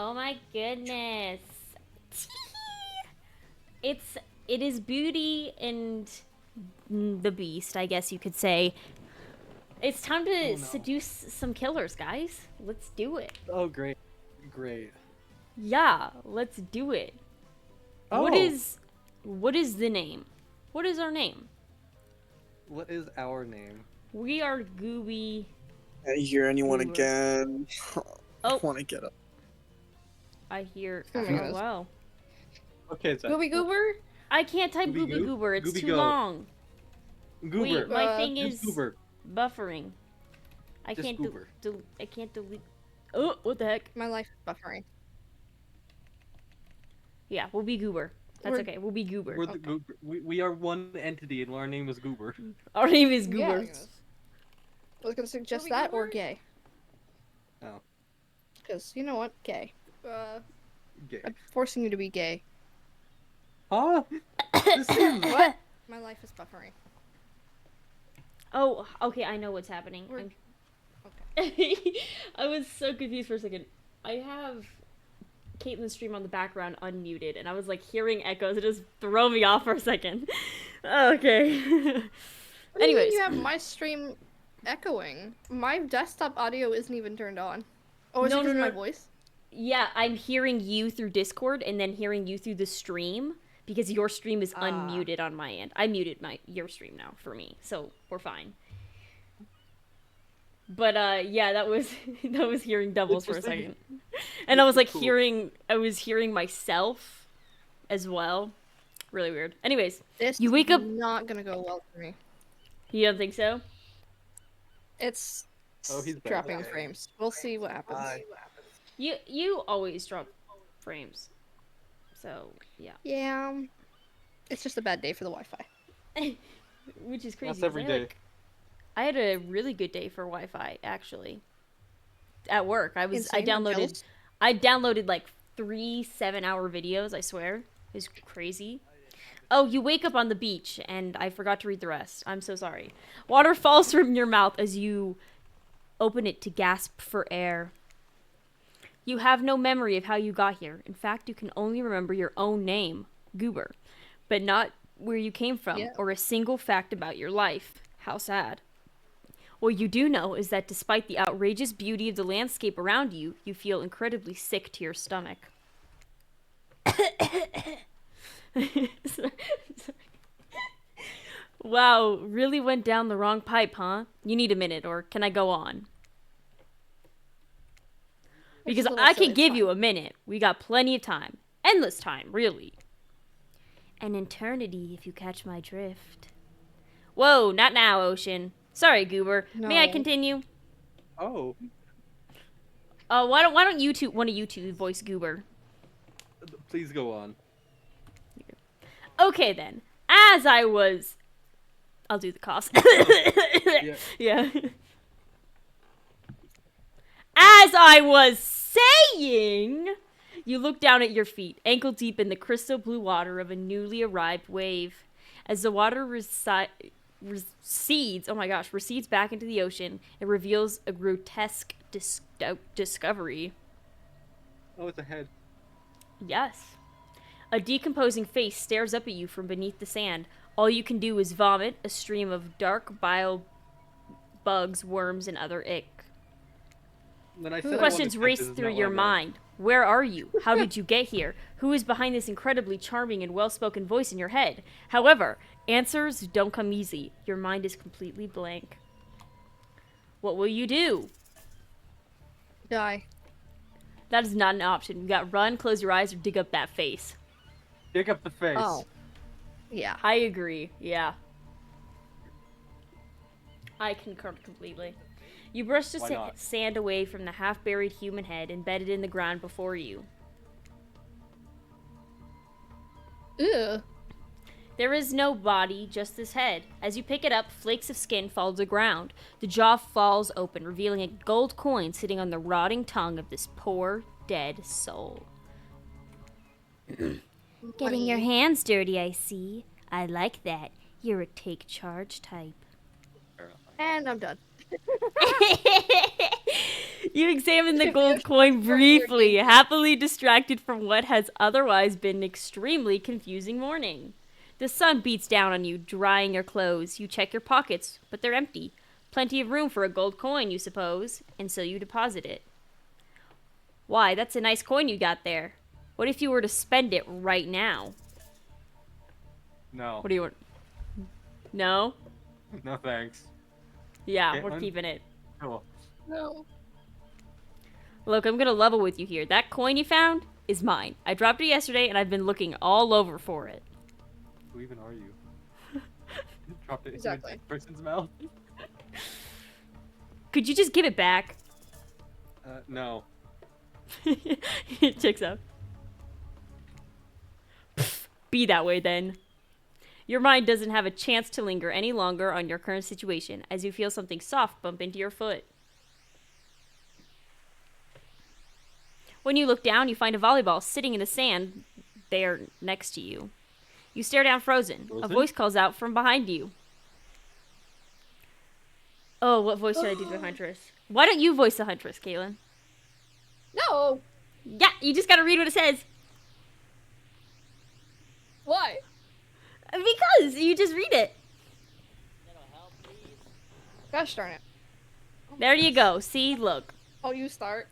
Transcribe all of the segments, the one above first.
Oh my goodness. It is Beauty and the Beast, I guess you could say. It's time to seduce some killers, guys. Let's do it. Oh, great. Great. Yeah, let's do it. Oh. What is the name? What is our name? What is our name? We are Gooby. I hear anyone Goober. again. Oh. I want to get up. I hear. Oh my gosh. Wow. Okay, so Gooby Goober? I can't type Gooby Gooby Goo? Goober. It's Gooby too Go. long. Goober. Wait, my thing Just is Goober. buffering. I Just can't Goober. I can't delete. Oh, what the heck? My life is buffering. Yeah, we'll be Goober. That's We're- okay. We'll be Goober. We're the Goober. We are one entity, and our name is Goober. Our name is Goober. Yeah, I was gonna suggest Gooby that or Goober? gay. Oh, Because, you know what? Gay. gay. I'm forcing you to be gay. Huh? This is... What? My life is buffering. Oh, okay. I know what's happening. We're- I was so confused for a second. I have Caitlin's stream on the background unmuted, and I was like hearing echoes. It just threw me off for a second. Okay. What do you mean Anyways, you have my stream echoing? My desktop audio isn't even turned on. Oh, is it No, because no, of my no. voice? yeah, I'm hearing you through Discord, and then hearing you through the stream because your stream is unmuted on my end. I muted your stream now for me, so we're fine. But yeah, that was that was hearing doubles for a Interesting. second, and I was like Cool. I was hearing myself as well. Really weird. Anyways, This You wake up- is not gonna go well for me. you don't think so? It's Oh, he's back. dropping frames. We'll see what happens. Bye. You always drop frames, so yeah, Yeah. It's just a bad day for the Wi-Fi. which is crazy. That's 'cause every day. I had a really good day for Wi-Fi actually. At work, I Insane, I'm jealous. downloaded like 3 7-hour videos. I swear, it was crazy. Oh, you wake up on the beach, and I forgot to read the rest. I'm so sorry. Water falls from your mouth as you open it to gasp for air. You have no memory of how you got here. In fact, you can only remember your own name, Goober, but not where you came from Yeah. or a single fact about your life. How sad. What you do know is that despite the outrageous beauty of the landscape around you, you feel incredibly sick to your stomach. Sorry. Wow, really went down the wrong pipe, huh? You need a minute, or can I go on? Because a little I silly, can it's give fine. you a minute. We got plenty of time. Endless time, really. An eternity, if you catch my drift. Whoa, not now, Ocean. Sorry, Goober. May I No. continue? Oh, Why don't one of you two voice Goober? please go on. Okay then. As I was, I'll do the cough. Yeah. As I was saying, you look down at your feet, ankle deep in the crystal blue water of a newly arrived wave. As the water recedes back into the ocean, it reveals a grotesque discovery. Oh, it's a head. Yes. A decomposing face stares up at you from beneath the sand. All you can do is vomit a stream of dark bile bugs, worms, and other ick. When I said Questions I wanted race to, this is through not what your I meant. mind. Where are you? How did you get here? Who is behind this incredibly charming and well-spoken voice in your head? However, answers don't come easy. Your mind is completely blank. What will you do? Die. That is not an option. You got run, close your eyes, or dig up that face. Dig up the face. Oh. Yeah. I agree. Yeah. I concur completely. You brush the Why not? sand away from the half-buried human head embedded in the ground before you. Ew. There is no body, just this head. As you pick it up, flakes of skin fall to the ground. The jaw falls open, revealing a gold coin sitting on the rotting tongue of this poor, dead soul. Getting your hands dirty, I see. I like that. You're a take charge type. And I'm done. You You examine the gold Yes, coin that's what briefly, you're happily distracted from what has otherwise been an extremely confusing morning. The sun beats down on you, drying your clothes. You check your pockets, but they're empty. Plenty of room for a gold coin, you suppose, and so you deposit it. Why, that's a nice coin you got there. What if you were to spend it right now? No. What do you want? No? No thanks. Yeah, we're Caitlin? keeping it. Cool. No. Look, I'm gonna level with you here. That coin you found is mine. I dropped it yesterday, and I've been looking all over for it. Who even are you? Dropped it Exactly. in a person's mouth? Could you just give it back? No. Checks out. Pfft, be that way then. Your mind doesn't have a chance to linger any longer on your current situation as you feel something soft bump into your foot. When you look down, you find a volleyball sitting in the sand there next to you. You stare down frozen. A Frozen? voice calls out from behind you. Oh, what voice should I do for Huntress? Why don't you voice the Huntress, Kaylin? No. Yeah, you just gotta read what it says. Why? Because you just read it. Gosh darn it. There you go. See, look. Oh, you start.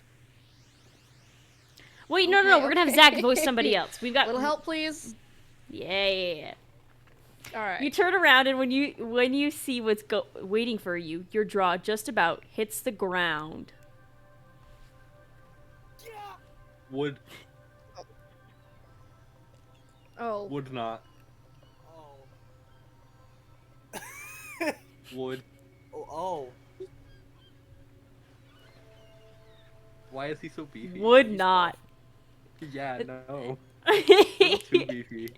Wait, no, Okay, we're gonna have okay. Zach voice somebody else. We've got Little help, please. Yeah. All right. You turn around and when you see what's waiting for you, your jaw just about hits the ground. Would. Oh. Would not. Would. Oh. Why is he so beefy? Would not. Yeah, no. Too beefy.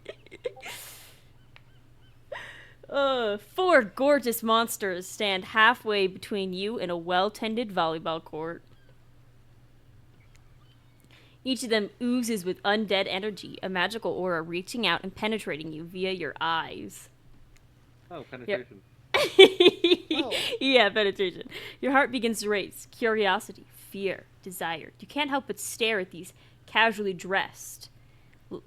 4 gorgeous monsters stand halfway between you and a well-tended volleyball court. Each of them oozes with undead energy, a magical aura reaching out and penetrating you via your eyes. Oh, penetration. Oh. Yeah, penetration. Your heart begins to race. Curiosity, fear, desire. You can't help but stare at these casually dressed.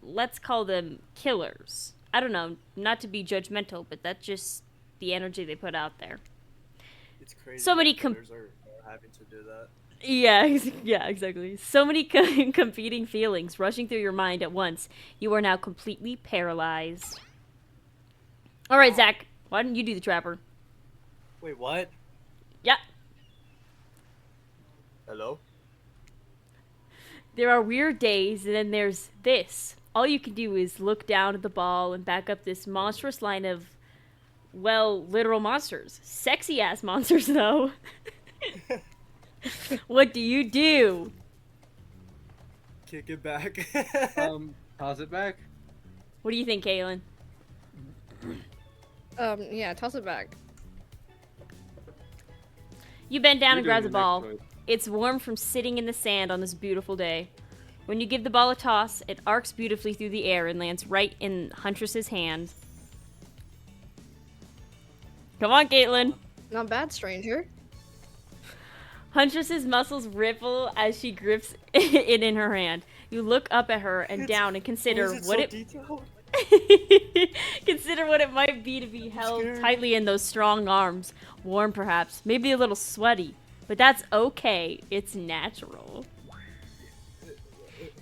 Let's call them killers. I don't know, not to be judgmental, but that's just the energy they put out there. It's crazy. So many that killers are having to do that. Yeah, yeah, exactly. So many competing feelings rushing through your mind at once. You are now completely paralyzed. All right, Zach, why don't you do the trapper? Wait, what? Yeah. Hello? There are weird days, and then there's this. All you can do is look down at the ball and back up this monstrous line of, well, literal monsters. Sexy-ass monsters, though. What do you do? Kick it back. Toss it back. What do you think, Kaylin? Yeah, toss it back. You bend down You're and grab the doing the next ball. choice. It's warm from sitting in the sand on this beautiful day. When you give the ball a toss, it arcs beautifully through the air and lands right in Huntress's hand. Come on, Caitlin. Not bad, stranger. Huntress's muscles ripple as she grips it in her hand. You look up at her and down and consider Detailed? consider what it might be to be held tightly in those strong arms. Warm, perhaps, maybe a little sweaty, but that's okay. It's natural.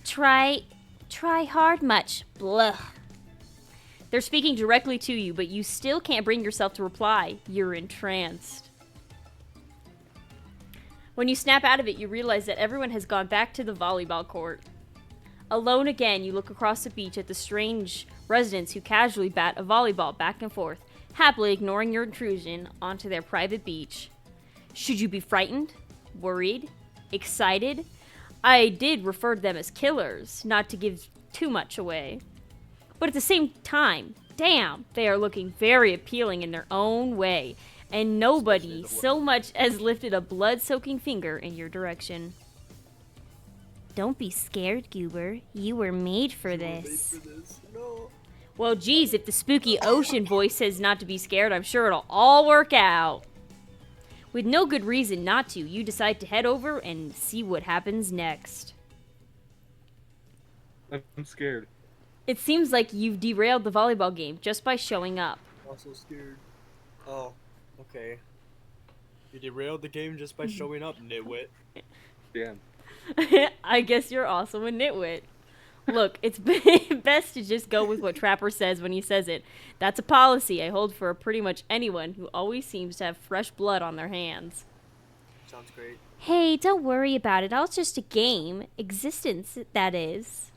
Try hard much. Blah. They're speaking directly to you, but you still can't bring yourself to reply. You're entranced. When you snap out of it, you realize that everyone has gone back to the volleyball court. Alone again, you look across the beach at the strange residents who casually bat a volleyball back and forth, happily ignoring your intrusion onto their private beach. Should you be frightened? Worried? Excited? I did refer to them as killers, not to give too much away. But at the same time, damn, they are looking very appealing in their own way, and nobody so much as lifted a blood-soaking finger in your direction. Don't be scared, Goober. You were made for this. No. Well, geez, if the spooky ocean voice says not to be scared, I'm sure it'll all work out. With no good reason not to, you decide to head over and see what happens next. I'm scared. It seems like you've derailed the volleyball game just by showing up. I'm so scared. Oh, okay. You derailed the game just by showing up, nitwit. Damn. I guess you're also a nitwit. Look, it's best to just go with what Trapper says when he says it. That's a policy I hold for pretty much anyone who always seems to have fresh blood on their hands. Sounds great. Hey, don't worry about it. It's just a game. Existence, that is.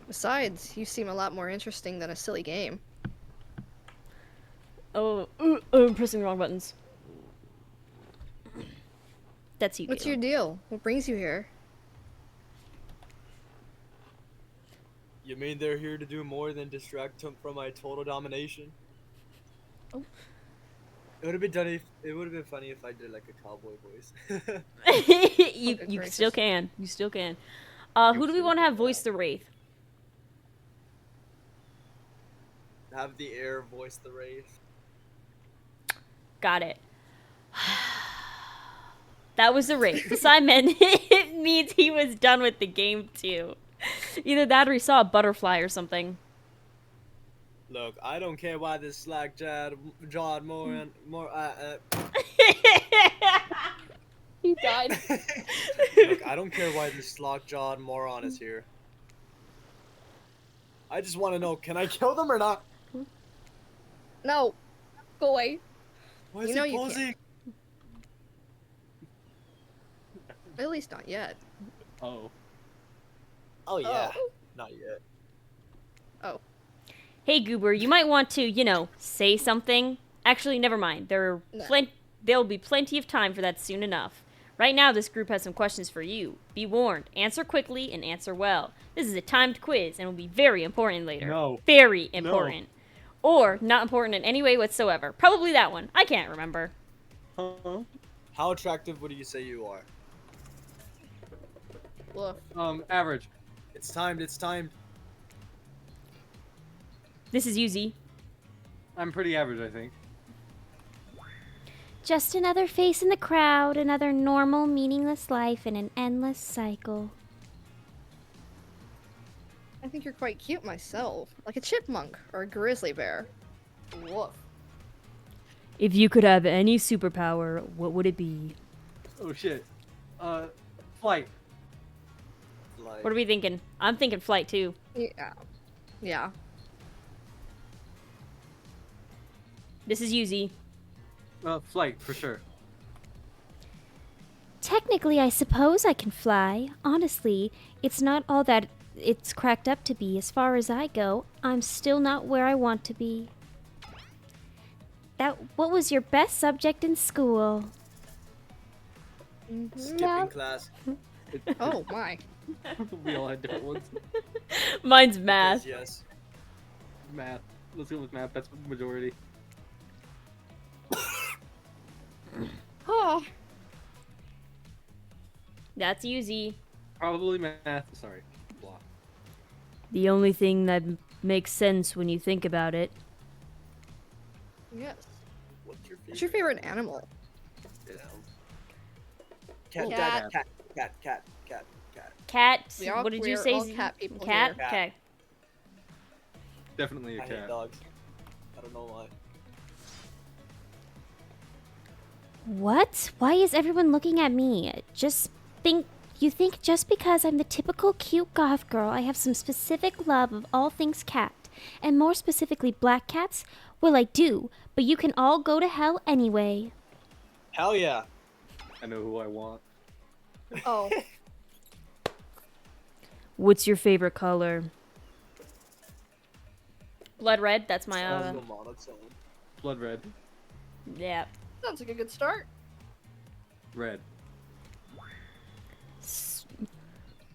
Besides, you seem a lot more interesting than a silly game. Oh, I'm pressing the wrong buttons. That's you. What's Caleb. your deal? What brings you here? You mean they're here to do more than distract him from my total domination? Oh. It would have been funny if I did like a cowboy voice. you Goodness you gracious. still can. You still can. Who do we want to have voice the Wraith? Have the air voice the wraith. Got it. That was the Wraith. The sign meant it means he was done with the game too. Either that or he saw a butterfly or something. Look, I don't care why this slack jawed more. He died. Look, I don't care why this slack jawed moron is here. I just want to know, can I kill them or not? No. Go away. Why is You know he you can't. posing? At least not yet. Oh. Oh yeah, Oh. not yet. Oh. Hey Goober, you might want to, say something. Actually, never mind. There'll be plenty of time for that soon enough. Right now, this group has some questions for you. Be warned, answer quickly and answer well. This is a timed quiz and will be very important later. No. Very important. Or not important in any way whatsoever. Probably that one. I can't remember. Huh? How attractive would you say you are? Woof. Average. It's timed. It's timed. This is Yuzi. I'm pretty average, I think. Just another face in the crowd, another normal, meaningless life in an endless cycle. I think you're quite cute myself. Like a chipmunk or a grizzly bear. Woof. If you could have any superpower, what would it be? Oh shit. Flight. Like, What are we thinking? I'm thinking flight too. Yeah. Yeah. This is Yuzi. Flight, for sure. Technically, I suppose I can fly. Honestly, it's not all that it's cracked up to be. As far as I go, I'm still not where I want to be. What was your best subject in school? skipping class. Oh my. We all had different ones. Mine's math. Yes. Math. Let's go with math. That's the majority. Oh. That's Yuzi. Probably math. Sorry. Blah. The only thing that makes sense when you think about it. Yes. What's your favorite? What's your favorite animal? Cat, Cat. cat, cat, cat, cat, cat. Cat. We What did you we're say? all cat people Cat? here. Okay. Definitely a I hate cat. dogs. I don't know why. What? Why is everyone looking at me? You think just because I'm the typical cute goth girl, I have some specific love of all things cat, and more specifically black cats? Well, I do, but you can all go to hell anyway. Hell yeah. I know who I want. Oh. What's your favorite color? Blood red. That's my. Sounds so monotone. Blood red. Yeah. Sounds like a good start. Red.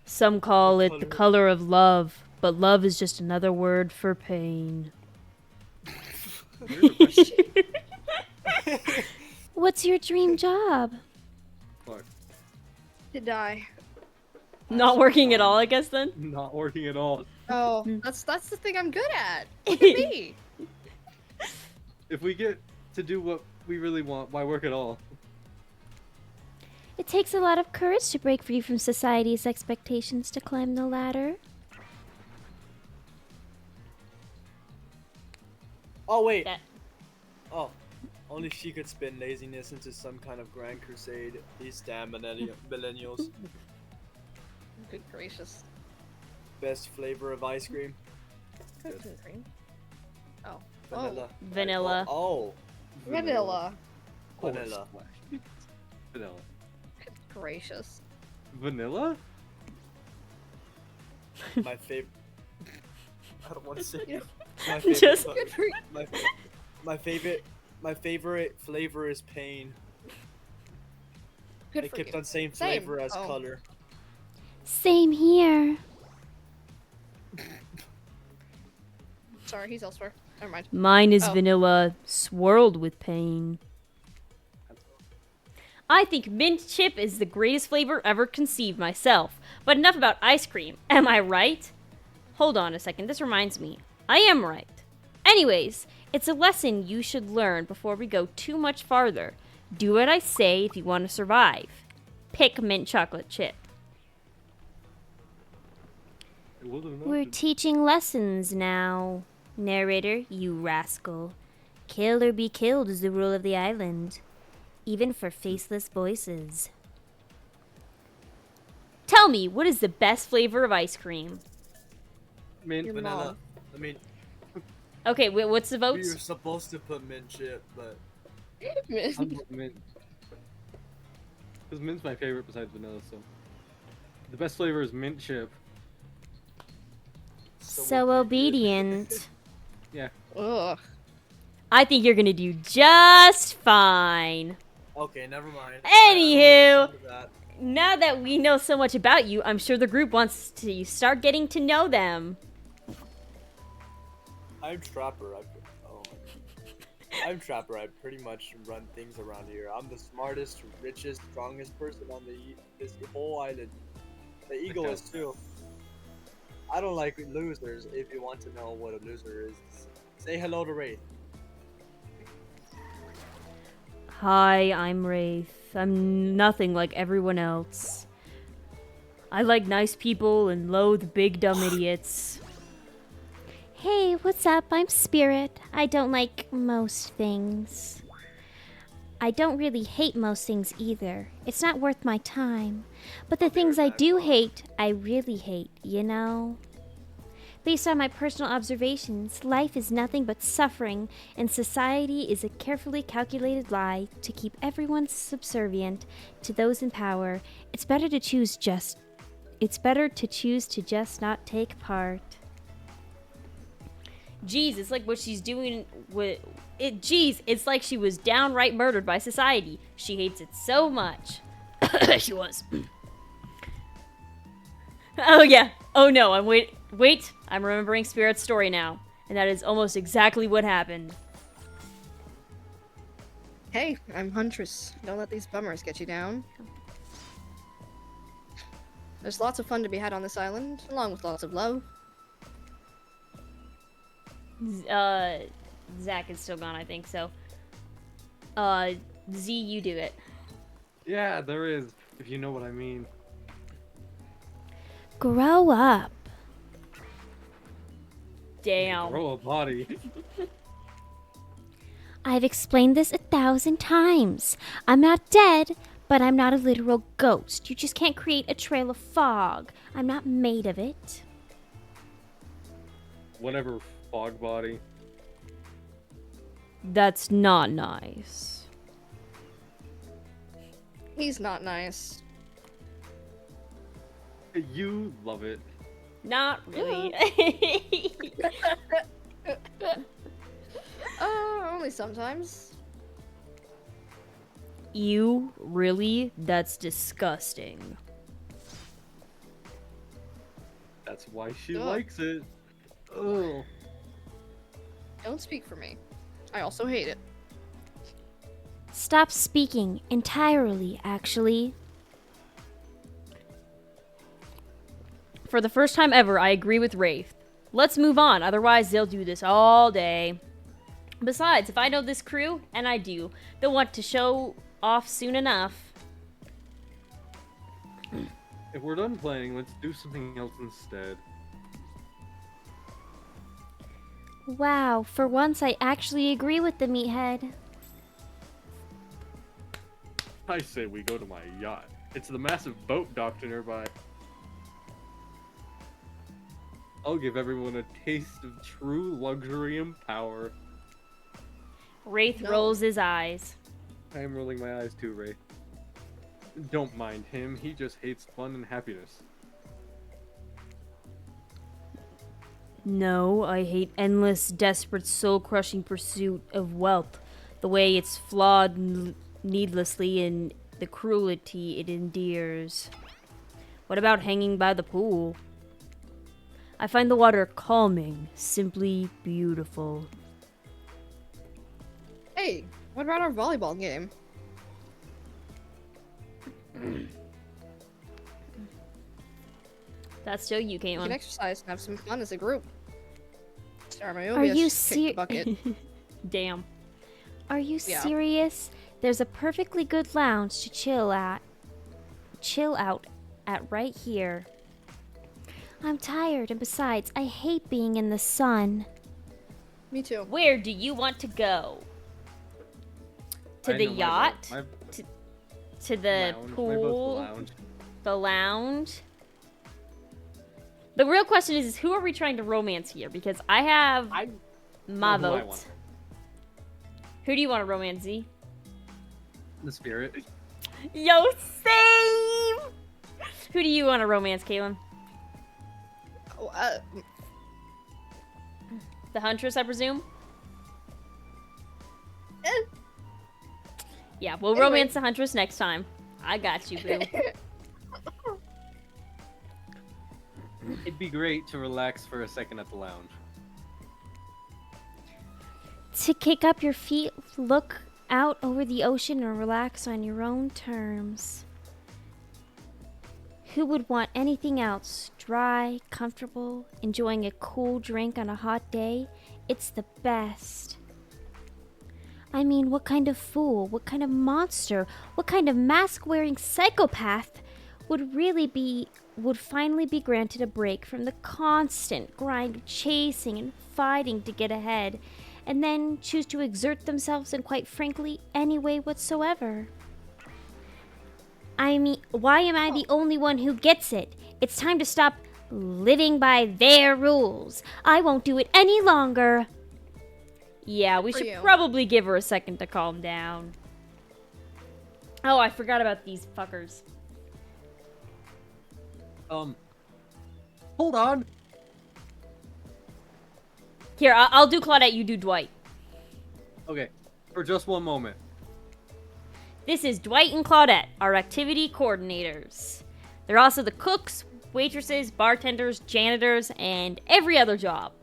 Some call it the color of love, but love is just another word for pain. What's your dream job? Fuck. To die. Not working at all, I guess then. Not working at all. Oh, that's the thing I'm good at. Look at me. If we get to do what we really want. Why work at all? It takes a lot of courage to break free from society's expectations to climb the ladder. Oh wait. That- Oh, only she could spin laziness into some kind of grand crusade. These damn millennials. Good gracious. Best flavor of ice cream? Cookies cream. Oh. Vanilla. Vanilla. Oh, Vanilla. vanilla. Vanilla. Good gracious. Vanilla? My favorite. I don't want to say. Yeah. My favorite. Just- Good for you. My favorite flavor is pain. Good They for kept you. on saying Same. flavor as Oh. color. Same here. Sorry, he's elsewhere. Never mind. Mine is Oh. vanilla swirled with pain. I think mint chip is the greatest flavor ever conceived myself. But enough about ice cream. Am I right? Hold on a second. This reminds me. I am right. Anyways, it's a lesson you should learn before we go too much farther. Do what I say if you want to survive. Pick mint chocolate chip. It wasn't an We're option. teaching lessons now. Narrator, you rascal. Kill or be killed is the rule of the island. Even for faceless voices. Tell me, what is the best flavor of ice cream? Mint. Your Vanilla. mom. I mean, Okay, what's the we were votes? supposed to put mint chip, but I'm with mint. Because mint's my favorite besides vanilla, so. The best flavor is mint chip. So obedient. Ugh. I think you're gonna do just fine. Okay, never mind. Anywho. I like the sound of that. Now that we know so much about you, I'm sure the group wants to start getting to know them. I'm Trapper. I'm Trapper. I pretty much run things around here. I'm the smartest, richest, strongest person on this whole island. The eagle is too. I don't like losers. If you want to know what a loser is, say hello to Wraith. Hi, I'm Wraith. I'm nothing like everyone else. I like nice people and loathe big dumb idiots. Hey, what's up? I'm Spirit. I don't like most things. I don't really hate most things either. It's not worth my time. But the things I do hate, I really hate, you know? Based on my personal observations, life is nothing but suffering, and society is a carefully calculated lie to keep everyone subservient to those in power. It's better to choose to just not take part. Jeez, it's like what she's doing with it. Jeez, it's like she was downright murdered by society. She hates it so much. She was. Oh yeah. Oh no. Wait. I'm remembering Spirit's story now, and that is almost exactly what happened. Hey, I'm Huntress. Don't let these bummers get you down. There's lots of fun to be had on this island, along with lots of love. Zach is still gone, I think. So, Z, you do it. Yeah, there is. If you know what I mean. Grow up. Damn. Grow a body. I've explained this 1,000 times. I'm not dead, but I'm not a literal ghost. You just can't create a trail of fog. I'm not made of it. Whatever, fog body. That's not nice. He's not nice. You love it. Not really. Only sometimes. You really? That's disgusting. That's why she Ugh. likes it. Oh. Don't speak for me. I also hate it. Stop speaking entirely, actually. For the first time ever, I agree with Wraith. Let's move on, otherwise they'll do this all day. Besides, if I know this crew, and I do, they'll want to show off soon enough. If we're done playing, let's do something else instead. Wow, for once I actually agree with the meathead. I say we go to my yacht. It's the massive boat docked nearby. I'll give everyone a taste of true luxury and power. Wraith rolls his eyes. I am rolling my eyes too, Ray. Don't mind him, he just hates fun and happiness. No, I hate endless, desperate, soul-crushing pursuit of wealth. The way it's flawed needlessly and the cruelty it endears. What about hanging by the pool? I find the water calming, simply beautiful. Hey, what about our volleyball game? That's still you, We can Caitlin. exercise and have some fun as a group. Are you bucket? Damn. Are you Yeah. serious? There's a perfectly good lounge to chill out at right here. I'm tired, and besides, I hate being in the sun. Me too. Where do you want to go? To I the know my yacht? vote. To the My vote's pool? the lounge. The lounge? The real question is who are we trying to romance here? Because I have my know who I vote. want. Who do you want to romance, Z? The spirit. Yo, same! Who do you want to romance, Caitlin? Oh, The Huntress, I presume? eh. Yeah, we'll Anyway. romance the Huntress next time. I got you, boo. It'd be great to relax for a second at the lounge. To kick up your feet, look out over the ocean, and relax on your own terms. Who would want anything else? Dry, comfortable, enjoying a cool drink on a hot day? It's the best. I mean, what kind of fool, what kind of monster, what kind of mask-wearing psychopath would finally be granted a break from the constant grind of chasing and fighting to get ahead, and then choose to exert themselves in, quite frankly, any way whatsoever? I mean, why am I the only one who gets it? It's time to stop living by their rules. I won't do it any longer. Yeah, we For should you. probably give her a second to calm down. Oh, I forgot about these fuckers. Hold on. Here, I'll do Claudette, you do Dwight. Okay, for just one moment. This is Dwight and Claudette, our activity coordinators. They're also the cooks, waitresses, bartenders, janitors, and every other job.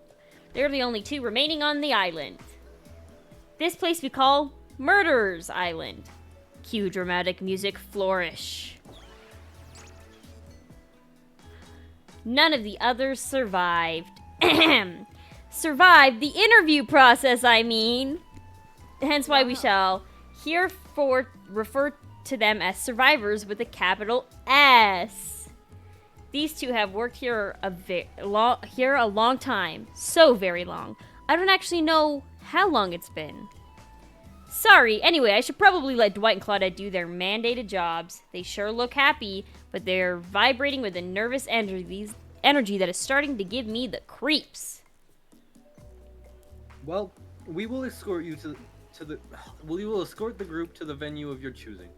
They're the only two remaining on the island. This place we call Murderer's Island. Cue dramatic music flourish. None of the others survived. Survived the interview process, I mean. Hence why we shall herefore refer to them as survivors with a capital S. These two have worked here a long time. So very long. I don't actually know how long it's been. Sorry, anyway, I should probably let Dwight and Claudette do their mandated jobs. They sure look happy, but they're vibrating with a nervous energy that is starting to give me the creeps. Well, we will escort you we will escort the group to the venue of your choosing.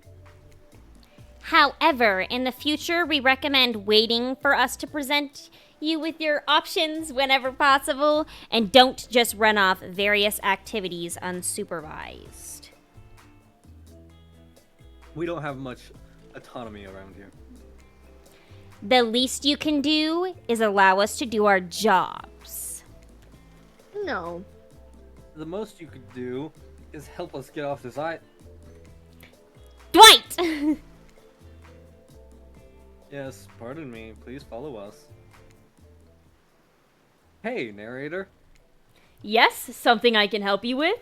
However, in the future, we recommend waiting for us to present you with your options whenever possible, and don't just run off various activities unsupervised. We don't have much autonomy around here. The least you can do is allow us to do our jobs. No. The most you could do is help us get off this island. Dwight! Yes, pardon me. Please follow us. Hey, narrator. Yes, something I can help you with?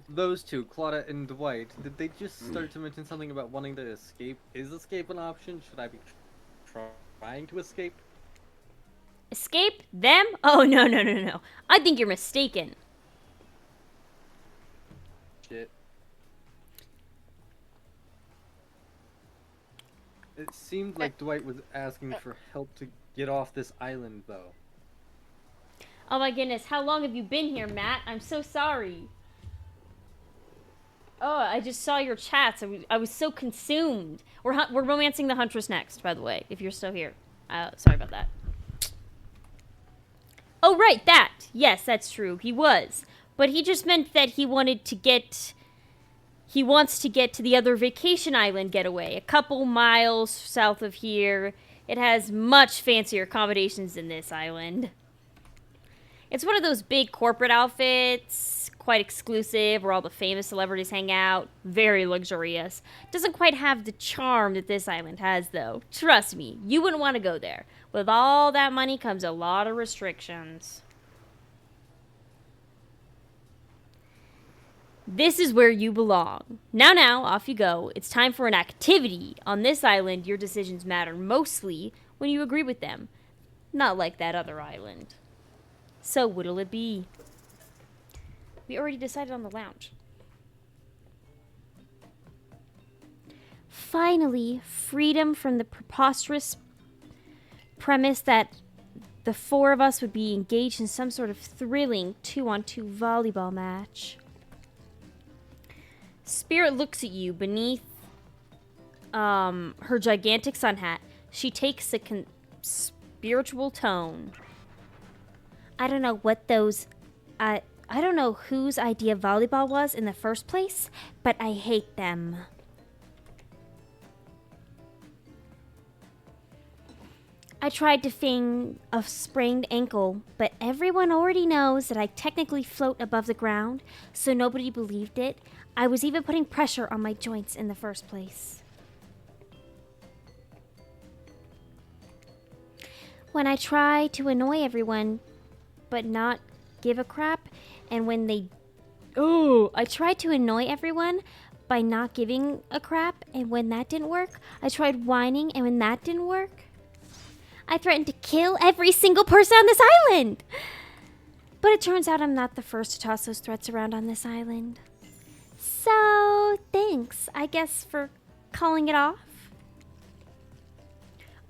those two, Claudette and Dwight, did they just start to mention something about wanting to escape? Is escape an option? Should I be trying to escape? Escape them? Oh, no, no, no, no. I think you're mistaken. Shit. It seemed like Dwight was asking for help to get off this island, though. Oh my goodness, how long have you been here, Matt? I'm so sorry. Oh, I just saw your chats. I was so consumed. We're romancing the Huntress next, by the way, if you're still here. Sorry about that. Oh, right, that. Yes, that's true. He was. But he just meant that he wants to get to the other vacation island getaway, a couple miles south of here. It has much fancier accommodations than this island. It's one of those big corporate outfits, quite exclusive, where all the famous celebrities hang out. Very luxurious. Doesn't quite have the charm that this island has, though. Trust me, you wouldn't want to go there. With all that money comes a lot of restrictions. This is where you belong. Now, off you go. It's time for an activity. On this island, your decisions matter mostly when you agree with them. Not like that other island. So what'll it be? We already decided on the lounge. Finally, freedom from the preposterous premise that the four of us would be engaged in some sort of thrilling 2-on-2 volleyball match. Spirit looks at you beneath her gigantic sun hat. She takes a spiritual tone. I don't know what those... I don't know whose idea volleyball was in the first place, but I hate them. I tried to feign a sprained ankle, but everyone already knows that I technically float above the ground, so nobody believed it. I was even putting pressure on my joints in the first place. When I try to annoy everyone, but not give a crap, and when they... Oh, I tried to annoy everyone by not giving a crap, and when that didn't work, I tried whining, and when that didn't work, I threatened to kill every single person on this island! But it turns out I'm not the first to toss those threats around on this island. So, thanks, I guess, for calling it off.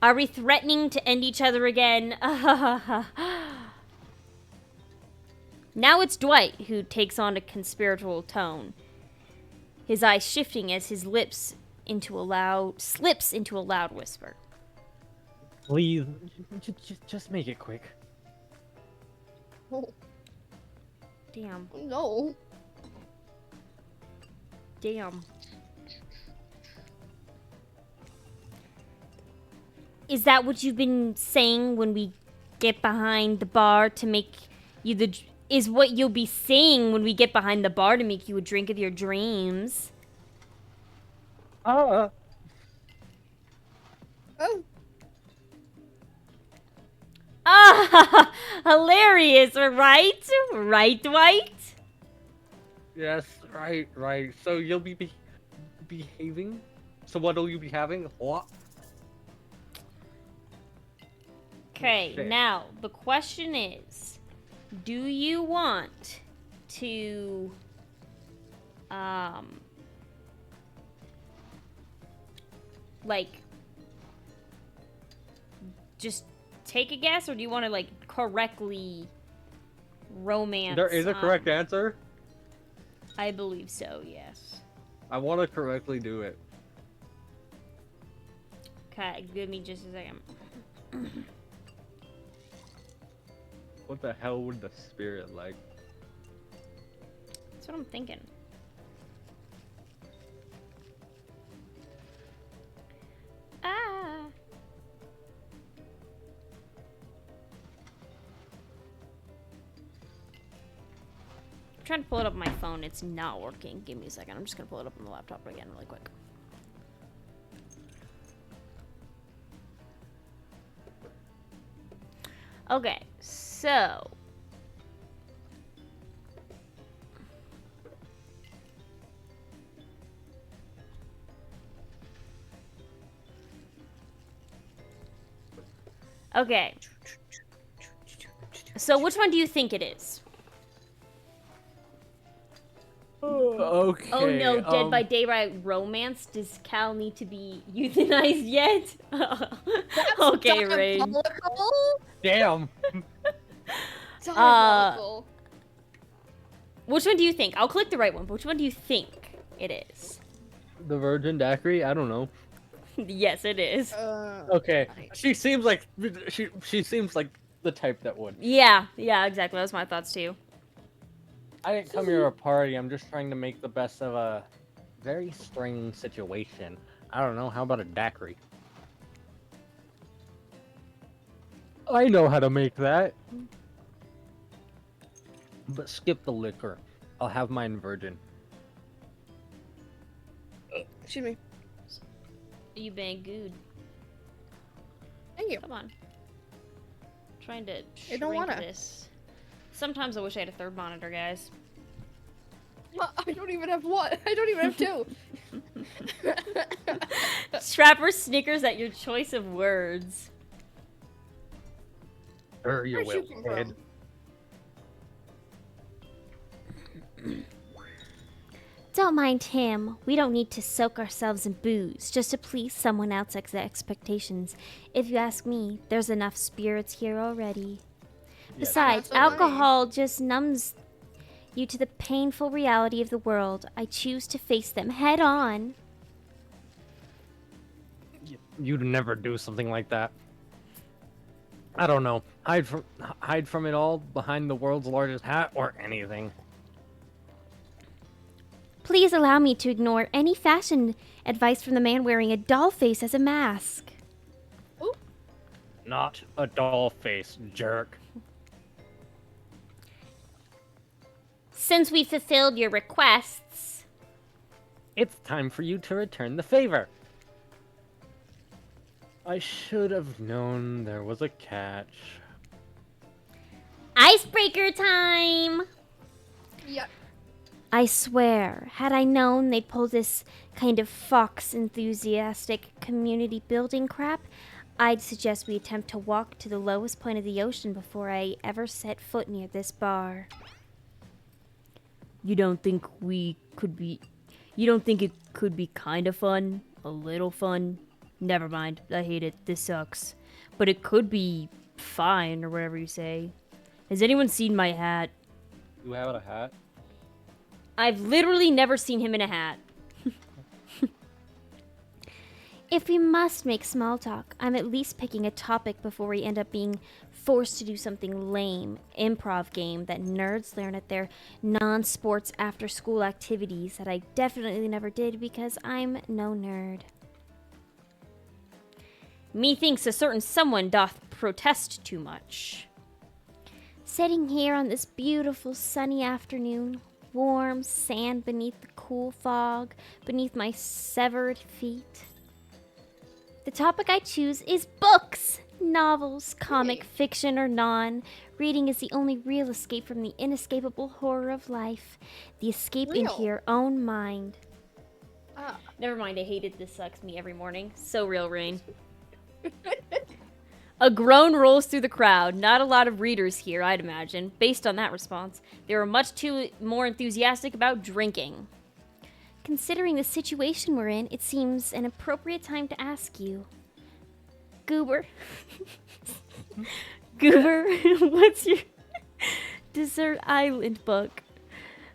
Are we threatening to end each other again? Now it's Dwight who takes on a conspiratorial tone. His eyes shifting as his lips slips into a loud whisper. Please, just make it quick. Oh, Damn. no. Damn. Is that what you've been saying when we get behind the bar to make you is what you'll be saying when we get behind the bar to make you a drink of your dreams? Oh, Ah, hilarious, right? Right, Dwight? Yes, right. So you'll be behaving? So what'll you be having? What? Okay, Shit. now the question is, do you want to like just take a guess, or do you want to like correctly romance? There is a correct answer? I believe so, yes. I want to correctly do it. Okay, give me just a second. What the hell would the spirit like? That's what I'm thinking. Ah. I'm trying to pull it up on my phone. It's not working. Give me a second. I'm just gonna pull it up on the laptop again really quick. Okay, so Okay. So which one do you think it is? Okay. Oh no, Dead by Daylight romance? Does Cal need to be euthanized yet? Okay, Rain. Diabolical? Damn. Diabolical. Which one do you think? I'll click the right one, but which one do you think it is? The Virgin Daiquiri? I don't know. Yes, it is. Okay. She seems like she seems like the type that would. Yeah, exactly. That was my thoughts too. I didn't come here to party. I'm just trying to make the best of a very strange situation. I don't know. How about a daiquiri? I know how to make that. But skip the liquor. I'll have mine virgin. Excuse me. You been good. Thank you. Come on. Trying to I don't shrink wanna. this. Sometimes I wish I had a third monitor, guys. I don't even have one. I don't even have two. Strapper snickers at your choice of words. Sure, you Where'd you will, come kid. from? Don't mind him. We don't need to soak ourselves in booze just to please someone else's expectations. If you ask me, there's enough spirits here already. Yes. Besides, That's so funny. alcohol just numbs you to the painful reality of the world. I choose to face them head on. You'd never do something like that. I don't know. Hide from it all behind the world's largest hat or anything. Please allow me to ignore any fashion advice from the man wearing a doll face as a mask. Not a doll face, jerk. Since we fulfilled your requests, It's time for you to return the favor. I should have known there was a catch. icebreaker time! Yep. I swear, had I known they'd pull this kind of fox enthusiastic community building crap, I'd suggest we attempt to walk to the lowest point of the ocean before I ever set foot near this bar. You don't think it could be kind of fun? A little fun? Never mind. I hate it. This sucks. But it could be fine, or whatever you say. Has anyone seen my hat? You have a hat? I've literally never seen him in a hat. If we must make small talk, I'm at least picking a topic before we end up being forced to do something lame, improv game that nerds learn at their non-sports after-school activities that I definitely never did because I'm no nerd. Methinks a certain someone doth protest too much. Sitting here on this beautiful sunny afternoon, warm sand beneath the cool fog, beneath my severed feet. The topic I choose is books! Novels, comic fiction, or non. Reading is the only real escape from the inescapable horror of life. The escape into Real? your own mind. Never mind, I hated This Sucks Me every morning. So real, Rain. A groan rolls through the crowd. Not a lot of readers here, I'd imagine. Based on that response, they were much too more enthusiastic about drinking. Considering the situation we're in, it seems an appropriate time to ask you. Goober. Goober, what's your desert island book?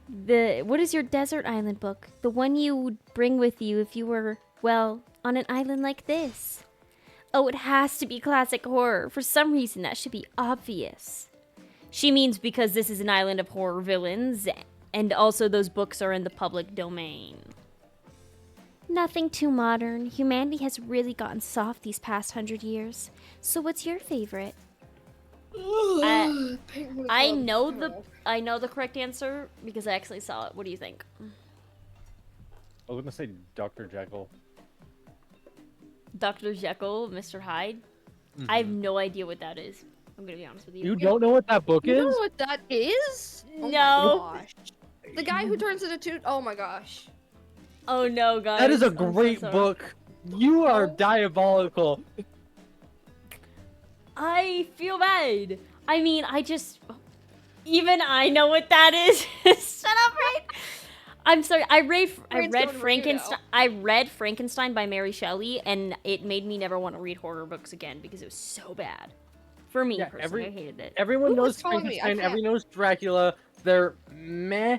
What is your desert island book? The one you would bring with you if you were, well, on an island like this. Oh, it has to be classic horror. For some reason, that should be obvious. She means because this is an island of horror villains, and also those books are in the public domain. Nothing too modern. Humanity has really gotten soft these past 100 years. So what's your favorite? I know the correct answer because I actually saw it. What do you think? I was gonna say Dr. Jekyll. Dr. Jekyll, Mr. Hyde? I have no idea what that is. I'm gonna be honest with you. You don't know what that book You know is? what that is? Oh No. my gosh. The guy who turns into two. Oh my gosh. Oh no, guys. That is a I'm so great sorry. book. You are Oh. diabolical. I feel bad. I mean, even I know what that is. Shut up, right? I'm sorry. I read Brain's going to review now. Frankenstein. I read Frankenstein by Mary Shelley, and it made me never want to read horror books again because it was so bad. For me Yeah, personally, I hated it. Everyone Who was knows calling me? I Frankenstein. can't- Everyone knows Dracula. They're meh.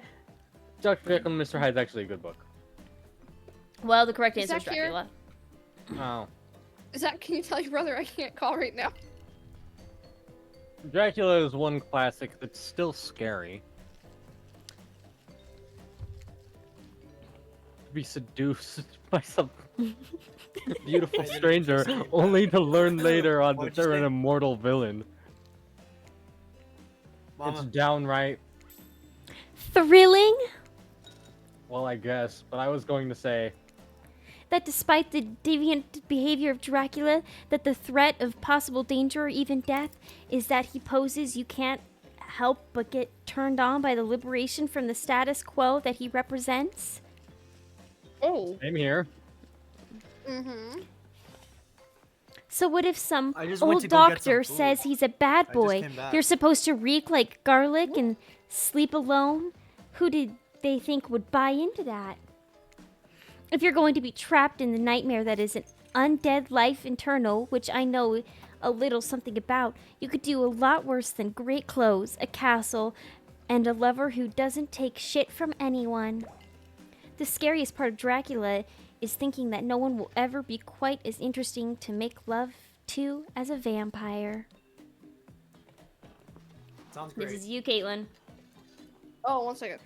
Dr. Jekyll and Mr. Hyde's actually a good book. Well, the correct Is answer is that here? Dracula. Oh. Zach, can you tell your brother I can't call right now? Dracula is one classic that's still scary. To be seduced by some beautiful stranger, only to learn later on that What'd you they're an say? immortal villain. It's Mama, downright, Thrilling? well, I guess, but I was going to say, That despite the deviant behavior of Dracula, that the threat of possible danger or even death is that he poses, you can't help but get turned on by the liberation from the status quo that he represents? Oh. same here. Mm-hmm. So what if some I just went old to go get some doctor food. says he's a bad I just boy? came back. You're supposed to reek like garlic and sleep alone? Who did they think would buy into that? If you're going to be trapped in the nightmare that is an undead life eternal, which I know a little something about, you could do a lot worse than great clothes, a castle, and a lover who doesn't take shit from anyone. The scariest part of Dracula is thinking that no one will ever be quite as interesting to make love to as a vampire. sounds This great. is you, Caitlin. Oh, 1 second.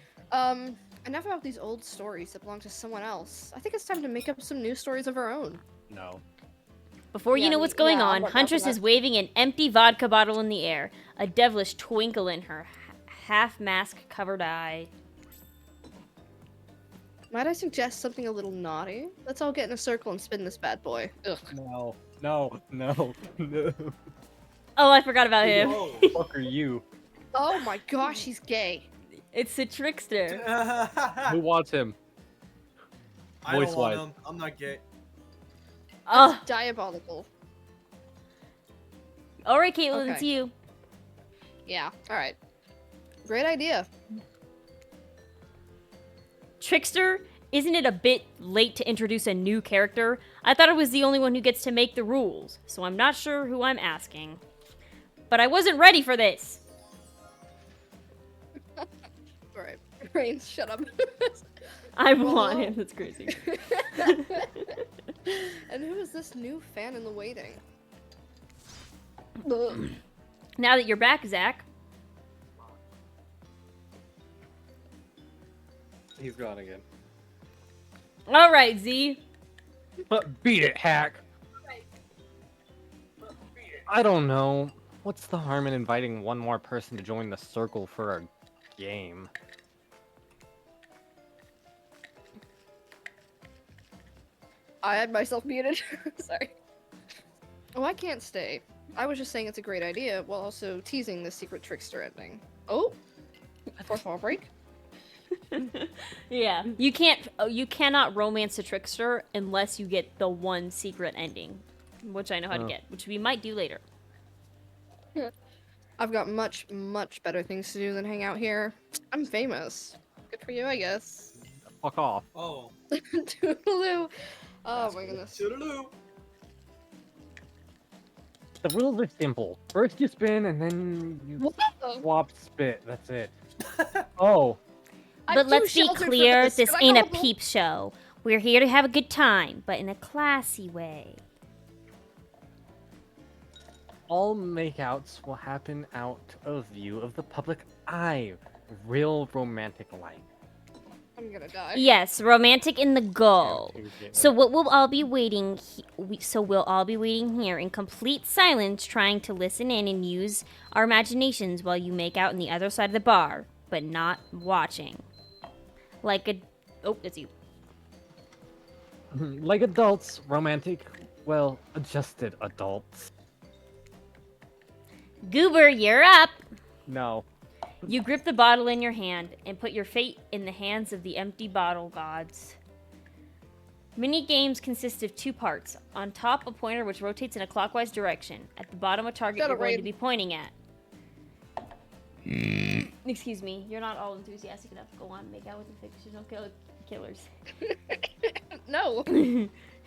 Enough about these old stories that belong to someone else. I think it's time to make up some new stories of our own. No. Before you Yeah, know what's going yeah, I'm on, down for Huntress that. is waving an empty vodka bottle in the air, a devilish twinkle in her half-mask covered eye. Might I suggest something a little naughty? Let's all get in a circle and spin this bad boy. Ugh. No. No. No. No. Oh, I forgot about him. Whoa. Fuck are you? Oh my gosh, he's gay. It's the trickster. Who wants him? I don't want Voice-wise. him. I'm not gay. Oh, Diabolical. all right, Caitlin, Okay. it's you. Yeah, alright. Great idea. Trickster, isn't it a bit late to introduce a new character? I thought I was the only one who gets to make the rules, so I'm not sure who I'm asking. But I wasn't ready for this. Alright. Reigns, shut up. I Well, want no. him. That's crazy. And who is this new fan in the waiting? Ugh. Now that you're back, Zach. He's gone again. All right, Z. But beat it, hack. I don't know. What's the harm in inviting one more person to join the circle for a game? I had myself muted. Sorry. Oh, I can't stay. I was just saying it's a great idea while also teasing the secret trickster ending. Oh! Fourth wall break. Yeah, you can't. Oh, you cannot romance a trickster unless you get the one secret ending, which I know how to Oh. get, which we might do later. I've got much, much better things to do than hang out here. I'm famous. Good for you, I guess. Fuck off. Oh. Toodaloo. Oh my goodness. Toodaloo. The rules are simple. First you spin, and then you What the? swap spit. That's it. Oh. I'm But too let's be sheltered for clear, this. this Can I ain't go a home? peep show. We're here to have a good time, but in a classy way. All makeouts will happen out of view of the public eye. Real romantic like. I'm gonna die. Yes, romantic in the goal. Yeah, So what we'll all be waiting. So we'll all be waiting here in complete silence, trying to listen in and use our imaginations while you make out on the other side of the bar, but not watching. Like a. Oh, it's you. like adults, romantic, well, adjusted adults. Goober, you're up. No. You grip the bottle in your hand and put your fate in the hands of the empty bottle gods. Mini games consist of 2 parts. On top, a pointer which rotates in a clockwise direction. At the bottom, a target Shut you're up, going to Rain. be pointing at. Excuse me, you're not all enthusiastic enough to go on and make out with the fictional killers. No.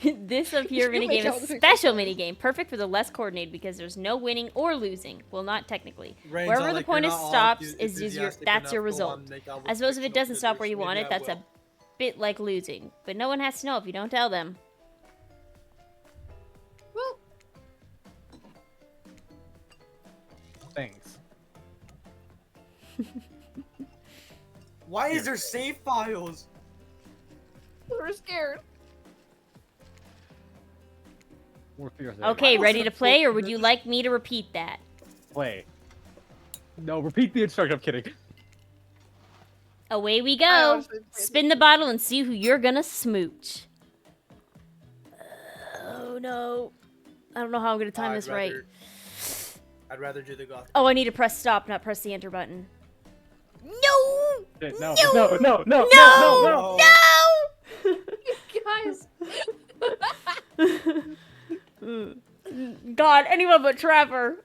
This up here You minigame make out is with a the special fictional minigame, perfect for the less coordinated because there's no winning or losing. Well, not technically. Rain's Wherever all the like, pointer "You're not all stops is your enthusiastic that's your enough, go on result. and make out with I suppose if it fictional doesn't stop where you killers, want maybe it, that's I a bit like losing. But no one has to know if you don't tell them. Well, Thanks. Why is there save files? we're scared. We're fierce. Okay, was ready it to play, or would this? you like me to repeat that? Play. No, repeat the instruction. I'm kidding. Away we I go. honestly played Spin the bottle and see who you're gonna smooch. Oh no. I don't know how I'm gonna time this right. I'd rather do the goth. Oh, I need to press stop, not press the enter button. No! Shit, no, No! no, no, no, No! no, No! God, anyone but Trevor.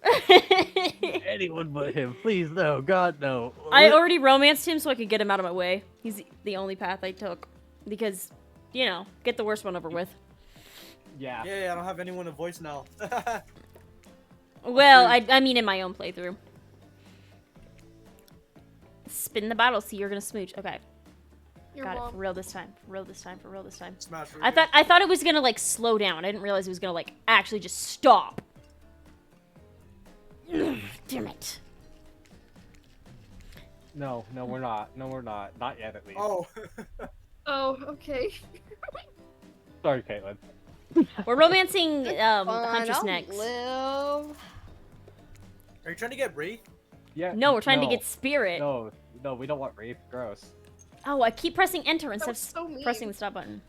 Anyone but him, please, no, God, no. I already romanced him so I could get him out of my way. He's the only path I took. Because, you know, get the worst one over with. Yeah. Yeah, I don't have anyone to voice now. Well, I mean in my own playthrough. Spin the bottle, see you're gonna smooch. Okay, Your got it. mom. For real this time. For real this time. For real this time. Smash. I thought it was gonna like slow down. I didn't realize it was gonna like actually just stop. Damn it. No, no, we're not. No, we're not. Not yet, at least. Oh. Oh, okay. Sorry, Caitlin. We're romancing Fine, Huntress I'll next. live. Are you trying to get Wraith? Yeah. No, we're trying to no, get Spirit. No, no, we don't want Wraith. Gross. Oh, I keep pressing enter instead of was so mean. pressing the stop button.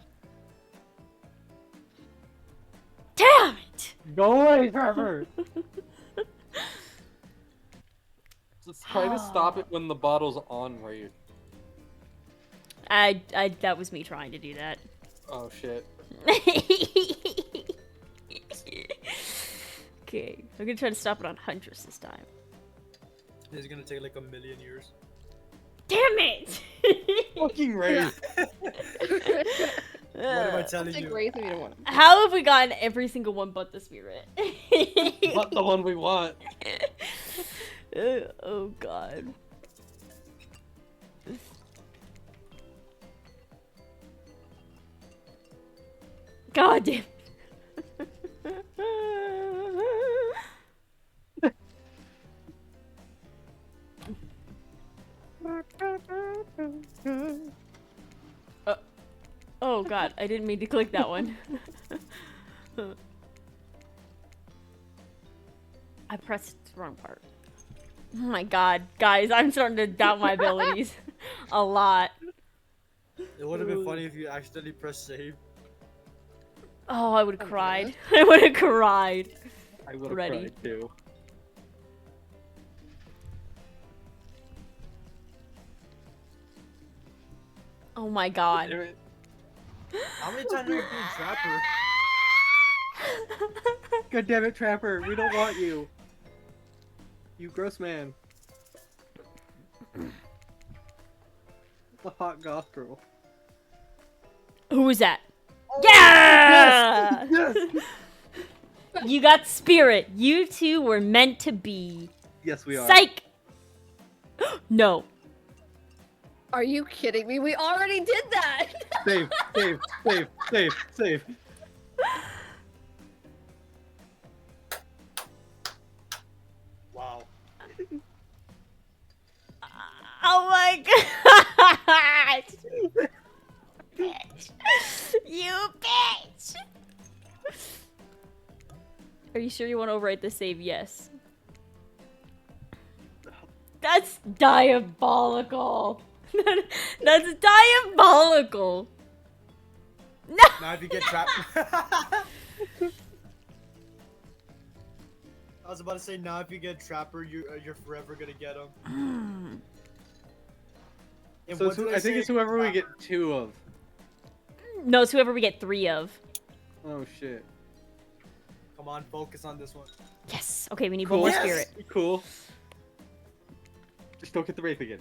Damn it! Go away, Trevor! Just try to stop it when the bottle's on Wraith. That was me trying to do that. Oh, shit. Okay, I'm gonna try to stop it on Huntress this time. This is gonna take like 1,000,000 years. Damn it! Fucking Wraith! What am I telling Take you? Wraith if you don't want him. How have we gotten every single one but the Spirit? Not the one we want. Oh god. God damn. Oh god, I didn't mean to click that one. I pressed the wrong part. Oh my god, guys, I'm starting to doubt my abilities a lot. It would have been funny if you accidentally pressed save. Oh, I would have I'm cried. I would have cried. I would have Ready. cried too. Oh my god. How many times have you been Trapper? God damn it, Trapper! We don't want you. You gross man. The hot goth girl. Who was that? Yeah! Yes! You got Spirit. You two were meant to be. Yes, we are. Psych! No. Are you kidding me? We already did that! Save, save, save, save, save. Wow. Oh my god! Bitch. You bitch! Are you sure you want to overwrite the save? Yes. That's diabolical. That's diabolical. No! Now if you get trapped. I was about to say now if you get Trapper, you're forever gonna get him. And So what it's did I think say? it's whoever we get Trapper. 2 of. No, it's whoever we get 3 of. Oh shit. Come on, focus on this one. Yes. Okay, we need Cool. one more Yes! spirit. Cool. Just don't get the wraith again.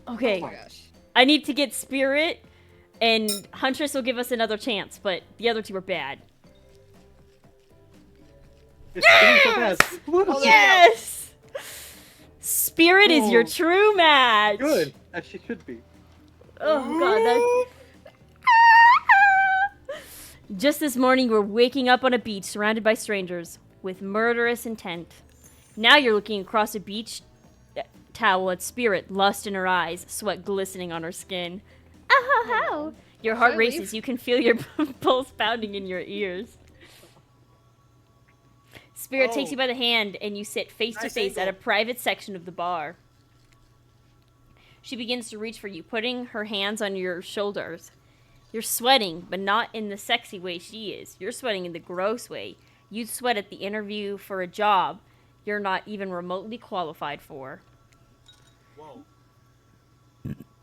Okay. Oh my gosh. I need to get spirit, and Huntress will give us another chance, but the other 2 are bad. It's moving so fast. Woo! Yes! Spirit is your Oh. true match. Good. As she should be. Oh god, Just this morning, you were waking up on a beach surrounded by strangers with murderous intent. Now you're looking across a beach towel at Spirit, lust in her eyes, sweat glistening on her skin. Oh, ho, ho. Your heart Should I races. leave? You can feel your pulse pounding in your ears. Spirit takes Oh. you by the hand, and you sit face to Nice face at a angle. private section of the bar. She begins to reach for you, putting her hands on your shoulders. You're sweating, but not in the sexy way she is. You're sweating in the gross way. You'd sweat at the interview for a job you're not even remotely qualified for. Whoa.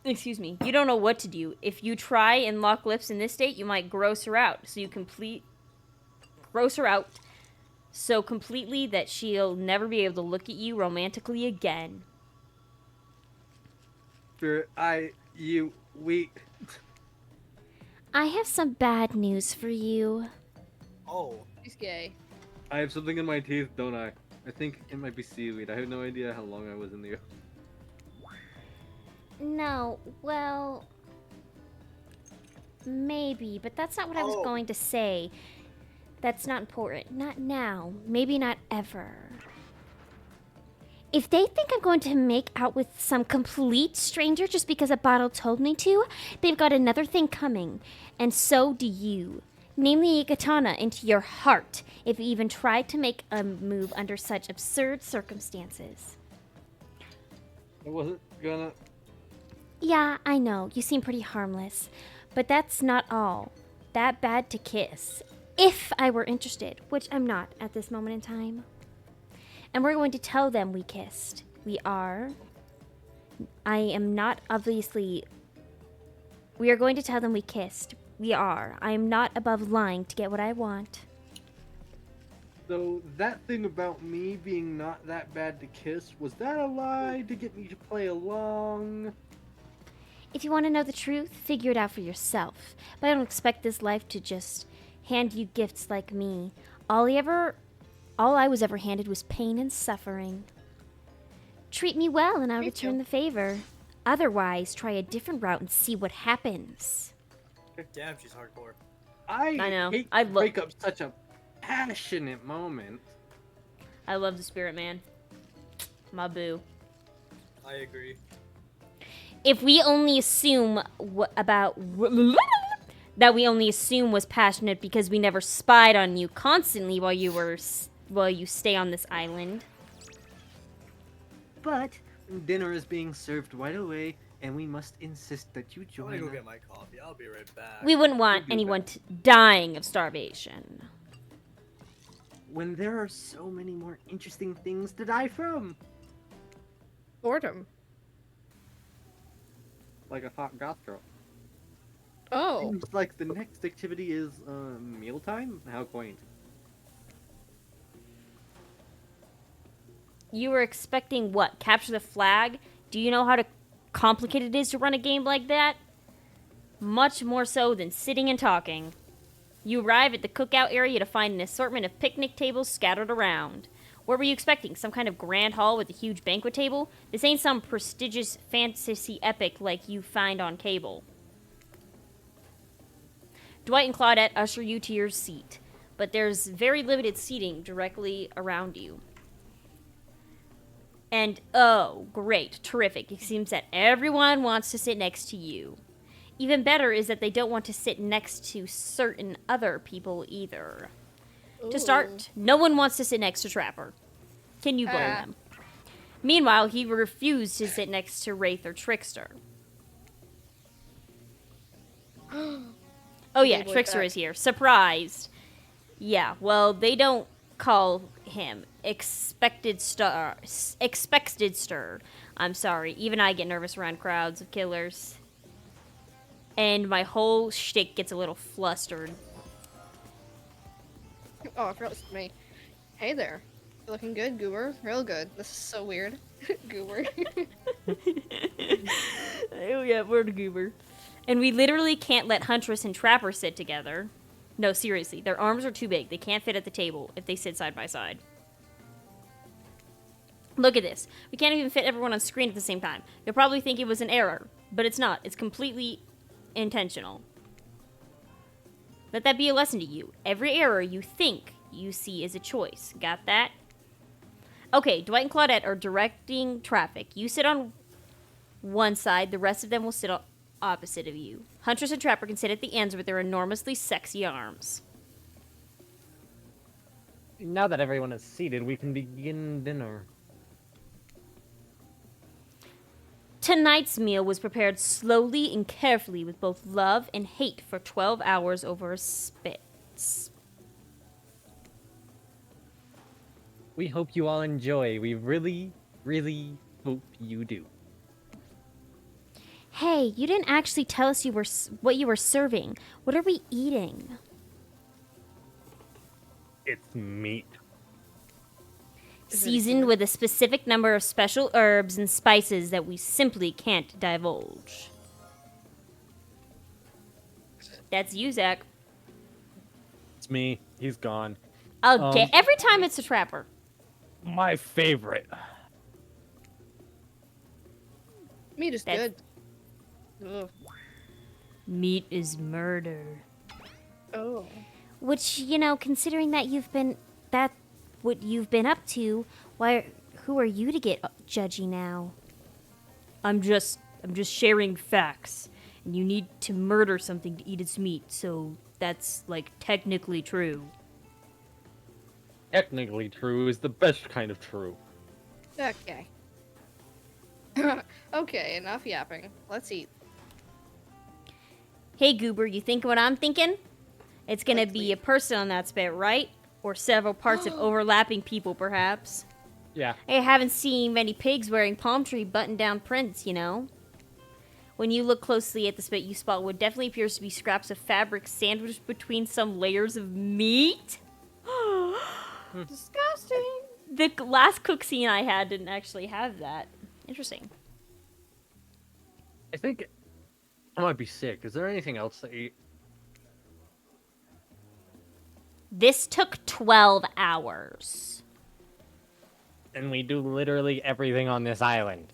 Excuse me. You don't know what to do. If you try and lock lips in this state, you might gross her out. Gross her out so completely that she'll never be able to look at you romantically again. Spirit, we. I have some bad news for you. Oh. He's gay. I have something in my teeth, don't I? I think it might be seaweed. I have no idea how long I was in the. No, well, maybe, but that's not what I was Oh. going to say. That's not important. Not now. Maybe not ever. If they think I'm going to make out with some complete stranger just because a bottle told me to, they've got another thing coming. And so do you. Namely a katana into your heart if you even try to make a move under such absurd circumstances. I wasn't gonna. Yeah, I know. You seem pretty harmless. But that's not all. That bad to kiss. If I were interested, which I'm not at this moment in time. And we're going to tell them we kissed. We are. I am not obviously. We are going to tell them we kissed. We are. I am not above lying to get what I want. So that thing about me being not that bad to kiss, was that a lie to get me to play along? If you want to know the truth, figure it out for yourself. But I don't expect this life to just hand you gifts like me. All I was ever handed was pain and suffering. Treat me well and I'll Thank return you. the favor. Otherwise, try a different route and see what happens. Damn, she's hardcore. I know. hate I to lo- break up such a passionate moment. I love the Spirit Man. My boo. I agree. If we only assume that we only assume was passionate because we never spied on you constantly while you stay on this island. But dinner is being served right away, and we must insist that you I'm gonna join go us. get my coffee. I'll be right back. We wouldn't want do anyone that. dying of starvation. When there are so many more interesting things to die from. Boredom. Like a hot goth girl. Oh. Seems like the next activity is mealtime? How quaint. You were expecting what? Capture the flag? Do you know how complicated it is to run a game like that? Much more so than sitting and talking. You arrive at the cookout area to find an assortment of picnic tables scattered around. What were you expecting? Some kind of grand hall with a huge banquet table? This ain't some prestigious fantasy epic like you find on cable. Dwight and Claudette usher you to your seat, but there's very limited seating directly around you. And oh, great, terrific. It seems that everyone wants to sit next to you. Even better is that they don't want to sit next to certain other people either. To start, no one wants to sit next to Trapper. Can you blame them? Meanwhile, he refused to sit next to Wraith or Trickster. Oh yeah, Playboy Trickster back. is here. Surprised. Yeah, well, they don't call him Expected Stir. I'm sorry. Even I get nervous around crowds of killers. And my whole shtick gets a little flustered. Oh, I forgot this was me. Hey there. You're looking good, Goober. Real good. This is so weird. Goober. Oh yeah, we're the goober. And we literally can't let Huntress and Trapper sit together. No, seriously. Their arms are too big. They can't fit at the table if they sit side by side. Look at this. We can't even fit everyone on screen at the same time. You'll probably think it was an error, but it's not. It's completely intentional. Let that be a lesson to you. Every error you think you see is a choice. Got that? Okay, Dwight and Claudette are directing traffic. You sit on one side, the rest of them will sit opposite of you. Huntress and Trapper can sit at the ends with their enormously sexy arms. Now that everyone is seated, we can begin dinner. Tonight's meal was prepared slowly and carefully with both love and hate for 12 hours over spits. We hope you all enjoy. We really, really hope you do. Hey, you didn't actually tell us what you were serving. What are we eating? It's meat. Seasoned with a specific number of special herbs and spices that we simply can't divulge. That's you, Zach. It's me. He's gone. Okay, every time it's a Trapper. My favorite. Meat is That's- good. Ugh. Meat is murder. Oh. Which, you know, considering that what you've been up to, who are you to get judgy now? I'm just sharing facts. And you need to murder something to eat its meat, so that's, like, technically true. Technically true is the best kind of true. Okay. Okay, enough yapping. Let's eat. Hey, Goober, you think what I'm thinking? It's gonna Likely. be a person on that spit, right? Or several parts of overlapping people, perhaps. Yeah. I haven't seen many pigs wearing palm tree button-down prints, you know? When you look closely at the spit, you spot what definitely appears to be scraps of fabric sandwiched between some layers of meat. Disgusting. The last cook scene I had didn't actually have that. Interesting. I think I might be sick. Is there anything else to eat? This took 12 hours. And we do literally everything on this island.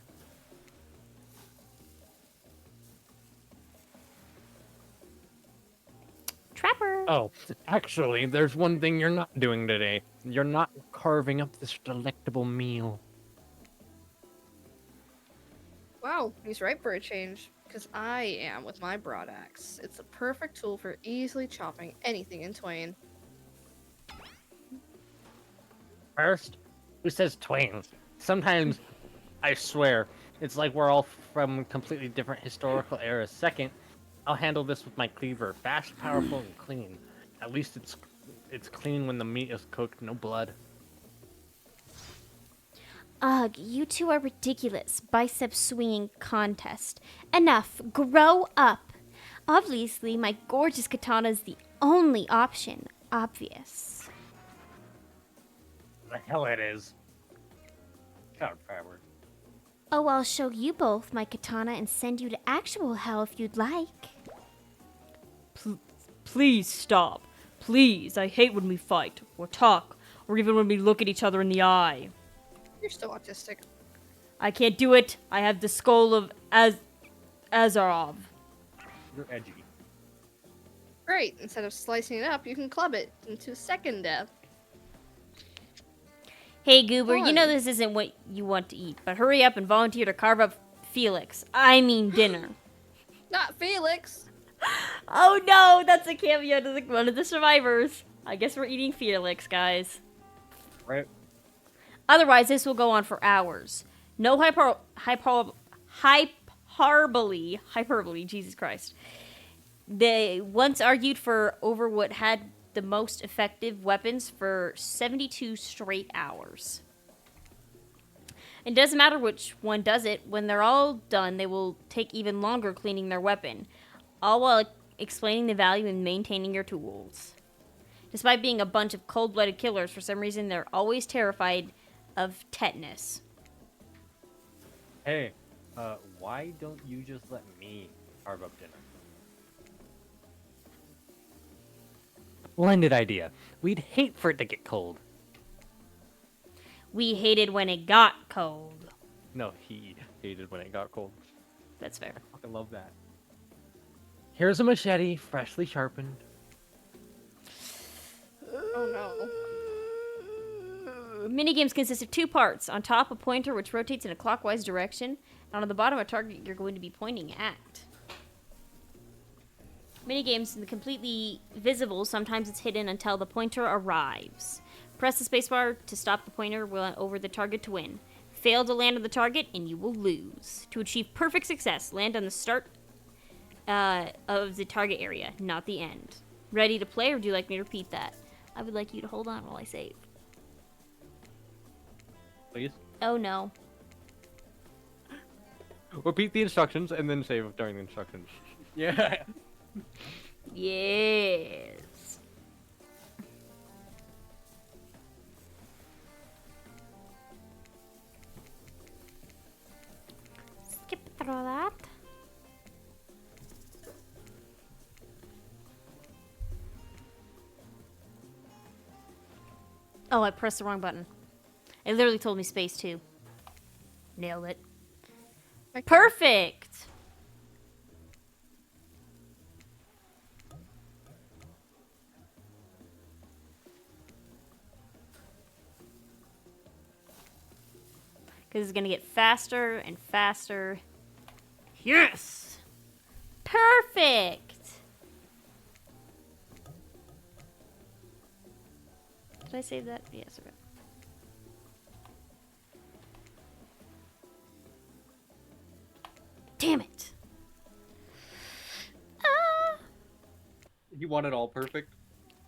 Trapper. Oh, actually, there's one thing you're not doing today. You're not carving up this delectable meal. Wow, he's right for a change. Because I am with my broad axe. It's a perfect tool for easily chopping anything in twain. First, who says twain? Sometimes, I swear, it's like we're all from completely different historical eras. Second, I'll handle this with my cleaver. Fast, powerful, and clean. At least it's clean when the meat is cooked, no blood. Ugh, you two are ridiculous. Bicep swinging contest. Enough. Grow up. Obviously, my gorgeous katana is the only option. Obvious. The hell it is. God, Faber. Oh, I'll show you both my katana and send you to actual hell if you'd like. Please stop. Please, I hate when we fight, or talk, or even when we look at each other in the eye. You're still autistic. I can't do it. I have the skull of Azarov. You're edgy. Great, instead of slicing it up, you can club it into second death. Hey, Goober, you know Fun. this isn't what you want to eat, but hurry up and volunteer to carve up Felix. I mean dinner. Not Felix! Oh no, that's a cameo to one of the survivors. I guess we're eating Felix, guys. Right? Otherwise, this will go on for hours. No hyperbole, Jesus Christ. They once argued over what had the most effective weapons for 72 straight hours. It doesn't matter which one does it. When they're all done, they will take even longer cleaning their weapon, all while explaining the value in maintaining your tools. Despite being a bunch of cold-blooded killers, for some reason they're always terrified of tetanus. Hey, why don't you just let me carve up dinner? Splendid idea. We'd hate for it to get cold. We hated when it got cold. No, he hated when it got cold. That's fair. I fucking love that. Here's a machete, freshly sharpened. Oh no. Minigames consist of 2 parts. On top, a pointer which rotates in a clockwise direction, and on the bottom, a target you're going to be pointing at. Minigames are completely visible. Sometimes it's hidden until the pointer arrives. Press the spacebar to stop the pointer over the target to win. Fail to land on the target, and you will lose. To achieve perfect success, land on the start of the target area, not the end. Ready to play, or would you like me to repeat that? I would like you to hold on while I save. Please. Oh no. Repeat the instructions and then save during the instructions. Yeah. Yes. Skip through that. Oh, I pressed the wrong button. It literally told me space too. Nailed it. Perfect! Because it's going to get faster and faster. Yes! Perfect! Did I save that? Yes, okay. Damn it! You want it all perfect?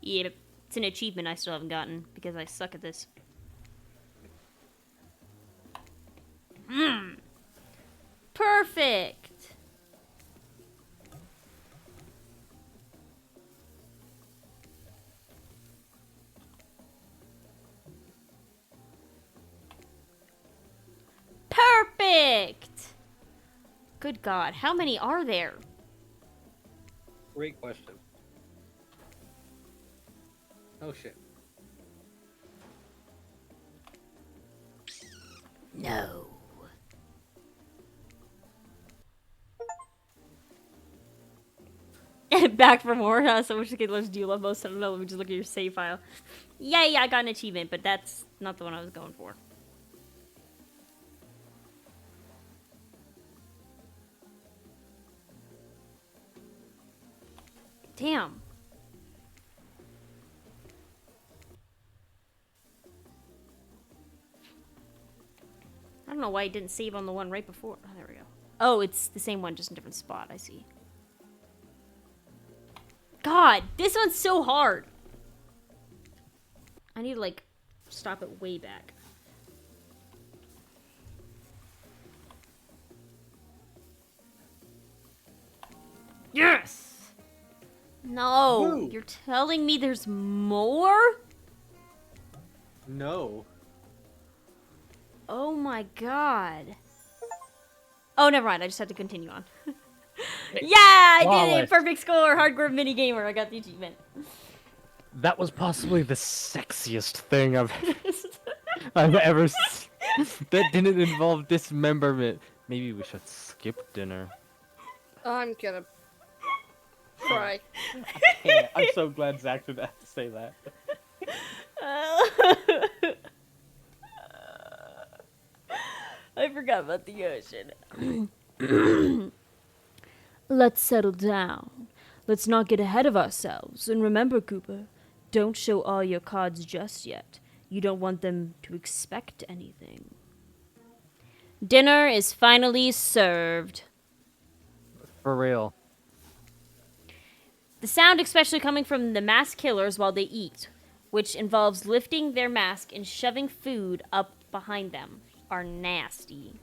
Yeah, it's an achievement I still haven't gotten because I suck at this. Perfect! Perfect! Good God, how many are there? Great question. Oh shit. No. Back for more. So which killers do you love most? I don't know. Let me just look at your save file. Yeah, I got an achievement, but that's not the one I was going for. Damn. I don't know why it didn't save on the one right before. Oh, there we go. Oh, it's the same one, just in a different spot. I see. God, this one's so hard. I need to, like, stop it way back. Yes! No, Woo. you're telling me there's more? No. Oh my God. Oh, never mind. I just have to continue on. Yeah, I did it! Flawless. Perfect score! Hardcore mini gamer. I got the achievement. That was possibly the sexiest thing I've ever seen. That didn't involve dismemberment. Maybe we should skip dinner. I'm gonna cry. Yeah, I'm so glad Zach didn't have to say that. I forgot about the ocean. Let's settle down. Let's not get ahead of ourselves. And remember, Cooper, don't show all your cards just yet. You don't want them to expect anything. Dinner is finally served. For real. The sound especially coming from the masked killers while they eat, which involves lifting their mask and shoving food up behind them. are nasty.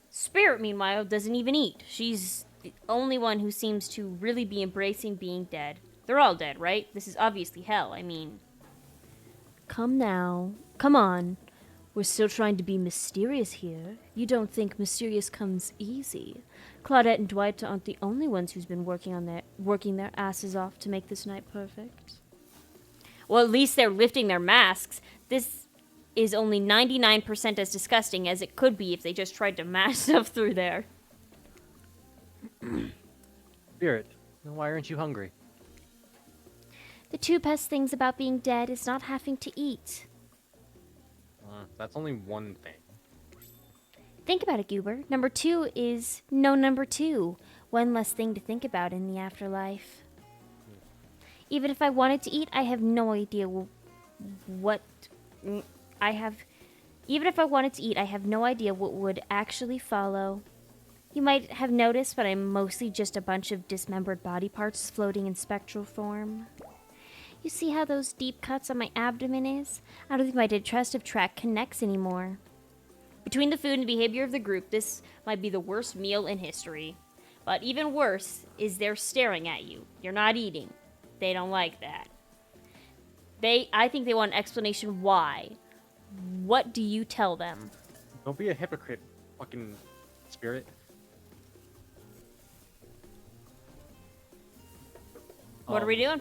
Spirit, meanwhile, doesn't even eat. She's the only one who seems to really be embracing being dead. They're all dead, right? This is obviously hell. I mean... Come now. Come on. We're still trying to be mysterious here. You don't think mysterious comes easy. Claudette and Dwight aren't the only ones who's been working their asses off to make this night perfect. Well, at least they're lifting their masks. This is only 99% as disgusting as it could be if they just tried to mash stuff through there. Spirit, why aren't you hungry? The two best things about being dead is not having to eat. That's only one thing. Think about it, Goober. Number 2 is no number 2. One less thing to think about in the afterlife. Even if I wanted to eat, I have no idea what would actually follow. You might have noticed, but I'm mostly just a bunch of dismembered body parts floating in spectral form. You see how those deep cuts on my abdomen is? I don't think my digestive tract connects anymore. Between the food and behavior of the group, this might be the worst meal in history. But even worse is they're staring at you. You're not eating. They don't like that. I think they want an explanation why. What do you tell them? Don't be a hypocrite, fucking Spirit. What are we doing?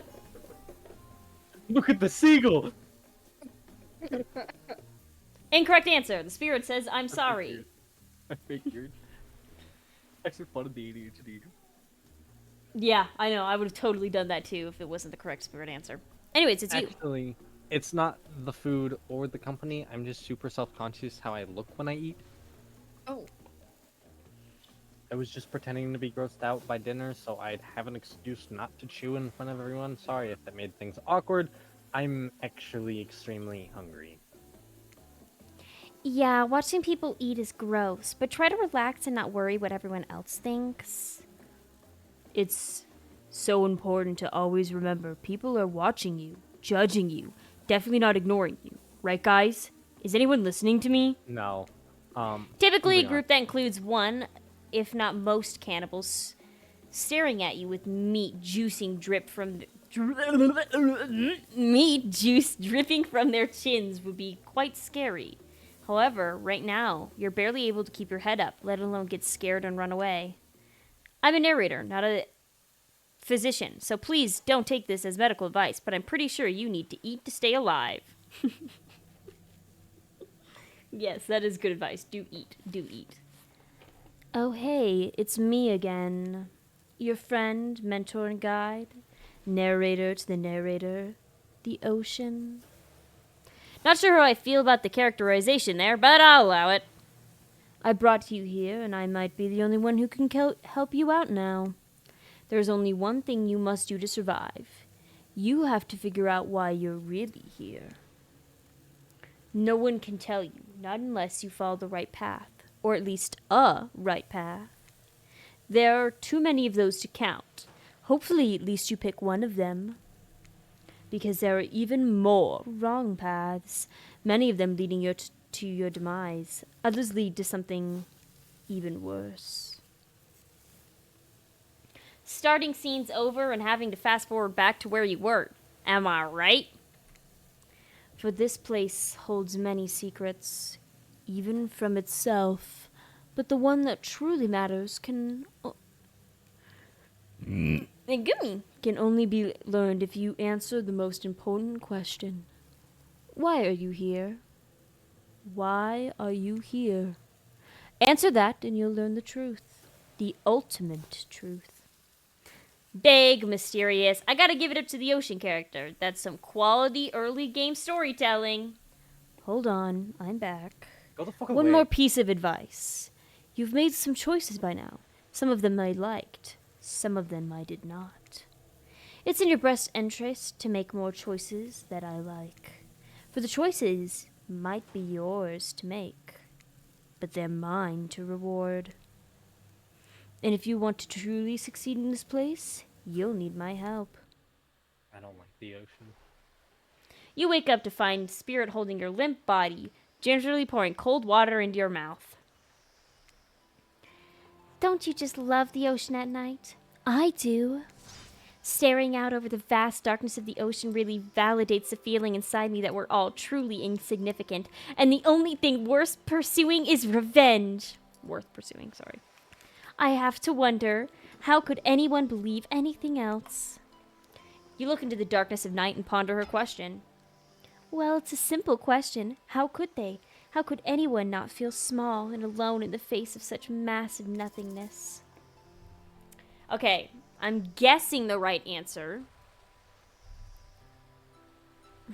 Look at the seagull! Incorrect answer. The spirit says, I'm sorry. I figured. That's fun of the ADHD. Yeah, I know. I would have totally done that too if it wasn't the correct spirit answer. Anyways, it's you. Actually, it's not the food or the company. I'm just super self-conscious how I look when I eat. Oh. I was just pretending to be grossed out by dinner, so I'd have an excuse not to chew in front of everyone. Sorry if that made things awkward. I'm actually extremely hungry. Yeah, watching people eat is gross, but try to relax and not worry what everyone else thinks. It's so important to always remember people are watching you, judging you, definitely not ignoring you. Right, guys? Is anyone listening to me? No. Typically, a moving on. group that includes one, if not most cannibals, staring at you with meat juicing drip from meat juice dripping from their chins would be quite scary. However, right now, you're barely able to keep your head up, let alone get scared and run away. I'm a narrator, not a physician, so please don't take this as medical advice, but I'm pretty sure you need to eat to stay alive. Yes, that is good advice. Do eat. Do eat. Oh hey, it's me again. Your friend, mentor, and guide. Narrator to the narrator. The ocean. Not sure how I feel about the characterization there, but I'll allow it. I brought you here, and I might be the only one who can help you out now. There's only one thing you must do to survive. You have to figure out why you're really here. No one can tell you, not unless you follow the right path, or at least a right path. There are too many of those to count. Hopefully, at least you pick one of them. Because there are even more wrong paths, many of them leading you to your demise. Others lead to something even worse. Starting scenes over and having to fast forward back to where you were. Am I right? For this place holds many secrets, even from itself. But the one that truly matters can only be learned if you answer the most important question. Why are you here? Why are you here? Answer that and you'll learn the truth. The ultimate truth. Big, mysterious. I gotta give it up to the ocean character. That's some quality early game storytelling. Hold on, I'm back. Go the fuck away. One more piece of advice. You've made some choices by now. Some of them I liked. Some of them I did not. It's in your best interest to make more choices that I like. For the choices might be yours to make, but they're mine to reward. And if you want to truly succeed in this place, you'll need my help. I don't like the ocean. You wake up to find Spirit holding your limp body, gingerly pouring cold water into your mouth. Don't you just love the ocean at night? I do. Staring out over the vast darkness of the ocean really validates the feeling inside me that we're all truly insignificant, and the only thing worth pursuing is revenge. Worth pursuing, sorry. I have to wonder, how could anyone believe anything else? You look into the darkness of night and ponder her question. Well, it's a simple question. How could they? How could anyone not feel small and alone in the face of such massive nothingness? Okay, I'm guessing the right answer.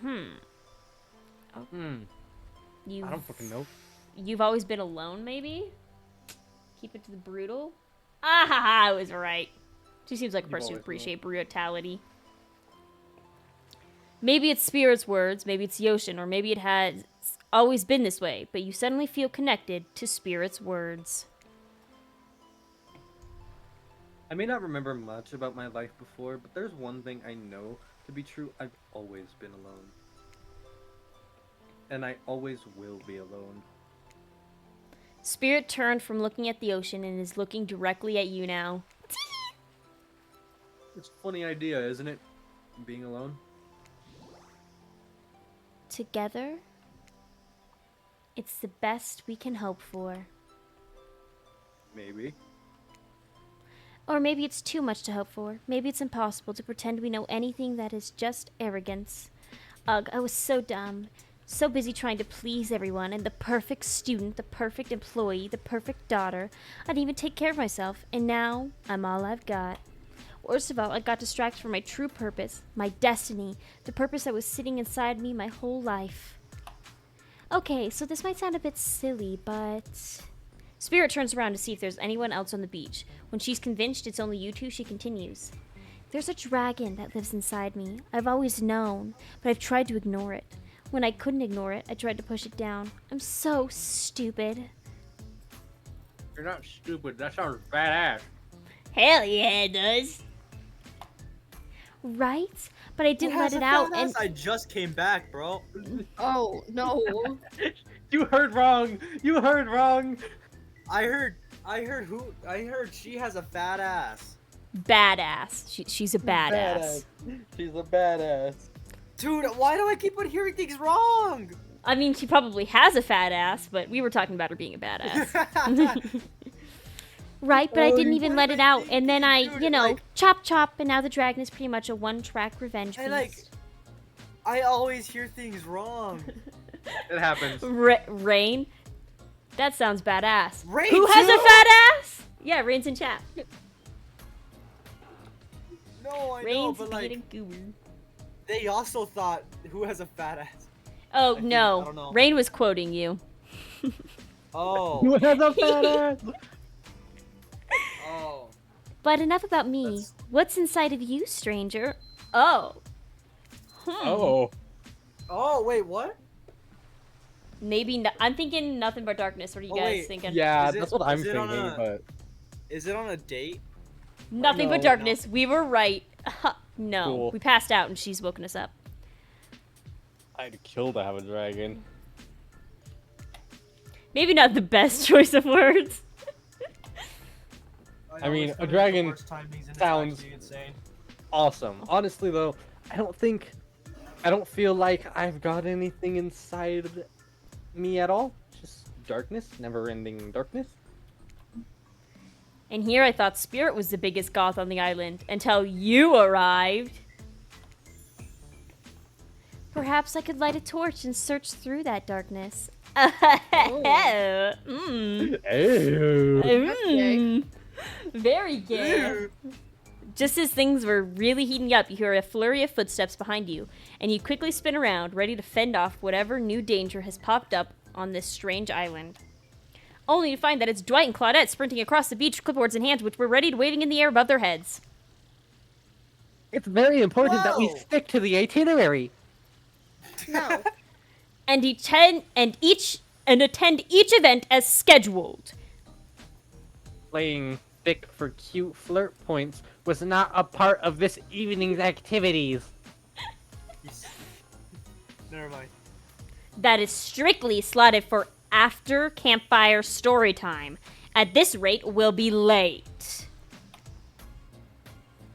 Hmm. You've, I don't fucking know. You've always been alone, maybe? Keep it to the brutal? Ah ha ha, I was right. She seems like a You've person who always appreciates brutality. Maybe it's Spirit's words, maybe it's the ocean, or maybe it has always been this way, but you suddenly feel connected to Spirit's words. I may not remember much about my life before, but there's one thing I know to be true. I've always been alone. And I always will be alone. Spirit turned from looking at the ocean and is looking directly at you now. It's a funny idea, isn't it? Being alone? Together, it's the best we can hope for. Maybe. Or maybe it's too much to hope for. Maybe it's impossible to pretend we know anything that is just arrogance. Ugh, I was so dumb. So busy trying to please everyone, and the perfect student, the perfect employee, the perfect daughter. I didn't even take care of myself, and now I'm all I've got. Worst of all, I got distracted from my true purpose, my destiny, the purpose that was sitting inside me my whole life. Okay, so this might sound a bit silly, but... Spirit turns around to see if there's anyone else on the beach. When she's convinced it's only you two, she continues. There's a dragon that lives inside me. I've always known, but I've tried to ignore it. When I couldn't ignore it, I tried to push it down. I'm so stupid. You're not stupid. That sounds badass. Hell yeah, it does. Right? But I didn't Who let has it a out, fat and ass? I just came back, bro. Oh, no. You heard wrong. You heard wrong. I heard she has a fat ass. Badass. She's a badass. She's a badass. Dude, why do I keep on hearing things wrong? I mean, she probably has a fat ass, but we were talking about her being a badass. right, but I Oh, didn't you- even What let am it I out, thinking, and then I, dude? you know, Like- chop, and now the dragon is pretty much a one-track revenge I feast. I always hear things wrong. It happens. Rain? That sounds badass. Rain Who has too? a fat ass? Yeah, Rain's in chat. No, I know, Rain's but being a like goober. they also thought who has a fat ass. Oh, I don't no. know. Rain was quoting you. Oh, Who has a fat ass? oh. But enough about me. That's- What's inside of you, stranger? Oh. Oh. Oh, wait, what? Maybe I'm thinking nothing but darkness. What are you Oh, guys wait. thinking? Yeah, Is it- that's what I'm is it on thinking, a- but Is it on a date? Nothing but No. darkness. We were right. No. Cool. We passed out and she's woken us up. I'd kill to have a dragon. Maybe not the best choice of words. I mean, always a feel like the dragon worst timings and it's sounds- actually insane. Awesome. Honestly, though, I don't feel like I've got anything inside me at all. Just darkness, never-ending darkness. And here I thought Spirit was the biggest goth on the island until you arrived. Perhaps I could light a torch and search through that darkness. Mm. Ew. Mm. Very gay. Just as things were really heating up, you hear a flurry of footsteps behind you, and you quickly spin around, ready to fend off whatever new danger has popped up on this strange island. Only to find that it's Dwight and Claudette sprinting across the beach, clipboards in hand, which were ready to waving in the air above their heads. It's very important that we Whoa. stick to the itinerary. No. And attend each event as scheduled. Playing thick for cute flirt points was not a part of this evening's activities. Never mind. that is strictly slotted for after campfire story time. At this rate, we'll be late.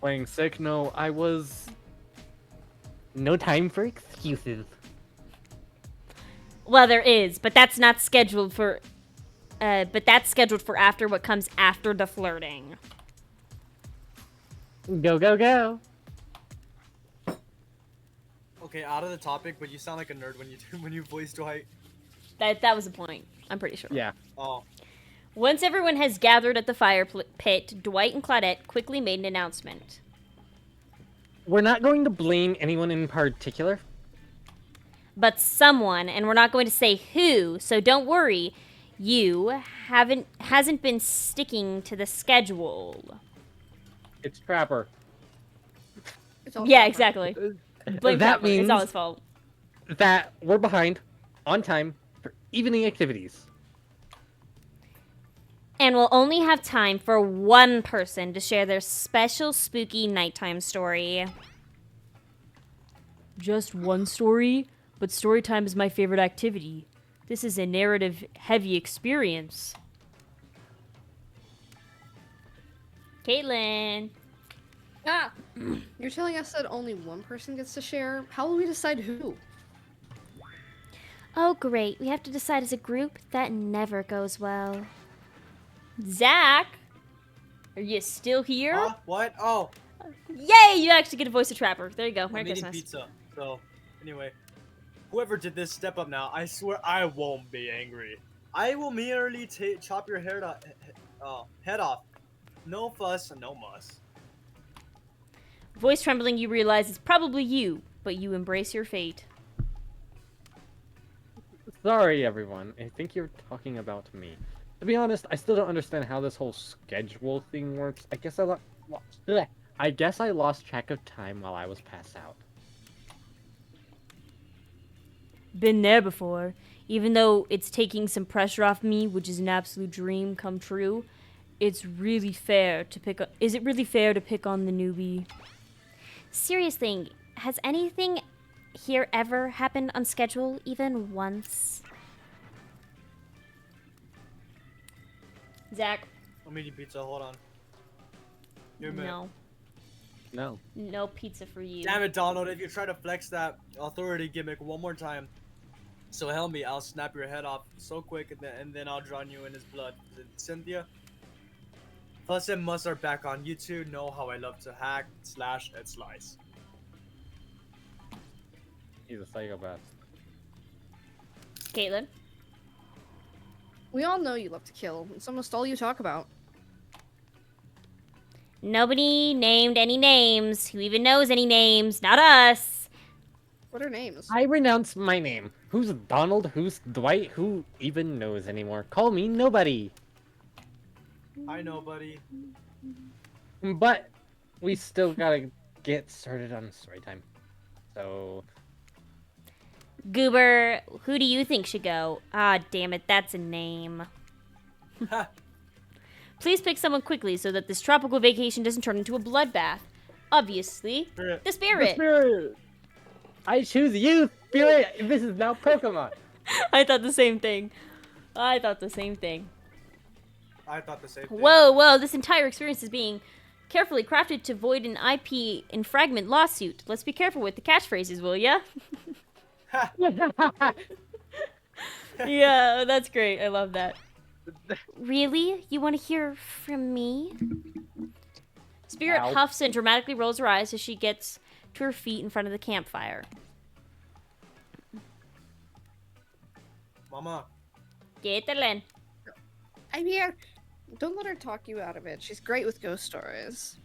Playing sick? No, I was... No time for excuses. Well, there is, but that's not scheduled for... but that's scheduled for after what comes after the flirting. Go, go, go. Okay, out of the topic, but you sound like a nerd when you voice Dwight. That was the point. I'm pretty sure. Yeah. Oh. Once everyone has gathered at the fire pit, Dwight and Claudette quickly made an announcement. We're not going to blame anyone in particular. But someone, and we're not going to say who, so don't worry. You hasn't been sticking to the schedule. It's Trapper. It's all Yeah, Trapper. exactly. Blame That Trapper. It's all means- his fault. That we're behind on time for evening activities. And we'll only have time for one person to share their special spooky nighttime story. Just one story? But story time is my favorite activity. This is a narrative-heavy experience. Caitlin. Ah! You're telling us that only one person gets to share? How will we decide who? Oh, great. We have to decide as a group? That never goes well. Zach. Are you still here? Huh? What? Oh, Yay! You actually get to voice a trapper. There you go. Merry I'm eating Christmas. pizza. So, anyway, whoever did this, step up now. I swear I won't be angry. I will merely chop your head off. No fuss, no muss. Voice trembling, you realize it's probably you, but you embrace your fate. Sorry, everyone. I think you're talking about me. To be honest, I still don't understand how this whole schedule thing works. I guess I lost track of time while I was passed out. Been there before. Even though it's taking some pressure off me, which is an absolute dream come true, it's really fair to pick. Is it really fair to pick on the newbie? Seriously, has anything here ever happened on schedule even once? Zach, I'm eating pizza. Hold on. Give me a minute. no, No. no pizza for you. Damn it, Donald! If you try to flex that authority gimmick one more time, so help me, I'll snap your head off so quick, and then I'll drown you in his blood. Cynthia. Fuss and Muss are back on. You two know how I love to hack, slash, and slice. He's a psychopath. Caitlin, We all know you love to kill. It's almost all you talk about. nobody named any names. Who even knows any names? Not us. What are names? I renounce my name. Who's Donald? Who's Dwight? Who even knows anymore? Call me nobody. I know, buddy. But we still gotta get started on story time. So Goober, who do you think should go? Ah, damn it, that's a name. Ha! Please pick someone quickly so that this tropical vacation doesn't turn into a bloodbath. Obviously, Spirit. the spirit. Spirit! I choose you, Spirit! This is now Pokemon! I thought the same thing. I thought the same thing. I thought the same thing. Whoa, this entire experience is being carefully crafted to avoid an IP infringement lawsuit. Let's be careful with the catchphrases, will ya? Yeah, that's great. I love that. Really? You want to hear from me? Spirit Ow. huffs and dramatically rolls her eyes as she gets to her feet in front of the campfire. Mama. Caitlin. I'm here. Don't let her talk you out of it. She's great with ghost stories.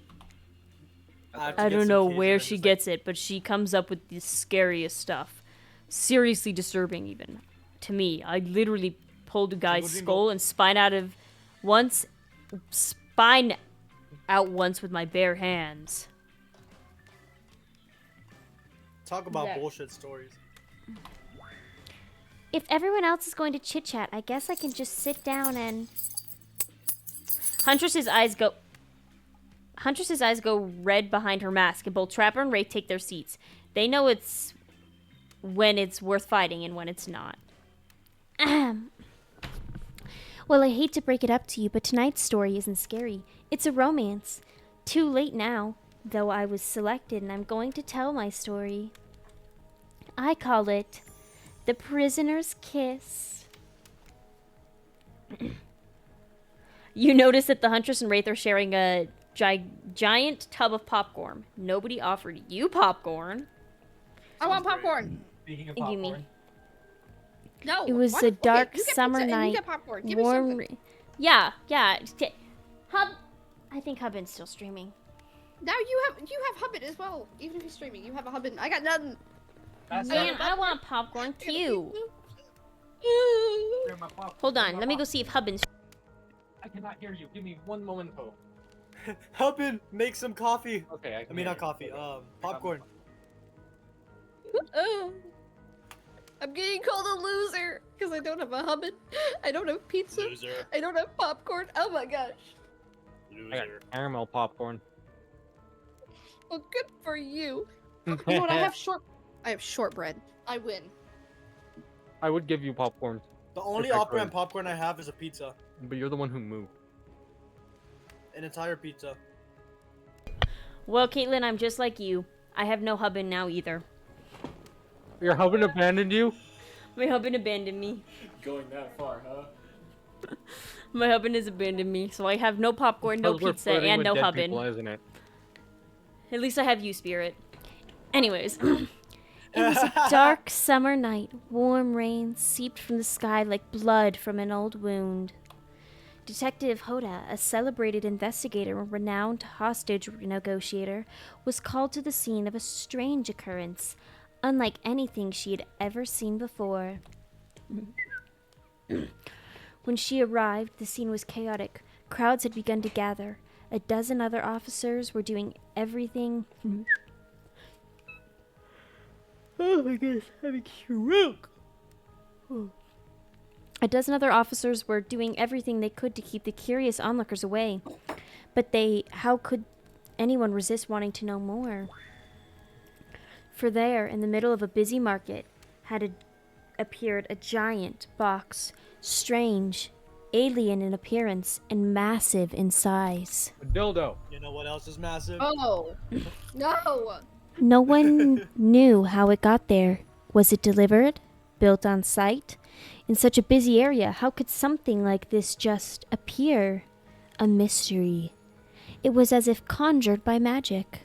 have to I get don't some know keys where and she just, gets it, but she comes up with the scariest stuff. Seriously disturbing, even. To me. I literally pulled a guy's Jingle, skull and spine out once with my bare hands. Talk about Yeah. bullshit stories. If everyone else is going to chit chat, I guess I can just sit down and. Huntress's eyes go red behind her mask, and both Trapper and Wraith take their seats. They know it's when it's worth fighting and when it's not. Well, I hate to break it up to you, but tonight's story isn't scary. It's a romance. Too late now, though I was selected and I'm going to tell my story. I call it The Prisoner's Kiss. You notice that the Huntress and Wraith are sharing a giant tub of popcorn. Nobody offered you popcorn. I want popcorn. Speaking of Give me. popcorn, No. It was what? a Okay, dark you get summer pizza and night. You get popcorn. Give me Warm. something. Yeah. Hub. I think Hubin's still streaming. Now you have Hubbin as well. Even if he's streaming, you have a Hubbin. I got nothing. that's Man, it. I want popcorn too. Grab my popcorn, Hold grab on, my let me go popcorn. see if Hubin's. I cannot hear you. Give me one moment. Oh, Hubin, make some coffee. okay. I mean, not coffee. Popcorn. I'm getting called a loser because I don't have a Hubbin. I don't have pizza. Loser. I don't have popcorn. Oh my gosh. I got caramel popcorn. Well, good for you. You know what? I have shortbread. I win. I would give you popcorn, The only If I off-brand could. popcorn I have is a pizza. but you're the one who moved. An entire pizza. Well, Caitlin, I'm just like you. I have no Hubin now either. Your husband abandoned you? My Hubin abandoned me. Going that far, huh? My Hubin has abandoned me, so I have no popcorn, no Because we're pizza, flirting and with no dead Hubin. people, isn't it? At least I have you, Spirit. Anyways. It was a dark summer night. Warm rain seeped from the sky like blood from an old wound. Detective Hoda, a celebrated investigator and renowned hostage negotiator, was called to the scene of a strange occurrence, unlike anything she had ever seen before. When she arrived, the scene was chaotic. Crowds had begun to gather. A dozen other officers were doing everything. Oh my goodness, I'm having stroke. A dozen other officers were doing everything they could to keep the curious onlookers away. But how could anyone resist wanting to know more? For there, in the middle of a busy market, appeared a giant box, strange, alien in appearance, and massive in size. A dildo. You know what else is massive? Oh. No. No one knew how it got there. Was it delivered? Built on site? In such a busy area, how could something like this just appear? A mystery. It was as if conjured by magic.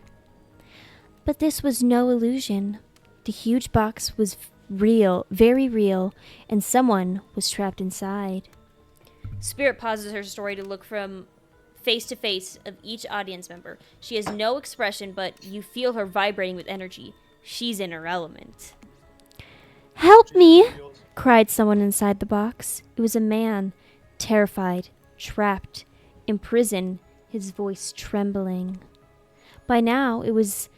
But this was no illusion. The huge box was real, very real, and someone was trapped inside. Spirit pauses her story to look from face to face of each audience member. She has no expression, but you feel her vibrating with energy. She's in her element. Help me! Cried someone inside the box. It was a man, terrified, trapped, imprisoned, his voice trembling. By now, it was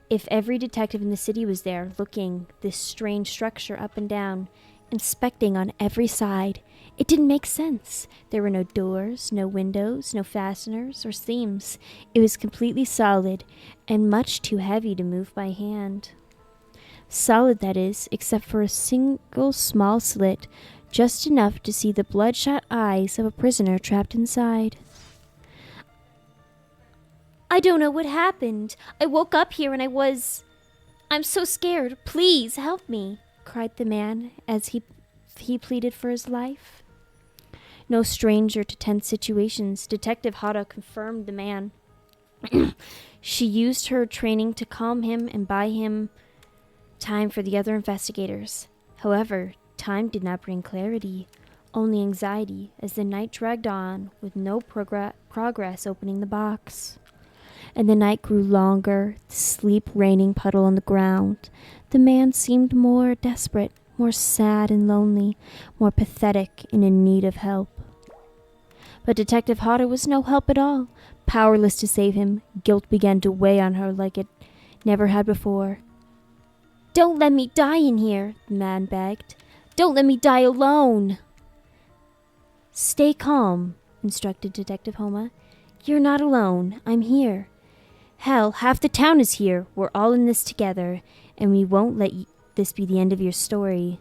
if every detective in the city was there, looking this strange structure up and down, inspecting on every side. It didn't make sense. There were no doors, no windows, no fasteners or seams. It was completely solid and much too heavy to move by hand. Solid, that is, except for a single small slit, just enough to see the bloodshot eyes of a prisoner trapped inside. I don't know what happened. I woke up here and I'm so scared. Please help me, cried the man as he pleaded for his life. No stranger to tense situations, Detective Hada confirmed the man. She used her training to calm him and buy him time for the other investigators. However, time did not bring clarity, only anxiety as the night dragged on with no progress opening the box. And the night grew longer, the sleep raining puddle on the ground. The man seemed more desperate, more sad and lonely, more pathetic and in need of help. But Detective Hada was no help at all. Powerless to save him, guilt began to weigh on her like it never had before. Don't let me die in here, the man begged. Don't let me die alone. Stay calm, instructed Detective Homa. You're not alone. I'm here. Hell, half the town is here. We're all in this together, and we won't let this be the end of your story.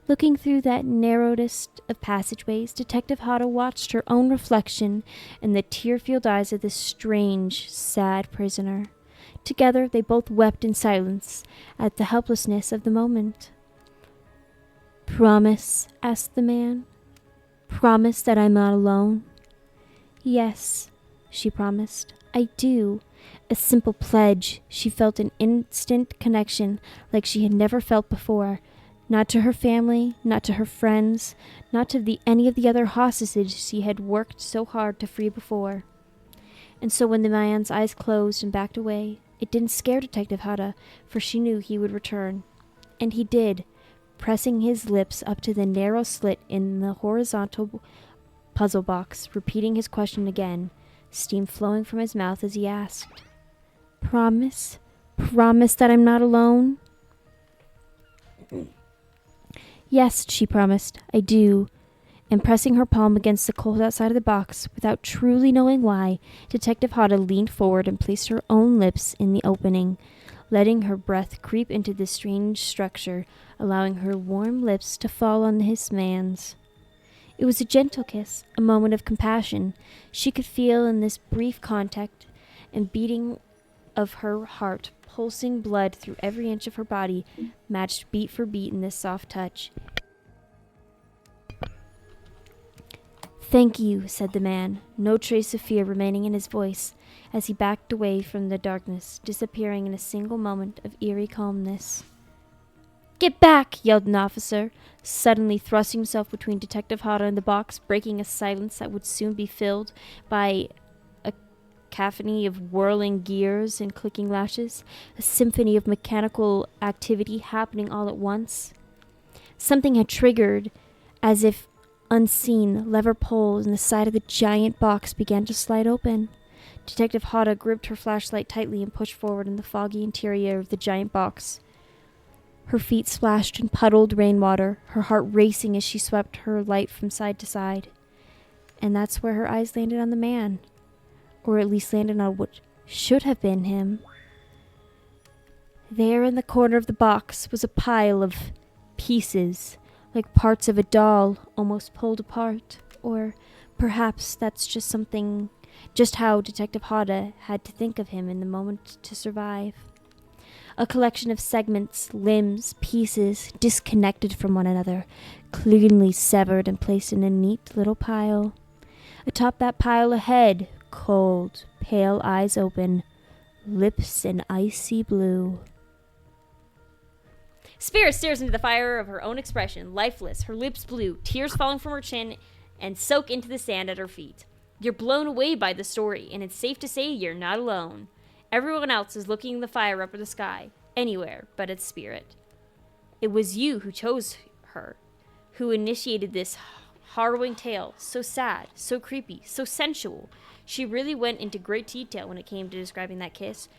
Looking through that narrowest of passageways, Detective Hada watched her own reflection in the tear-filled eyes of this strange, sad prisoner. Together, they both wept in silence at the helplessness of the moment. "Promise?" asked the man. "Promise that I'm not alone?" "Yes," she promised. "I do." A simple pledge. She felt an instant connection like she had never felt before. Not to her family, not to her friends, not to any of the other hostages she had worked so hard to free before. And so when the man's eyes closed and backed away, it didn't scare Detective Hada, for she knew he would return. And he did, pressing his lips up to the narrow slit in the horizontal puzzle box, repeating his question again, steam flowing from his mouth as he asked, "Promise? Promise that I'm not alone?" "Yes," she promised, "I do." And pressing her palm against the cold outside of the box, without truly knowing why, Detective Hada leaned forward and placed her own lips in the opening, letting her breath creep into the strange structure, allowing her warm lips to fall on his man's. It was a gentle kiss, a moment of compassion. She could feel in this brief contact and beating of her heart, pulsing blood through every inch of her body, matched beat for beat in this soft touch. "Thank you," said the man, no trace of fear remaining in his voice, as he backed away from the darkness, disappearing in a single moment of eerie calmness. "Get back!" yelled an officer, suddenly thrusting himself between Detective Hada and the box, breaking a silence that would soon be filled by a cacophony of whirling gears and clicking lashes, a symphony of mechanical activity happening all at once. Something had triggered, as if unseen, lever pulls, and the side of the giant box began to slide open. Detective Hada gripped her flashlight tightly and pushed forward in the foggy interior of the giant box. Her feet splashed in puddled rainwater, her heart racing as she swept her light from side to side. And that's where her eyes landed on the man. Or at least landed on what should have been him. There in the corner of the box was a pile of pieces, like parts of a doll almost pulled apart. Or perhaps that's just how Detective Hada had to think of him in the moment to survive. A collection of segments, limbs, pieces, disconnected from one another, cleanly severed and placed in a neat little pile. Atop that pile a head, cold, pale eyes open, lips an icy blue. Spirit stares into the fire of her own expression, lifeless, her lips blue, tears falling from her chin and soak into the sand at her feet. You're blown away by the story, and it's safe to say you're not alone. Everyone else is looking in the fire up at the sky, anywhere but at Spirit. It was you who chose her, who initiated this harrowing tale, so sad, so creepy, so sensual. She really went into great detail when it came to describing that kiss.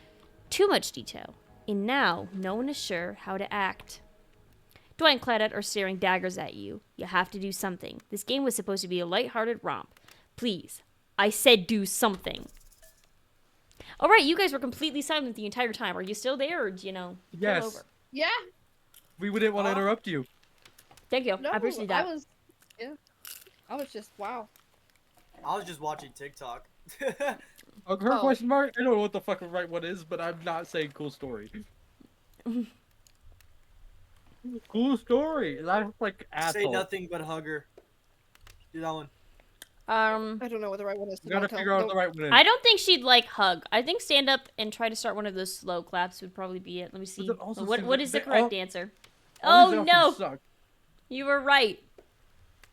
Too much detail. And now, no one is sure how to act. Dwight and Claudette are staring daggers at you. You have to do something. This game was supposed to be a lighthearted romp. Please. I said do something. Alright, you guys were completely silent the entire time. Are you still there, or pull Yes. over? Yeah. We wouldn't want to interrupt you. Thank you. No, I appreciate that. I was just wow. I was just watching TikTok. Her Oh. question mark? I don't know what the fucking right one is, but I'm not saying cool story. Cool story. That's like asshole. Say nothing but hugger. Do that one. I don't know what the right one is. You gotta figure out what the right one is. I don't think she'd like hug. I think stand up and try to start one of those slow claps would probably be it. Let me see. it also What seems is like the they correct all- answer? All these Oh outfits no! Suck. You were right.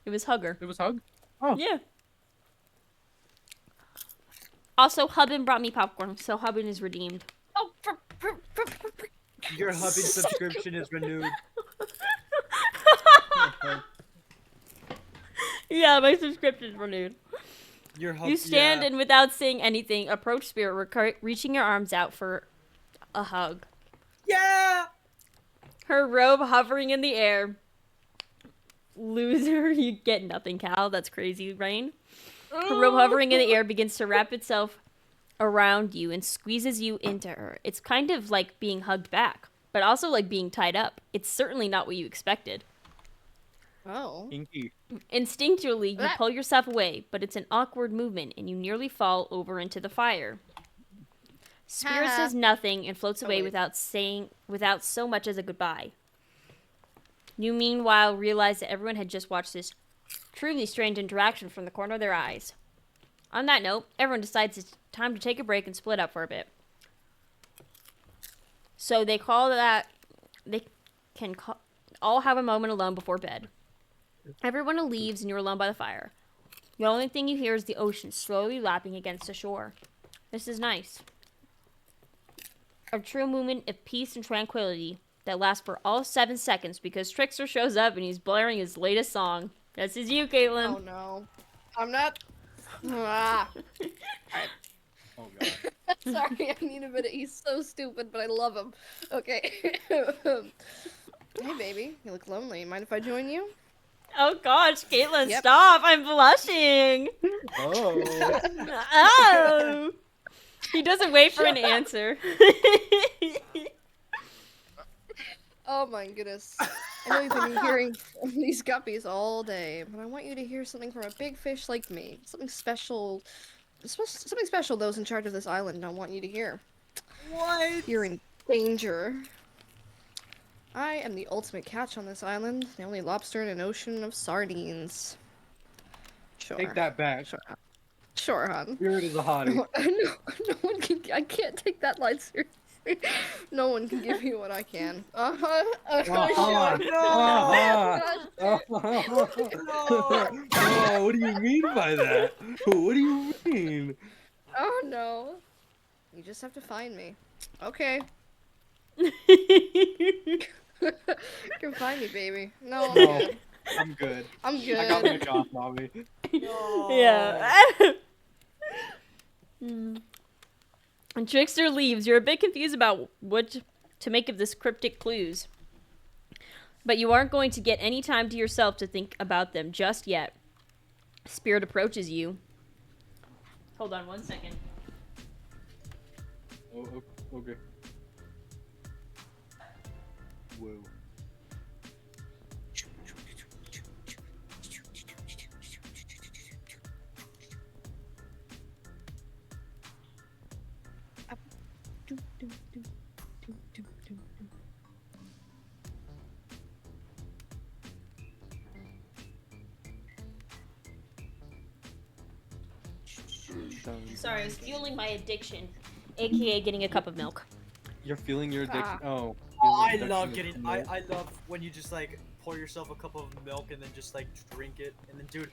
It was hugger. It was hug? Oh. Yeah. Also, Hubbin brought me popcorn, so Hubbin is redeemed. Oh, Your Hubbing subscription is renewed. Yeah, my subscription is renewed. Your You stand and without saying anything, approach Spirit, reaching your arms out for a hug. Yeah! Her robe hovering in the air. Loser, you get nothing, Cal. That's crazy, Rain. Her robe hovering in the air begins to wrap itself around you and squeezes you into her. It's kind of like being hugged back. but also like being tied up. It's certainly not what you expected. Oh. Kinky. Instinctually, you That- pull yourself away, but it's an awkward movement and you nearly fall over into the fire. Spirit Ha. says nothing and floats Oh, away wait. without so much as a goodbye. You meanwhile realize that everyone had just watched this truly strange interaction from the corner of their eyes. On that note, everyone decides it's time to take a break and split up for a bit. So they can all have a moment alone before bed. Everyone leaves and you're alone by the fire. The only thing you hear is the ocean slowly lapping against the shore. This is nice. A true moment of peace and tranquility that lasts for all 7 seconds because Trickster shows up and he's blaring his latest song. This is you, Caitlin. Oh no. I'm not. Ah. Oh god. Sorry, I need a minute. He's so stupid, but I love him. Okay. Hey, baby. You look lonely. Mind if I join you? Oh gosh, Caitlin, Yep. stop! I'm blushing. Oh. Oh. He doesn't wait for an answer. Oh my goodness. I know you've been hearing from these guppies all day, but I want you to hear something from a big fish like me. Something special. Something special those in charge of this island don't want you to hear. What? You're in danger. I am the ultimate catch on this island, the only lobster in an ocean of sardines. Sure. Take that back. Sure, hon. Spirit is a hottie. No one can. I can't take that line seriously. No one can give you what I can. Uh-huh. Oh, what do you mean by that? What do you mean? Oh no. You just have to find me. Okay. You can find me, baby. No, I'm No. good. I'm good. I'm good. I got my job, mommy. Yeah. And Trickster leaves. You're a bit confused about what to make of this cryptic clues. But you aren't going to get any time to yourself to think about them just yet. Spirit approaches you. Hold on 1 second. Oh, okay. Whoa. Sorry, I was fueling my addiction, aka getting a cup of milk. You're feeling your addiction. Oh. Oh, I feeling love addiction getting. is I milk. love when you just like pour yourself a cup of milk and then just like drink it and then dude.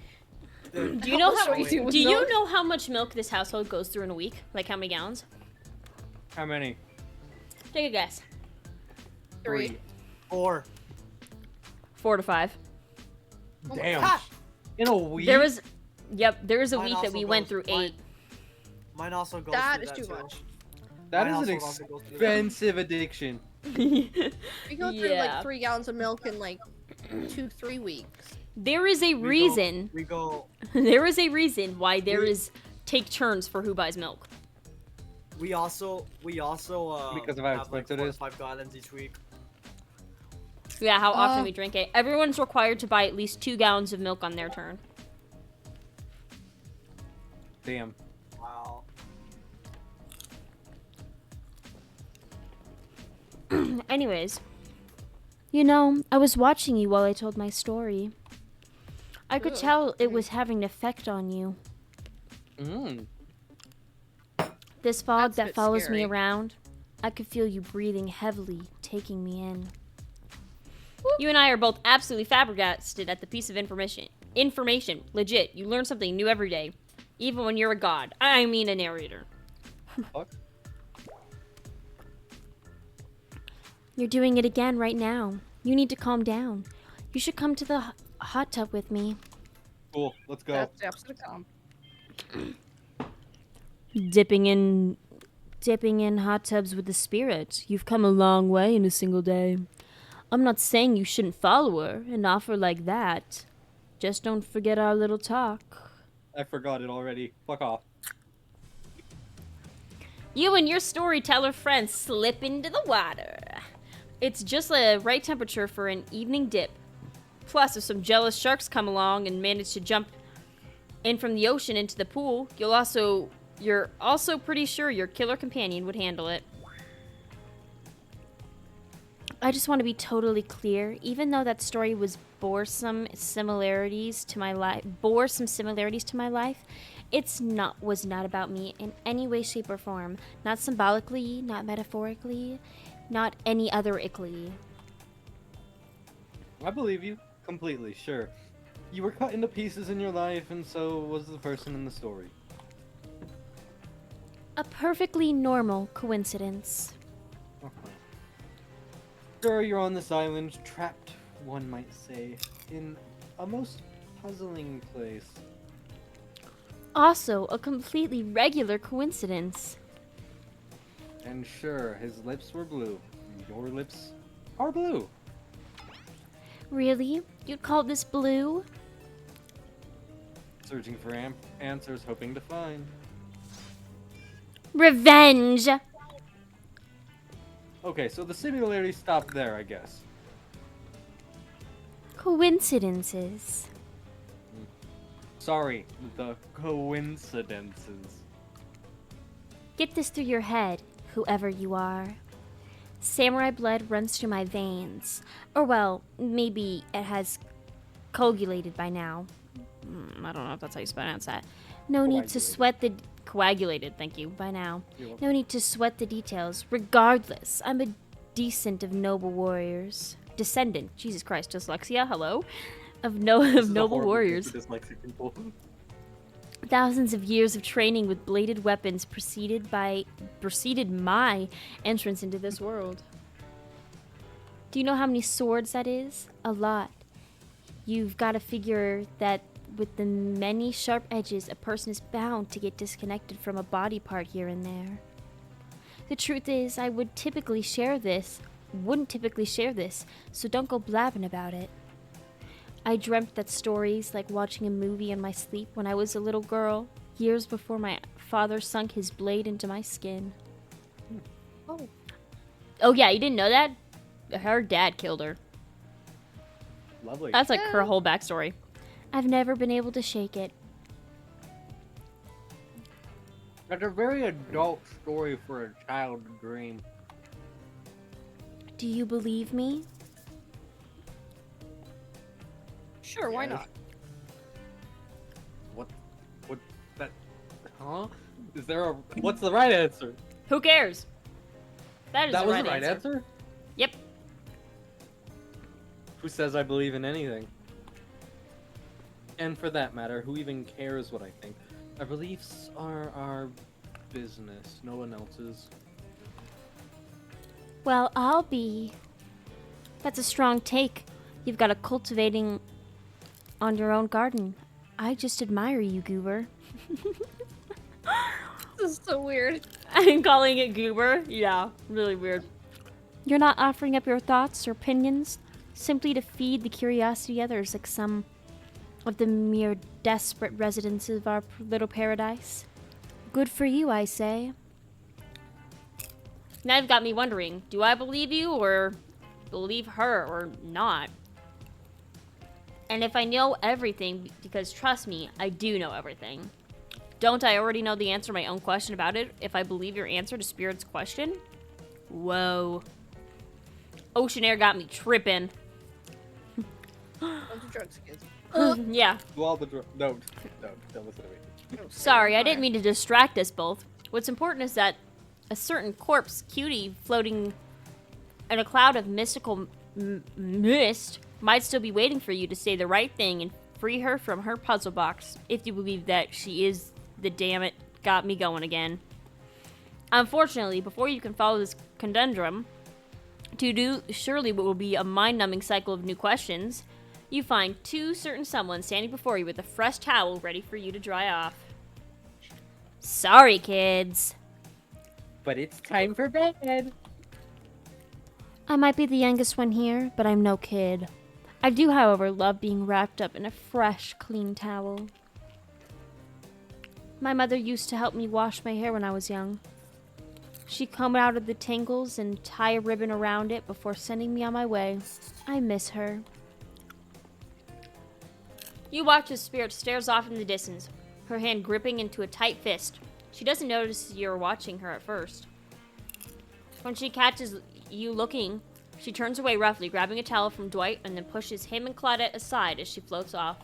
Do you know That's how? what we do with Do you milk. know how much milk this household goes through in a week? Like how many gallons? How many? Take a guess. 3. Or 4 to 5. Damn. Ha! In a week? There was a Mine week that also we went goes- through mine- 8. Mine also goes That through is that too too. much. That Mine is an also also goes through that. expensive addiction. We go through Yeah. like 3 gallons of milk in like 2-3 weeks. There is a reason. We go. There is a reason why there We- is take turns for who buys milk. We also. Because of how have like expensive it 4 to is? 5 gallons each week. Yeah, how often Uh, we drink it. Everyone's required to buy at least 2 gallons of milk on their turn. Damn. Wow. Anyways, You know, I was watching you while I told my story. I could Ugh. tell it was having an effect on you. Mm. This fog That's a that bit follows scary. me around, I could feel you breathing heavily, taking me in. you and I are both absolutely flabbergasted at the piece of information. Information, legit. You learn something new every day, even when you're a god. I mean a narrator. Fuck. You're doing it again right now. You need to calm down. You should come to the hot tub with me. Cool. Let's go. That's the opposite of calm. Dipping in hot tubs with the spirit. You've come a long way in a single day. I'm not saying you shouldn't follow her and offer like that. Just don't forget our little talk. I forgot it already. Fuck off. You and your storyteller friends slip into the water. It's just the right temperature for an evening dip. Plus, if some jealous sharks come along and manage to jump in from the ocean into the pool, you're also pretty sure your killer companion would handle it. I just want to be totally clear. Even though that story bore some similarities to my life, was not about me in any way, shape, or form. Not symbolically, not metaphorically, not any other ickly. I believe you completely. Sure, you were cut into pieces in your life, and so was the person in the story. A perfectly normal coincidence. Sure, you're on this island, trapped, one might say, in a most puzzling place. Also, a completely regular coincidence. And sure, his lips were blue. Your lips are blue. Really? You'd call this blue? Searching for answers, hoping to find. Revenge! Okay, so the similarities stop there, I guess. Coincidences. Sorry, the coincidences. Get this through your head, whoever you are. Samurai blood runs through my veins. Or well, maybe it has coagulated by now. I don't know if that's how you pronounce that. No need to sweat the... Coagulated, thank you, by now. No need to sweat the details. Regardless, I'm a descendant of noble warriors. Descendant, Jesus Christ, dyslexia, hello? Of noble warriors. Dyslexic people. Thousands of years of training with bladed weapons preceded my entrance into this world. Do you know how many swords that is? A lot. You've got to figure that with the many sharp edges, a person is bound to get disconnected from a body part here and there. The truth is, I wouldn't typically share this, so don't go blabbing about it. I dreamt that stories like watching a movie in my sleep when I was a little girl, years before my father sunk his blade into my skin. Oh yeah, you didn't know that? Her dad killed her. Lovely. That's like her whole backstory. I've never been able to shake it. That's a very adult story for a child to dream. Do you believe me? Sure, why Yes. not? What that? Huh? Is there a? What's the right answer? Who cares? That is That the was right the right answer. answer. Yep. Who says I believe in anything? And for that matter, who even cares what I think? Our beliefs are our business, no one else's. Well, I'll be. That's a strong take. You've got a cultivating on your own garden. I just admire you, Goober. This is so weird. I'm calling it goober. Yeah, really weird. You're not offering up your thoughts or opinions simply to feed the curiosity of others like some of the mere desperate residents of our little paradise. Good for you, I say. Now you've got me wondering, do I believe you or believe her or not? And if I know everything, because trust me, I do know everything. Don't I already know the answer to my own question about it if I believe your answer to Spirit's question? Whoa. Ocean air got me tripping. Don't do drugs, kids. Yeah. Do all the don't listen to me. Sorry, I didn't mean to distract us both. What's important is that a certain corpse cutie floating in a cloud of mystical mist might still be waiting for you to say the right thing and free her from her puzzle box, if you believe that she is the damn it got me going again. Unfortunately, before you can follow this conundrum, to do surely what will be a mind-numbing cycle of new questions, you find two certain someone standing before you with a fresh towel ready for you to dry off. Sorry, kids. But it's time for bed. I might be the youngest one here, but I'm no kid. I do, however, love being wrapped up in a fresh, clean towel. My mother used to help me wash my hair when I was young. She'd come out of the tangles and tie a ribbon around it before sending me on my way. I miss her. You watch as Spirit stares off in the distance, her hand gripping into a tight fist. She doesn't notice you're watching her at first. When she catches you looking, she turns away roughly, grabbing a towel from Dwight, and then pushes him and Claudette aside as she floats off.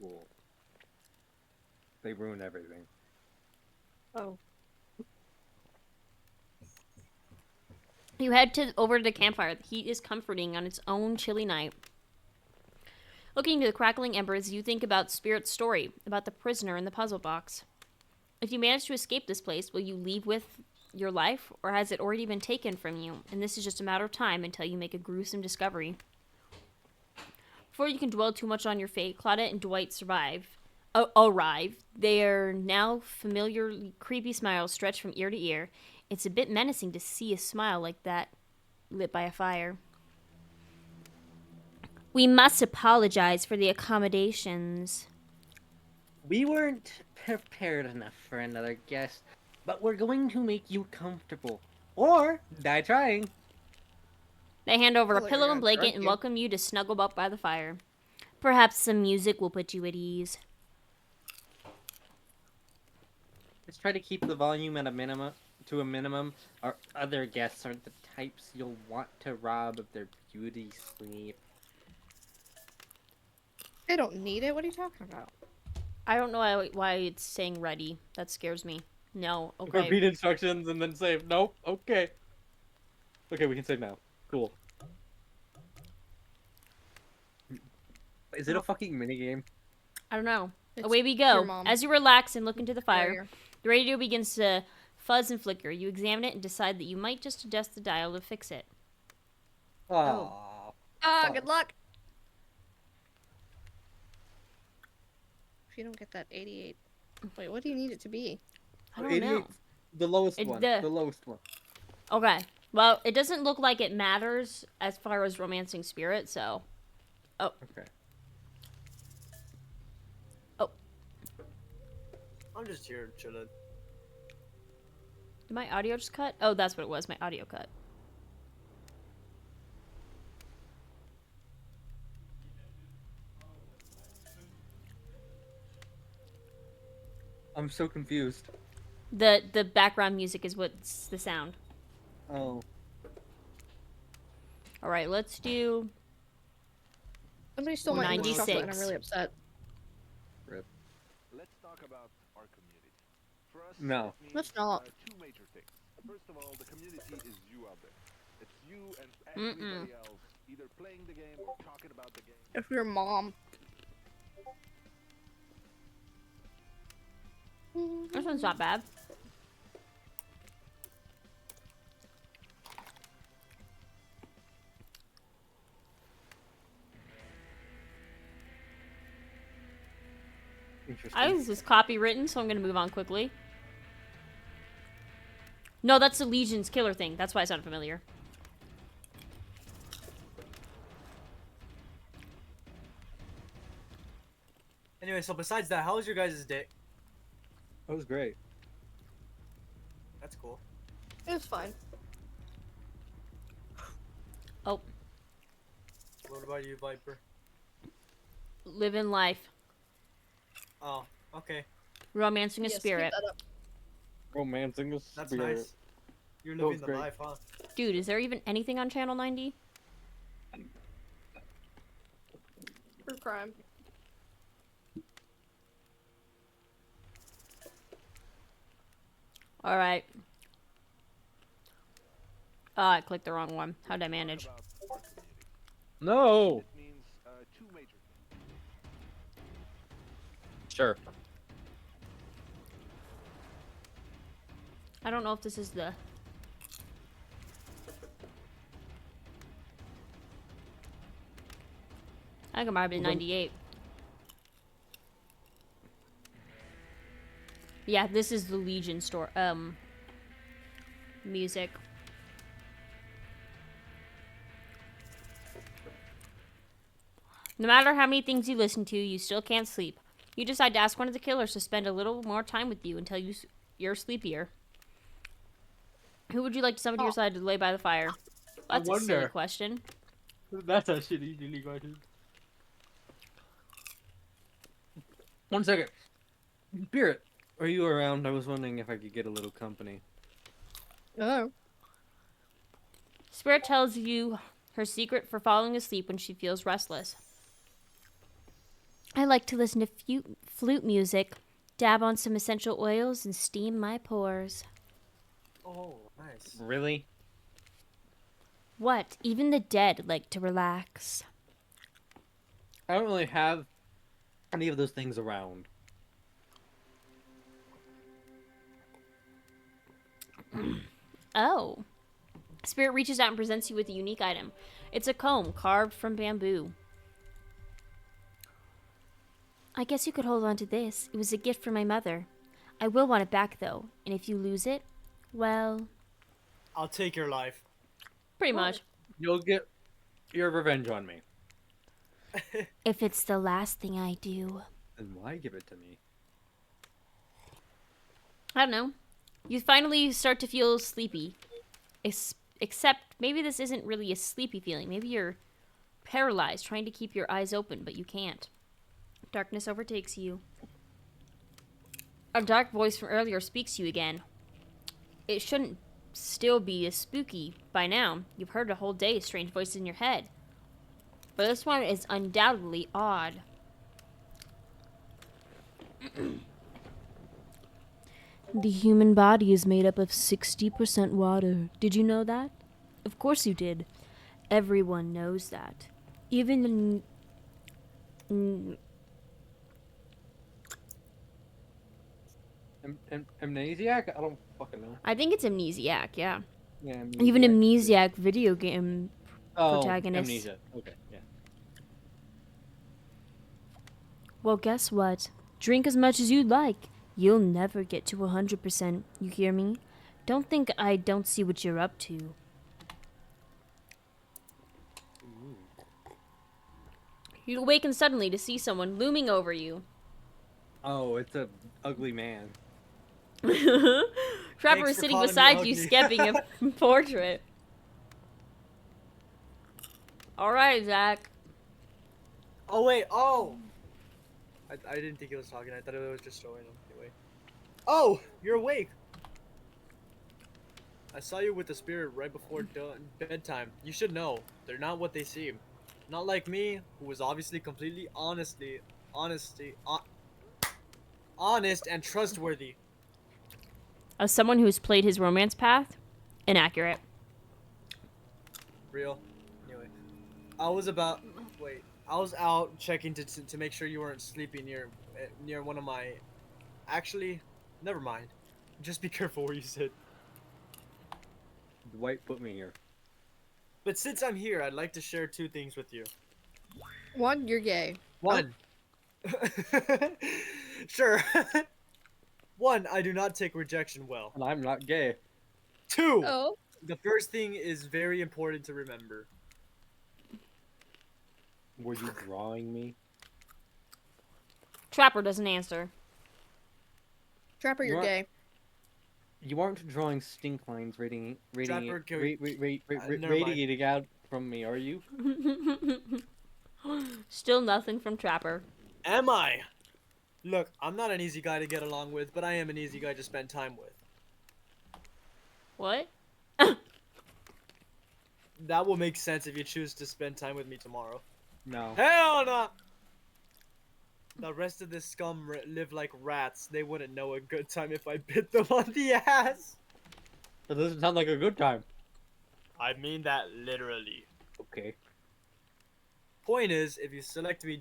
Cool. They ruined everything. Oh. You head over to the campfire. The heat is comforting on its own chilly night. Looking to the crackling embers, you think about Spirit's story, about the prisoner in the puzzle box. If you manage to escape this place, will you leave with your life, or has it already been taken from you, and this is just a matter of time until you make a gruesome discovery? Before you can dwell too much on your fate, Claudette and Dwight arrive. Their now familiar creepy smiles stretch from ear to ear. It's a bit menacing to see a smile like that lit by a fire. We must apologize for the accommodations. We weren't prepared enough for another guest, but we're going to make you comfortable. Or die trying. They hand over a Well, pillow you're and gonna blanket drug and you. welcome you to snuggle up by the fire. Perhaps some music will put you at ease. Let's try to keep the volume at a minimum. Our other guests are the types you'll want to rob of their beauty sleep. They don't need it. What are you talking about? I don't know why it's saying ready. That scares me. No, Repeat okay. instructions and then save. Nope. Okay. Okay, we can save now. Cool. Is it a fucking minigame? I don't know. It's Away we your go. mom. As you relax and look into the fire, Barrier. the radio begins to fuzz and flicker. You examine it and decide that you might just adjust the dial to fix it. Oh. Ah, good luck. If you don't get that 88. Wait, what do you need it to be? I don't know. The lowest It- one. the- The lowest one. Okay. Well, it doesn't look like it matters as far as romancing Spirit, so. Okay. I'm just here chilling. Did my audio just cut? Oh, that's what it was. My audio cut. I'm so confused. The background music is what's the sound. Oh. All right, let's do. Somebody stole my English chocolate and I'm 96. really upset. Let's talk about our community. For us, No. it means, Let's not. two major things. First of all, the community is you out there. It's you and everybody else, either playing the game or talking about the game. If your mom. This one's not bad. Interesting. I think this is copywritten, so I'm gonna move on quickly. No, that's the Legion's killer thing. That's why it sounded familiar. Anyway, so besides that, how was your guys' day? That was great. That's cool. It was fine. Oh, What about you, Viper? living life, Oh, okay. romancing a Yes, keep spirit. that up. Romancing a That's spirit. nice. You're That was living the great. life, huh? Dude, is there even anything on Channel 90? True crime. All right. Oh, I clicked the wrong one. How'd I manage? About our community. No. It means two major things. Sure. I don't know if this is the. I think it might have been 98. Yeah, this is the Legion store. Music. No matter how many things you listen to, you still can't sleep. You decide to ask one of the killers to spend a little more time with you until you're sleepier. Who would you like to summon to your Oh. side to lay by the fire? That's a silly wonder. question. That's a shitty silly question. 1 second. Spirit, are you around? I was wondering if I could get a little company. Oh. Spirit tells you her secret for falling asleep when she feels restless. I like to listen to flute music, dab on some essential oils, and steam my pores. Oh, nice. Really? What? Even the dead like to relax. I don't really have any of those things around. Oh. Spirit reaches out and presents you with a unique item. It's a comb carved from bamboo. I guess you could hold on to this. It was a gift from my mother. I will want it back, though. And if you lose it, well... I'll take your life. Pretty much. You'll get your revenge on me. If it's the last thing I do... Then why give it to me? I don't know. You finally start to feel sleepy. Except maybe this isn't really a sleepy feeling. Maybe you're paralyzed, trying to keep your eyes open, but you can't. Darkness overtakes you. A dark voice from earlier speaks to you again. It shouldn't still be as spooky by now. You've heard a whole day of strange voices in your head. But this one is undoubtedly odd. The human body is made up of 60% water. Did you know that? Of course you did. Everyone knows that. Even Amnesiac? I don't fucking know. I think it's Amnesiac, yeah. Yeah, even Amnesiac video game Oh, protagonist. Amnesia. Okay, yeah. Well, guess what? Drink as much as you'd like. You'll never get to 100%. You hear me? Don't think I don't see what you're up to. You awaken suddenly to see someone looming over you. Oh, it's a ugly man. Trapper Thanks is for sitting calling me beside you, ugly. skepping a portrait. Alright, Zach. Oh wait, oh! I didn't think he was talking, I thought it was just showing him. Anyway. Oh! You're awake! I saw you with the spirit right before bedtime. You should know, they're not what they seem. Not like me, who was obviously completely honest and trustworthy. As someone who's played his romance path, inaccurate. Real. Anyway. I was out checking to make sure you weren't sleeping near one of my... Actually, never mind. Just be careful where you sit. Dwight put me here. But since I'm here, I'd like to share two things with you. One, you're gay. One. Sure. One, I do not take rejection well. And I'm not gay. Two, Oh. the first thing is very important to remember. Were you drawing me? Trapper doesn't answer. Trapper, you're What? gay. You aren't drawing stink lines Trapper, can we- never mind. radiating out from me, are you? Still nothing from Trapper. Am I? Look, I'm not an easy guy to get along with, but I am an easy guy to spend time with. What? That will make sense if you choose to spend time with me tomorrow. No. Hell no! The rest of this scum live like rats. They wouldn't know a good time if I bit them on the ass. That doesn't sound like a good time. I mean that literally. Okay. Point is, if you select me,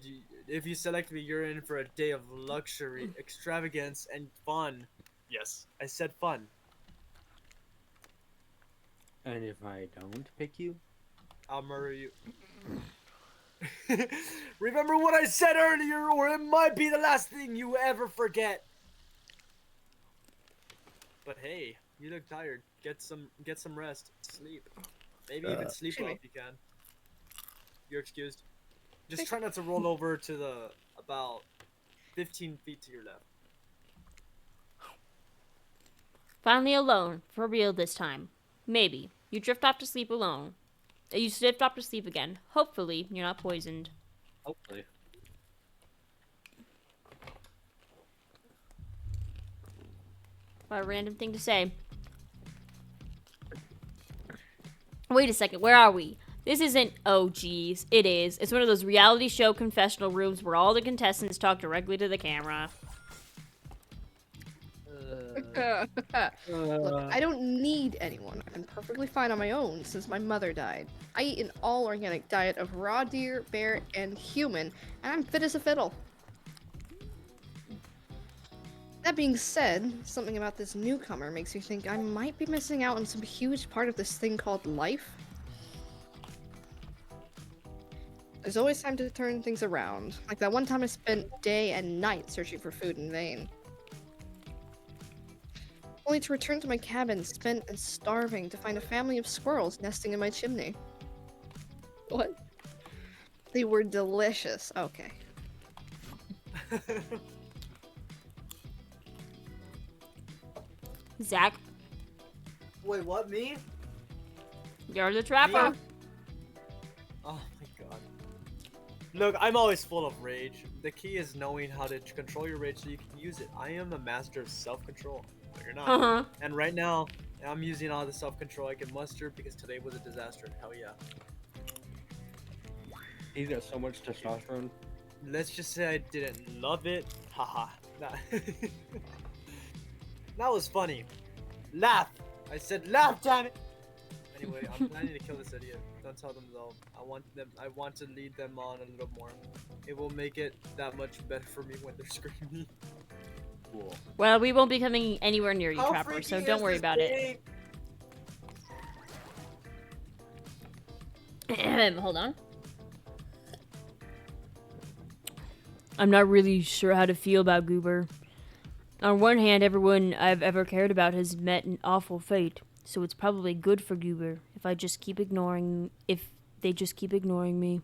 you're in for a day of luxury, extravagance, and fun. Yes, I said fun. And if I don't pick you? I'll murder you. Remember what I said earlier, or it might be the last thing you ever forget. But hey, you look tired. Get some rest. Sleep. Maybe even sleep well if you can. You're excused. Just try not to roll over to the about 15 feet to your left. Finally alone, for real this time. Maybe. You drift off to sleep alone. You drift off to sleep again. Hopefully, you're not poisoned. Hopefully. What a random thing to say. Wait a second, where are we? This isn't, oh geez, it is. It's one of those reality show confessional rooms where all the contestants talk directly to the camera. Look, I don't need anyone. I'm perfectly fine on my own since my mother died. I eat an all-organic diet of raw deer, bear, and human, and I'm fit as a fiddle. That being said, something about this newcomer makes me think I might be missing out on some huge part of this thing called life. There's always time to turn things around, like that one time I spent day and night searching for food in vain. Only to return to my cabin, spent and starving, to find a family of squirrels nesting in my chimney. What? They were delicious. Okay. Zach, Wait, what? Me? you're the trapper. Me? Oh my god. Look, I'm always full of rage. The key is knowing how to control your rage so you can use it. I am a master of self-control. But you're not. Uh-huh. And right now, I'm using all the self-control I can muster because today was a disaster. Hell yeah. He's got so much testosterone. Let's just say I didn't love it. Haha. That that was funny. Laugh! I said laugh, damn it! Anyway, I'm planning to kill this idiot. Don't tell them though. I want to lead them on a little more. It will make it that much better for me when they're screaming. Cool. Well, we won't be coming anywhere near you, How trapper, so freaky don't is worry this about game? it. Hold on. I'm not really sure how to feel about Goober. On one hand, everyone I've ever cared about has met an awful fate, so it's probably good for Goober if they just keep ignoring me.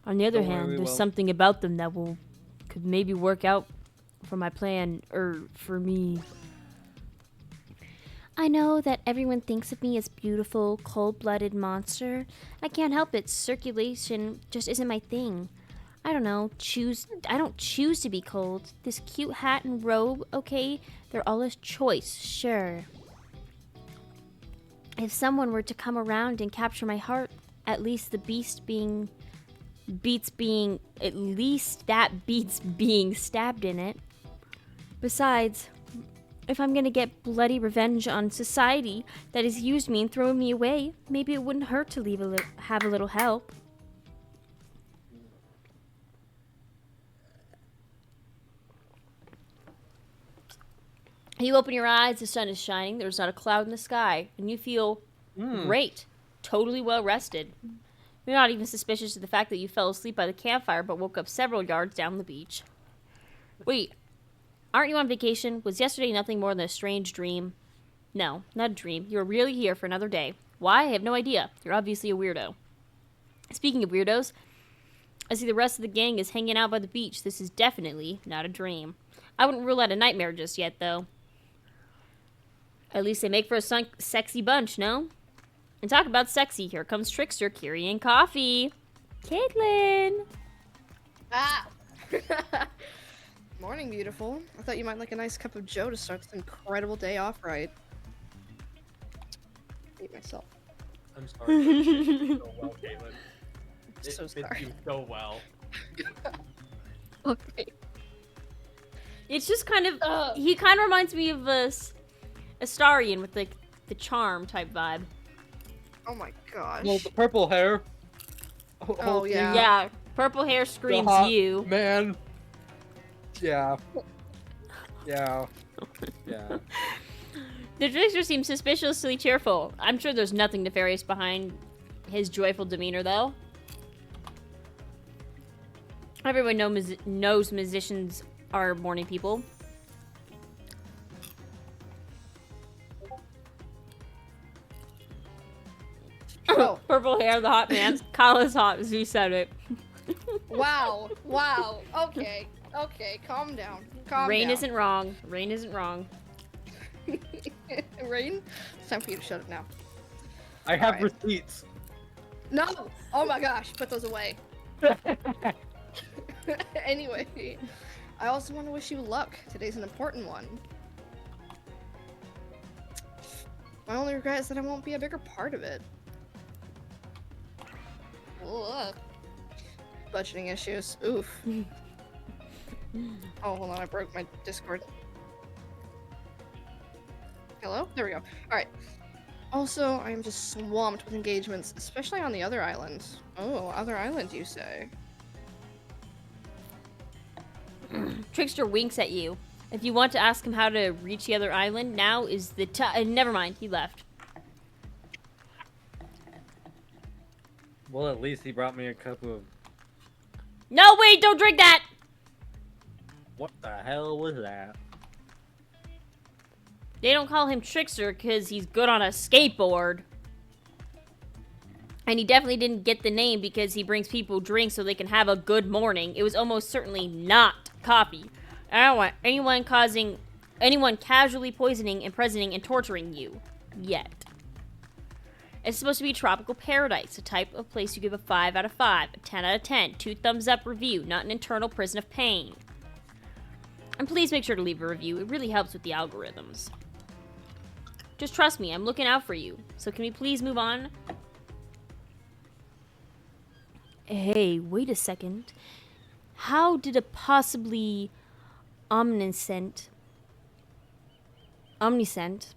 On the other Don't worry, hand, we there's won't. something about them that could maybe work out for my plan, or for me. I know that everyone thinks of me as beautiful, cold-blooded monster. I can't help it. Circulation just isn't my thing. I don't choose to be cold. This cute hat and robe, okay, they're all a choice, sure. If someone were to come around and capture my heart, at least beats being stabbed in it. Besides, if I'm gonna get bloody revenge on society that has used me and thrown me away, maybe it wouldn't hurt to have a little help. You open your eyes, the sun is shining, there's not a cloud in the sky, and you feel great, totally well rested. You're not even suspicious of the fact that you fell asleep by the campfire but woke up several yards down the beach. Wait, aren't you on vacation? Was yesterday nothing more than a strange dream? No, not a dream. You're really here for another day. Why? I have no idea. You're obviously a weirdo. Speaking of weirdos, I see the rest of the gang is hanging out by the beach. This is definitely not a dream. I wouldn't rule out a nightmare just yet, though. At least they make for a sexy bunch, no? And talk about sexy, here comes Trickster carrying coffee. Caitlin! Ah! Morning, beautiful. I thought you might like a nice cup of joe to start this incredible day off right. Hate myself. I'm sorry. It fits you so well, Caitlin. It So fits sorry. you so well. Okay. It's just kind of, he kind of reminds me of Astarion with like the charm type vibe. Oh my gosh. Well, the purple hair. Oh, yeah. Yeah, purple hair screams hot you. Man. Yeah. Yeah. Yeah. The trickster seems suspiciously cheerful. I'm sure there's nothing nefarious behind his joyful demeanor, though. Everyone knows musicians are morning people. Oh. Purple hair, the hot man. Kyle is hot, as you said it. Wow. Wow. Okay. Okay. Calm down. Calm Rain down. isn't wrong. Rain isn't wrong. Rain, it's time for you to shut up now. I have Alright. receipts. No! Oh my gosh, put those away. Anyway, I also want to wish you luck. Today's an important one. My only regret is that I won't be a bigger part of it. Ugh. Budgeting issues. Oof. Oh, hold on, I broke my Discord. Hello? There we go. Alright. Also, I am just swamped with engagements, especially on the other islands. Oh, other island, you say? Trickster winks at you. If you want to ask him how to reach the other island, now is the time. Never mind, he left. Well, at least he brought me a cup of... No, wait, don't drink that! What the hell was that? They don't call him Trickster because he's good on a skateboard. And he definitely didn't get the name because he brings people drinks so they can have a good morning. It was almost certainly not coffee. I don't want anyone casually poisoning, imprisoning, and torturing you. Yet. It's supposed to be a tropical paradise, a type of place you give a 5 out of 5, a 10 out of 10, 2 thumbs up review, not an internal prison of pain. And please make sure to leave a review. It really helps with the algorithms. Just trust me, I'm looking out for you. So can we please move on? Hey, wait a second. How did a possibly omniscient,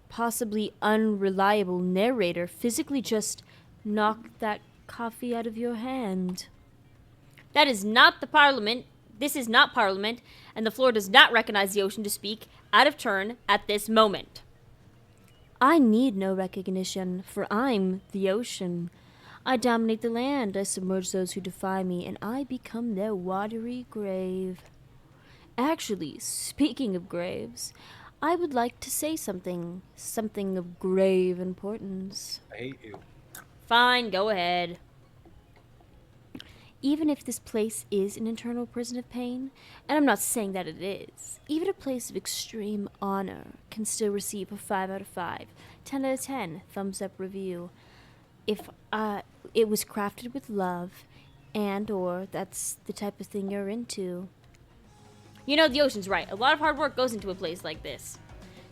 possibly unreliable narrator physically just knock that coffee out of your hand? That is not the Parliament. This is not Parliament, and the floor does not recognize the ocean to speak out of turn at this moment. I need no recognition, for I'm the ocean. I dominate the land, I submerge those who defy me, and I become their watery grave. Actually, speaking of graves, I would like to say something of grave importance. I hate you. Fine, go ahead. Even if this place is an internal prison of pain, and I'm not saying that it is, even a place of extreme honor can still receive a 5 out of 5, 10 out of 10, thumbs up review. If it was crafted with love, and or that's the type of thing you're into. You know, the ocean's right. A lot of hard work goes into a place like this.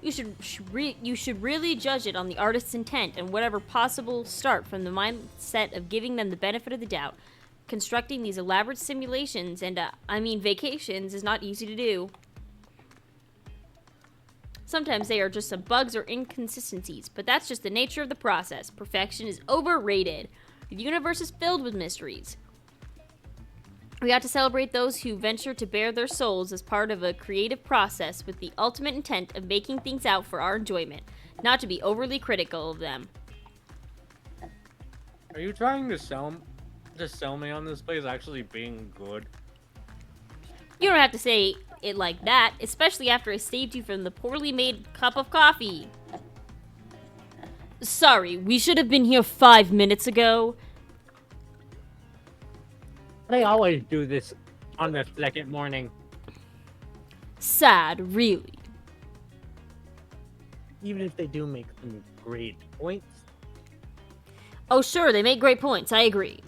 You should really judge it on the artist's intent and whatever possible start from the mindset of giving them the benefit of the doubt. Constructing these elaborate simulations and, vacations is not easy to do. Sometimes they are just some bugs or inconsistencies, but that's just the nature of the process. Perfection is overrated. The universe is filled with mysteries. We ought to celebrate those who venture to bare their souls as part of a creative process with the ultimate intent of making things out for our enjoyment, not to be overly critical of them. Are you trying to sell me on this place actually being good? You don't have to say it like that, especially after I saved you from the poorly made cup of coffee. Sorry, we should have been here 5 minutes ago. They always do this on the second morning. Sad, really. Even if they do make some great points. Oh sure, they make great points, I agree.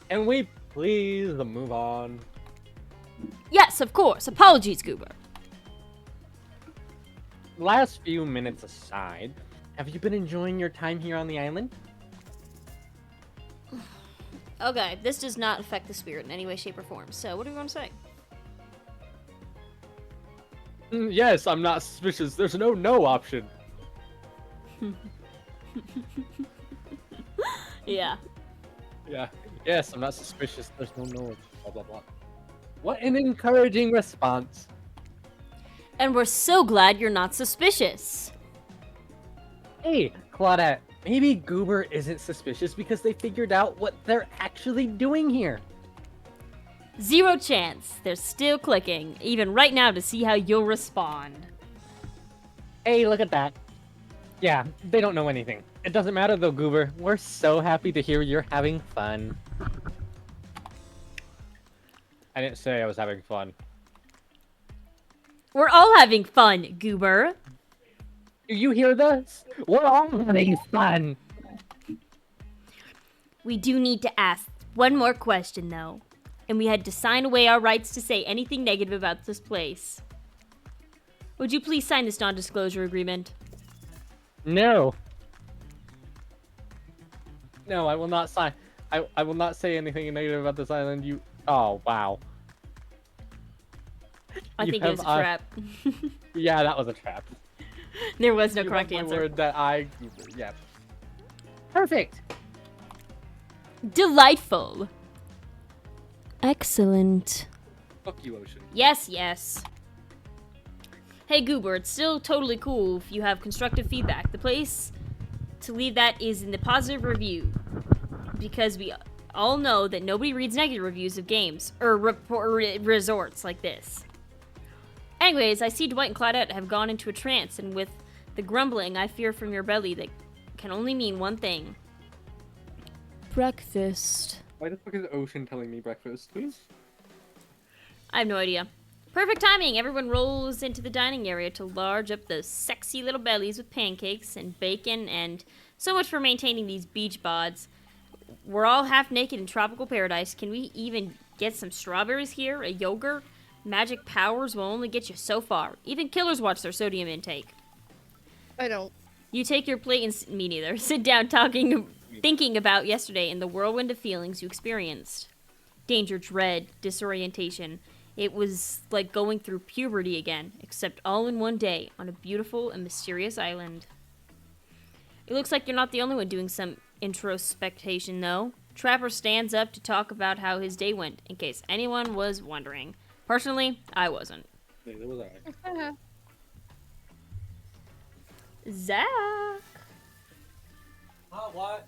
Can we please move on? Yes, of course. Apologies, Goober. Last few minutes aside, have you been enjoying your time here on the island? Okay, this does not affect the spirit in any way, shape, or form. So, what do we want to say? Yes, I'm not suspicious. There's no option. Yeah. Yeah. Yes, I'm not suspicious. There's no. Blah blah blah. What an encouraging response. And we're so glad you're not suspicious. Hey, Claudette, maybe Goober isn't suspicious because they figured out what they're actually doing here. 0 chance. They're still clicking, even right now, to see how you'll respond. Hey, look at that. Yeah, they don't know anything. It doesn't matter though, Goober. We're so happy to hear you're having fun. I didn't say I was having fun. We're all having fun, Goober. Do you hear this? We're all having fun. We do need to ask one more question, though. And we had to sign away our rights to say anything negative about this place. Would you please sign this non-disclosure agreement? No. No, I will not sign. I will not say anything negative about this island. You. Oh, wow. I You think it was a have, trap. Yeah, that was a trap. There was no You correct have my answer. word that I. Yeah. Perfect. Delightful. Excellent. Fuck you, Ocean. Yes, yes. Hey Goober, it's still totally cool if you have constructive feedback. The place to leave that is in the positive review. Because we all know that nobody reads negative reviews of games or resorts like this. Anyways, I see Dwight and Claudette have gone into a trance, and with the grumbling I fear from your belly that can only mean one thing. Breakfast. Why the fuck is Ocean telling me breakfast? I have no idea. Perfect timing! Everyone rolls into the dining area to large up those sexy little bellies with pancakes and bacon, and so much for maintaining these beach bods. We're all half naked in tropical paradise. Can we even get some strawberries here? A yogurt? Magic powers will only get you so far. Even killers watch their sodium intake. I don't. You take your plate and me neither. Sit down thinking about yesterday and the whirlwind of feelings you experienced. Danger, dread, disorientation. It was like going through puberty again, except all in one day on a beautiful and mysterious island. It looks like you're not the only one doing some introspection, though. Trapper stands up to talk about how his day went, in case anyone was wondering. Personally, I wasn't. Yeah, that was alright. Zach! Huh, what?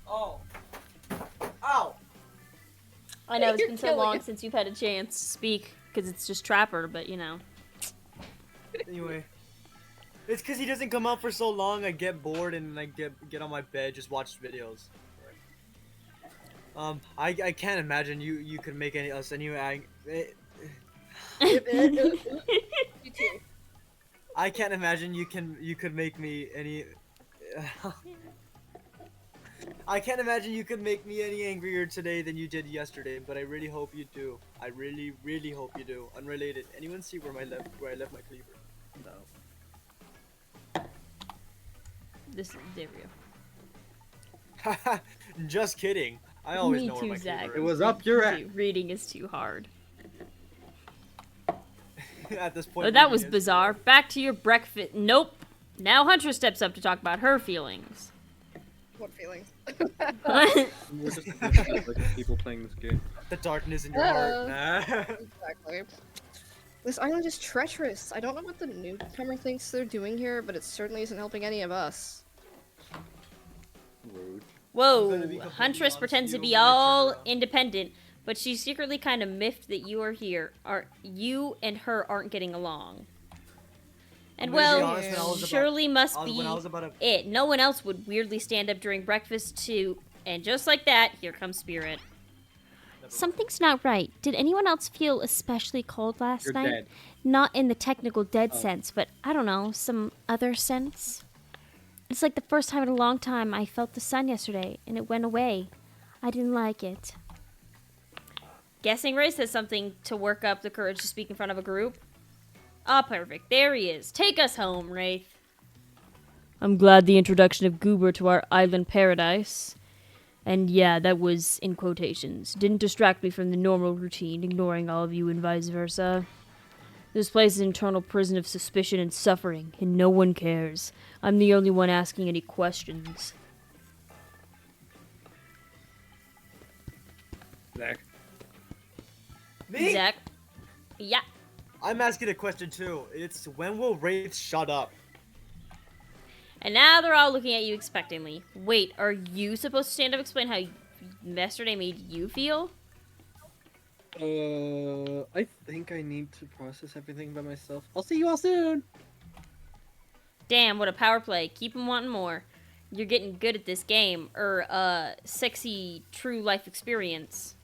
Oh. Ow! I know, it's You're been so killing long it. since you've had a chance to speak, because it's just Trapper, but you know. Anyway. It's because he doesn't come out for so long, I get bored and I get on my bed, just watch videos. I can't imagine you could make us any You too. I can't imagine you could make me any I can't imagine you could make me any angrier today than you did yesterday, but I really hope you do. I really, really hope you do. Unrelated. Anyone see where I left my cleaver? No. There we go. Just kidding. I always Me know where too, my Zach. cleaver It is. was up your ass. Reading is too hard. At this point. Oh, that reading was is- bizarre. Back to your breakfast. Nope. Now Hunter steps up to talk about her feelings. What feelings? We're just like people playing this game. The darkness in your heart. Exactly. This island is treacherous. I don't know what the newcomer thinks they're doing here, but it certainly isn't helping any of us. Rude. Whoa, gonna be completely Huntress honest pretends to with you be when I turn all around. independent, but she's secretly kind of miffed that you are here. You and her aren't getting along. And I'm gonna be well, honest, when I was about- surely must when be I was about to- it. No one else would weirdly stand up during breakfast too. And just like that, here comes Spirit. Something's not right. Did anyone else feel especially cold last You're night? dead. Not in the technical dead Oh. sense, but I don't know, some other sense? It's like the first time in a long time I felt the sun yesterday, and it went away. I didn't like it. Guessing Ray says something to work up the courage to speak in front of a group. Ah, perfect. There he is. Take us home, Wraith. I'm glad the introduction of Goober to our island paradise. And yeah, that was in quotations. Didn't distract me from the normal routine, ignoring all of you and vice versa. This place is an eternal prison of suspicion and suffering, and no one cares. I'm the only one asking any questions. Zach. Me? Zach? Yeah. I'm asking a question too. It's when will Wraith shut up? And now they're all looking at you expectantly. Wait, are you supposed to stand up and explain how yesterday made you feel? I think I need to process everything by myself. I'll see you all soon. Damn, what a power play. Keep 'em wanting more. You're getting good at this game. Sexy, true life experience.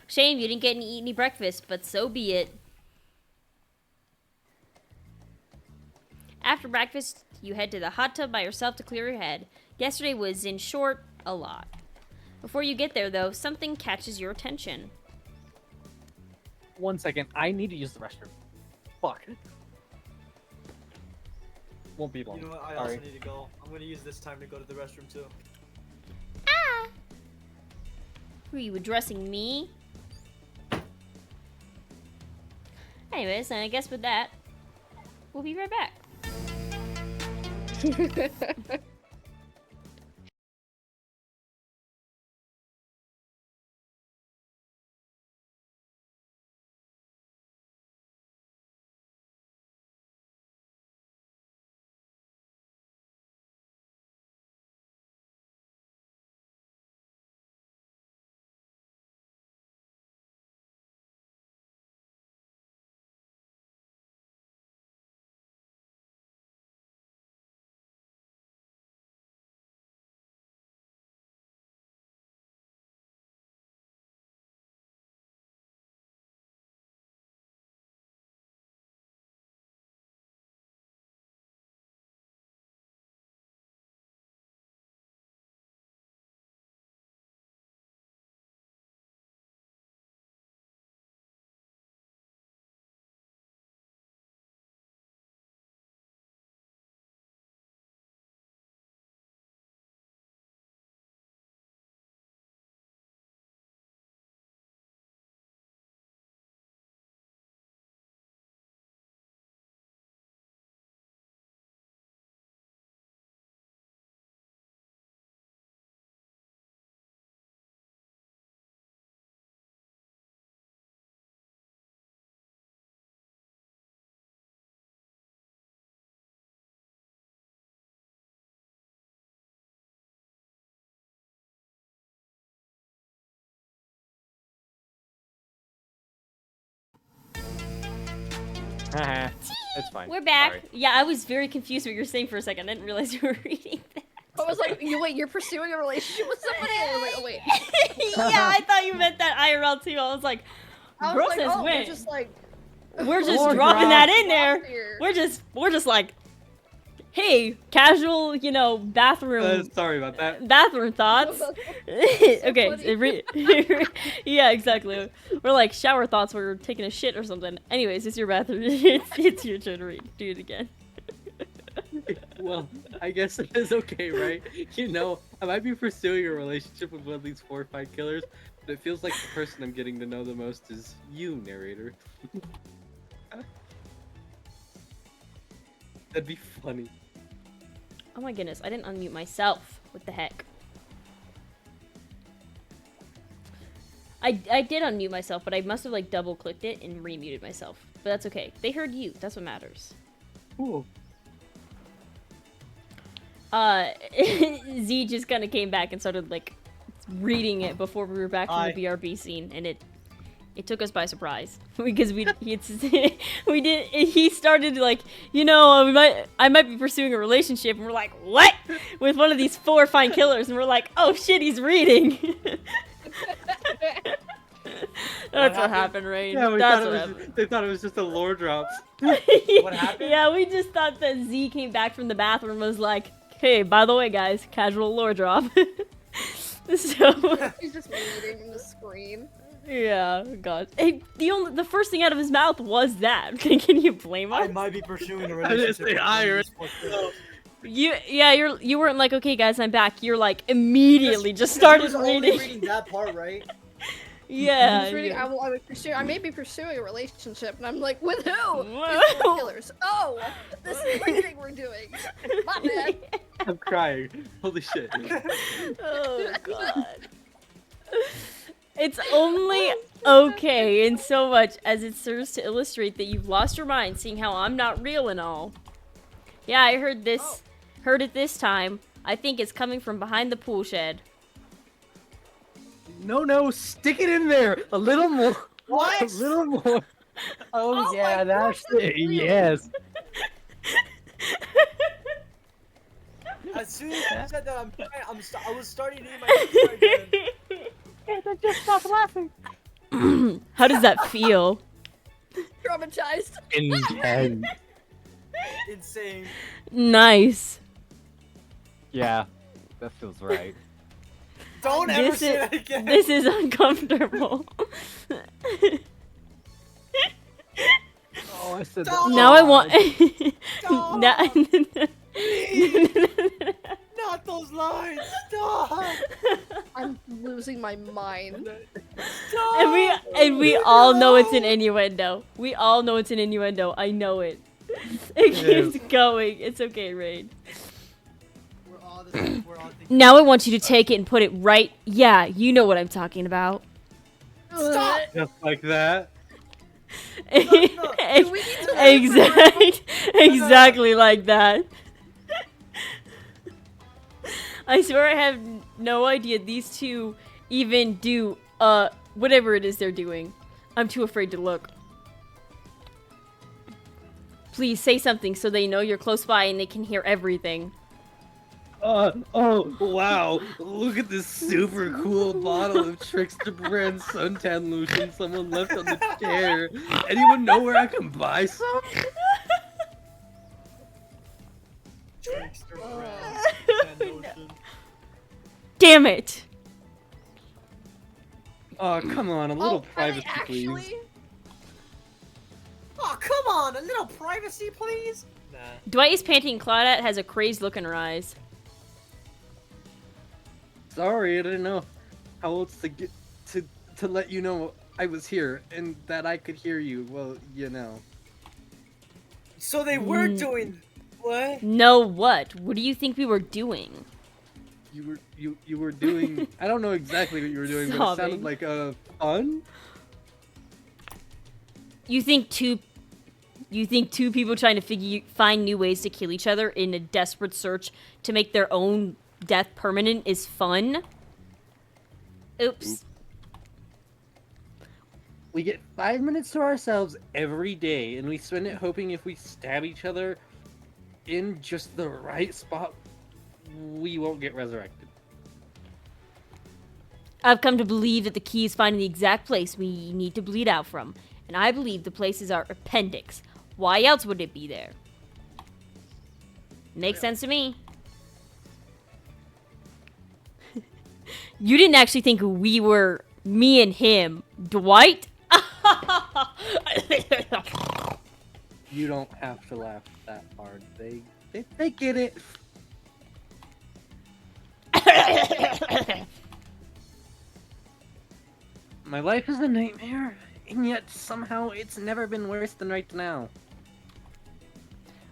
Shame you didn't get any breakfast, but so be it. After breakfast, you head to the hot tub by yourself to clear your head. Yesterday was, in short, a lot. Before you get there, though, something catches your attention. 1 second. I need to use the restroom. Fuck. Won't be long. You know what? I Sorry. also need to go. I'm gonna use this time to go to the restroom too. Who are you addressing me? Anyways, and I guess with that, we'll be right back. It's fine. We're back. Sorry. Yeah, I was very confused what you were saying for a second. I didn't realize you were reading that. I was like, wait, you're pursuing a relationship with somebody? And I'm like, oh, wait. Yeah, I thought you meant that IRL too. I was like, I bro was like, says oh, when. we're just like... We're just Lord dropping drop. that in there. Here. We're just like, hey, casual, you know, bathroom Sorry about that. bathroom thoughts. Okay, funny. yeah, exactly. We're like shower thoughts. We're taking a shit or something. Anyways, it's your bathroom. It's your turn to read. Do it again. Well, I guess it is okay, right? You know, I might be pursuing a relationship with one of these 4 or 5 killers, but it feels like the person I'm getting to know the most is you, narrator. That'd be funny. Oh my goodness, I didn't unmute myself. What the heck? I did unmute myself, but I must have like double clicked it and remuted myself. But that's okay. They heard you. That's what matters. Cool. Z just kind of came back and started like reading it before we were back from the BRB scene, and it took us by surprise because he started like, you know, I might be pursuing a relationship, and we're like, what, with one of these 4 fine killers, and we're like, oh shit, he's reading. That's what happened, Rain. Yeah, they thought it was just a lore drop. What happened? Yeah, we just thought that Z came back from the bathroom and was like, hey, by the way, guys, casual lore drop. So He's just reading the screen. yeah, God. Hey, the first thing out of his mouth was that. Can you blame I him? might be pursuing a I didn't relationship. say I, You weren't like, okay, guys, I'm back. You're like immediately just started reading. that part, right? Yeah. I was reading, yeah. I may be pursuing a relationship, and I'm like, with who? Whoa. These 4 killers. Oh, this is reading we're doing. My bad. I'm crying. Holy shit. Oh God. It's only okay in so much as it serves to illustrate that you've lost your mind, seeing how I'm not real and all. Yeah, I heard this. Heard it this time. I think it's coming from behind the pool shed. No, stick it in there a little more. What? A little more. Oh yeah, my that's gosh, it. real. Yes. As soon as you said that, I was starting to eat my And then just stop laughing. How does that feel? Traumatized. Intense. insane. Nice. Yeah, that feels right. Don't ever This say is that again. this is uncomfortable. Oh, I said Stop. that. Now I want. Stop. Now- Not those lines. Stop. I'm losing my mind. and we all know it's an innuendo. We all know it's an innuendo. I know it. It keeps going. It's okay, Rain. We're all the same. We're all thinking. Now I want you to take it and put it right. Yeah, you know what I'm talking about. Stop. Just like that. Do we need to Exactly like that. I swear I have no idea these two even do whatever it is they're doing. I'm too afraid to look. Please say something so they know you're close by and they can hear everything. Oh, wow. Look at this super cool bottle of Trickster brand suntan lotion someone left on the chair. Anyone know where I can buy some? Trickster brand. Notion. Damn it! Oh, come on, a little Are they privacy, actually? please. Oh, come on. A little privacy, please. Nah. Dwight is panting. Claudette has a crazed look in her eyes. Sorry, I didn't know how else to get to let you know I was here and that I could hear you. Well, you know. So they were doing what? No, what? What do you think we were doing? You were doing I don't know exactly what you were doing, but it Sobbing. sounded like fun. You think two people trying to find new ways to kill each other in a desperate search to make their own death permanent is fun? Oops. We get 5 minutes to ourselves every day, and we spend it hoping if we stab each other in just the right spot, we won't get resurrected. I've come to believe that the key is finding the exact place we need to bleed out from, and I believe the place is our appendix. Why else would it be there? Makes sense to me. You didn't actually think we were me and him, Dwight? You don't have to laugh that hard. They get it. My life is a nightmare, and yet somehow it's never been worse than right now.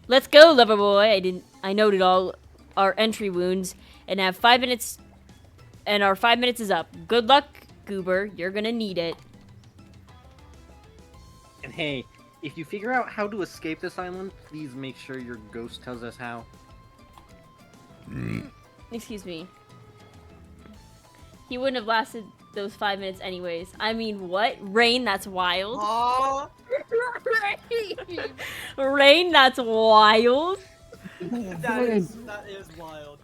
Let's go, lover boy. I noted all our entry wounds and have 5 minutes. And our 5 minutes is up. Good luck, Goober. You're gonna need it. And hey, if you figure out how to escape this island, please make sure your ghost tells us how. Excuse me. He wouldn't have lasted those 5 minutes anyways. I mean, what? Rain, that's wild. Aw. Rain, that's wild. That is wild.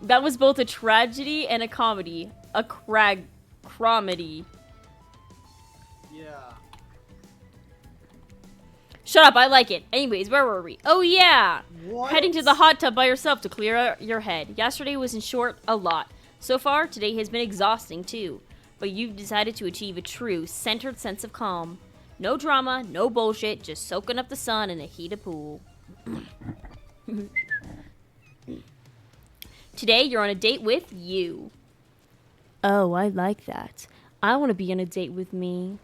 That was both a tragedy and a comedy. A cromedy. Yeah. Shut up, I like it. Anyways, where were we? Oh yeah! What? Heading to the hot tub by yourself to clear your head. Yesterday was in short a lot. So far, today has been exhausting too. But you've decided to achieve a true, centered sense of calm. No drama, no bullshit, just soaking up the sun in a heated pool. Today, you're on a date with you. Oh, I like that. I want to be on a date with me.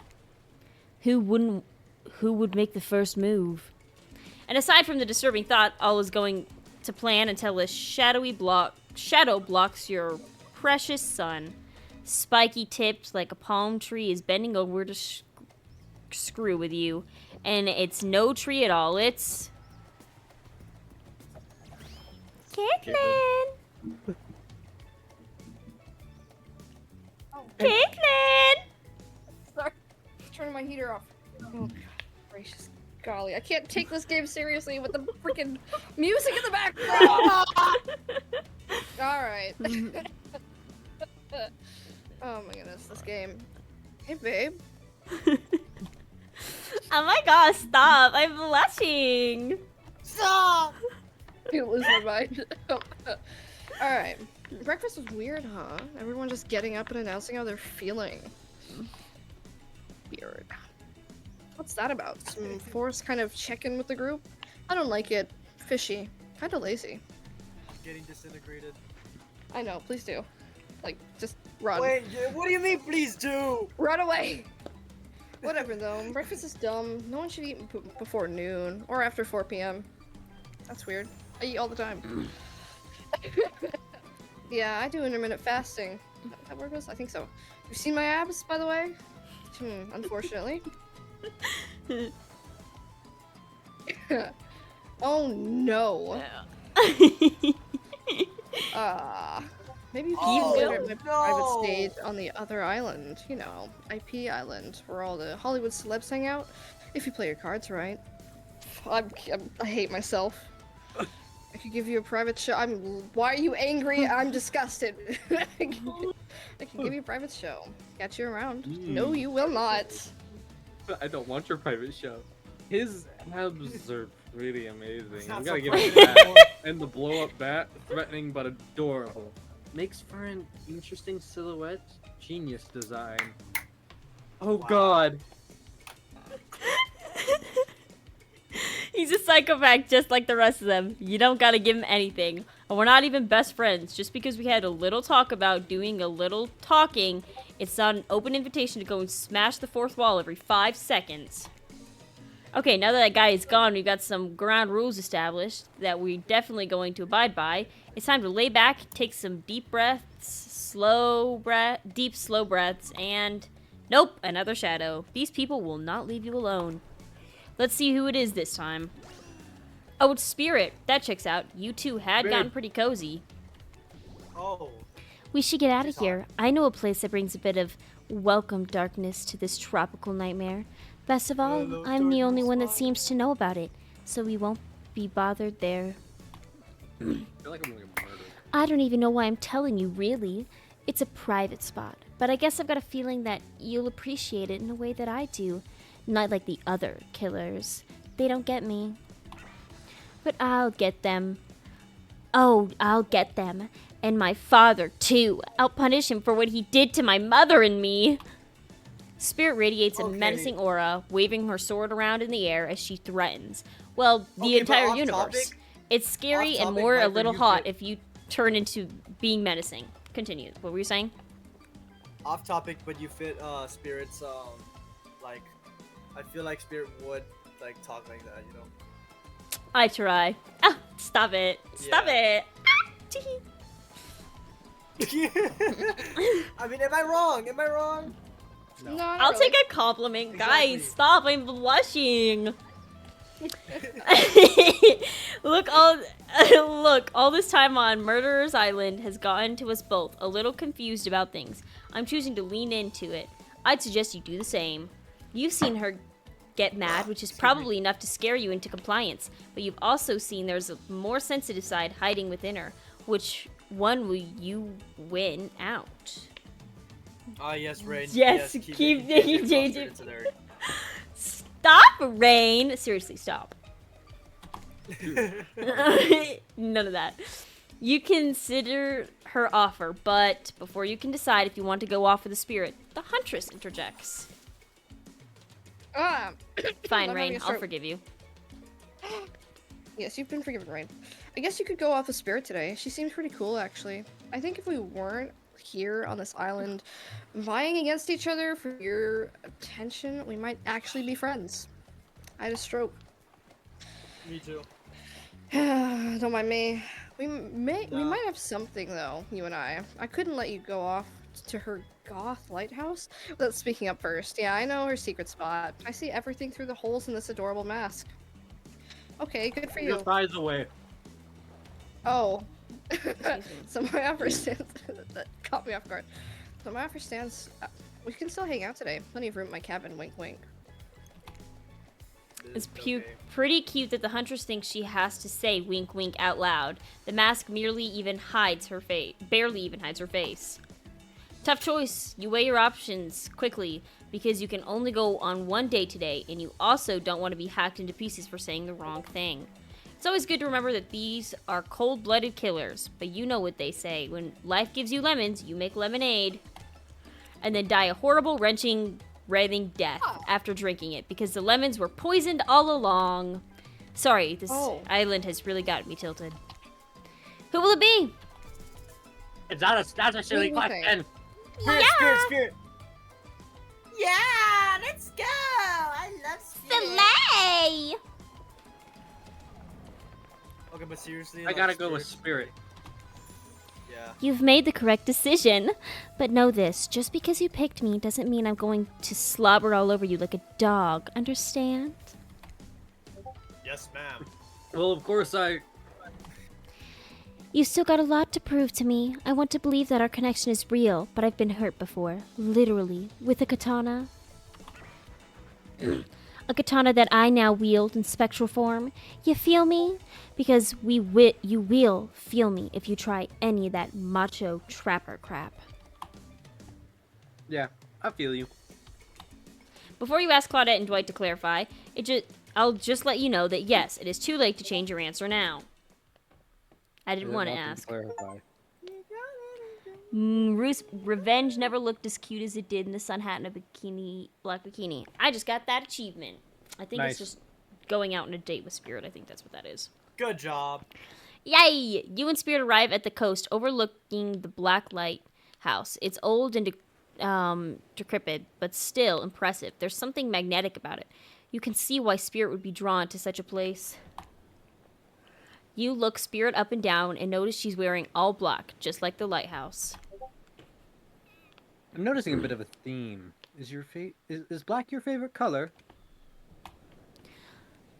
Who would make the first move? And aside from the disturbing thought, all is going to plan until a shadow blocks your precious sun. Spiky tipped like a palm tree is bending over to screw with you. And it's no tree at all, it's... Caitlin! Caitlin! Sorry. Turning my heater off. Oh, God. Gracious golly. I can't take this game seriously with the freaking music in the background! Alright. Oh my goodness, this game. Hey, babe. Oh my gosh, stop. I'm blushing. Stop! I lose my mind. Alright. Breakfast was weird, huh? Everyone just getting up and announcing how they're feeling. Weird. What's that about? Some forced kind of check-in with the group? I don't like it. Fishy. Kinda lazy. Getting disintegrated. I know, please do. Like, just run. Wait, what do you mean, please do? Run away! Whatever though, breakfast is dumb. No one should eat before noon or after 4 p.m. That's weird. I eat all the time. Yeah, I do intermittent fasting. Is that where it goes? I think so. You've seen my abs, by the way? Unfortunately. Oh no. Maybe you can consider my private stage on the other island. You know, IP Island, where all the Hollywood celebs hang out. If you play your cards right. I hate myself. I could give you a private show. Why are you angry? I'm disgusted. I can give you a private show. Catch you around. No, you will not. I don't want your private show. His abs are really amazing. Not I'm gonna so give private it that. anymore. And the blow up bat, threatening but adorable. Makes for an interesting silhouette. Genius design. Oh god. He's a psychopath just like the rest of them. You don't gotta give him anything. And we're not even best friends. Just because we had a little talk about doing a little talking, it's not an open invitation to go and smash the fourth wall every 5 seconds. Okay, now that guy is gone, we've got some ground rules established that we're definitely going to abide by. It's time to lay back, take some deep breaths, deep slow breaths, and nope, another shadow. These people will not leave you alone. Let's see who it is this time. Oh, it's Spirit. That checks out. You two had gotten pretty cozy. Oh. We should get out of here. I know a place that brings a bit of welcome darkness to this tropical nightmare. Best of all, Hello, I'm the only darkness, one that hi. seems to know about it, so we won't be bothered there. I feel like I'm gonna get murdered. I don't even know why I'm telling you, really. It's a private spot, but I guess I've got a feeling that you'll appreciate it in a way that I do. Not like the other killers. They don't get me. But I'll get them. Oh, I'll get them. And my father, too. I'll punish him for what he did to my mother and me. Spirit radiates a Okay. menacing aura, waving her sword around in the air as she threatens. Well, the Okay, but entire off universe. topic- It's scary off and topic, more a Viper, little you hot could- if you turn into being menacing. Continue. What were you saying? Off topic, but you fit Spirit's like I feel like Spirit would like talk like that, you know. I try. Ah, stop it. Stop Yeah. it. Ah, tee. I mean, am I wrong? Am I wrong? No, not I'll really. take a compliment. Exactly. Guys, stop. I'm blushing. Look, all this time on Murderer's Island has gotten to us both a little confused about things. I'm choosing to lean into it. I'd suggest you do the same. You've seen her get mad, which is probably enough to scare you into compliance, but you've also seen there's a more sensitive side hiding within her. Which one will you win out? Ah, yes, Rain. Yes, keep thinking, flustered JJ. into there. Stop, Rain! Seriously, stop. None of that. You consider her offer, but before you can decide if you want to go off with the Spirit, the Huntress interjects. Fine, I'm having Rain, a I'll stroke. forgive you. Yes, you've been forgiven, Rain. I guess you could go off the Spirit today. She seems pretty cool, actually. I think if we weren't here on this island vying against each other for your attention, we might actually be friends. I had a stroke. Me too. Don't mind me. We Nah. might have something though, you and I. I couldn't let you go off to her goth lighthouse without speaking up first. Yeah, I know her secret spot. I see everything through the holes in this adorable mask. Okay, good for you. Your thighs away. Oh. So my offer stands. That caught me off guard. So my offer stands. We can still hang out today. Plenty of room in my cabin. Wink, wink. It's pretty cute that the Huntress thinks she has to say wink wink out loud. The mask merely even hides her face, barely even hides her face. Tough choice. You weigh your options quickly because you can only go on one date today, and you also don't want to be hacked into pieces for saying the wrong thing. It's always good to remember that these are cold-blooded killers, but you know what they say. When life gives you lemons, you make lemonade. And then die a horrible, wrenching, writhing death after drinking it, because the lemons were poisoned all along. Sorry, this island has really got me tilted. Who will it be? That's a silly What do you think? question. Spirit. Yeah, let's go. I love Spirit. Filet! Okay, but seriously, I like, gotta go with Spirit. Yeah. You've made the correct decision. But know this, just because you picked me doesn't mean I'm going to slobber all over you like a dog. Understand? Yes, ma'am. Well, of course You've still got a lot to prove to me. I want to believe that our connection is real, but I've been hurt before. Literally. With a katana. A katana that I now wield in spectral form. You feel me? Because you will feel me if you try any of that macho trapper crap. Yeah, I feel you. Before you ask Claudette and Dwight to clarify, I'll just let you know that yes, it is too late to change your answer now. I didn't want to ask. Clarify. Revenge never looked as cute as it did in the sun hat and a black bikini. I just got that achievement. I think Nice. it's just going out on a date with Spirit. I think that's what that is. Good job. Yay! You and Spirit arrive at the coast overlooking the Black Lighthouse. It's old and decrepit, but still impressive. There's something magnetic about it. You can see why Spirit would be drawn to such a place. You look Spirit up and down and notice she's wearing all black, just like the lighthouse. I'm noticing a bit of a theme. Is black your favorite color?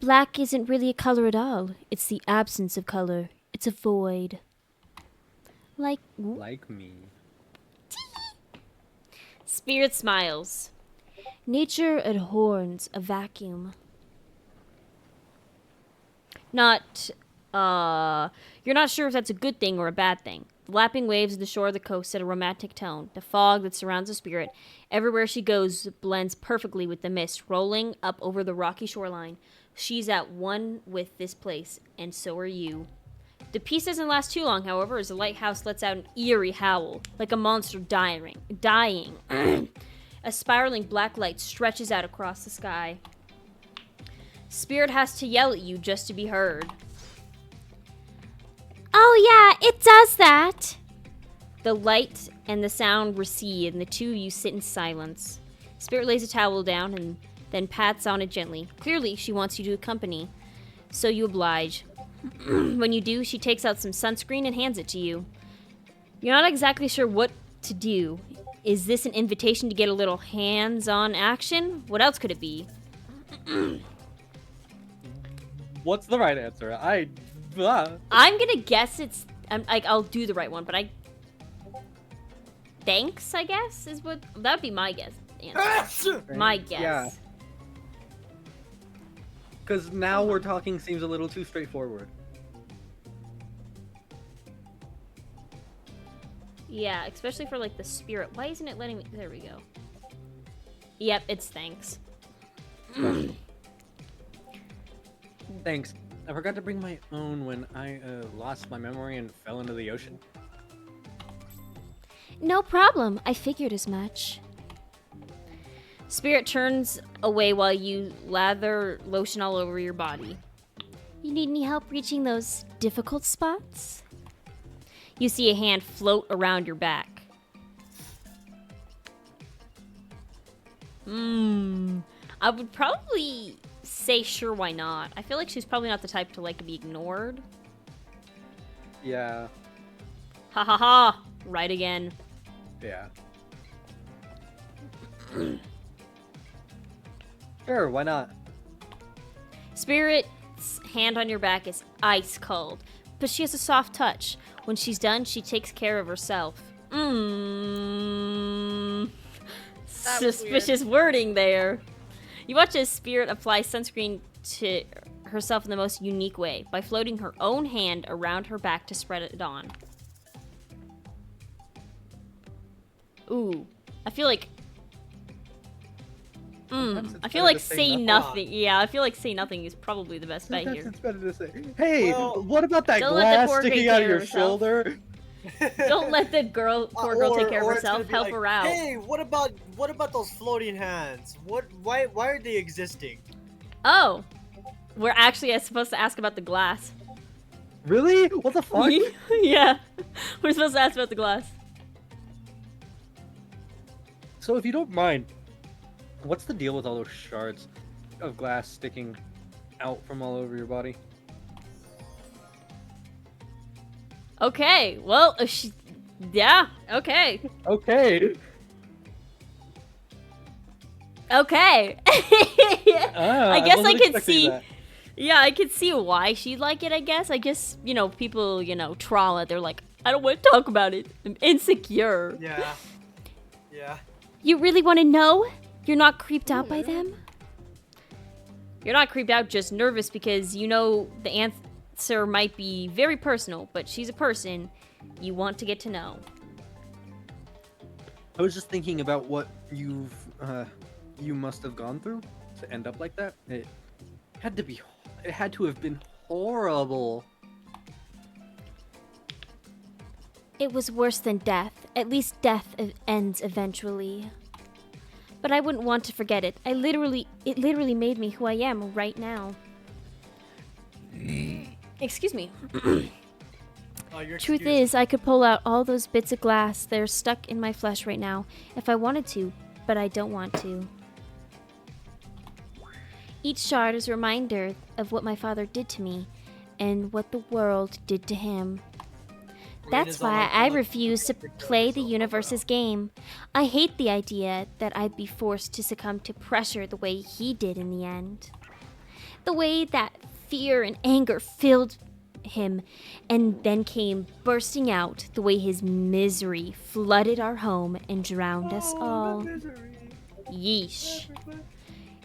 Black isn't really a color at all. It's the absence of color. It's a void. Like Like me. Spirit smiles. nature abhors a vacuum. You're not sure if that's a good thing or a bad thing. The lapping waves of the shore of the coast set a romantic tone. The fog that surrounds the Spirit, everywhere she goes, blends perfectly with the mist rolling up over the rocky shoreline. She's at one with this place, and so are you. The peace doesn't last too long, however, as the lighthouse lets out an eerie howl, like a monster dying. A spiraling black light stretches out across the sky. Spirit has to yell at you just to be heard. Oh yeah, it does that! The light and the sound recede, and the two of you sit in silence. Spirit lays a towel down and then pats on it gently. Clearly, she wants you to accompany, so you oblige. When you do, she takes out some sunscreen and hands it to you. You're not exactly sure what to do. Is this an invitation to get a little hands-on action? What else could it be? What's the right answer? I'm gonna guess it's... I'll do the right one, but thanks, I guess, is what... That would be my guess. Answer. My guess. Yeah. Because now we're talking seems a little too straightforward. Yeah, especially for, like, the Spirit. Why isn't it letting me... There we go. Yep, it's thanks. Thanks. I forgot to bring my own when I lost my memory and fell into the ocean. No problem, I figured as much. Spirit turns away while you lather lotion all over your body. You need any help reaching those difficult spots? You see a hand float around your back. I would probably say sure, why not? I feel like she's probably not the type to like to be ignored. Yeah. Ha ha ha! Right again. Yeah. Sure, why not? Spirit's hand on your back is ice cold, but she has a soft touch. When she's done, she takes care of herself. Suspicious wording there. You watch as Spirit applies sunscreen to herself in the most unique way, by floating her own hand around her back to spread it on. Ooh. I feel like... Sometimes it's I feel better like to say say nothing. nothing. Yeah, I feel like say nothing is probably the best bet Sometimes here. it's better to say, hey, Well, what about that don't let the glass poor sticking girl out take of your care of herself. shoulder? Don't let the poor girl take care of or it's gonna herself. be Help like, her out. Hey, what about those floating hands? Why are they existing? Oh, we're actually supposed to ask about the glass. Really? What the fuck? Yeah, we're supposed to ask about the glass. So if you don't mind, what's the deal with all those shards of glass sticking out from all over your body? Okay, well, yeah, okay. Okay. Okay. I guess I wasn't could expecting see. that. Yeah, I could see why she'd like it, I guess. I guess, people, trauma, they're like, I don't want to talk about it. I'm insecure. Yeah. Yeah. You really want to know? You're not creeped out by no. them? You're not creeped out, just nervous because the answer might be very personal, but she's a person you want to get to know. I was just thinking about what you must have gone through to end up like that. It had to have been horrible. It was worse than death. At least death ends eventually. But I wouldn't want to forget it. It literally made me who I am right now. Excuse me. Oh, you're Truth excused. is, I could pull out all those bits of glass that are stuck in my flesh right now if I wanted to, but I don't want to. Each shard is a reminder of what my father did to me and what the world did to him. That's why I refuse to play the universe's game. I hate the idea that I'd be forced to succumb to pressure the way he did in the end. The way that fear and anger filled him and then came bursting out, the way his misery flooded our home and drowned us all. Yeesh.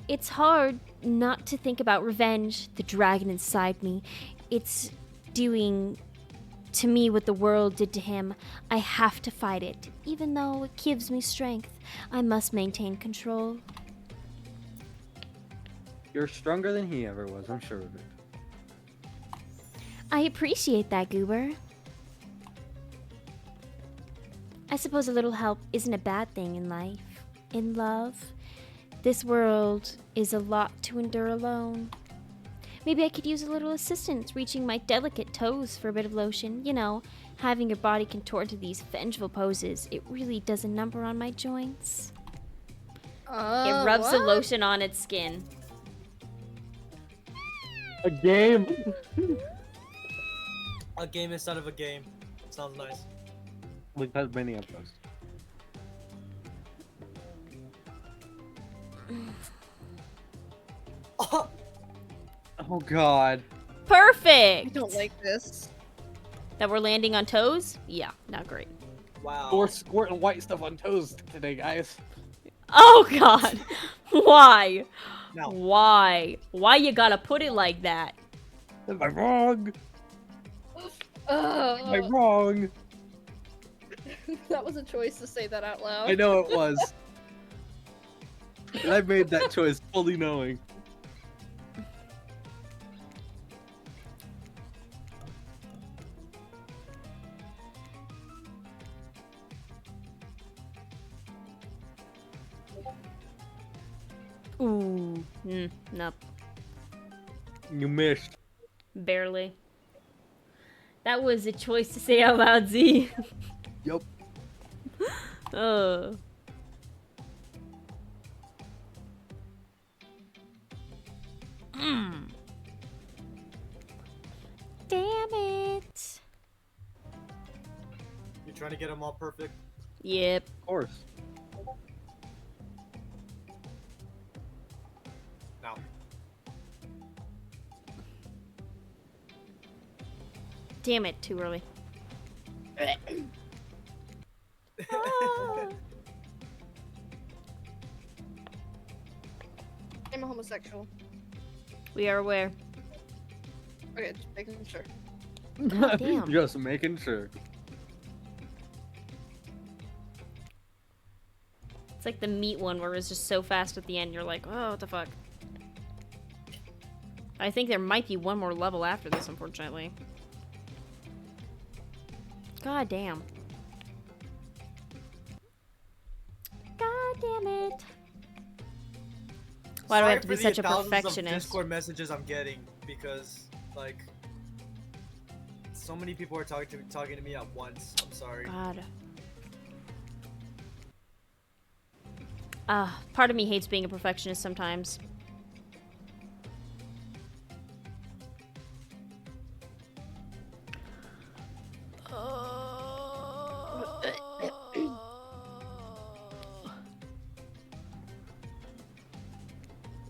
It's hard not to think about revenge, the dragon inside me. It's doing to me what the world did to him. I have to fight it. Even though it gives me strength, I must maintain control. You're stronger than he ever was, I'm sure of it. I appreciate that, Goober. I suppose a little help isn't a bad thing in life. In love, this world is a lot to endure alone. Maybe I could use a little assistance reaching my delicate toes for a bit of lotion. Having your body contort to these vengeful poses, it really does a number on my joints. It rubs the What? lotion on its skin. A game! A game instead of a game. Sounds nice. We've had many of those. Oh god. I Perfect! don't like this. That we're landing on toes? Yeah, not great. Wow. We're squirting white stuff on toes today, guys. Oh god! Why? No. Why? Why you gotta put it like that? Am I wrong? Am I Ugh, wrong? that was a choice to say that out loud. I know it was. And I made that choice fully knowing. Ooh. Nope. You missed. Barely. That was a choice to say out loud, Z. Yup. Oh. Damn it. You're trying to get them all perfect? Yep. Of course. No. Damn it, too early. I'm a homosexual. We are aware. Okay, just making sure. God damn. Just making sure. It's like the meat one where it's just so fast at the end, you're like, oh, what the fuck? I think there might be one more level after this, unfortunately. God damn. God damn it. Why do I have to be such a perfectionist? Discord messages I'm getting because, like, so many people are talking to me at once. I'm sorry. God. Part of me hates being a perfectionist sometimes.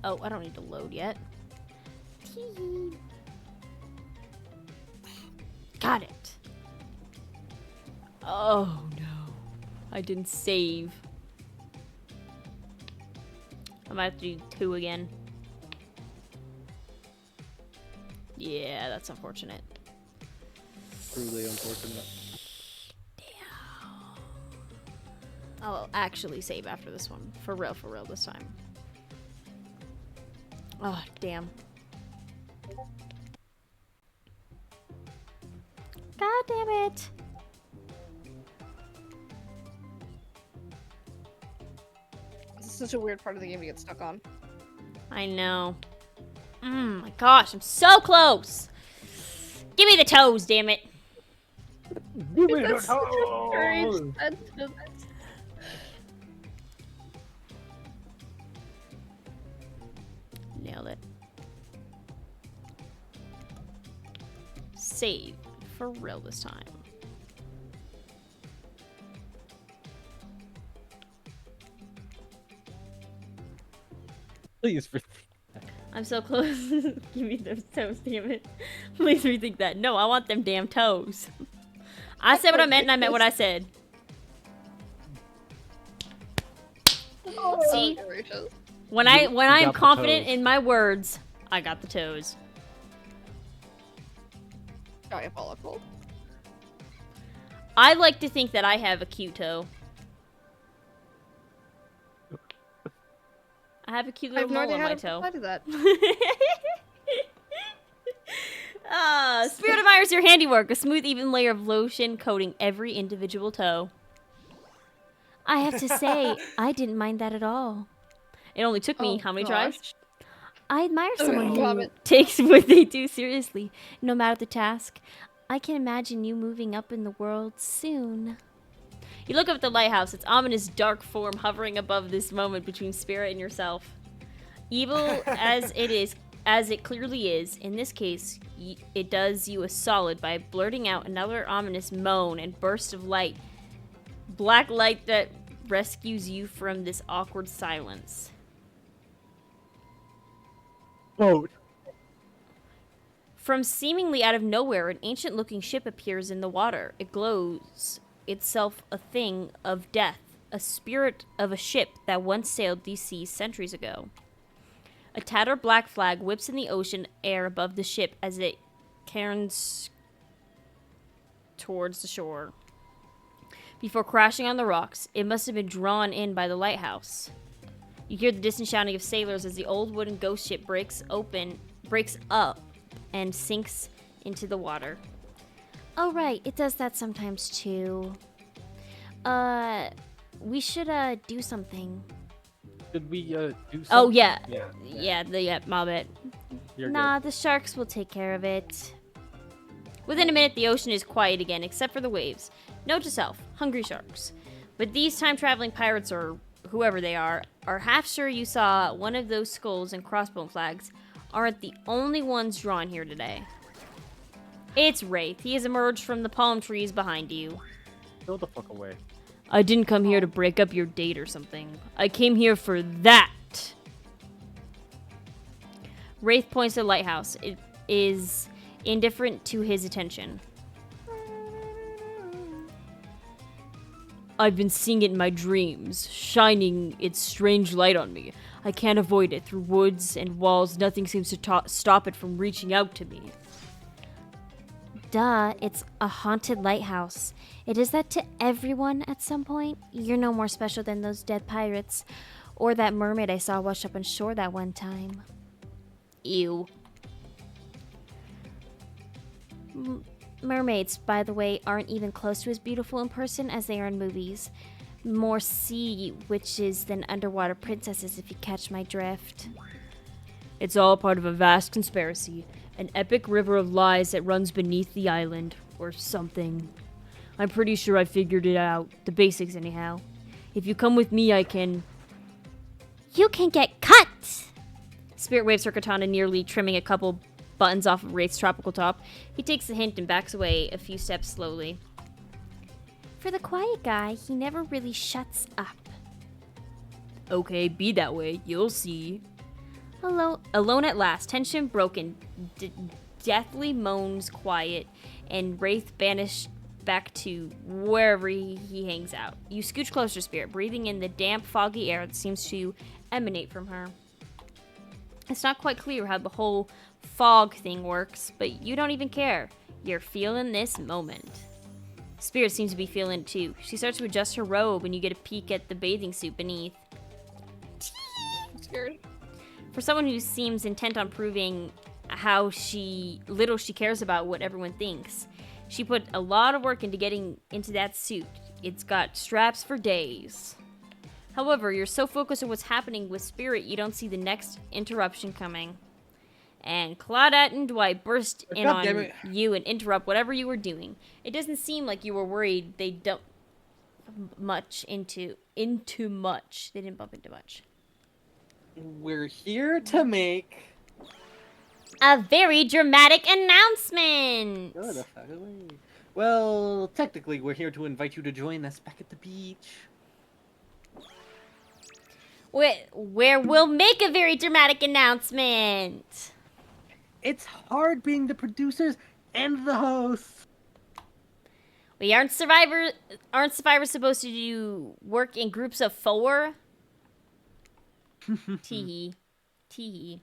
Oh, I don't need to load yet. Got it. Oh no. I didn't save. I might have to do 2 again. Yeah, that's unfortunate. Truly unfortunate. I'll actually save after this one. For real this time. Oh, damn. God damn it. This is such a weird part of the game to get stuck on. I know. My gosh, I'm so close. Give me the toes, damn it. Give me the That's such a toes! strange sentence. Nailed it. Save for real this time. Please. I'm so close. Give me those toes, damn it. Please rethink that. No, I want them damn toes. I said what I meant and I meant what I said. Oh, See? gracious. When I You am got the confident toes. in my words, I got the toes. Diabolical. I like to think that I have a cute toe. I have a cute I little have no mole idea on how my to toe. reply to that. Spirit admires your handiwork. A smooth, even layer of lotion coating every individual toe. I have to say, I didn't mind that at all. It only took me Oh, how many tries? gosh. I admire someone who Vomit. takes what they do seriously, no matter the task. I can imagine you moving up in the world soon. You look up at the lighthouse. Its ominous dark form hovering above this moment between Spirit and yourself. Evil as it clearly is, in this case, it does you a solid by blurting out another ominous moan and burst of light. Black light that rescues you from this awkward silence. Quote. From seemingly out of nowhere, an ancient-looking ship appears in the water. It glows itself a thing of death, a spirit of a ship that once sailed these seas centuries ago. A tattered black flag whips in the ocean air above the ship as it cairns towards the shore. Before crashing on the rocks, it must have been drawn in by the lighthouse. You hear the distant shouting of sailors as the old wooden ghost ship breaks up, and sinks into the water. Oh, right, it does that sometimes too. We should, do something. Did we do something? Oh, yeah. Yeah. My bad. You're Nah, the sharks will take care of it. Within a minute, the ocean is quiet again, except for the waves. Note to self, hungry sharks. But these time-traveling pirates, or whoever they are half sure you saw one of those skulls and crossbone flags aren't the only ones drawn here today. It's Wraith. He has emerged from the palm trees behind you. good. Go the fuck away. I didn't come here to break up your date or something. I came here for that. Wraith points to the lighthouse. It is indifferent to his attention. I've been seeing it in my dreams, shining its strange light on me. I can't avoid it. Through woods and walls, nothing seems to stop it from reaching out to me. duh, it's a haunted lighthouse. It is that to everyone at some point. You're no more special than those dead pirates. Or that mermaid I saw washed up on shore that one time. Ew. Mermaids, by the way, aren't even close to as beautiful in person as they are in movies. More sea witches than underwater princesses, if you catch my drift. It's all part of a vast conspiracy. An epic river of lies that runs beneath the island. Or something. I'm pretty sure I figured it out. The basics, anyhow. If you come with me, I can... You can get cut! Spirit waves her katana, nearly trimming a couple buttons off of Wraith's tropical top. He takes the hint and backs away a few steps slowly. For the quiet guy, he never really shuts up. Okay, be that way. You'll see. Alone at last, tension broken, deathly moans quiet, and Wraith banished back to wherever he hangs out. You scooch closer, Spirit, breathing in the damp, foggy air that seems to emanate from her. It's not quite clear how the whole fog thing works, but you don't even care. You're feeling this moment. Spirit seems to be feeling it too. She starts to adjust her robe and you get a peek at the bathing suit beneath. I'm scared. For someone who seems intent on proving how little she cares about what everyone thinks, she put a lot of work into getting into that suit. It's got straps for days. However, you're so focused on what's happening with Spirit, you don't see the next interruption coming. And Claudette and Dwight burst in on you and interrupt whatever you were doing. It doesn't seem like you were worried they don't much into much. They didn't bump into much. We're here to make a very dramatic announcement. Go the fuck away. Well, technically, we're here to invite you to join us back at the beach. Where we'll make a very dramatic announcement. It's hard being the producers and the hosts. We aren't survivors supposed to do work in groups of 4? Teehee. Teehee.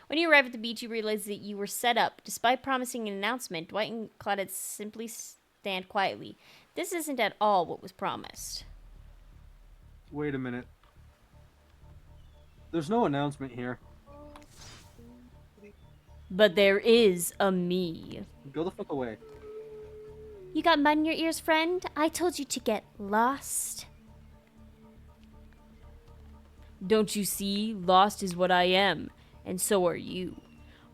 When you arrive at the beach, you realize that you were set up. Despite promising an announcement, Dwight and Claudette simply stand quietly. This isn't at all what was promised. Wait a minute. There's no announcement here. But there is a me. Go the fuck away. You got mud in your ears, friend? I told you to get lost. Don't you see? Lost is what I am, and so are you.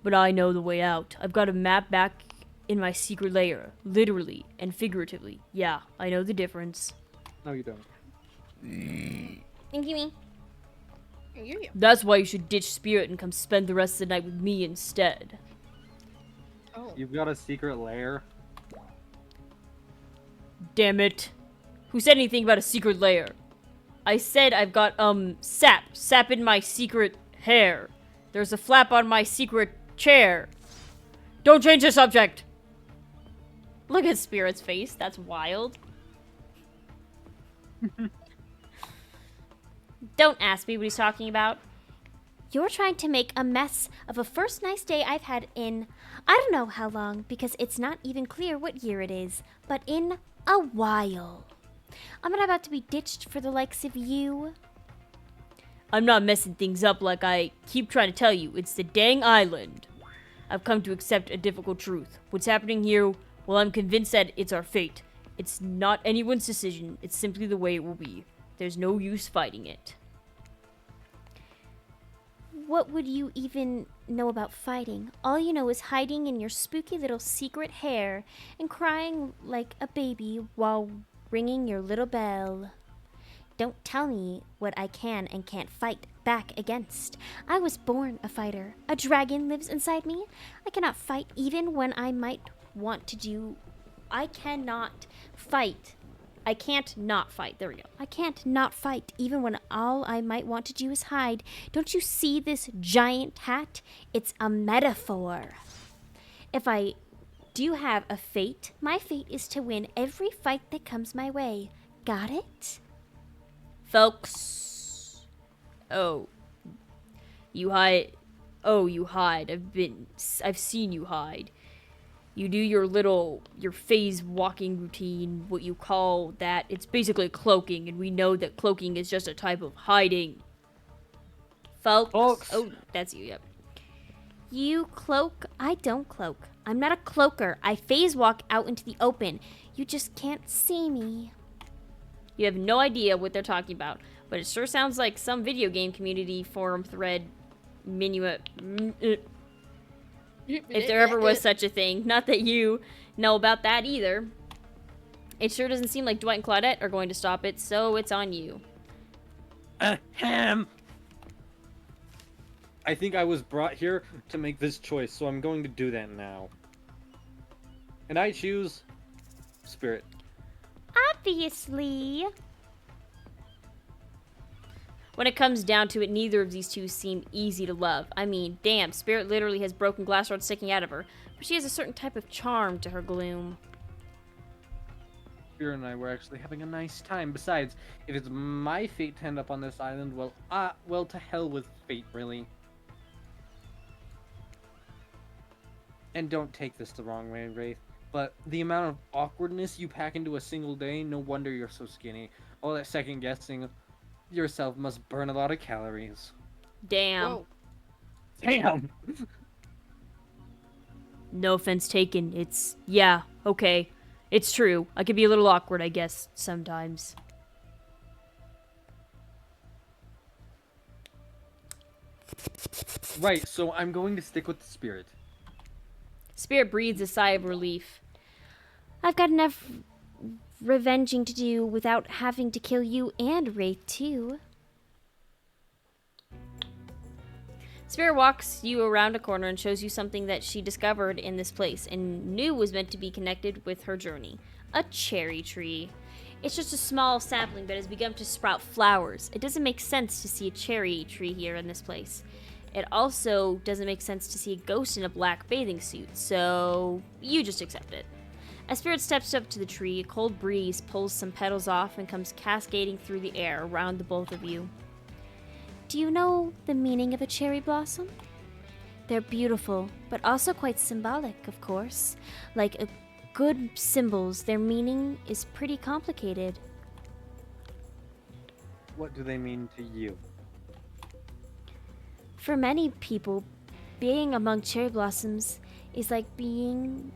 But I know the way out. I've got a map back in my secret lair, literally and figuratively. Yeah, I know the difference. No, you don't. Thank you, me. Yeah. That's why you should ditch Spirit and come spend the rest of the night with me instead. Oh. You've got a secret lair? Damn it. Who said anything about a secret lair? I said I've got, sap in my secret hair. There's a flap on my secret chair. Don't change the subject! Look at Spirit's face. That's wild. Don't ask me what he's talking about. You're trying to make a mess of a first nice day I've had in I don't know how long, because it's not even clear what year it is, but in a while. I'm not about to be ditched for the likes of you. I'm not messing things up like I keep trying to tell you. It's the dang island. I've come to accept a difficult truth. What's happening here, well, I'm convinced that it's our fate. It's not anyone's decision. It's simply the way it will be. There's no use fighting it. What would you even know about fighting? All you know is hiding in your spooky little secret hair and crying like a baby while ringing your little bell. Don't tell me what I can and can't fight back against. I was born a fighter. A dragon lives inside me. I cannot fight even when I might want to do. I cannot fight. I can't not fight. There we go. I can't not fight even when all I might want to do is hide. Don't you see this giant hat? It's a metaphor. If I do have a fate, my fate is to win every fight that comes my way. Got it? Folks. Oh. You hide. Oh, you hide. I've seen you hide. You do your phase walking routine, what you call that. It's basically cloaking, and we know that cloaking is just a type of hiding. Folks. Oh, that's you, yep. You cloak? I don't cloak. I'm not a cloaker. I phase walk out into the open. You just can't see me. You have no idea what they're talking about, but it sure sounds like some video game community forum thread minuet. If there ever was such a thing. Not that you know about that either. It sure doesn't seem like Dwight and Claudette are going to stop it, so it's on you. Ahem. I think I was brought here to make this choice, so I'm going to do that now. And I choose Spirit. Obviously. When it comes down to it, neither of these two seem easy to love. I mean, damn, Spirit literally has broken glass rods sticking out of her, but she has a certain type of charm to her gloom. Spirit and I were actually having a nice time. Besides, if it's my fate to end up on this island, well, to hell with fate, really. And don't take this the wrong way, Wraith, but the amount of awkwardness you pack into a single day, no wonder you're so skinny. All that second guessing yourself must burn a lot of calories. Damn. Whoa. Damn! No offense taken. Yeah, okay. It's true. I could be a little awkward, I guess, sometimes. Right, so I'm going to stick with the Spirit. Spirit breathes a sigh of relief. I've got enough revenging to do without having to kill you and Wraith too. Spirit walks you around a corner and shows you something that she discovered in this place and knew was meant to be connected with her journey. A cherry tree. It's just a small sapling that has begun to sprout flowers. It doesn't make sense to see a cherry tree here in this place. It also doesn't make sense to see a ghost in a black bathing suit, so you just accept it. As Spirit steps up to the tree, a cold breeze pulls some petals off and comes cascading through the air around the both of you. Do you know the meaning of a cherry blossom? They're beautiful, but also quite symbolic, of course. Like good symbols, their meaning is pretty complicated. What do they mean to you? For many people, being among cherry blossoms is like being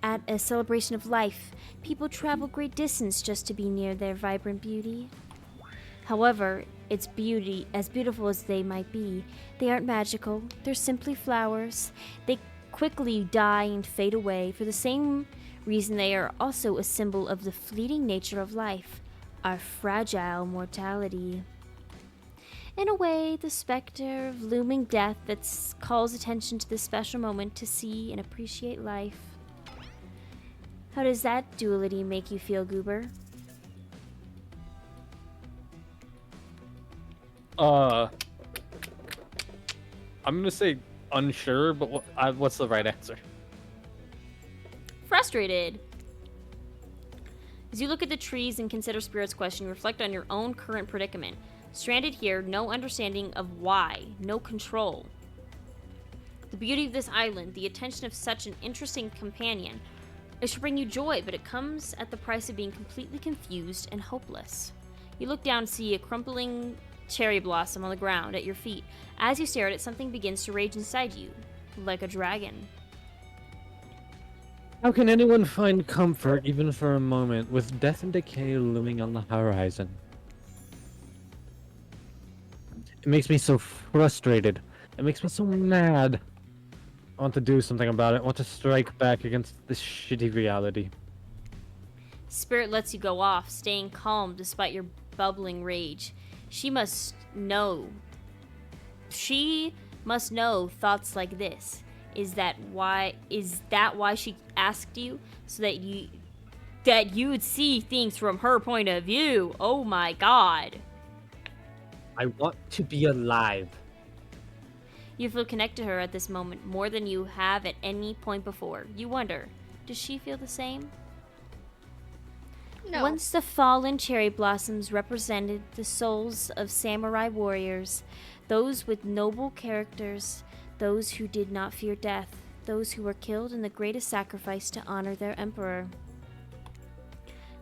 at a celebration of life. People travel great distance just to be near their vibrant beauty. However, its beauty, as beautiful as they might be, they aren't magical. They're simply flowers. They quickly die and fade away for the same reason they are also a symbol of the fleeting nature of life, our fragile mortality. In a way, the specter of looming death that calls attention to this special moment to see and appreciate life. How does that duality make you feel, Goober? I'm gonna say unsure, but what's the right answer? Frustrated. As you look at the trees and consider Spirit's question, you reflect on your own current predicament. Stranded here, no understanding of why, no control. The beauty of this island, the attention of such an interesting companion, it should bring you joy, but it comes at the price of being completely confused and hopeless. You look down and see a crumpling cherry blossom on the ground at your feet. As you stare at it, something begins to rage inside you, like a dragon. How can anyone find comfort, even for a moment, with death and decay looming on the horizon? It makes me so frustrated. It makes me so mad. I want to do something about it. I want to strike back against this shitty reality. Spirit lets you go off, staying calm despite your bubbling rage. She must know thoughts like this. Is that why she asked you? So that you would see things from her point of view. Oh my god. I want to be alive. You feel connected to her at this moment more than you have at any point before. You wonder, does she feel the same? No. Once the fallen cherry blossoms represented the souls of samurai warriors, those with noble characters, those who did not fear death. those who were killed in the greatest sacrifice to honor their emperor.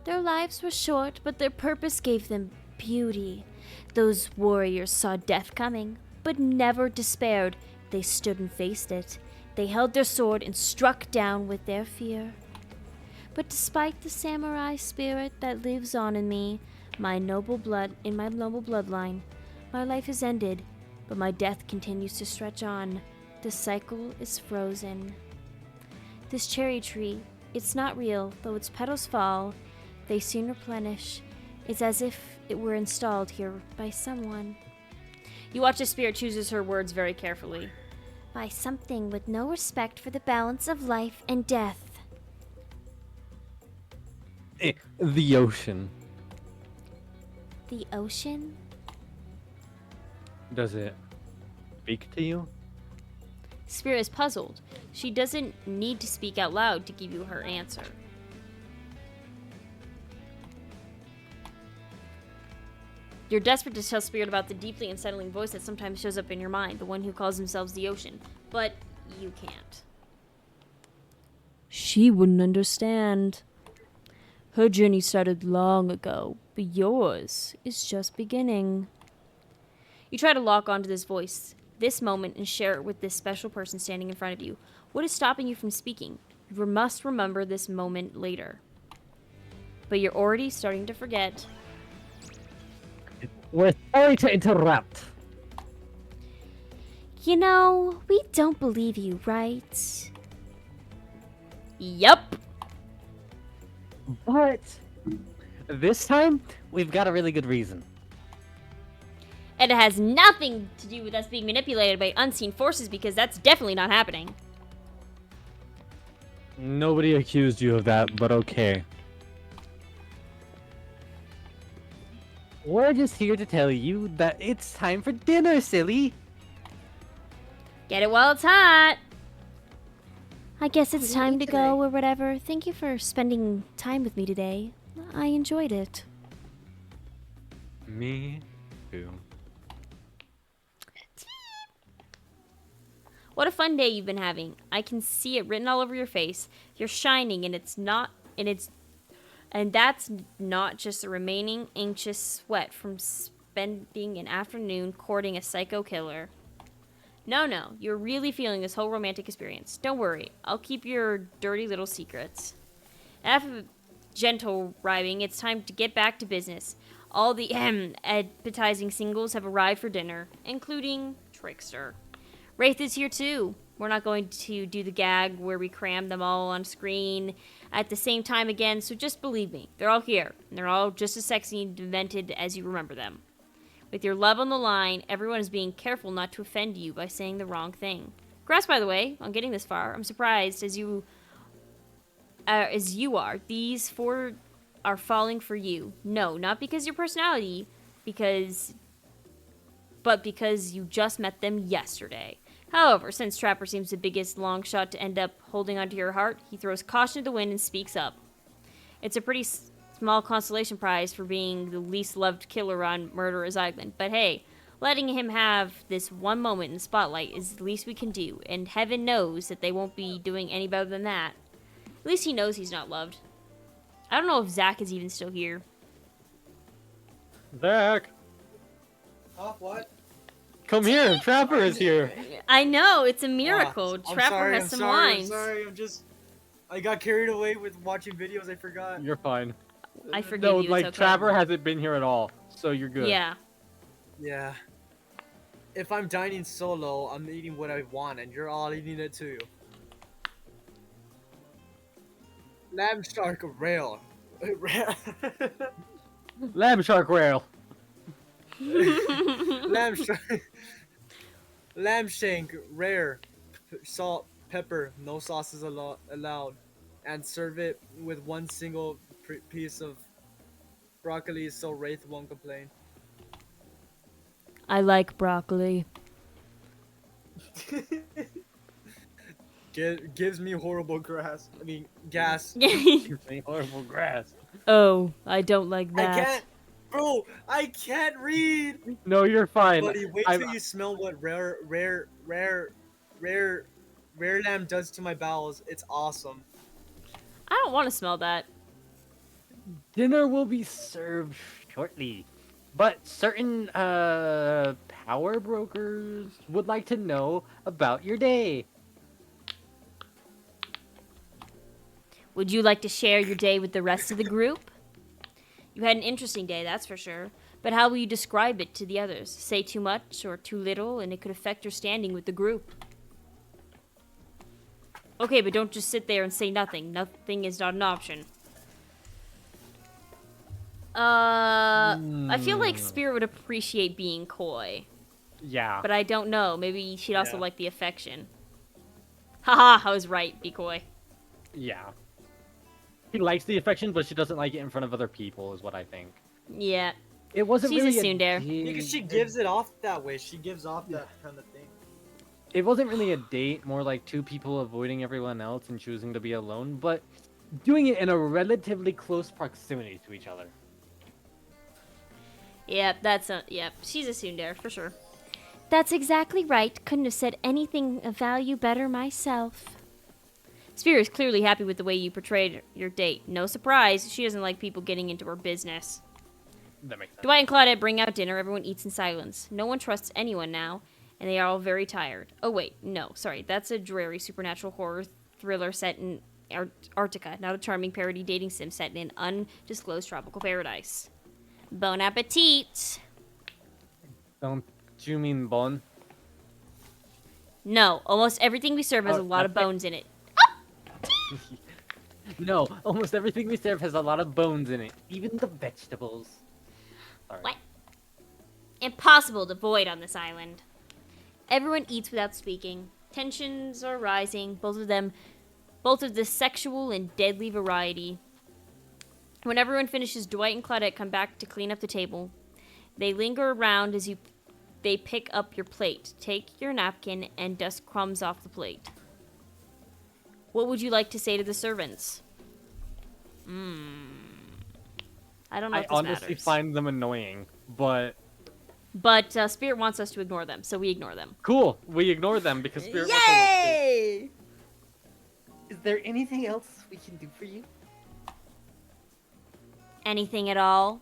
Their lives were short, but their purpose gave them beauty. Those warriors saw death coming, but never despaired. They stood and faced it. They held their sword and struck down with their fear. But despite the samurai spirit that lives on in me, my noble bloodline, my life is ended, but my death continues to stretch on. The cycle is frozen. This cherry tree, it's not real, though its petals fall. They soon replenish. It's as if it were installed here by someone. You watch as Spirit chooses her words very carefully. By something with no respect for the balance of life and death. The ocean. The ocean? Does it speak to you? Spirit is puzzled. She doesn't need to speak out loud to give you her answer. You're desperate to tell Spirit about the deeply unsettling voice that sometimes shows up in your mind, the one who calls themselves the ocean, but you can't. She wouldn't understand. Her journey started long ago, but yours is just beginning. You try to lock onto this voice, this moment, and share it with this special person standing in front of you. What is stopping you from speaking? You must remember this moment later. But you're already starting to forget. We're sorry to interrupt. You know, we don't believe you, right? Yup. But this time, we've got a really good reason. And it has nothing to do with us being manipulated by unseen forces, because that's definitely not happening. Nobody accused you of that, but okay. We're just here to tell you that it's time for dinner, silly. Get it while it's hot. I guess it's What do you time eat to today? go or whatever. Thank you for spending time with me today. I enjoyed it. Me too. What a fun day you've been having. I can see it written all over your face. You're shining, and that's not just the remaining anxious sweat from spending an afternoon courting a psycho killer. No, you're really feeling this whole romantic experience. Don't worry, I'll keep your dirty little secrets. After gentle rhyming, it's time to get back to business. All the appetizing singles have arrived for dinner, including Trickster. Wraith is here too. We're not going to do the gag where we cram them all on screen at the same time again, so just believe me, they're all here, and they're all just as sexy and demented as you remember them. With your love on the line, everyone is being careful not to offend you by saying the wrong thing. Congrats, by the way, on getting this far. I'm surprised as you are. These four are falling for you. No, not because your personality, but because you just met them yesterday. However, since Trapper seems the biggest long shot to end up holding onto your heart, he throws caution to the wind and speaks up. It's a pretty small consolation prize for being the least loved killer on Murderer's Island, but hey, letting him have this one moment in the spotlight is the least we can do, and heaven knows that they won't be doing any better than that. At least he knows he's not loved. I don't know if Zach is even still here. Zach, Huh? What? come here. Trapper is here. I know, it's a miracle. I'm Trapper sorry, has I'm some sorry, lines. I'm sorry, I got carried away with watching videos, I forgot. You're fine. I forgive No, you, like it's okay. Trapper hasn't been here at all, so you're good. Yeah. Yeah. If I'm dining solo, I'm eating what I want, and you're all eating it too. Lamb shark rail. Lamb shark rail. Lamb shark. Lamb shank rare. Salt, pepper, no sauces allowed, and serve it with one single piece of broccoli, so Wraith won't complain. I like broccoli. Gives me horrible gas. Gives me horrible grass. Oh, I don't like that. I can't read. No, you're fine. Buddy, wait till you smell what rare rare lamb does to my bowels. It's awesome. I don't want to smell that. Dinner will be served shortly, but certain power brokers would like to know about your day. Would you like to share your day with the rest of the group? You had an interesting day, that's for sure. But how will you describe it to the others? Say too much or too little, and it could affect your standing with the group. Okay, but don't just sit there and say nothing. Nothing is not an option. I feel like Spirit would appreciate being coy. Yeah. But I don't know. Maybe she'd also Yeah. like the affection. Haha, I was right. Be coy. Yeah. She likes the affection, but she doesn't like it in front of other people, is what I think. Yeah. It wasn't She's a really tsundere. Because she gives it off that way. She gives off that kind of thing. It wasn't really a date, more like two people avoiding everyone else and choosing to be alone, but doing it in a relatively close proximity to each other. Yep, yep. She's a tsundere, for sure. That's exactly right. Couldn't have said anything of value better myself. Spirit is clearly happy with the way you portrayed your date. No surprise, she doesn't like people getting into her business. That makes sense. Dwight and Claudette bring out dinner. Everyone eats in silence. No one trusts anyone now, and they are all very tired. Oh, wait. No, sorry. That's a dreary supernatural horror thriller set in Antarctica, not a charming parody dating sim set in an undisclosed tropical paradise. Bon appetit! Don't you mean Bon? No, almost everything we serve has Oh, a lot of that's it. bones in it. No, almost everything we serve has a lot of bones in it, even the vegetables. Sorry. What? Impossible to avoid on this island. Everyone eats without speaking. Tensions are rising, both of the sexual and deadly variety. When everyone finishes, Dwight and Claudette come back to clean up the table. They linger around as they pick up your plate, take your napkin, and dust crumbs off the plate. What would you like to say to the servants? I don't know I if this honestly matters. find them annoying, but But Spirit wants us to ignore them, so we ignore them. cool. We ignore them because Spirit wants to look good. Yay! Is there anything else we can do for you? Anything at all?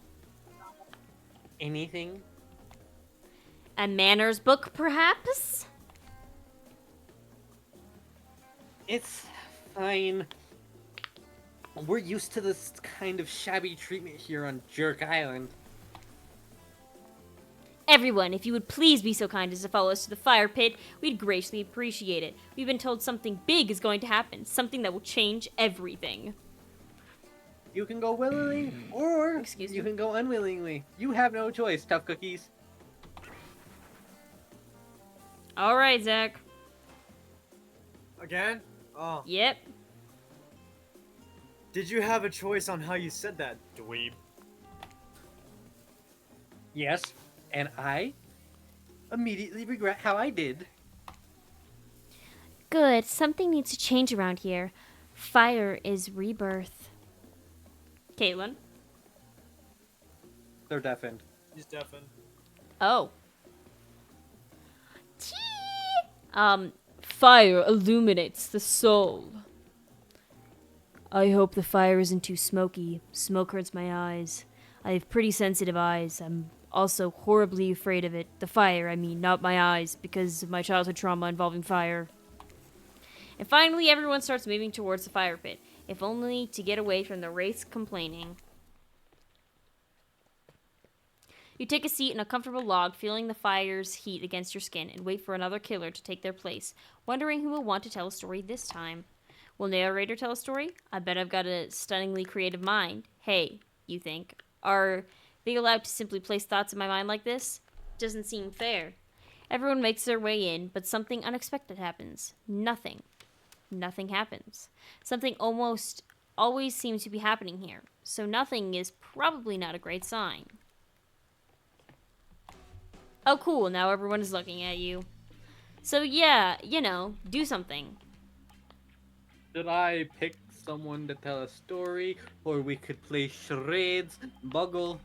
Anything? A manners book, perhaps? It's fine. We're used to this kind of shabby treatment here on Jerk Island. Everyone, if you would please be so kind as to follow us to the fire pit, we'd graciously appreciate it. We've been told something big is going to happen, something that will change everything. You can go willingly, or Excuse you me? can go unwillingly. You have no choice, tough cookies. All right, Zach. Again? Oh. Yep. Did you have a choice on how you said that, dweeb? Yes, and I immediately regret how I did. Good. Something needs to change around here. Fire is rebirth. Caitlin. They're deafened. He's deafened. Oh. Fire illuminates the soul. I hope the fire isn't too smoky. Smoke hurts my eyes. I have pretty sensitive eyes. I'm also horribly afraid of it. The fire, I mean, not my eyes, because of my childhood trauma involving fire. And finally, everyone starts moving towards the fire pit, if only to get away from the wraiths complaining. You take a seat in a comfortable log, feeling the fire's heat against your skin, and wait for another killer to take their place, wondering who will want to tell a story this time. Will narrator tell a story? I bet I've got a stunningly creative mind. Hey, you think. Are they allowed to simply place thoughts in my mind like this? Doesn't seem fair. Everyone makes their way in, but something unexpected happens. Nothing. Nothing happens. Something almost always seems to be happening here. So nothing is probably not a great sign. Oh, cool. Now everyone is looking at you. So yeah, you know, do something. Should I pick someone to tell a story, or we could play charades, Buggle?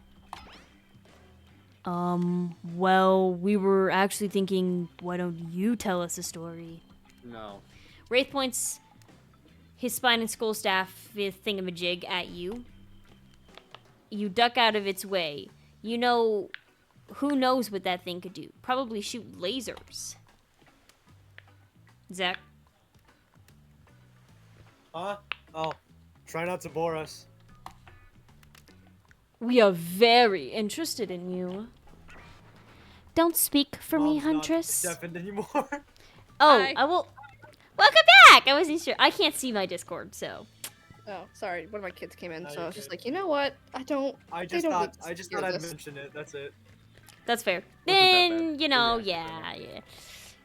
Well, we were actually thinking, why don't you tell us a story? No. Wraith points his spine and skull staff thingamajig at you. You duck out of its way. You know, who knows what that thing could do? Probably shoot lasers. Zach? Huh? Oh, try not to bore us. We are very interested in you. Don't speak for me, Mom's not Huntress. deafened anymore. Oh, Hi. I will... Welcome back! I wasn't sure. I can't see my Discord, so... Oh, sorry. One of my kids came in, No, so you're I was just good. like, you know what? I don't just need thought to I just hear thought I'd this. mention it. That's it. That's fair. Wasn't that Then, bad. you know, Yeah. yeah.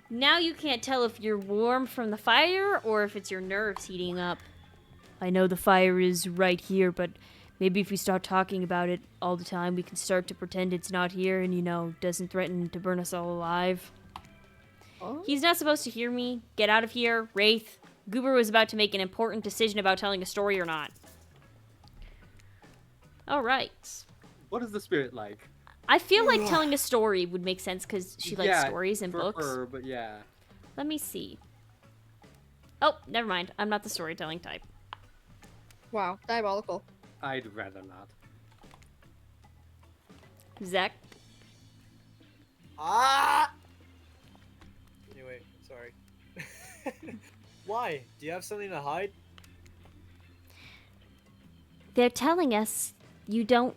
Now you can't tell if you're warm from the fire or if it's your nerves heating up. I know the fire is right here, but maybe if we start talking about it all the time, we can start to pretend it's not here and, you know, doesn't threaten to burn us all alive. Oh? He's not supposed to hear me. Get out of here, Wraith. Goober was about to make an important decision about telling a story or not. Alright. What is the spirit like? I feel like telling a story would make sense because she likes Yeah, stories and for books. her, but yeah. Let me see. Oh, never mind. I'm not the storytelling type. Wow, diabolical. I'd rather not. Zach? Ah! Anyway, sorry. Why? Do you have something to hide? They're telling us you don't.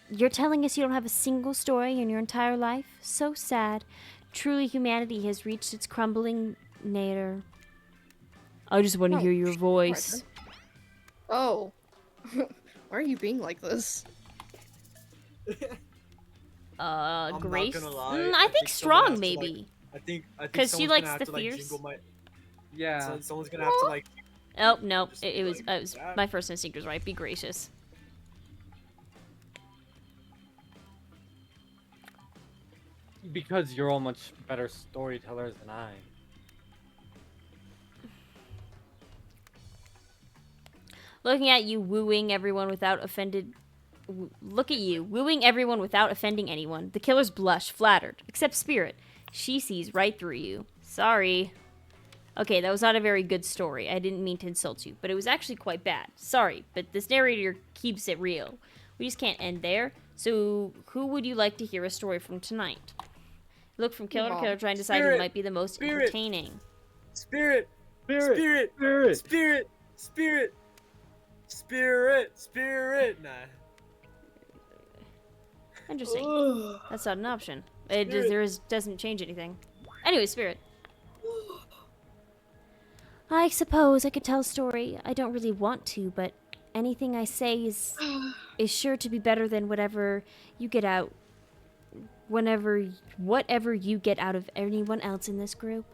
You're telling us you don't have a single story in your entire life? So sad. Truly, humanity has reached its crumbling nadir. I just want to Oh, hear your voice. Oh. Why are you being like this? I'm Grace? not gonna lie. I think someone strong, has to, maybe. I think 'Cause she someone's likes gonna have the to, like, fierce. jingle my. Yeah. So someone's gonna have to like. Oh, no. Just It was, like that. my first instinct was right. Be gracious. Because you're all much better storytellers than I. Looking at you wooing everyone without offended... Look at you, wooing everyone without offending anyone. The killers blush, flattered. Except Spirit. She sees right through you. Sorry. Okay, that was not a very good story. I didn't mean to insult you, but it was actually quite bad. Sorry, but this narrator keeps it real. We just can't end there. So, who would you like to hear a story from tonight? Look from killer to Wow. killer, trying to decide who Spirit! might be the most Spirit! entertaining. Spirit! Spirit! Spirit! Spirit! Spirit! Spirit! Spirit! Spirit! Nah. Interesting. That's not an option. It just, doesn't change anything. Anyway, Spirit. I suppose I could tell a story. I don't really want to, but anything I say is sure to be better than whatever you get out. Whatever you get out of anyone else in this group.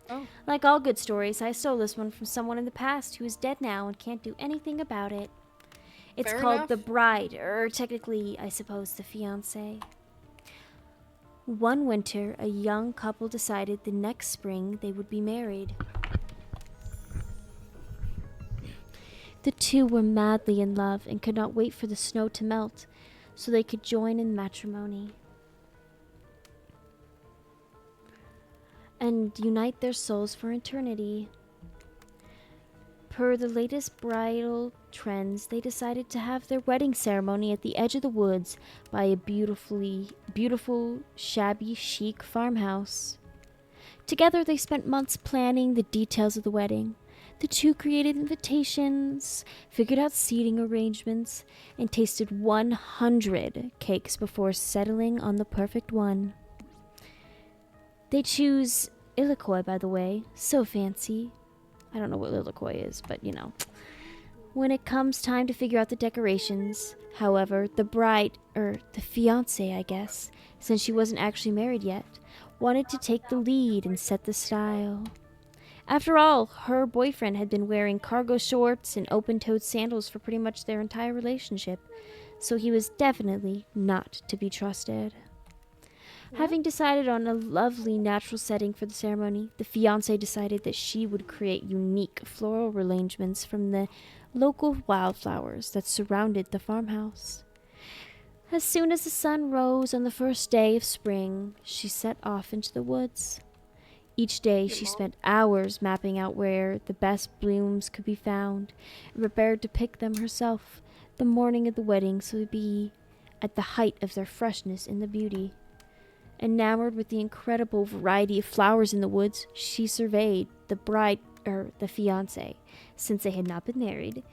Oh. Like all good stories, I stole this one from someone in the past who is dead now and can't do anything about it. It's Fair called enough. The Bride, or technically, I suppose, the fiancé. One winter, a young couple decided the next spring they would be married. The two were madly in love and could not wait for the snow to melt so they could join in matrimony and unite their souls for eternity. Per the latest bridal trends, they decided to have their wedding ceremony at the edge of the woods by a beautiful, shabby, chic farmhouse. Together, they spent months planning the details of the wedding. The two created invitations, figured out seating arrangements, and tasted 100 cakes before settling on the perfect one. They choose Ilikoi, by the way. So fancy. I don't know what Ilikoi is, but you know. When it comes time to figure out the decorations, however, the bride, the fiancé, I guess, since she wasn't actually married yet, wanted to take the lead and set the style. After all, her boyfriend had been wearing cargo shorts and open-toed sandals for pretty much their entire relationship, so he was definitely not to be trusted. Having decided on a lovely natural setting for the ceremony, the fiancé decided that she would create unique floral arrangements from the local wildflowers that surrounded the farmhouse. As soon as the sun rose on the first day of spring, she set off into the woods. Each day she spent hours mapping out where the best blooms could be found and prepared to pick them herself the morning of the wedding so to be at the height of their freshness and the beauty. Enamored with the incredible variety of flowers in the woods, she surveyed the fiance, since they had not been married,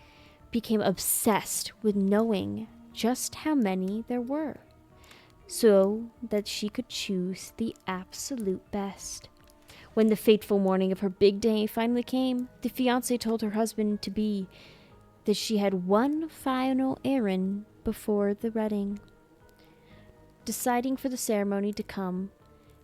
became obsessed with knowing just how many there were, so that she could choose the absolute best. When the fateful morning of her big day finally came, the fiancé told her husband to be that she had one final errand before the wedding. Deciding for the ceremony to come,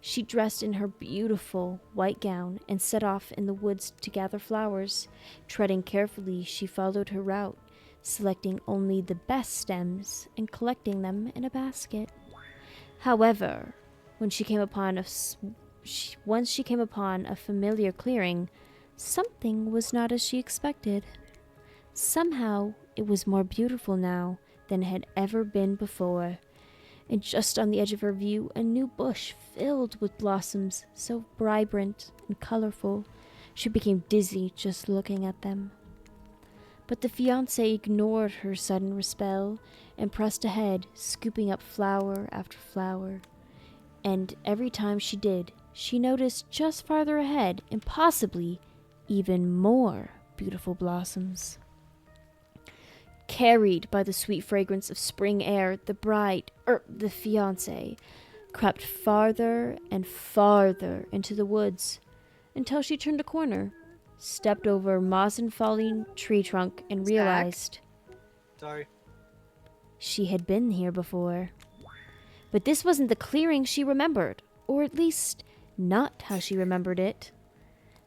she dressed in her beautiful white gown and set off in the woods to gather flowers. Treading carefully, she followed her route, selecting only the best stems and collecting them in a basket. However, once she came upon a familiar clearing, something was not as she expected. Somehow, it was more beautiful now than it had ever been before. And just on the edge of her view, a new bush filled with blossoms so vibrant and colorful, she became dizzy just looking at them. But the fiancé ignored her sudden spell and pressed ahead, scooping up flower after flower. And every time she did, she noticed just farther ahead, and possibly even more beautiful blossoms. Carried by the sweet fragrance of spring air, the fiancé, crept farther and farther into the woods until she turned a corner, stepped over a moss and falling tree trunk, and realized Sorry. she had been here before. But this wasn't the clearing she remembered, or at least not how she remembered it.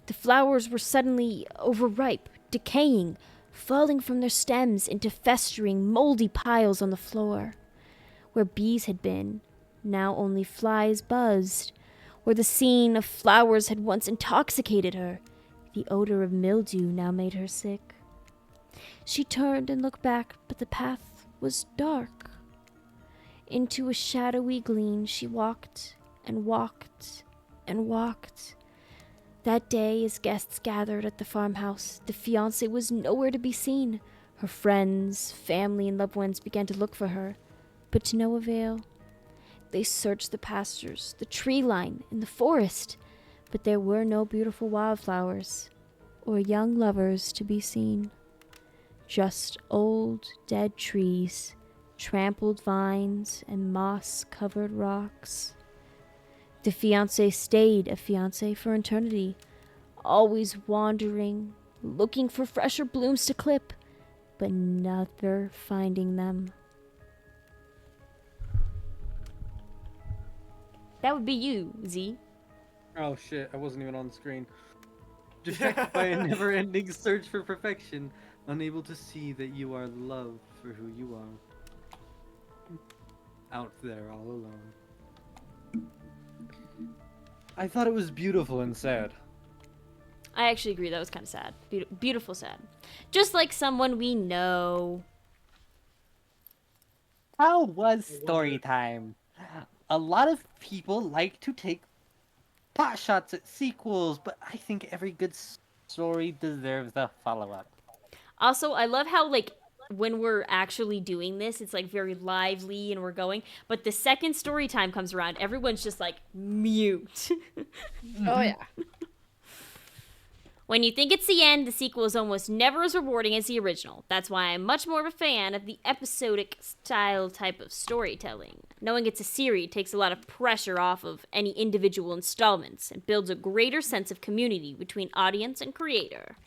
The flowers were suddenly overripe, decaying, falling from their stems into festering, moldy piles on the floor. Where bees had been, now only flies buzzed. Where the scene of flowers had once intoxicated her, the odor of mildew now made her sick. She turned and looked back, but the path was dark. Into a shadowy glen she walked and walked and walked. That day, as guests gathered at the farmhouse, the fiancé was nowhere to be seen. Her friends, family, and loved ones began to look for her, but to no avail. They searched the pastures, the tree line, and the forest, but there were no beautiful wildflowers or young lovers to be seen. Just old, dead trees, trampled vines, and moss-covered rocks. The fiancé stayed a fiancé for eternity, always wandering, looking for fresher blooms to clip, but never finding them. That would be you, Z. Oh shit, I wasn't even on the screen. Distracted by a never-ending search for perfection, unable to see that you are loved for who you are. Out there all alone. I thought it was beautiful and sad. I actually agree. That was kind of sad. Beautiful sad. Just like someone we know. How was story time? A lot of people like to take pot shots at sequels, but I think every good story deserves a follow-up. Also, I love how, like, when we're actually doing this, it's, like, very lively and we're going. But the second story time comes around, everyone's just, like, mute. Oh, yeah. When you think it's the end, the sequel is almost never as rewarding as the original. That's why I'm much more of a fan of the episodic style type of storytelling. Knowing it's a series takes a lot of pressure off of any individual installments and builds a greater sense of community between audience and creator.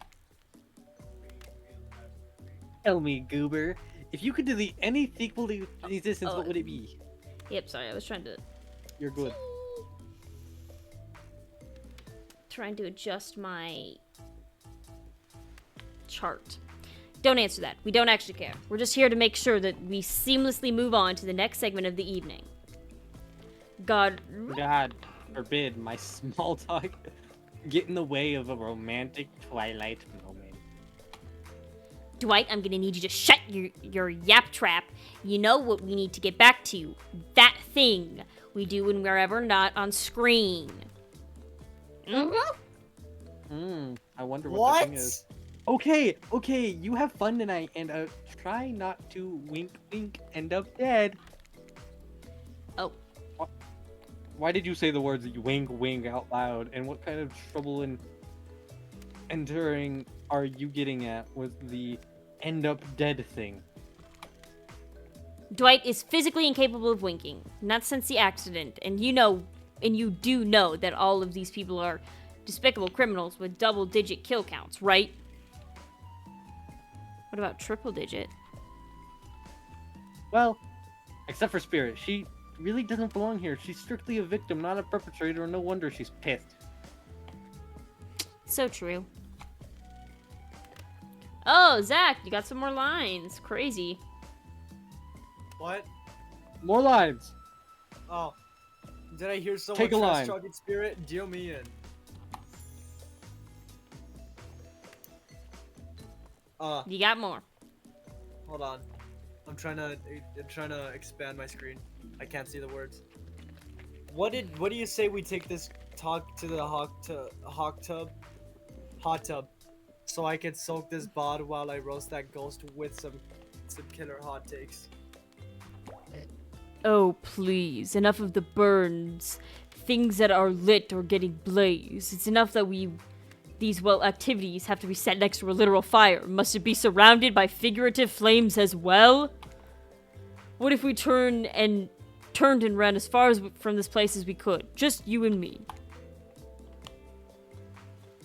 Tell me, Goober, if you could delete any sequel to existence, what would it be? Yep, sorry, I was trying to You're good. adjust my chart. Don't answer that. We don't actually care. We're just here to make sure that we seamlessly move on to the next segment of the evening. God forbid my small talk get in the way of a romantic Twilight moment. Dwight, I'm gonna need you to shut your yap trap. You know what we need to get back to. That thing we do when we're ever not on screen. I wonder what the thing What? is. Okay, you have fun tonight, and try not to wink, end up dead. Oh. Why did you say the words wink out loud? And what kind of trouble and enduring are you getting at with the end up dead thing? Dwight is physically incapable of winking, not since the accident, and you do know that all of these people are despicable criminals with double-digit kill counts, right? What about triple-digit? Well, except for Spirit, she really doesn't belong here. She's strictly a victim, not a perpetrator. No wonder she's pissed. So true. Oh, Zach, you got some more lines. Crazy. What? More lines. Oh. Did I hear someone Take a line. talking Spirit? Deal me in. You got more. Hold on. I'm trying to expand my screen. I can't see the words. What do you say we take this talk to the hot tub, so I can soak this bod while I roast that ghost with some killer hot takes. Oh, please. Enough of the burns. Things that are lit or getting blazed. It's enough that these activities have to be set next to a literal fire. Must it be surrounded by figurative flames as well? What if we turned and ran as far from this place as we could? Just you and me.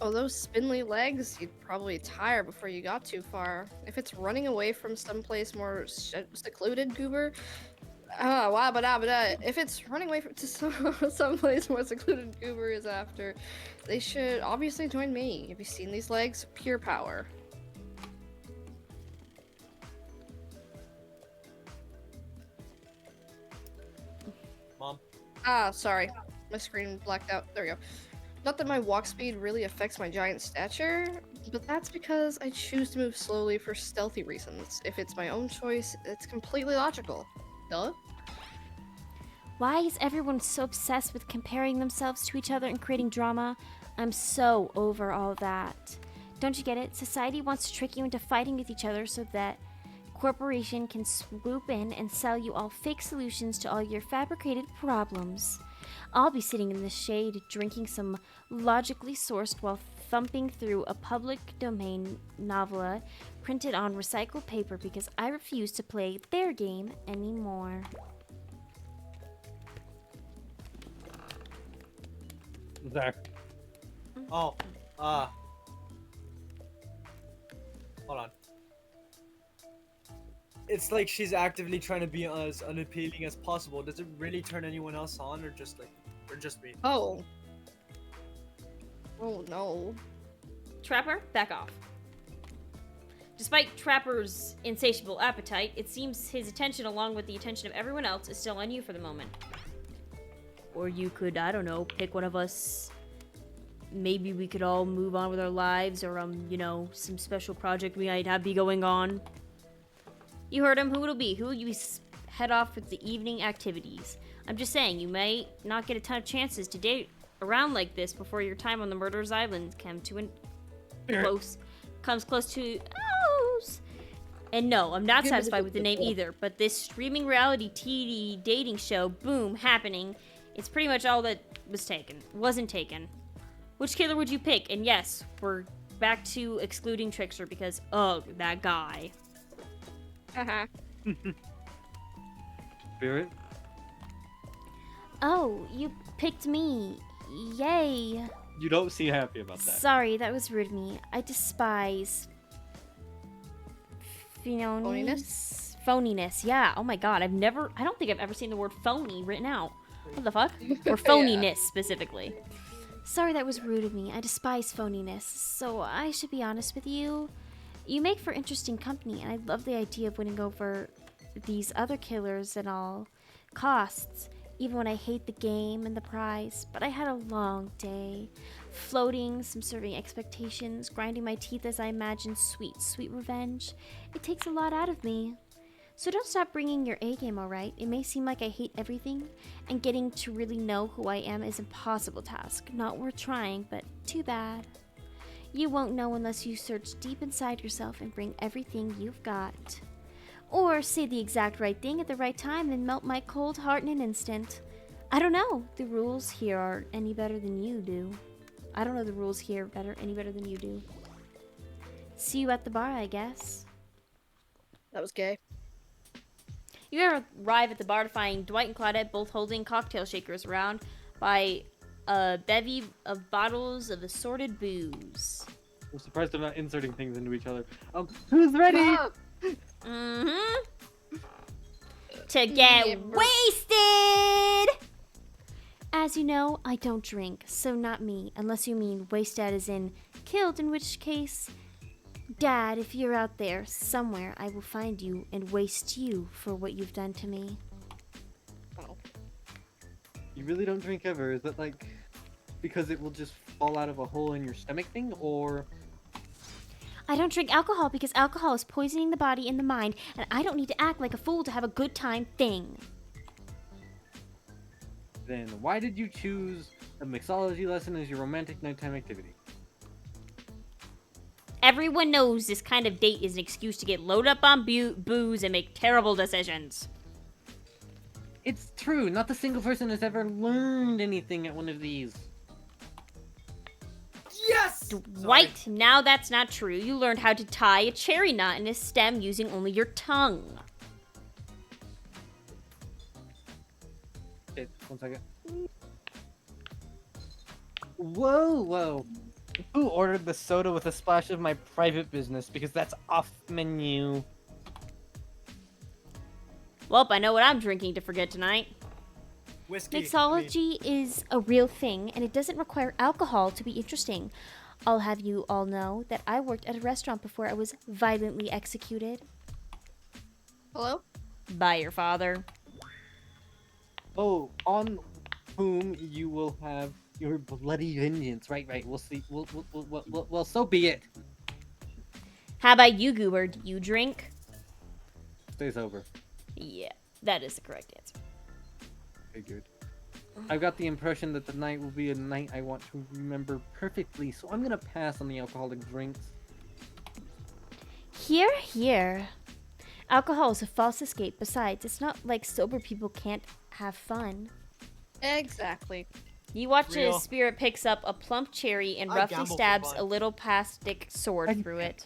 Oh, those spindly legs, you'd probably tire before you got too far. If it's running away from someplace more secluded, Goober, if it's running away to someplace more secluded, Goober is after, they should obviously join me. Have you seen these legs? Pure power. Mom. Sorry. My screen blacked out. There we go. Not that my walk speed really affects my giant stature, but that's because I choose to move slowly for stealthy reasons. If it's my own choice, it's completely logical. Duh? Why is everyone so obsessed with comparing themselves to each other and creating drama? I'm so over all that. Don't you get it? Society wants to trick you into fighting with each other so that corporation can swoop in and sell you all fake solutions to all your fabricated problems. I'll be sitting in the shade drinking some logically sourced while thumping through a public domain novella printed on recycled paper because I refuse to play their game anymore. Zach. Oh, hold on. It's like she's actively trying to be as unappealing as possible. Does it really turn anyone else on, or just me? Oh. Oh no. Trapper, back off. Despite Trapper's insatiable appetite, it seems his attention, along with the attention of everyone else, is still on you for the moment. Or you could, I don't know, pick one of us. Maybe we could all move on with our lives, or, some special project we might have be going on. You heard him. Who it'll be? Who will you head off with the evening activities? I'm just saying, you may not get a ton of chances to date around like this before your time on the Murderer's Island comes close to... And no, I'm not satisfied with the name either, but this streaming reality TV dating show, boom, happening, it's pretty much all that wasn't taken. Which killer would you pick? And yes, we're back to excluding Trickster because, ugh, that guy. Haha. Spirit? Oh, you picked me. Yay. You don't seem happy about that. Sorry, that was rude of me. I despise phoniness. Yeah. Oh my god, I don't think I've ever seen the word phony written out. What the fuck? Or phoniness specifically. Sorry, that was rude of me. I despise phoniness. So I should be honest with you. You make for interesting company, and I love the idea of winning over these other killers at all costs, even when I hate the game and the prize. But I had a long day. Floating, some serving expectations, grinding my teeth as I imagine sweet, sweet revenge. It takes a lot out of me. So don't stop bringing your A game, alright? It may seem like I hate everything, and getting to really know who I am is an impossible task. Not worth trying, but too bad. You won't know unless you search deep inside yourself and bring everything you've got. Or say the exact right thing at the right time and melt my cold heart in an instant. I don't know. The rules here are any better than you do. I don't know the rules here any better than you do. See you at the bar, I guess. That was gay. You arrive at the bar to find Dwight and Claudette both holding cocktail shakers around by a bevy of bottles of assorted booze. I'm surprised they're not inserting things into each other. Who's ready? Mm-hmm. To get Yeah, wasted! As you know, I don't drink, so not me, unless you mean wasted as in killed, in which case, Dad, if you're out there somewhere, I will find you and waste you for what you've done to me. Oh. You really don't drink ever? Is that like because it will just fall out of a hole in your stomach thing, or? I don't drink alcohol because alcohol is poisoning the body and the mind, and I don't need to act like a fool to have a good time thing. Then why did you choose a mixology lesson as your romantic nighttime activity? Everyone knows this kind of date is an excuse to get loaded up on booze and make terrible decisions. It's true, not a single person has ever learned anything at one of these. Yes! Dwight, now that's not true. You learned how to tie a cherry knot in a stem using only your tongue. Okay, 1 second. Whoa. Who ordered the soda with a splash of my private business? Because that's off menu. Well, I know what I'm drinking to forget tonight. Whiskey. Mixology is a real thing, and it doesn't require alcohol to be interesting. I'll have you all know that I worked at a restaurant before I was violently executed. Hello? By your father. Oh, on whom you will have your bloody vengeance. Right. We'll see. Well, so be it. How about you, Goober? Do you drink? Stay sober. Yeah, that is the correct answer. Figured. I've got the impression that the night will be a night I want to remember perfectly, so I'm gonna pass on the alcoholic drinks. Here, here. Alcohol is a false escape. Besides, it's not like sober people can't have fun. Exactly. You watch Real. as Spirit picks up a plump cherry and I roughly gamble for stabs fun. a little plastic sword through it.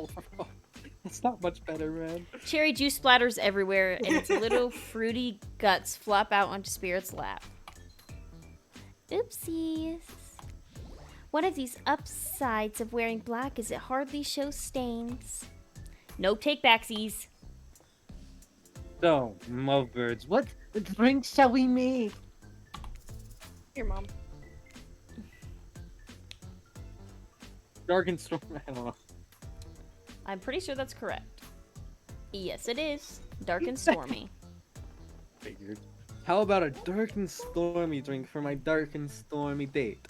It's not much better, man. Cherry juice splatters everywhere, and its little fruity guts flop out onto Spirit's lap. Oopsies. One of these upsides of wearing black is it hardly shows stains. No take-backsies. So, lovebirds, what drinks shall we make? Here, Mom. Dark and Storm, I don't know. I'm pretty sure that's correct. Yes, it is. Dark and stormy. Figured. How about a dark and stormy drink for my dark and stormy date?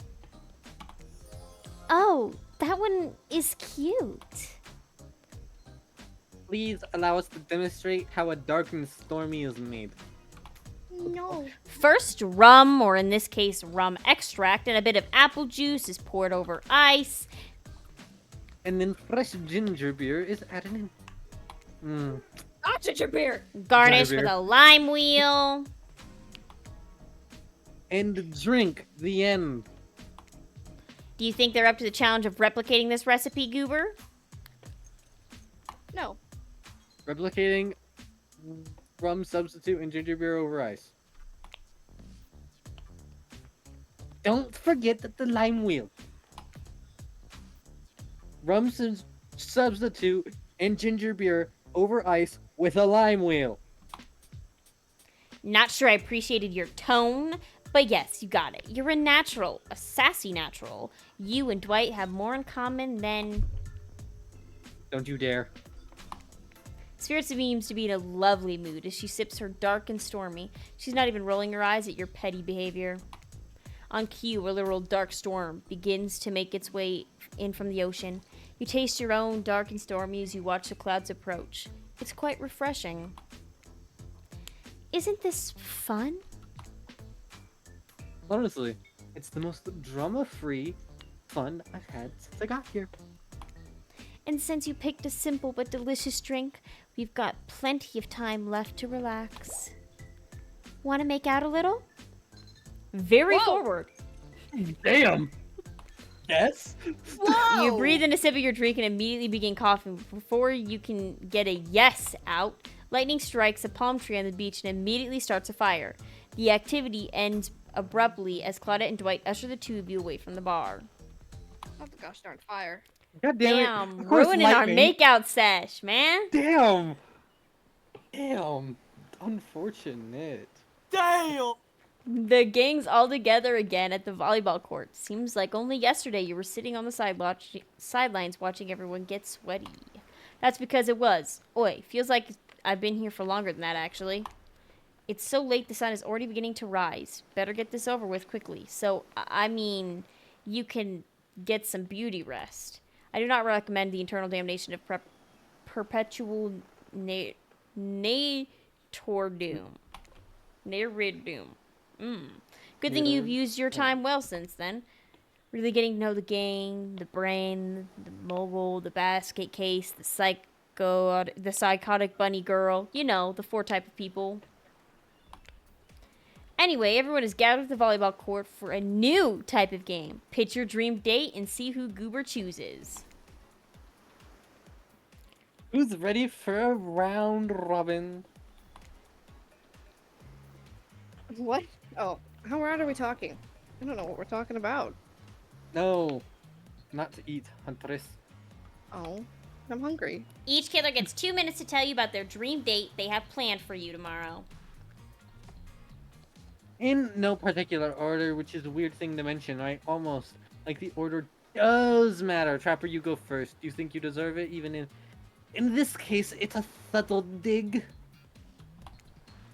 Oh, that one is cute. Please allow us to demonstrate how a dark and stormy is made. No. First, rum, or in this case, rum extract, and a bit of apple juice is poured over ice. And then fresh ginger beer is added in. Not ginger beer! Garnished Ginger with beer. a lime wheel. And drink the end. Do you think they're up to the challenge of replicating this recipe, Goober? No. Replicating rum substitute and ginger beer over ice. Don't forget that the lime wheel. Rum substitute and ginger beer over ice with a lime wheel. Not sure I appreciated your tone, but yes, you got it. You're a natural, a sassy natural. You and Dwight have more in common than... Don't you dare. Spirit seems to be in a lovely mood as she sips her dark and stormy. She's not even rolling her eyes at your petty behavior. On cue, a literal dark storm begins to make its way in from the ocean. You taste your own dark and stormy as you watch the clouds approach. It's quite refreshing. isn't this fun? Honestly, it's the most drama-free fun I've had since I got here. And since you picked a simple but delicious drink, we've got plenty of time left to relax. Want to make out a little? Very Whoa. forward. Damn. Yes. Whoa! You breathe in a sip of your drink and immediately begin coughing. Before you can get a yes out, lightning strikes a palm tree on the beach and immediately starts a fire. The activity ends abruptly as Claudette and Dwight usher the two of you away from the bar. Not the gosh darn fire. God damn it. Damn, Of course, ruining our lightning. makeout sesh, man. Damn. Damn. Unfortunate. Damn! The gang's all together again at the volleyball court. Seems like only yesterday you were sitting on the sidelines watching everyone get sweaty. That's because it was. Oi, feels like I've been here for longer than that, actually. It's so late the sun is already beginning to rise. Better get this over with quickly. So, I mean, you can get some beauty rest. I do not recommend the eternal damnation of perpetual natordum. Naridum. Good thing you've used your time well since then. Really getting to know the gang, the brain, the mobile, the basket case, the psychotic bunny girl. You know, the 4 type of people. Anyway, everyone is gathered at the volleyball court for a new type of game. Pitch your dream date and see who Goober chooses. Who's ready for a round robin? What? Oh, how loud are we talking? I don't know what we're talking about. No, not to eat, Huntress. Oh, I'm hungry. Each killer gets 2 minutes to tell you about their dream date they have planned for you tomorrow. In no particular order, which is a weird thing to mention, right? Almost. Like, the order does matter. Trapper, you go first. Do you think you deserve it? Even in this case, it's a subtle dig.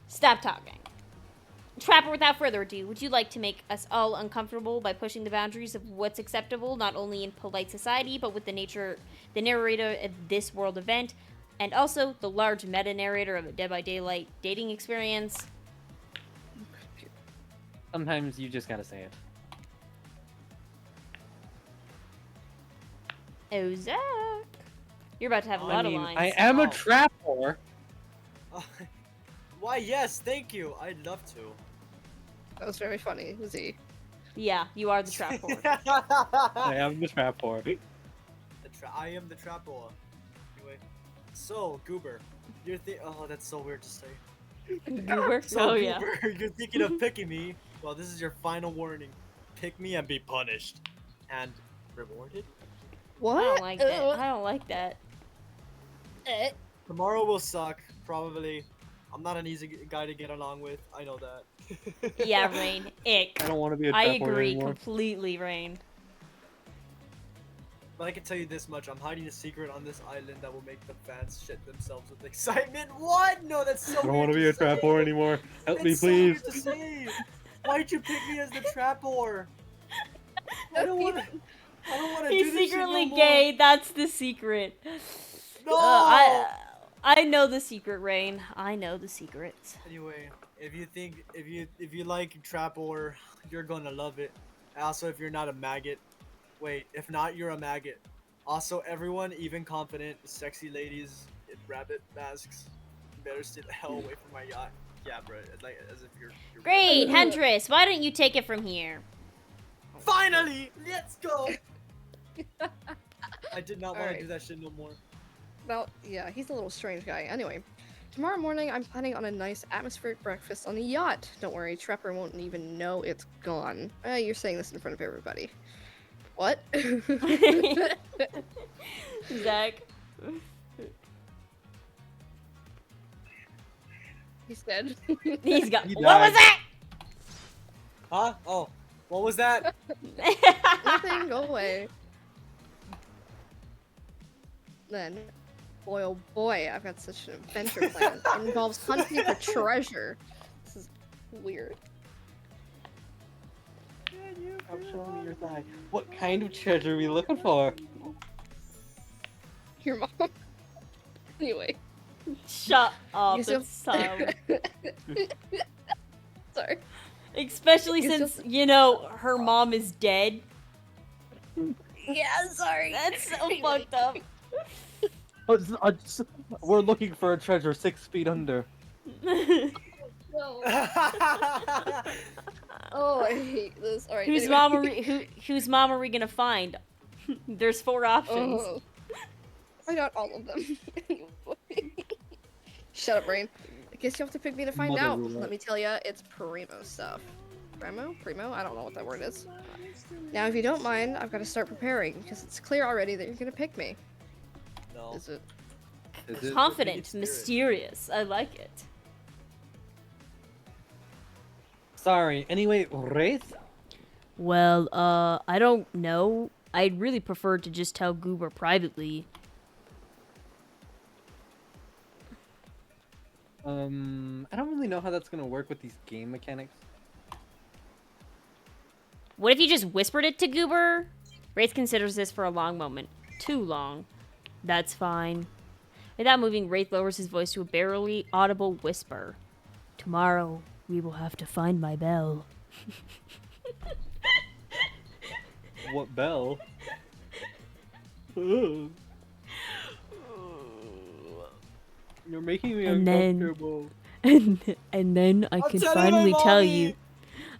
Stop talking. Trapper, without further ado, would you like to make us all uncomfortable by pushing the boundaries of what's acceptable, not only in polite society, but with the narrator of this world event, and also the large meta-narrator of a Dead by Daylight dating experience? Sometimes you just gotta say it. Oh, Zach. You're about to have a lot of lines. I am a Oh. trapper. Why, yes, thank you. I'd love to. That was very funny, Z. Yeah, you are the trap board. I am the trapper. I am the trapper. Anyway, so Goober, you're oh, that's so weird to say. Goober? So Oh, yeah. Goober, you're thinking of picking me. Well, this is your final warning. Pick me and be punished, and rewarded. What? I don't like that. I don't like that. Tomorrow will suck, probably. I'm not an easy guy to get along with. I know that. Yeah, Rain. Ick. I don't want to be a I trapper agree anymore. completely, Rain. But I can tell you this much: I'm hiding a secret on this island that will make the fans shit themselves with excitement. What? No, that's so. I don't want to be a trapper anymore. Help me, It's so please. weird to say. Why'd you pick me as the trapper? I don't want to. I don't want to do He's this shit secretly no more. gay. That's the secret. No. I know the secret, Rain. I know the secret. Anyway, if you like trapper, you're gonna love it. Also, if you're not a maggot, wait, if not, you're a maggot. Also, everyone, even confident, sexy ladies in rabbit masks, better stay the hell away from my yacht. Yeah, bro, like as if you're Great, Huntress. Why don't you take it from here? Finally, let's go. I did not want to Alright. do that shit no more. Well, yeah, he's a little strange guy. Anyway, tomorrow morning I'm planning on a nice atmospheric breakfast on the yacht. Don't worry, Trapper won't even know it's gone. You're saying this in front of everybody. What? Zach. He's dead. He's got. He What died. was that? Huh? Oh, what was that? Nothing, go away. Then, boy oh boy, I've got such an adventure plan. It involves hunting for treasure. This is weird. Stop showing me your thigh. What kind of treasure are we looking for? Your mom. Anyway, Shut up. You still- It's silent. Sorry. Especially You since, still- you know, her mom is dead. Yeah, sorry. That's so fucked up. We're looking for a treasure 6 feet under. No. Oh, I hate this. All right. Whose anyway. mom are we, whose mom are we gonna find? There's 4 options. Oh. I got all of them. Shut up, brain. I guess you have to pick me to find Mother out. roulette. Let me tell ya, it's Primo stuff. Primo? I don't know what that word is. Now, if you don't mind, I've got to start preparing because it's clear already that you're gonna pick me. No. Is it? Is it? Confident, Spirit. mysterious. I like it. Sorry. Anyway, Wraith? Well, I don't know. I'd really prefer to just tell Goober privately. I don't really know how that's gonna work with these game mechanics. What if you just whispered it to Goober? Wraith considers this for a long moment. Too long. That's fine. Without moving, Wraith lowers his voice to a barely audible whisper. Tomorrow, we will have to find my bell. What bell? Ugh. You're making me And then- uncomfortable. And then I I'll can tell you, finally my tell mommy. you.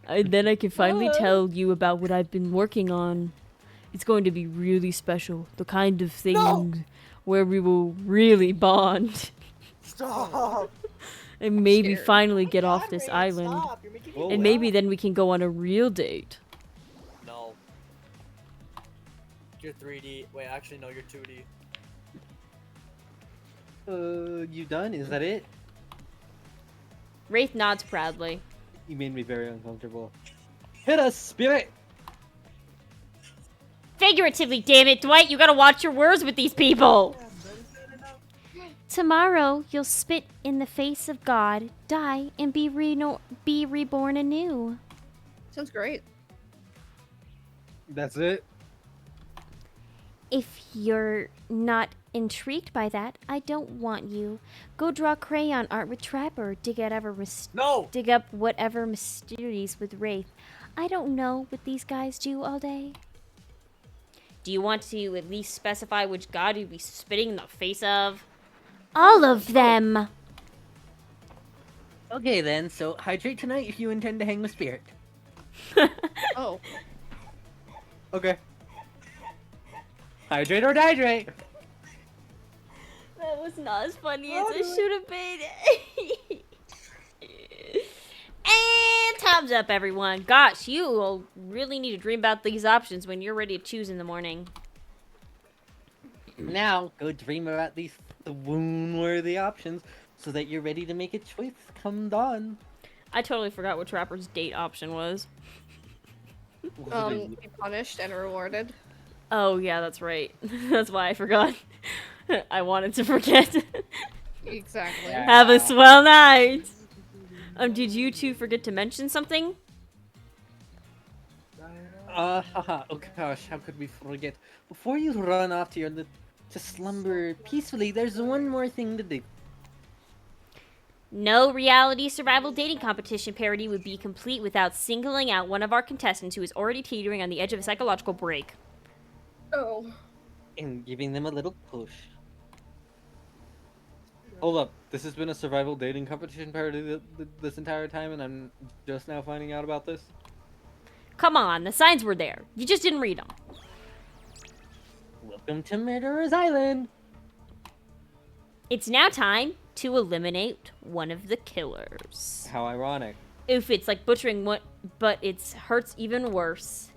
And then I can finally tell you about what I've been working on. It's going to be really special. The kind of thing where we will really bond. Stop. And maybe Scared. finally get God, off this Ray, island. Stop. You're making me Oh, And wow. maybe then we can go on a real date. No. You're 3D. Wait, actually, no, you're 2D. You done? Is that it? Wraith nods proudly. You made me very uncomfortable. Hit us, Spirit! Figuratively, damn it, Dwight, you gotta watch your words with these people. Tomorrow, you'll spit in the face of God, die, and be reborn anew. Sounds great. That's it? If you're not intrigued by that, I don't want you. Go draw crayon art with Trapper. No! Dig up whatever mysteries with Wraith. I don't know what these guys do all day. Do you want to at least specify which god you'd be spitting in the face of? All of them. Okay then, so hydrate tonight if you intend to hang with Spirit. Oh. Okay. Hydrate or dihydrate! That was not as funny as it should have been. And time's up, everyone. Gosh, you will really need to dream about these options when you're ready to choose in the morning. Now, go dream about these swoon-worthy options so that you're ready to make a choice come dawn. I totally forgot what Trapper's date option was. Be punished and rewarded. Oh, yeah, that's right. That's why I forgot. I wanted to forget. Exactly. Yeah. Have a swell night. Did you two forget to mention something? Haha, oh gosh, how could we forget? Before you run off to your to slumber peacefully, there's one more thing to do. No reality survival dating competition parody would be complete without singling out one of our contestants who is already teetering on the edge of a psychological break. Oh. And giving them a little push. Hold up, this has been a survival dating competition parody this entire time, and I'm just now finding out about this? Come on, the signs were there. You just didn't read them. Welcome to Murderer's Island! It's now time to eliminate one of the killers. How ironic. Oof, it's like butchering what, but it hurts even worse.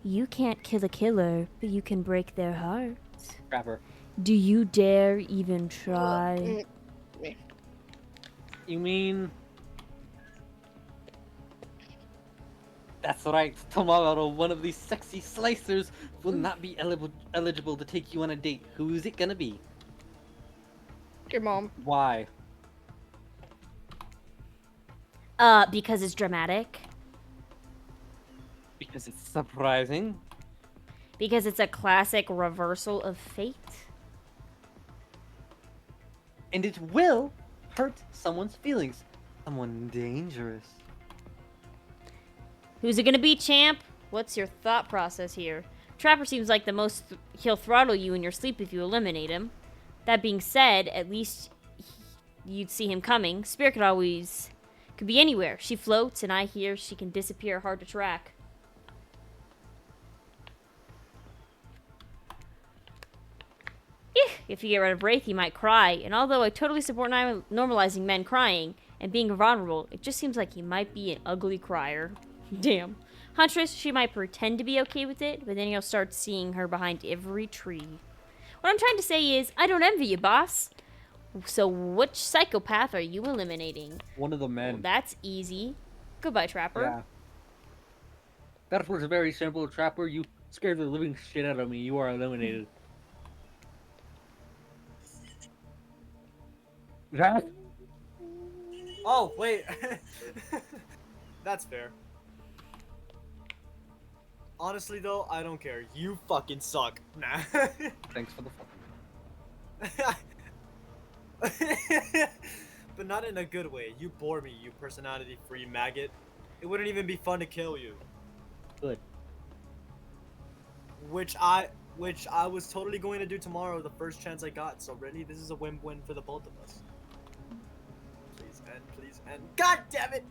You can't kill a killer, but you can break their hearts. Trapper. Do you dare even try? You mean... That's right, tomorrow one of these sexy slicers will not be eligible to take you on a date. Who's it gonna be? Your mom. Why? Because it's dramatic. Because it's surprising. Because it's a classic reversal of fate. and it will hurt someone's feelings. Someone dangerous. Who's it gonna be, champ? What's your thought process here? Trapper seems like the most he'll throttle you in your sleep if you eliminate him. That being said, at least you'd see him coming. Spirit could be anywhere. She floats, and I hear she can disappear hard to track. If you get rid of Wraith, he might cry, and although I totally support normalizing men crying and being vulnerable, it just seems like he might be an ugly crier. Damn. Huntress, she might pretend to be okay with it, but then you'll start seeing her behind every tree. What I'm trying to say is, I don't envy you, boss. So which psychopath are you eliminating? One of the men. Well, that's easy. Goodbye, Trapper. Yeah. That was very simple, Trapper. You scared the living shit out of me. You are eliminated. That? Oh, wait. That's fair. Honestly, though, I don't care. You fucking suck. Nah. Thanks for the fucking. But not in a good way. You bore me, you personality-free maggot. It wouldn't even be fun to kill you. Good. Which I was totally going to do tomorrow, the first chance I got. So really, this is a win-win for the both of us. Please end, please end. God damn it!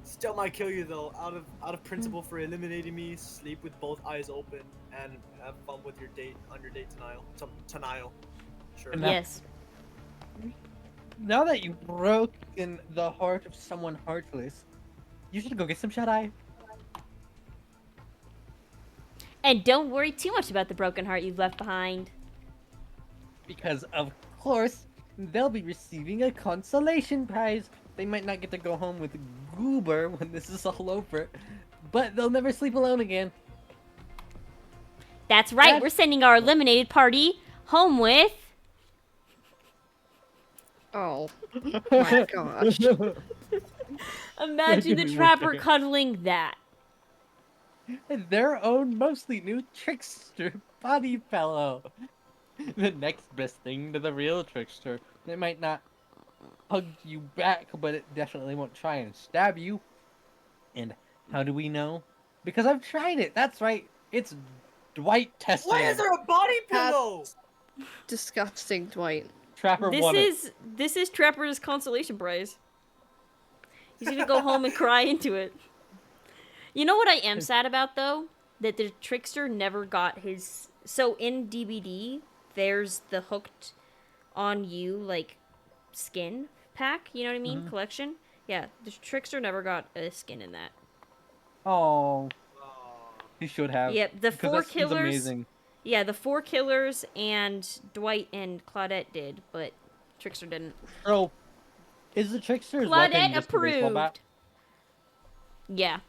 Still might kill you though, out of principle for eliminating me. Sleep with both eyes open and have fun with your date on your date tonight. Sure. Yes. Now that you've broken the heart of someone heartless, you should go get some shut-eye. And don't worry too much about the broken heart you've left behind. Because, of course, they'll be receiving a consolation prize. They might not get to go home with Goober when this is all over, but they'll never sleep alone again. That's right, we're sending our eliminated party home with... Oh my gosh. Imagine the Give me one Trapper second. cuddling that. Their own mostly new trickster body fellow. The next best thing to the real trickster. It might not hug you back, but it definitely won't try and stab you. And how do we know? Because I've tried it. That's right. It's Dwight tested. Why is there a body pillow? Disgusting, Dwight. Trapper won it. This is Trapper's consolation prize. He's gonna go home and cry into it. You know what I am sad about though? That the trickster never got his. So in DBD, there's the hooked on you like skin pack. You know what I mean? Collection. Yeah, the trickster never got a skin in that. Oh, he should have. Yep, the because four that skin's killers. amazing. Yeah, the 4 killers and Dwight and Claudette did, but Trickster didn't. So, is the trickster's weapon Claudette just a baseball bat? approved. Yeah.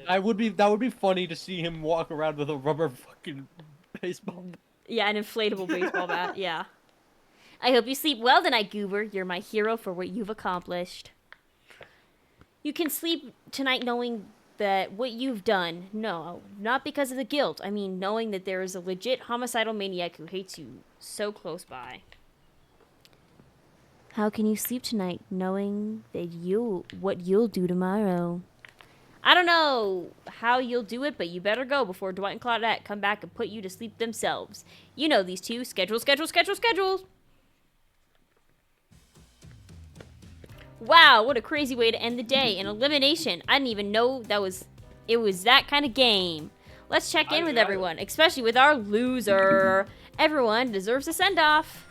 That would be funny to see him walk around with a rubber fucking baseball bat. Yeah, an inflatable baseball bat. Yeah. I hope you sleep well tonight, Goober. You're my hero for what you've accomplished. You can sleep tonight knowing that what you've done, no, not because of the guilt. I mean, knowing that there is a legit homicidal maniac who hates you so close by. How can you sleep tonight knowing that what you'll do tomorrow? I don't know how you'll do it, but you better go before Dwight and Claudette come back and put you to sleep themselves. You know these two. Schedule. Wow, what a crazy way to end the day. An elimination. I didn't even know it was that kind of game. Let's check in with everyone, especially with our loser. Everyone deserves a send-off.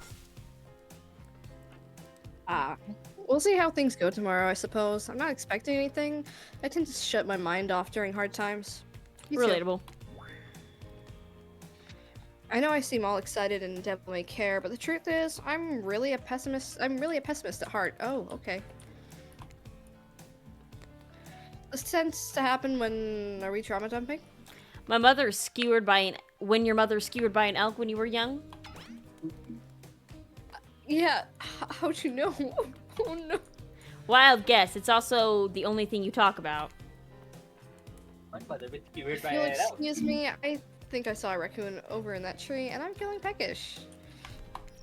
We'll see how things go tomorrow, I suppose. I'm not expecting anything. I tend to shut my mind off during hard times. You too. Relatable. I know I seem all excited and definitely care, but the truth is, I'm really a pessimist at heart. Oh, okay. This tends to happen when... Are we trauma dumping? When your mother is skewered by an elk when you were young? Yeah, how'd you know? Oh no. Wild guess. It's also the only thing you talk about. If you'll excuse me, I think I saw a raccoon over in that tree, and I'm feeling peckish.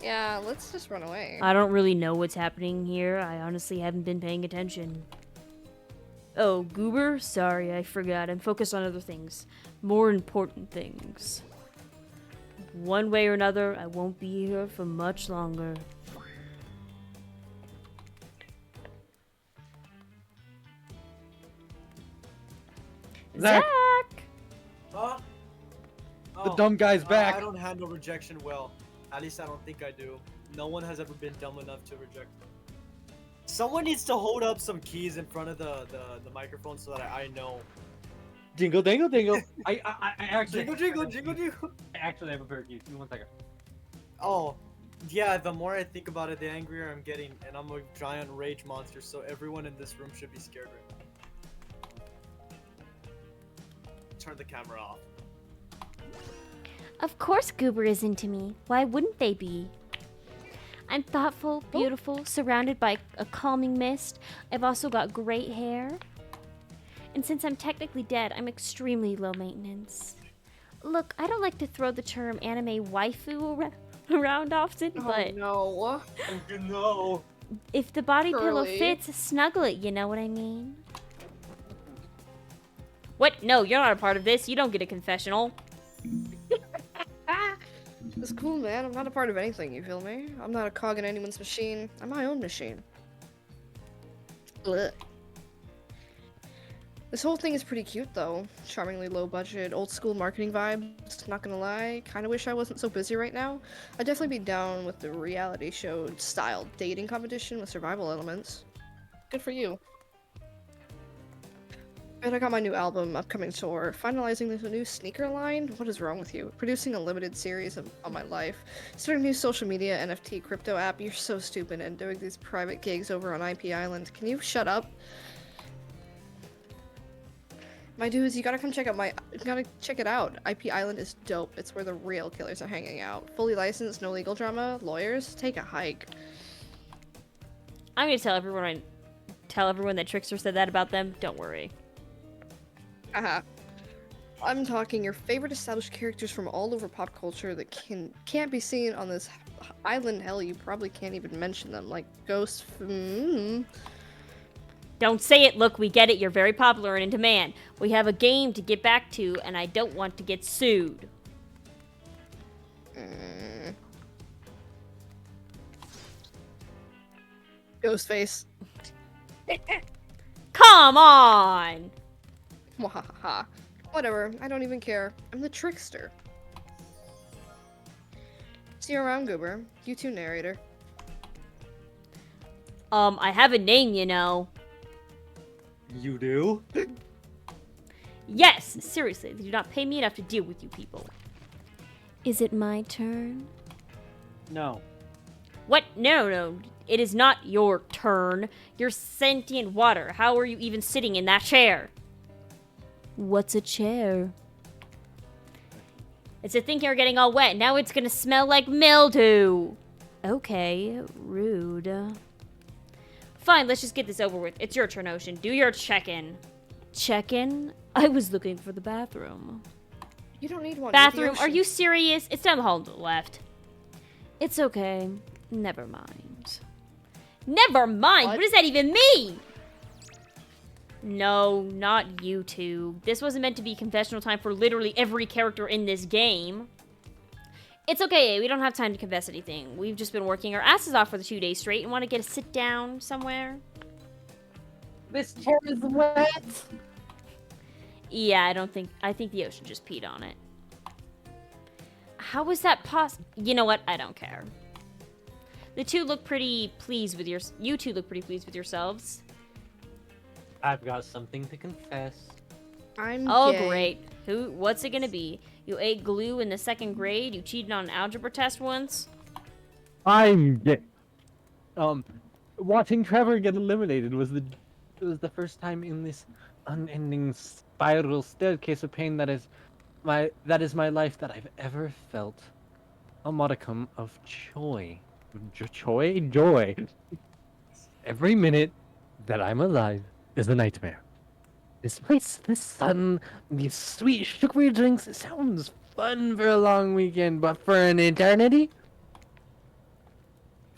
Yeah, let's just run away. I don't really know what's happening here. I honestly haven't been paying attention. Oh, Goober? Sorry, I forgot. I'm focused on other things. More important things. One way or another, I won't be here for much longer. Zach! Huh? The dumb guy's back. I don't handle rejection well. At least I don't think I do. No one has ever been dumb enough to reject me. Someone needs to hold up some keys in front of the microphone so that I know. Jingle, dangle, dingle. I actually. Jingle, jingle, jingle. I actually have a pair of keys. Give me 1 second. Oh, yeah, the more I think about it, the angrier I'm getting, and I'm a giant rage monster, so everyone in this room should be scared right now. Turn the camera off. Of course Goober is into me. Why wouldn't they be? I'm thoughtful, beautiful, surrounded by a calming mist. I've also got great hair. And since I'm technically dead, I'm extremely low maintenance. Look, I don't like to throw the term anime waifu around often, but no. No. if the body pillow Curly. fits, snuggle it, you know what I mean? What? No, you're not a part of this. You don't get a confessional. It's cool, man. I'm not a part of anything, you feel me? I'm not a cog in anyone's machine. I'm my own machine. Blech. This whole thing is pretty cute, though. Charmingly low budget, old school marketing vibes. Not gonna lie, kinda wish I wasn't so busy right now. I'd definitely be down with the reality show style dating competition with survival elements. Good for you. And I got my new album, upcoming tour, finalizing this new sneaker line. What is wrong with you? Producing a limited series on my life, starting a new social media NFT crypto app. You're so stupid, and doing these private gigs over on IP Island. Can you shut up? My dudes, you gotta come check out you gotta check it out. IP Island is dope. It's where the real killers are hanging out. Fully licensed, no legal drama. Lawyers, take a hike. I'm gonna tell everyone that Trickster said that about them. Don't worry. Haha. I'm talking your favorite established characters from all over pop culture that can't be seen on this island. Hell, you probably can't even mention them, like Ghost. Don't say it. Look, we get it. You're very popular and in demand. We have a game to get back to, and I don't want to get sued. Ghostface. Come on! Wahaha. Whatever, I don't even care. I'm the trickster. See you around, Goober. You too, narrator. I have a name, you know. You do? Yes, seriously, they do not pay me enough to deal with you people. Is it my turn? No. What? No. It is not your turn. You're sentient water. How are you even sitting in that chair? What's a chair? It's a thing you're getting all wet. Now it's gonna smell like mildew. Okay, rude. Fine, let's just get this over with. It's your turn, Ocean. Do your check-in. Check-in? I was looking for the bathroom. You don't need one. Bathroom? Are you serious? It's down the hall to the left. It's okay. Never mind. Never mind? What does that even mean? No, not you two. This wasn't meant to be confessional time for literally every character in this game. It's okay, we don't have time to confess anything. We've just been working our asses off for the 2 days straight and want to get a sit down somewhere. This chair is wet. Yeah, I think the ocean just peed on it. How was that possible? You know what? I don't care. You two look pretty pleased with yourselves. I've got something to confess. I'm Oh, gay. great. What's it gonna be? You ate glue in the 2nd grade? You cheated on an algebra test once? I'm gay. Watching Trevor get eliminated was the first time in this unending spiral staircase of pain that is my life that I've ever felt a modicum of joy. Joy. Every minute that I'm alive is a nightmare. This place, this sun, these sweet sugary drinks, it sounds fun for a long weekend, but for an eternity?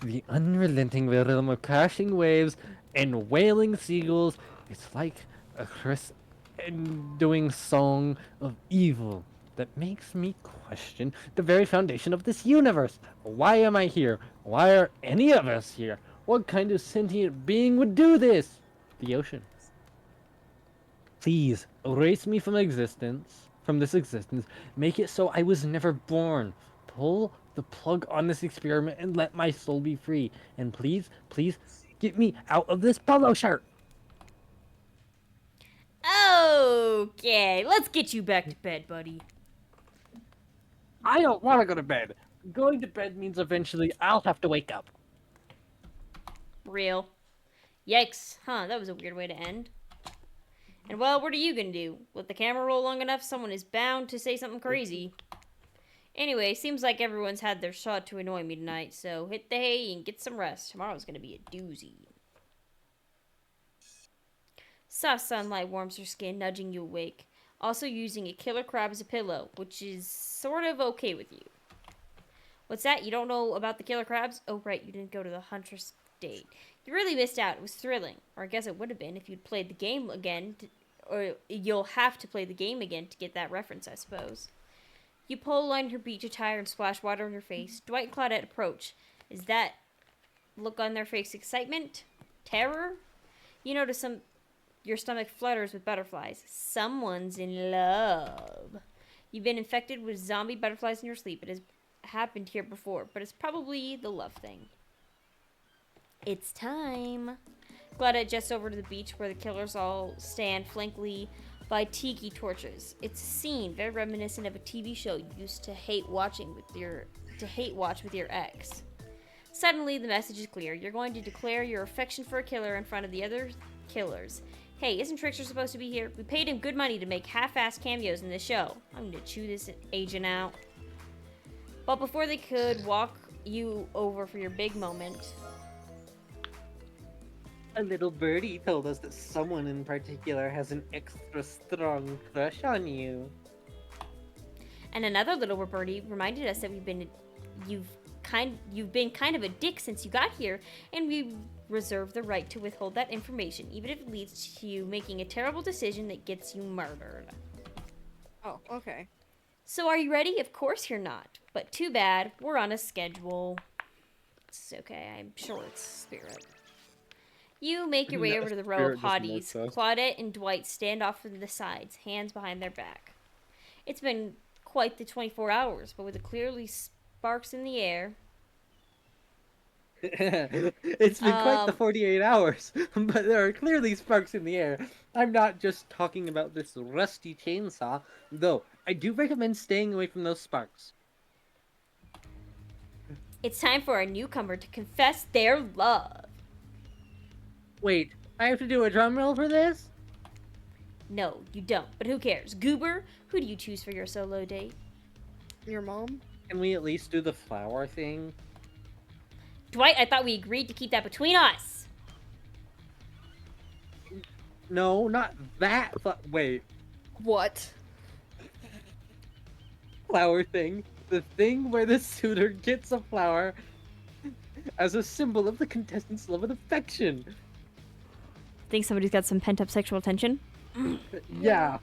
The unrelenting rhythm of crashing waves and wailing seagulls is like a crescendoing song of evil that makes me question the very foundation of this universe. Why am I here? Why are any of us here? What kind of sentient being would do this? The ocean. Please erase me from this existence. Make it so I was never born. Pull the plug on this experiment and let my soul be free. And please, please, get me out of this polo shirt. Okay, let's get you back to bed, buddy. I don't want to go to bed. Going to bed means eventually I'll have to wake up. Real. Yikes. Huh, that was a weird way to end. And well, what are you gonna do? Let the camera roll long enough, someone is bound to say something crazy. Anyway, seems like everyone's had their shot to annoy me tonight, so hit the hay and get some rest. Tomorrow's gonna be a doozy. Soft sunlight warms your skin, nudging you awake. Also using a killer crab as a pillow, which is sort of okay with you. What's that? You don't know about the killer crabs? Oh, right, you didn't go to the hunter's date. You really missed out. It was thrilling. Or I guess it would have been if you'd played the game again. Or you'll have to play the game again to get that reference, I suppose. You pole line her beach attire and splash water on your face. Dwight and Claudette approach. Is that look on their face excitement? Terror? You notice your stomach flutters with butterflies. Someone's in love. You've been infected with zombie butterflies in your sleep. It has happened here before, but it's probably the love thing. It's time. Claudette jets over to the beach where the killers all stand flankly by tiki torches. It's a scene very reminiscent of a TV show you used to watch with your ex. Suddenly, the message is clear. You're going to declare your affection for a killer in front of the other killers. Hey, isn't Trickster supposed to be here? We paid him good money to make half-assed cameos in the show. I'm gonna chew this agent out. But before they could walk you over for your big moment, A little birdie told us that someone in particular has an extra strong crush on you. and another little birdie reminded us that you've been kind of a dick since you got here, and we reserve the right to withhold that information, even if it leads to you making a terrible decision that gets you murdered. Oh, okay. So are you ready? Of course you're not. But too bad, we're on a schedule. It's okay, I'm sure it's Spirit. You make your way over to the row of hotties. Claudette and Dwight stand off to the sides, hands behind their back. It's been quite the 24 hours, but with the clearly sparks in the air. It's been quite the 48 hours, but there are clearly sparks in the air. I'm not just talking about this rusty chainsaw, though I do recommend staying away from those sparks. It's time for our newcomer to confess their love. Wait, I have to do a drum roll for this? No, you don't, but who cares? Goober, who do you choose for your solo date? Your mom? Can we at least do the flower thing? Dwight, I thought we agreed to keep that between us. No, not that. Wait, What? flower thing. The thing where the suitor gets a flower as a symbol of the contestant's love and affection. Think somebody's got some pent-up sexual tension? Yeah.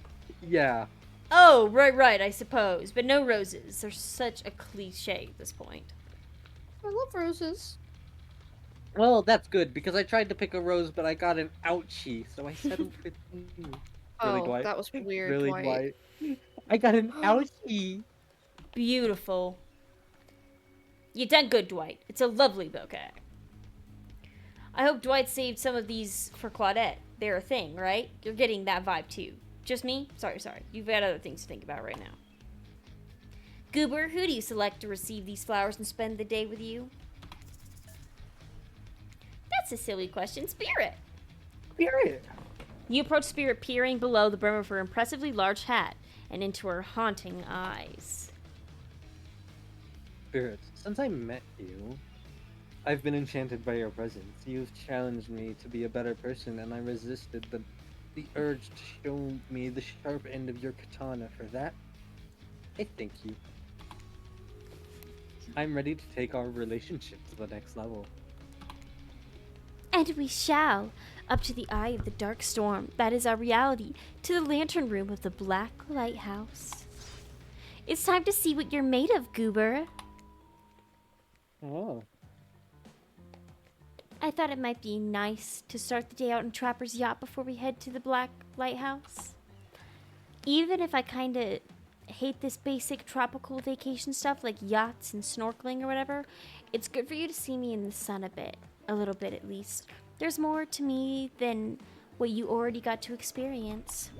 Oh, right, I suppose. But no roses. They're such a cliche at this point. I love roses. Well, that's good, because I tried to pick a rose, but I got an ouchie, so I settled for you. Really, Oh, Dwight? that was weird, Really, Dwight. I got an ouchie. Beautiful. You done good, Dwight. It's a lovely bouquet. I hope Dwight saved some of these for Claudette. They're a thing, right? You're getting that vibe too. Just me? Sorry. You've got other things to think about right now. Goober, who do you select to receive these flowers and spend the day with you? That's a silly question. Spirit. Spirit. You approach Spirit peering below the brim of her impressively large hat and into her haunting eyes. Spirit, since I met you, I've been enchanted by your presence. You've challenged me to be a better person, and I resisted the urge to show me the sharp end of your katana. For that, I thank you. I'm ready to take our relationship to the next level. And we shall, up to the eye of the dark storm that is our reality, to the lantern room of the Black Lighthouse. It's time to see what you're made of, Goober. Oh. I thought it might be nice to start the day out in Trapper's yacht before we head to the Black Lighthouse. Even if I kinda hate this basic tropical vacation stuff like yachts and snorkeling or whatever, it's good for you to see me in the sun a little bit at least. There's more to me than what you already got to experience.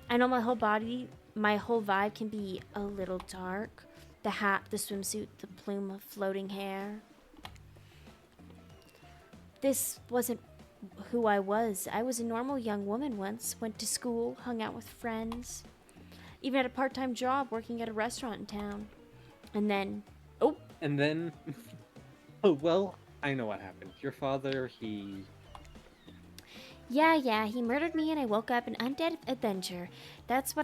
I know my whole vibe can be a little dark. The hat, the swimsuit, the plume of floating hair. This wasn't who I was. I was a normal young woman once, went to school, hung out with friends, even had a part-time job working at a restaurant in town. And then, oh, well, I know what happened. Your father, Yeah, he murdered me and I woke up an undead adventure. That's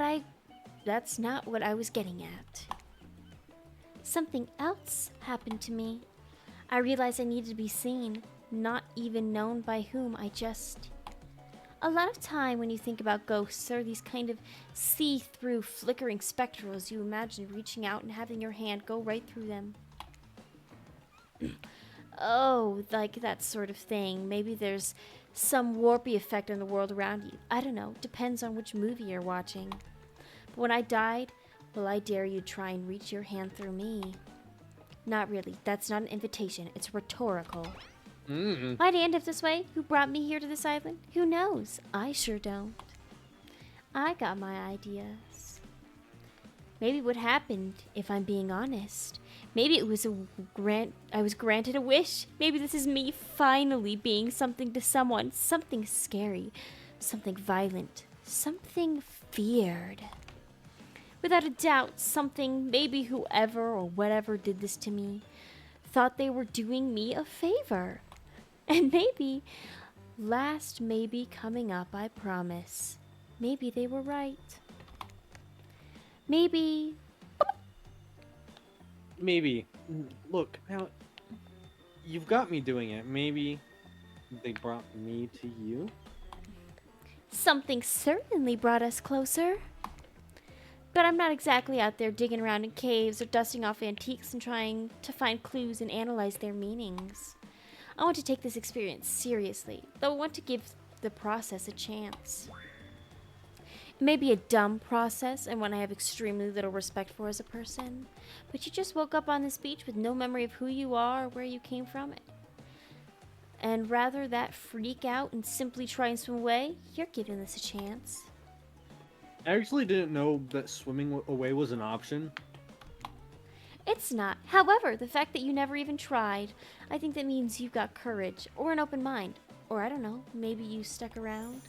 not what I was getting at. Something else happened to me. I realized I needed to be seen, not even known by whom. A lot of time when you think about ghosts, there are these kind of see-through, flickering spectrals you imagine reaching out and having your hand go right through them. Oh, like that sort of thing. Maybe there's some warpy effect on the world around you. I don't know. Depends on which movie you're watching. But when I died, well, I dare you try and reach your hand through me. Not really. That's not an invitation. It's rhetorical. Why'd I end up this way? Who brought me here to this island? Who knows? I sure don't. I got my ideas. Maybe what happened, if I'm being honest, maybe it was I was granted a wish. Maybe this is me finally being something to someone. Something scary. Something violent. Something feared. Without a doubt, maybe whoever or whatever did this to me thought they were doing me a favor. And maybe coming up, I promise. Maybe they were right. Maybe. Look, now, you've got me doing it. Maybe they brought me to you? Something certainly brought us closer. But I'm not exactly out there digging around in caves or dusting off antiques and trying to find clues and analyze their meanings. I want to take this experience seriously, though I want to give the process a chance. It may be a dumb process and one I have extremely little respect for as a person, but you just woke up on this beach with no memory of who you are or where you came from. And rather that freak out and simply try and swim away, you're giving this a chance. I actually didn't know that swimming away was an option. It's not. However, the fact that you never even tried, I think that means you've got courage or an open mind. Or I don't know, maybe you stuck around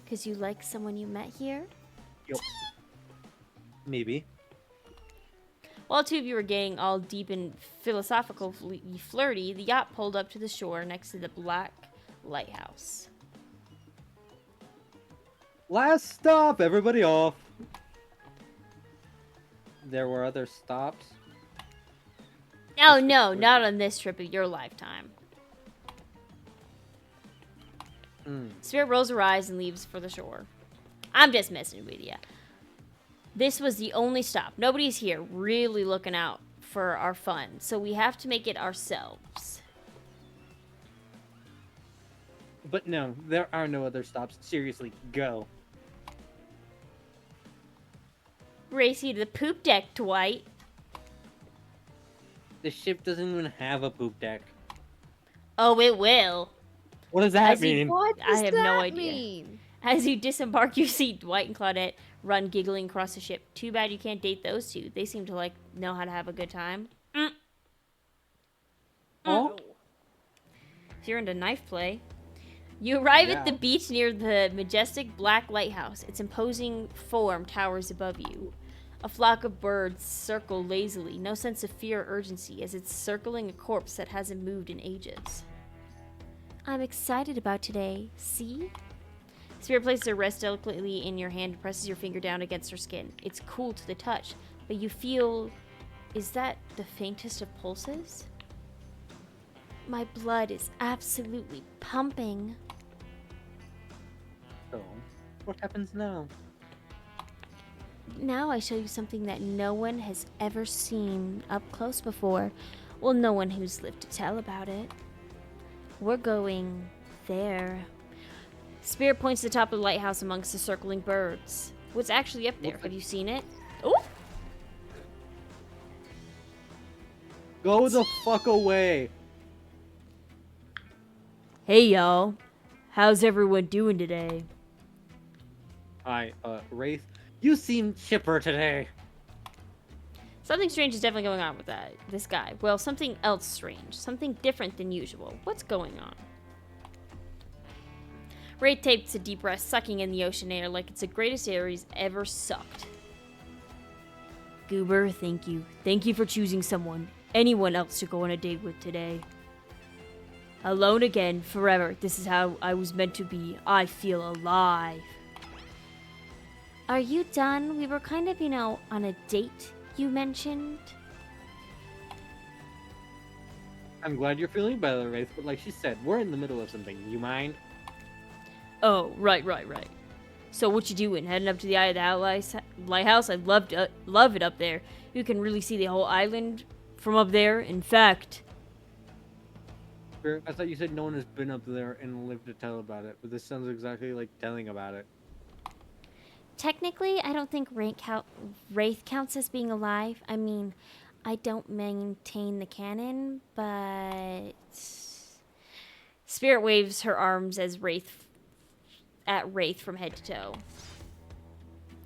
because you like someone you met here? Yep. Maybe. While two of you were getting all deep and philosophical flirty, the yacht pulled up to the shore next to the Black Lighthouse. Last stop, everybody off. There were other stops. Oh no, not on this trip of your lifetime. Spirit rolls her eyes and leaves for the shore. I'm just messing with you. This was the only stop. Nobody's here really looking out for our fun, so we have to make it ourselves. But no, there are no other stops. Seriously, go. Race you to the poop deck, Dwight. The ship doesn't even have a poop deck. Oh, it will. What does that mean? What does I have that no idea. mean? As you disembark, you see Dwight and Claudette run giggling across the ship. Too bad you can't date those two. They seem to know how to have a good time. Oh? So you're into knife play. You arrive at the beach near the majestic Black Lighthouse. Its imposing form towers above you. A flock of birds circle lazily, no sense of fear or urgency, as it's circling a corpse that hasn't moved in ages. I'm excited about today. See? Spirit places her wrist delicately in your hand and presses your finger down against her skin. It's cool to the touch, but you feel Is that the faintest of pulses? My blood is absolutely pumping. So, what happens now? Now I show you something that no one has ever seen up close before. Well, no one who's lived to tell about it. We're going there. Spirit points to the top of the lighthouse amongst the circling birds. What's actually up there? Looks Have like- you seen it? Oh! Go the fuck away! Hey, y'all. How's everyone doing today? Hi, Wraith. You seem chipper today. Something strange is definitely going on with this guy. Well, something else strange. Something different than usual. What's going on? Wraith takes a deep breath, sucking in the ocean air like it's the greatest air he's ever sucked. Goober, thank you. Thank you for choosing anyone else to go on a date with today. Alone again, forever. This is how I was meant to be. I feel alive. Are you done? We were kind of, on a date, you mentioned. I'm glad you're feeling better, Wraith, but like she said, we're in the middle of something. You mind? Oh, right. So what you doing? Heading up to the Eye of the Lighthouse? I love it up there. You can really see the whole island from up there. In fact... I thought you said no one has been up there and lived to tell about it, but this sounds exactly like telling about it. Technically, I don't think Wraith counts as being alive. I mean, I don't maintain the canon, but... Spirit waves her arms as Wraith from head to toe.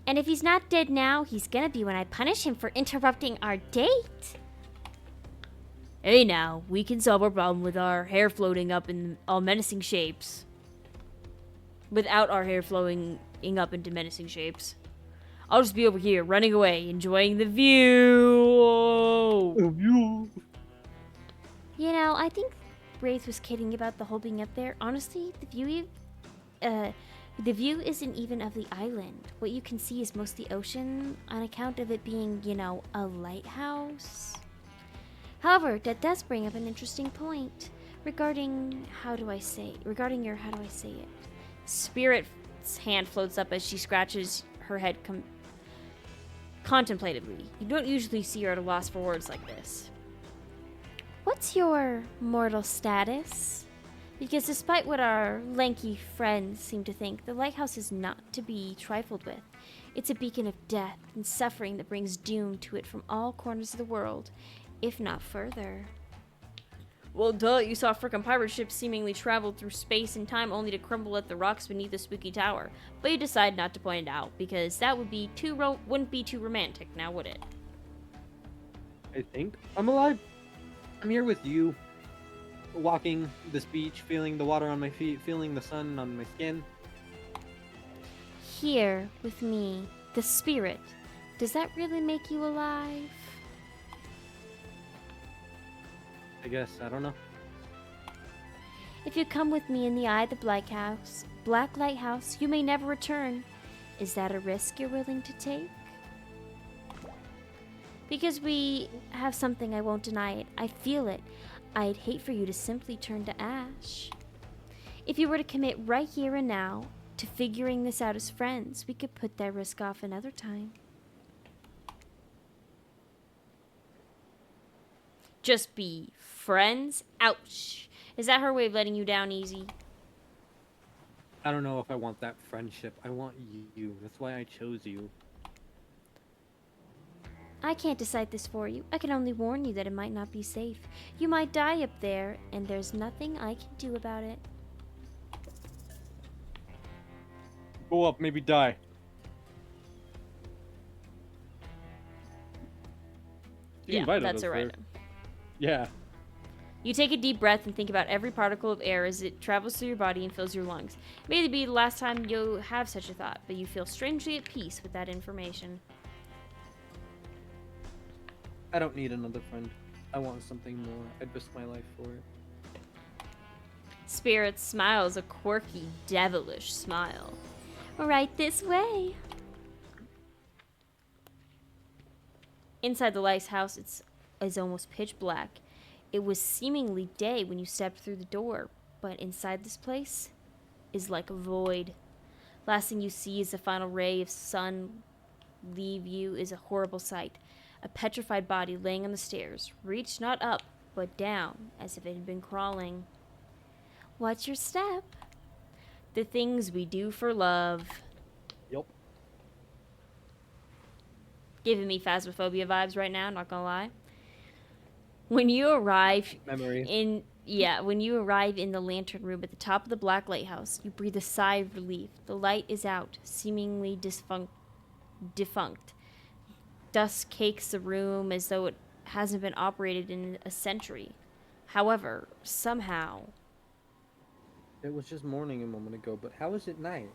And if he's not dead now, he's gonna be when I punish him for interrupting our date. Hey now, we can solve our problem with our hair floating up in all menacing shapes. Without our hair flowing up into menacing shapes. I'll just be over here, running away, enjoying the view. I think Wraith was kidding about the whole being up there. Honestly, the view isn't even of the island. What you can see is mostly ocean on account of it being, a lighthouse. However, that does bring up an interesting point regarding how do I say it. Spirit's hand floats up as she scratches her head contemplatively. You don't usually see her at a loss for words like this. What's your mortal status? Because despite what our lanky friends seem to think, the lighthouse is not to be trifled with. It's a beacon of death and suffering that brings doom to it from all corners of the world, if not further. Well, duh, you saw frickin' pirate ships seemingly travel through space and time only to crumble at the rocks beneath the spooky tower. But you decide not to point it out, because that would be wouldn't be too romantic, now would it? I think I'm alive. I'm here with you, walking this beach, feeling the water on my feet, feeling the sun on my skin. Here, with me, the spirit. Does that really make you alive? I guess, I don't know. If you come with me in the eye of the Black Lighthouse, you may never return. Is that a risk you're willing to take? Because we have something, I won't deny it. I feel it. I'd hate for you to simply turn to ash. If you were to commit right here and now to figuring this out as friends, we could put that risk off another time. Just be friends? Ouch. Is that her way of letting you down easy? I don't know if I want that friendship. I want you. That's why I chose you. I can't decide this for you. I can only warn you that it might not be safe. You might die up there, and there's nothing I can do about it. Go up, maybe die. You invited that's us alright. there. Yeah. You take a deep breath and think about every particle of air as it travels through your body and fills your lungs. It may be the last time you'll have such a thought, but you feel strangely at peace with that information. I don't need another friend. I want something more. I'd risk my life for it. Spirit smiles a quirky, devilish smile. Right this way. Inside the lighthouse, is almost pitch black. It was seemingly day when you stepped through the door, but inside this place is like a void. Last thing you see is the final ray of sun leave you is a horrible sight. A petrified body laying on the stairs, reached not up, but down, as if it had been crawling. Watch your step. The things we do for love. Yup. Giving me Phasmophobia vibes right now, not gonna lie. When you arrive Memories. when you arrive in the lantern room at the top of the black lighthouse, you breathe a sigh of relief. The light is out, seemingly defunct. Dust cakes the room as though it hasn't been operated in a century. However, somehow... It was just morning a moment ago, but how is it night?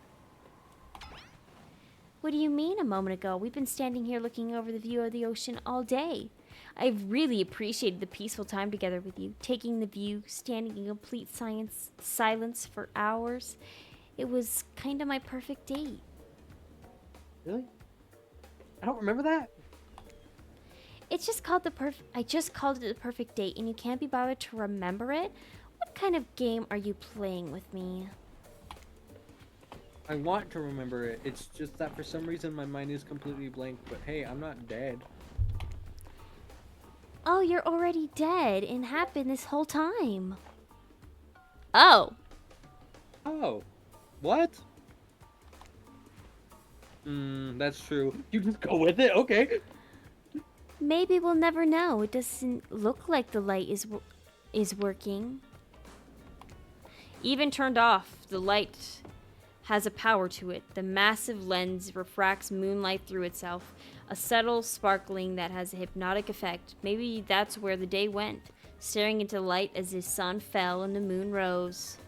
What do you mean a moment ago? We've been standing here looking over the view of the ocean all day. I've really appreciated the peaceful time together with you, taking the view, standing in complete silence for hours. It was kind of my perfect date. Really? I don't remember that. It's just called I just called it the perfect date, and you can't be bothered to remember it? What kind of game are you playing with me? I want to remember it. It's just that for some reason my mind is completely blank. But hey, I'm not dead. Oh, you're already dead and have been this whole time. Oh! Oh, what? That's true. You just go with it, okay? Maybe we'll never know. It doesn't look like the light is working. Even turned off, the light has a power to it. The massive lens refracts moonlight through itself, a subtle sparkling that has a hypnotic effect. Maybe that's where the day went, staring into the light as the sun fell and the moon rose.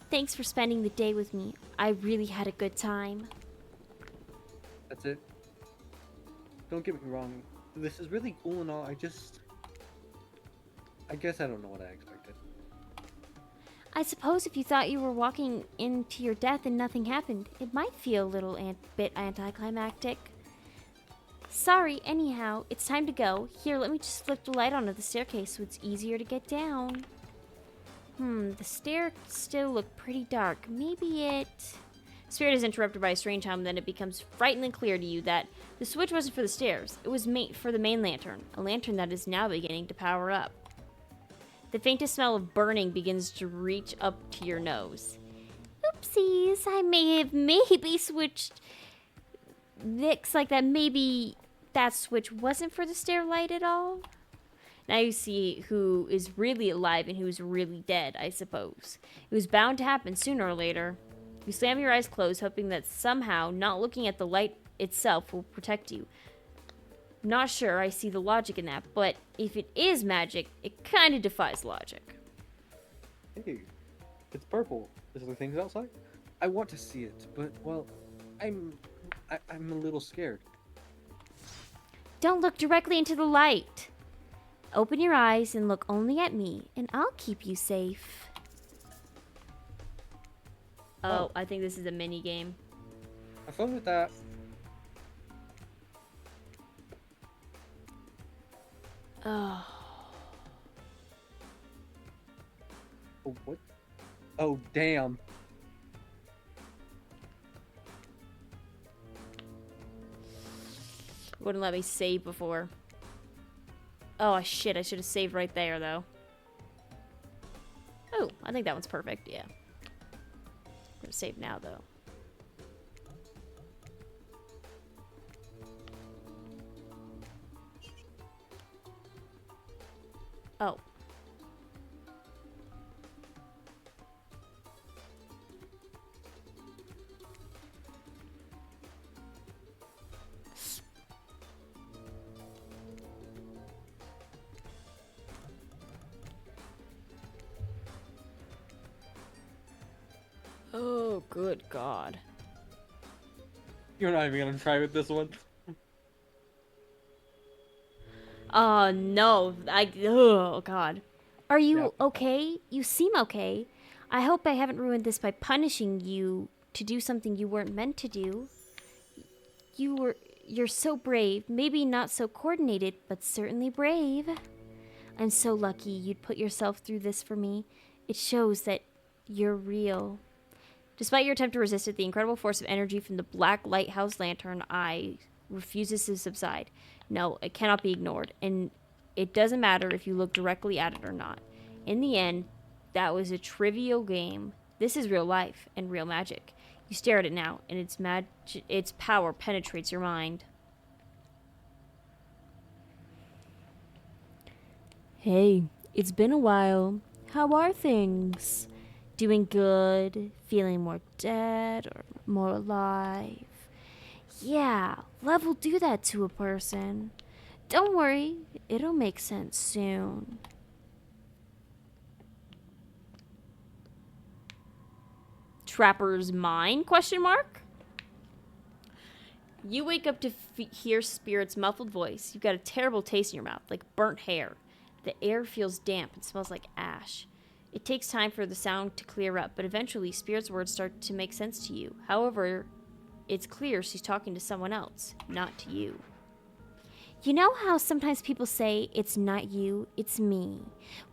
Thanks for spending the day with me. I really had a good time. That's it. Don't get me wrong. This is really cool and all. I guess I don't know what I expected. I suppose if you thought you were walking into your death and nothing happened, it might feel a little bit anticlimactic. Sorry, anyhow, it's time to go. Here, let me just flip the light onto the staircase so it's easier to get down. The stairs still look pretty dark. Maybe it... Spirit is interrupted by a strange hum, then it becomes frighteningly clear to you that the switch wasn't for the stairs. It was for the main lantern, a lantern that is now beginning to power up. The faintest smell of burning begins to reach up to your nose. Oopsies, I may have maybe switched... Looks like that maybe that switch wasn't for the stair light at all. Now you see who is really alive and who's really dead, I suppose. It was bound to happen sooner or later. You slam your eyes closed, hoping that somehow not looking at the light itself will protect you. Not sure I see the logic in that, but if it is magic, it kind of defies logic. Hey, it's purple. Is there things outside? I want to see it, but well, I'm a little scared. Don't look directly into the light. Open your eyes and look only at me, and I'll keep you safe. Oh, I think this is a mini game. Have fun with that. Oh. Oh, what? Oh, damn. Wouldn't let me save before. Oh, shit, I should have saved right there, though. Oh, I think that one's perfect, yeah. I'm gonna save now, though. Oh. Oh, good God. You're not even gonna try with this one. Oh, no. Oh, God. Are you Yep. okay? You seem okay. I hope I haven't ruined this by punishing you to do something you weren't meant to do. You're so brave. Maybe not so coordinated, but certainly brave. I'm so lucky you'd put yourself through this for me. It shows that you're real. Despite your attempt to resist it, the incredible force of energy from the black lighthouse lantern eye refuses to subside. No, it cannot be ignored, and it doesn't matter if you look directly at it or not. In the end, that was a trivial game. This is real life and real magic. You stare at it now, and its power penetrates your mind. Hey, it's been a while. How are things? Doing good? Feeling more dead or more alive? Yeah, love will do that to a person. Don't worry, it'll make sense soon. Trapper's mind? Question mark? You wake up to hear Spirit's muffled voice. You've got a terrible taste in your mouth, like burnt hair. The air feels damp and smells like ash. It takes time for the sound to clear up, but eventually Spirit's words start to make sense to you. However, it's clear she's talking to someone else, not to you. You know how sometimes people say, it's not you, it's me?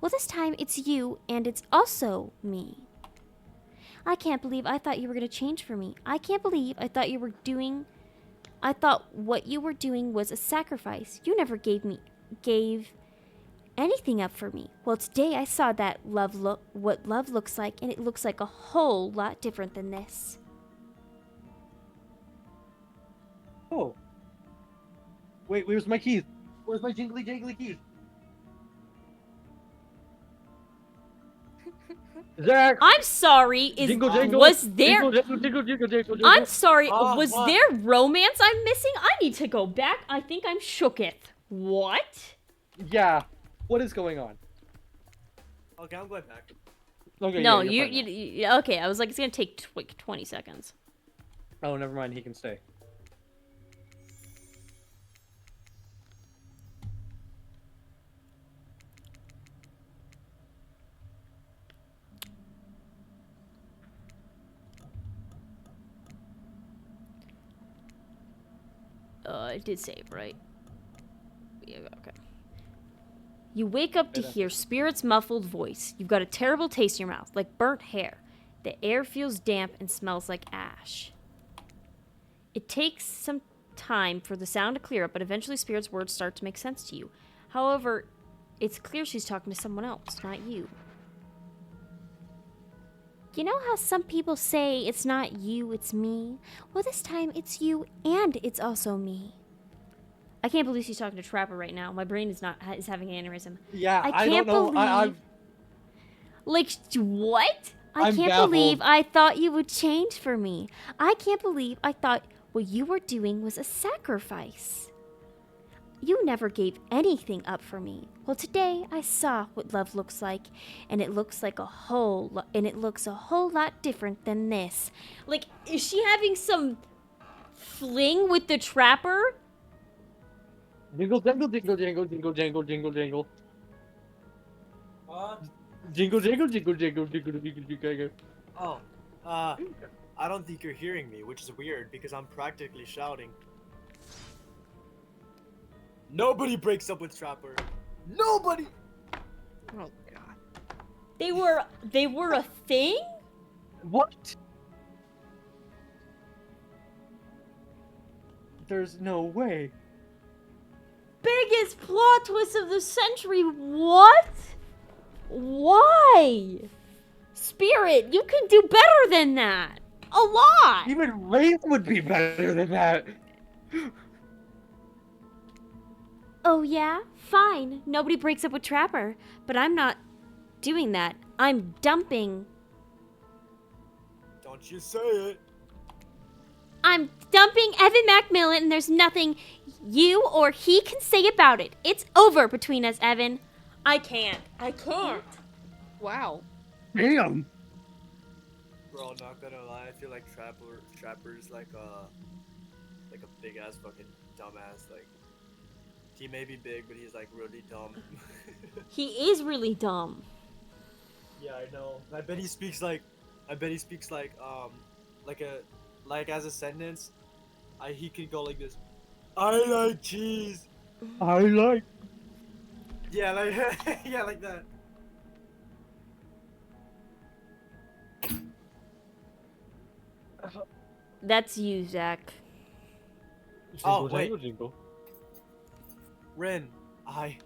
Well, this time it's you, and it's also me. I can't believe I thought you were going to change for me. I can't believe I thought what you were doing was a sacrifice. You never gave anything up for me. Well, today I saw what love looks like, and it looks like a whole lot different than this. Oh. Wait, where's my keys? Where's my jingly jangly keys? Zach! I'm sorry. Jingle, jingle, Was there? jingle, jingle, jingle, jingle, jingle, jingle. I'm sorry. Ah, Was what? there romance I'm missing? I need to go back. I think I'm shooketh. What? Yeah. What is going on? Okay, I'm going back. Okay. No, yeah, you. Okay, I was like, it's gonna take like 20 seconds. Oh, never mind. He can stay. I did save, right? Yeah, okay. You wake up to hear Spirit's muffled voice. You've got a terrible taste in your mouth, like burnt hair. The air feels damp and smells like ash. It takes some time for the sound to clear up, but eventually Spirit's words start to make sense to you. However, it's clear she's talking to someone else, not you. You know how some people say it's not you, it's me? Well, this time it's you and it's also me. I can't believe she's talking to Trapper right now. My brain is having an aneurysm. Yeah, I can't don't know. believe. Like what? I I'm can't baffled. believe I thought you would change for me. I can't believe I thought what you were doing was a sacrifice. You never gave anything up for me. Well, today I saw what love looks like, and it looks like a whole lot different than this. Like, is she having some fling with the Trapper? Jingle, jingle, jingle, jingle, jingle, jingle, jingle, jingle. Jingle, jingle, jingle, jingle, jingle, jingle, jingle, jingle. Oh, I don't think you're hearing me, which is weird because I'm practically shouting. Nobody breaks up with Trapper. Nobody. Oh god. They were a thing? What? There's no way. Biggest plot twist of the century. What? Why? Spirit, you can do better than that. A lot. Even Wraith would be better than that. Oh yeah? Fine. Nobody breaks up with Trapper. But I'm not doing that. I'm dumping. Don't you say it. I'm dumping Evan Macmillan, and there's nothing you or he can say about it. It's over between us, Evan. I can't. Wow. Damn. Bro, not gonna lie, I feel like Trapper's like a big ass fucking dumbass. Like, he may be big, but he's like really dumb. He is really dumb. Yeah, I know. I bet he speaks like as a sentence. He could go like this. I like cheese. I like. Yeah, like yeah, like that. That's you, Zach. Oh, wait. Jingle, jingle. Rin, I.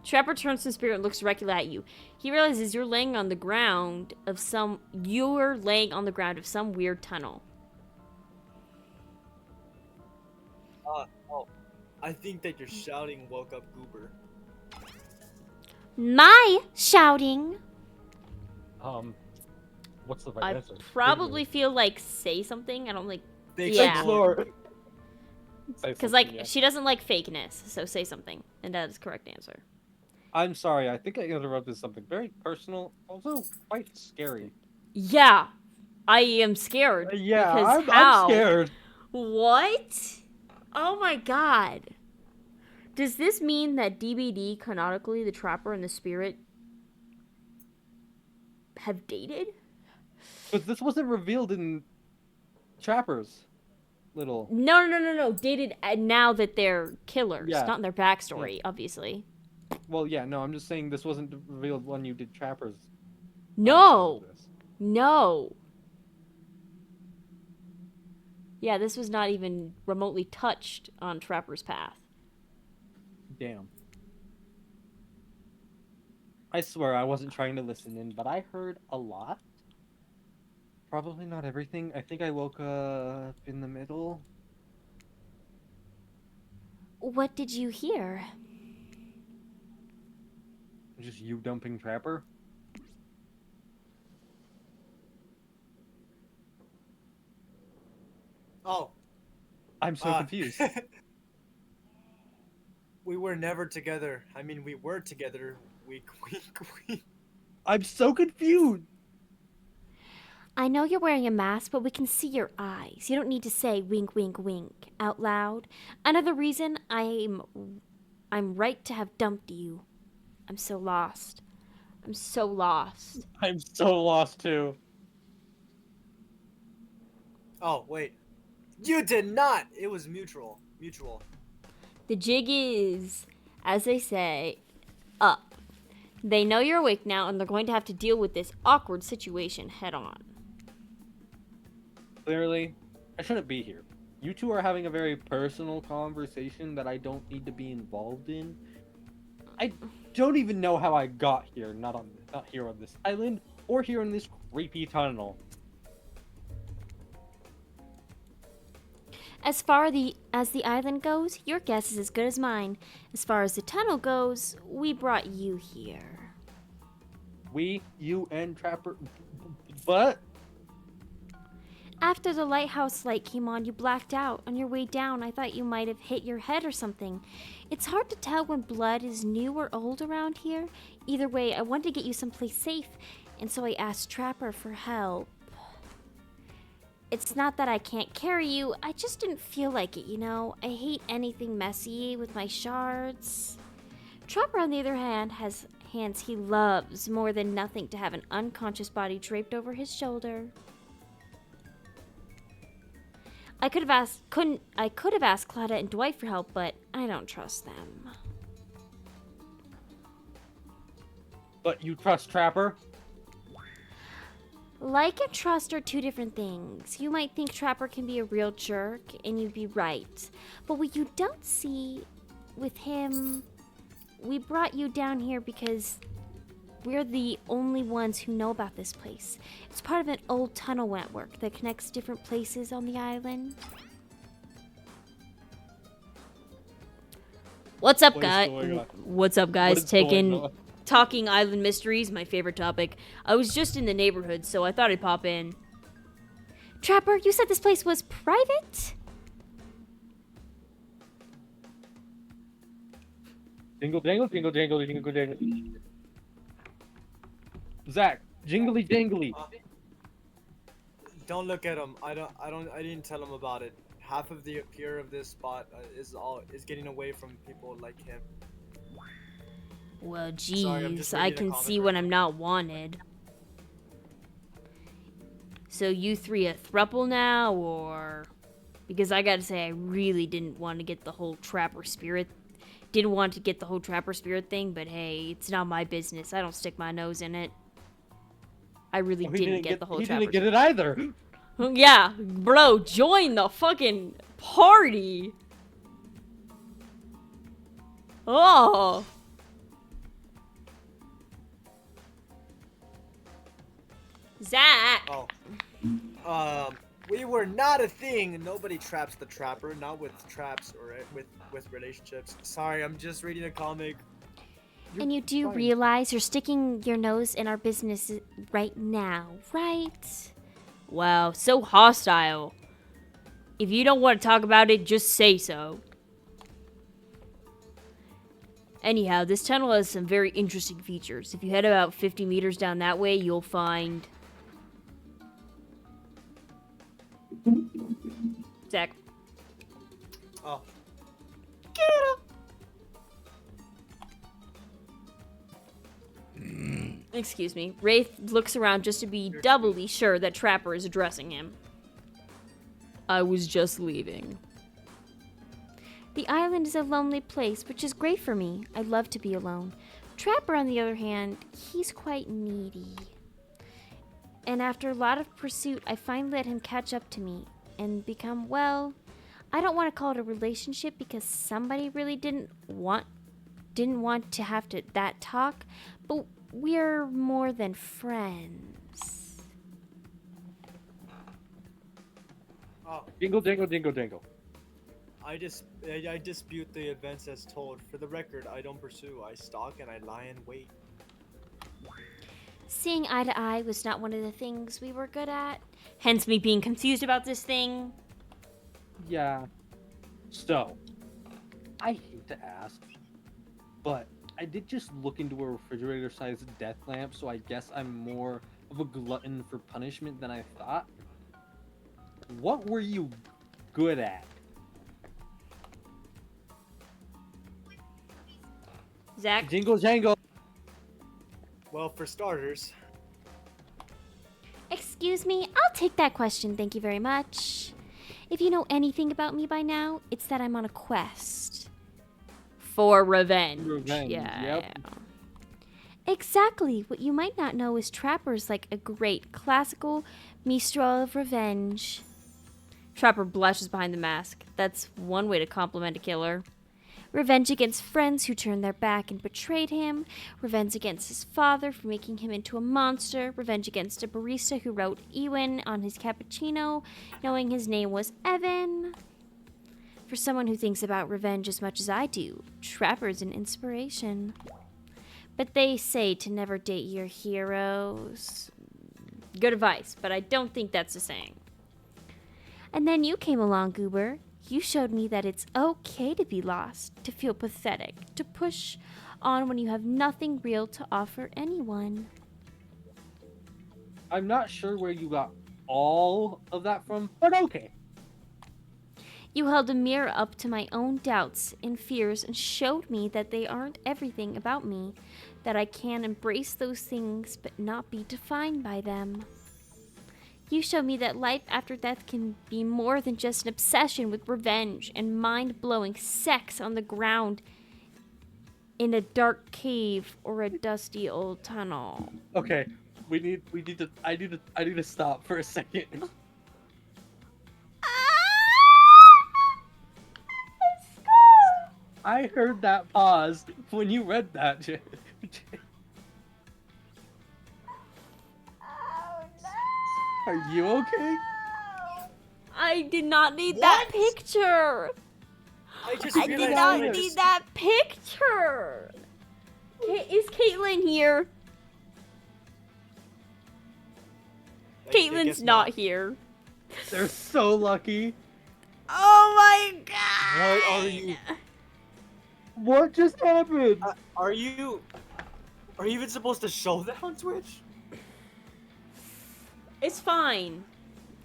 Trapper turns to Spirit and looks directly at you. He realizes you're laying on the ground of some weird tunnel. Oh, I think that your shouting woke up Goober. My shouting. What's the right I answer? probably feel like say something. I don't like Big Yeah. snore. because like she doesn't like fakeness. So say something, and that is the correct answer. I'm sorry, I think I interrupted something very personal, also quite scary. Yeah, I am scared. Yeah, because I'm how? scared. What? Oh my god. Does this mean that DBD, canonically, the Trapper and the Spirit have dated? But this wasn't revealed in Trapper's little. No. Dated now that they're killers, Yeah. not in their backstory, obviously. Well, yeah, no, I'm just saying this wasn't revealed when you did Trapper's. No. This. No. Yeah, this was not even remotely touched on Trapper's path. Damn. I swear I wasn't trying to listen in, but I heard a lot. Probably not everything. I think I woke up in the middle. What did you hear? Just you dumping Trapper. Oh. I'm so confused. We were never together. I mean, we were together. Week. I'm so confused. I know you're wearing a mask, but we can see your eyes. You don't need to say wink, wink, wink out loud. Another reason I'm right to have dumped you. I'm so lost. I'm so lost. I'm so lost too. Oh, wait. You did not! It was mutual. Mutual. The jig is, as they say, up. They know you're awake now, and they're going to have to deal with this awkward situation head on. Clearly, I shouldn't be here. You two are having a very personal conversation that I don't need to be involved in. I don't even know how I got here, not here on this island, or here in this creepy tunnel. As far as the island goes, your guess is as good as mine. As far as the tunnel goes, we brought you here. We, you, and Trapper... But... After the lighthouse light came on, you blacked out. On your way down, I thought you might have hit your head or something. It's hard to tell when blood is new or old around here. Either way, I wanted to get you someplace safe, and so I asked Trapper for help. It's not that I can't carry you, I just didn't feel like it, you know? I hate anything messy with my shards. Trapper, on the other hand, has hands he loves more than nothing to have an unconscious body draped over his shoulder. I could have asked Claudia and Dwight for help, but I don't trust them. But you trust Trapper? Like and trust are two different things. You might think Trapper can be a real jerk, and you'd be right. But what you don't see with him, we brought you down here because we're the only ones who know about this place. It's part of an old tunnel network that connects different places on the island. What's up, What is guys? going on? What's up, guys? What is going Taking on? Talking Island Mysteries, my favorite topic. I was just in the neighborhood, so I thought I'd pop in. Trapper, you said this place was private? Jingle jangle, jingle jangle, jingle jangle. Zach, jingly jangly. Don't look at him. I didn't tell him about it. Half of the appeal of this spot is getting away from people like him. Well, Sorry, I'm jeez, just I reading a can comic see right when now. I'm not wanted. So you three a throuple now, or? Because I gotta say, I really didn't want to get the whole trapper spirit. Didn't want to get the whole trapper spirit thing, but hey, it's not my business. I don't stick my nose in it. I really Oh, he didn't get the whole he trapper. didn't get it either. Yeah, bro, join the fucking party. Oh. Zach. Oh. We were not a thing. Nobody traps the trapper. Not with traps or with relationships. Sorry, I'm just reading a comic. And you do realize you're sticking your nose in our business right now, right? Wow, so hostile. If you don't want to talk about it, just say so. Anyhow, this tunnel has some very interesting features. If you head about 50 meters down that way, you'll find... Zach. Oh. Excuse me. Wraith looks around just to be doubly sure that Trapper is addressing him. I was just leaving. The island is a lonely place, which is great for me. I love to be alone. Trapper, on the other hand, he's quite needy. And after a lot of pursuit, I finally let him catch up to me and become, well, I don't want to call it a relationship because somebody really didn't want to have that talk, but we're more than friends. Oh. Jingle, jingle, jingle, jingle. I dispute the events as told. For the record, I don't pursue. I stalk and I lie in wait. Seeing eye to eye was not one of the things we were good at. Hence me being confused about this thing. Yeah. So, I hate to ask, but I did just look into a refrigerator-sized death lamp, so I guess I'm more of a glutton for punishment than I thought. What were you good at? Zach? Jingle jangle. Well, for starters. Excuse me, I'll take that question, thank you very much. If you know anything about me by now, it's that I'm on a quest. For revenge. Revenge, Yeah. yep. Exactly. What you might not know is Trapper's like a great classical minstrel of revenge. Trapper blushes behind the mask. That's one way to compliment a killer. Revenge against friends who turned their back and betrayed him. Revenge against his father for making him into a monster. Revenge against a barista who wrote Ewan on his cappuccino, knowing his name was Evan. For someone who thinks about revenge as much as I do, Trapper's an inspiration. But they say to never date your heroes. Good advice, but I don't think that's the saying. And then you came along, Goober. You showed me that it's okay to be lost, to feel pathetic, to push on when you have nothing real to offer anyone. I'm not sure where you got all of that from, but okay. You held a mirror up to my own doubts and fears and showed me that they aren't everything about me, that I can embrace those things but not be defined by them. You showed me that life after death can be more than just an obsession with revenge and mind-blowing sex on the ground in a dark cave or a dusty old tunnel. Okay, I need to stop for a second. I heard that pause when you read that. Are you okay? I did not need that picture. I did not need that picture. Is Caitlin here? Caitlin's not here. They're so lucky. Oh my god. What are you? What just happened? Are you even supposed to show that on Twitch? It's fine.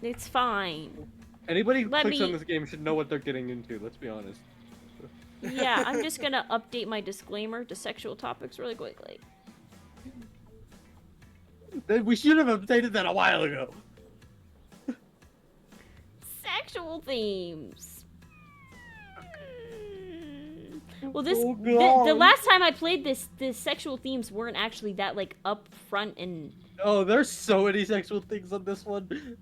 It's fine. Anybody who Let clicks on me- this game should know what they're getting into, let's be honest. Yeah, I'm just gonna update my disclaimer to sexual topics really quickly. We should have updated that a while ago. Sexual sexual themes. Well, this Oh, the God. last time I played this, the sexual themes weren't actually that like up front and. Oh, there's so many sexual things on this one.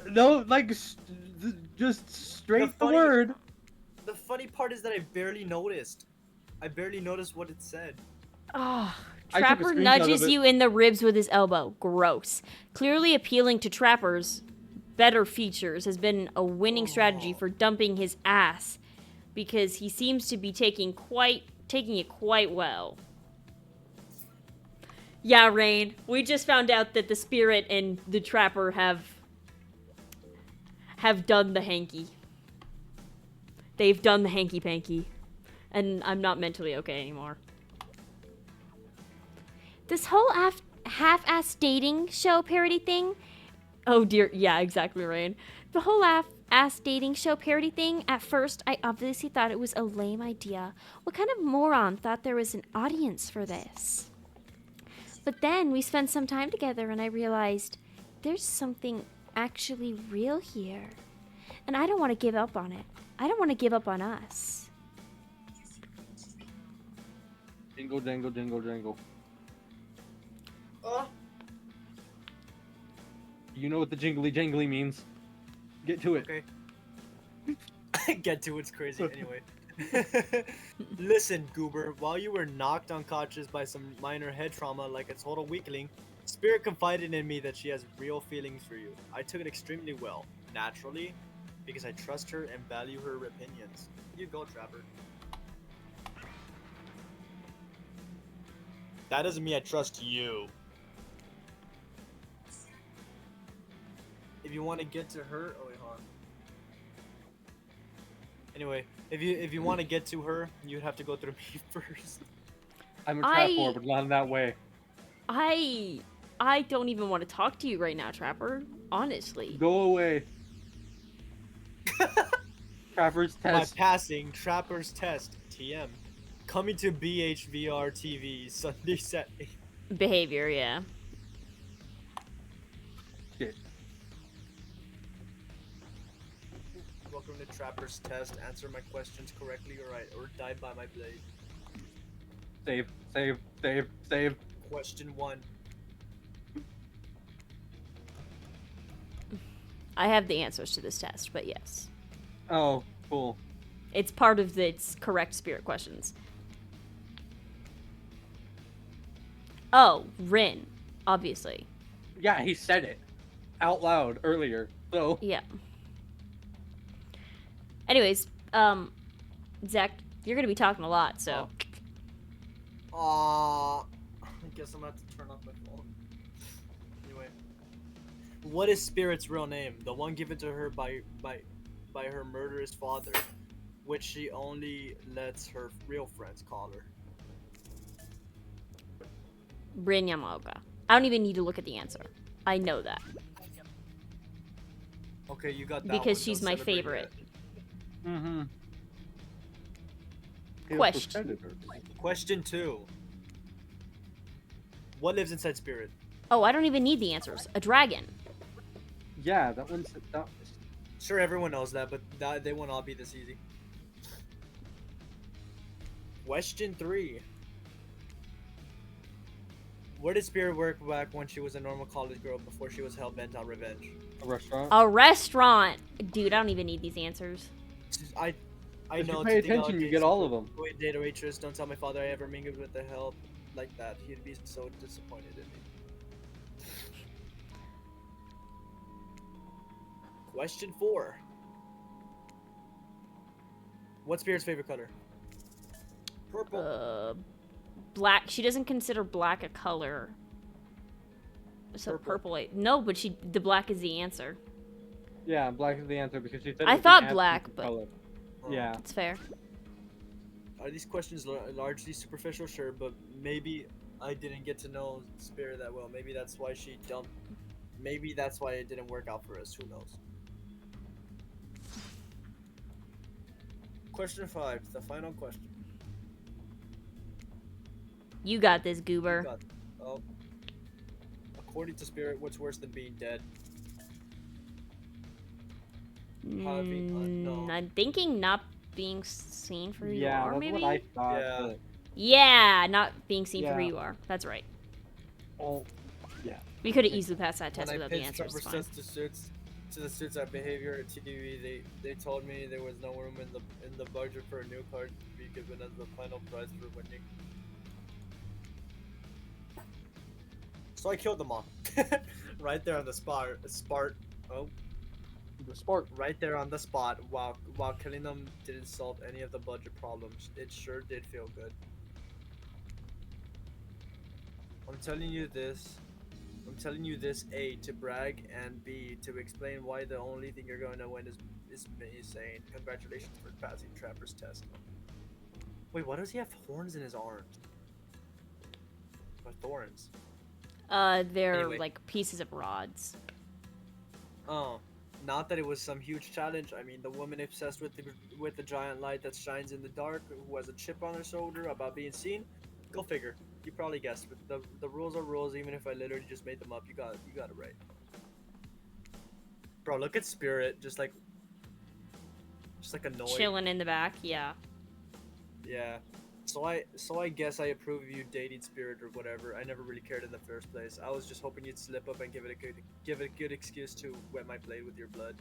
No, like, just straight the funny- word. The funny part is that I barely noticed. I barely noticed what it said. Oh, I took a Trapper screenshot nudges of it. you in the ribs with his elbow. Gross. Clearly appealing to Trapper's better features has been a winning strategy for dumping his ass, because he seems to be taking it quite well. Yeah, Rain. We just found out that the Spirit and the Trapper have done the hanky. They've done the hanky-panky. And I'm not mentally okay anymore. This whole half-ass dating show parody thing. Oh dear, yeah, exactly, Rain. The whole half-ass dating show parody thing. At first, I obviously thought it was a lame idea. What kind of moron thought there was an audience for this? But then we spent some time together, and I realized there's something actually real here, and I don't want to give up on it. I don't want to give up on us. Jingle, jangle, jingle, jangle. You know what the jingly jangly means. Get to it. Okay. Get to it's crazy anyway. Listen, Goober, while you were knocked unconscious by some minor head trauma like a total weakling, Spirit confided in me that she has real feelings for you. I took it extremely well, naturally, because I trust her and value her opinions. You go, Trapper. That doesn't mean I trust you. If you want to get to her, oh wait, hold on. Anyway, if you want to get to her, you'd have to go through me first. I'm a trap whore, but not in that way. I don't even want to talk to you right now, Trapper. Honestly. Go away. Trapper's test. By passing Trapper's test, TM. Coming to BHVR TV Sunday set. Behavior, yeah. Shit. Welcome to Trapper's test. Answer my questions correctly or die by my blade. Save, save, save, save. Question 1. I have the answers to this test, but yes. Oh, cool. It's part of its correct Spirit questions. Oh, Rin, obviously. Yeah, he said it out loud earlier. So Yeah. Anyways, Zach, you're gonna be talking a lot, so. I guess I'm gonna have to turn off my phone. Anyway, what is Spirit's real name? The one given to her by her murderous father, which she only lets her real friends call her. Rin Yamaoka. I don't even need to look at the answer. I know that. Okay, you got that Because one. she's Don't my celebrate favorite. yet. Mm-hmm. Question. Question 2. What lives inside Spirit? Oh, I don't even need the answers. A dragon. Yeah, that one's. Sure, everyone knows that, but they won't all be this easy. Question 3. Where did Spirit work back when she was a normal college girl before she was hell-bent on revenge? A restaurant. A restaurant. Dude, I don't even need these answers. I If know. you pay to think attention, you nowadays, get all of them. Wait, date a waitress. Don't tell my father I ever mingled with the help like that. He'd be so disappointed in me. Question 4. What's Spirit's favorite color? Purple. Black. She doesn't consider black a color. So purple. No, but the black is the answer. Yeah, black is the answer because she said. I it was thought an absence black, of but- color. Yeah. It's fair. Are these questions largely superficial? Sure, but maybe I didn't get to know Spirit that well. Maybe that's why she dumped. Maybe that's why it didn't work out for us. Who knows? Question 5, the final question. You got this, Goober. Oh. according to Spirit, what's worse than being dead? Having unknown. I'm thinking not being seen for who you Yeah, are, that's maybe? what I thought. Yeah. But, Yeah, not being seen for who Yeah. you are. That's right. oh, yeah. We could have easily passed that When test I without the pitched answer. Trevor It's fine. to the suits at Behavior at TV, they told me there was no room in the budget for a new card to be given as the final prize for winning. So I killed them all, right there on the spot. Oh, The sport. right there on the spot. While killing them didn't solve any of the budget problems. It sure did feel good. I'm telling you this, A, to brag, and B, to explain why the only thing you're going to win is me saying congratulations for passing Trapper's test. Wait, why does he have horns in his arms? Or thorns? They're Anyway. like pieces of rods. Oh, not that it was some huge challenge. I mean, the woman obsessed with the giant light that shines in the dark, who has a chip on her shoulder about being seen. Go figure. You probably guessed, but the rules are rules. Even if I literally just made them up, you got it right. Bro, look at Spirit, just like annoyed. Chilling in the back, yeah. Yeah. So I guess I approve of you dating Spirit or whatever. I never really cared in the first place. I was just hoping you'd slip up and give it a good excuse to wet my blade with your blood.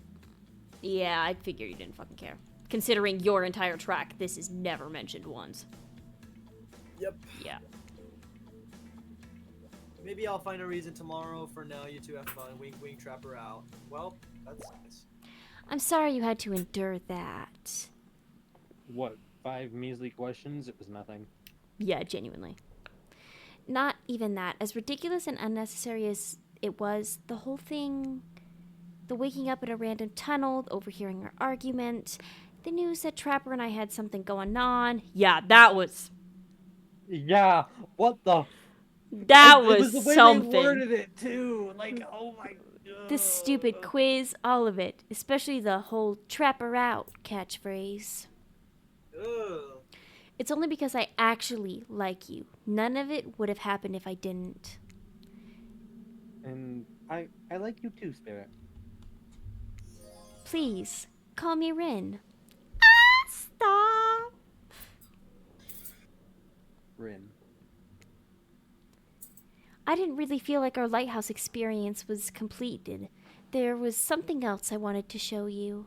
Yeah, I figured you didn't fucking care. Considering your entire track, this is never mentioned once. Yep. Yeah. Maybe I'll find a reason tomorrow. For now, you two have fun. Wink, wink, Trapper out. Well, that's nice. I'm sorry you had to endure that. What? 5 measly questions? It was nothing. Yeah, genuinely. Not even that. As ridiculous and unnecessary as it was, the whole thing, the waking up in a random tunnel, overhearing our argument, the news that Trapper and I had something going on. Yeah, that was Yeah. What the? that It was the way something. they worded it too. Like, oh my. The stupid quiz, all of it, especially the whole Trapper out catchphrase. Ugh. It's only because I actually like you. None of it would have happened if I didn't. And I like you too, Spirit. Please, call me Rin. Stop. Rin. I didn't really feel like our lighthouse experience was completed. There was something else I wanted to show you.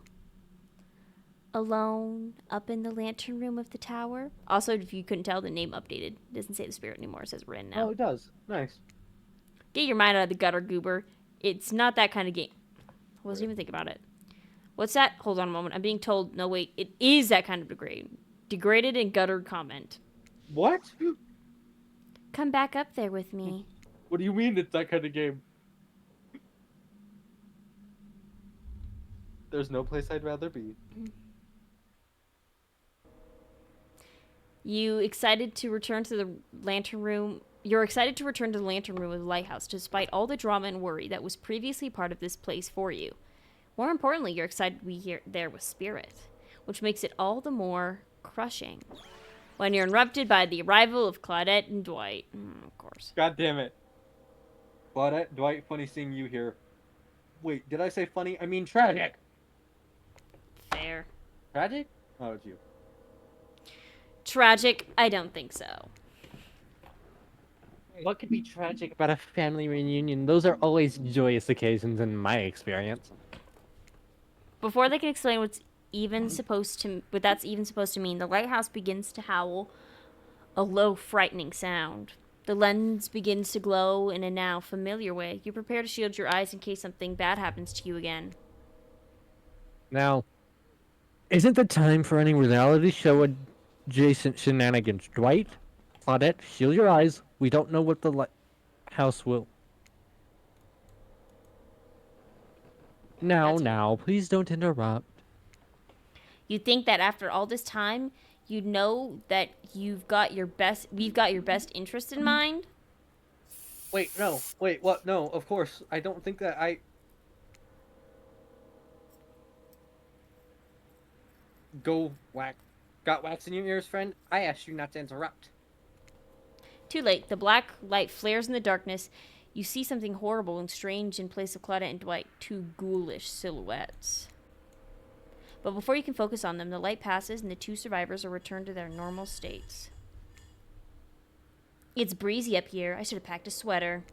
Alone, up in the lantern room of the tower. Also, if you couldn't tell, the name updated. It doesn't say the Spirit anymore. It says Rin now. Oh, it does. Nice. Get your mind out of the gutter, goober. It's not that kind of game. I wasn't even thinking about it. What's that? Hold on a moment. I'm being told. No, wait. It is that kind of degraded and guttered comment. What? Come back up there with me. What do you mean it's that kind of game? There's no place I'd rather be. You're excited to return to the lantern room of the lighthouse, despite all the drama and worry that was previously part of this place for you. More importantly, you're excited to be there with Spirit, which makes it all the more crushing. When you're interrupted by the arrival of Claudette and Dwight. Of course. God damn it. Claudette, Dwight, funny seeing you here. Wait, did I say funny? I mean tragic. Fair. Tragic? Oh, it's you. Tragic? I don't think so. What could be tragic about a family reunion? Those are always joyous occasions in my experience. Before they can explain what that's even supposed to mean, the lighthouse begins to howl a low, frightening sound. The lens begins to glow in a now familiar way. You prepare to shield your eyes in case something bad happens to you again. Now, isn't the time for any reality show adjacent shenanigans? Dwight, Claudette, shield your eyes. We don't know what the lighthouse will. Now, please don't interrupt. You think that after all this time, you know that we've got your best interest in mind? Wait, no. Wait, what? No, of course. I don't think that I... Go whack. Got wax in your ears, friend? I asked you not to interrupt. Too late. The black light flares in the darkness. You see something horrible and strange in place of Claudette and Dwight, two ghoulish silhouettes. But before you can focus on them, the light passes and the two survivors are returned to their normal states. It's breezy up here. I should have packed a sweater.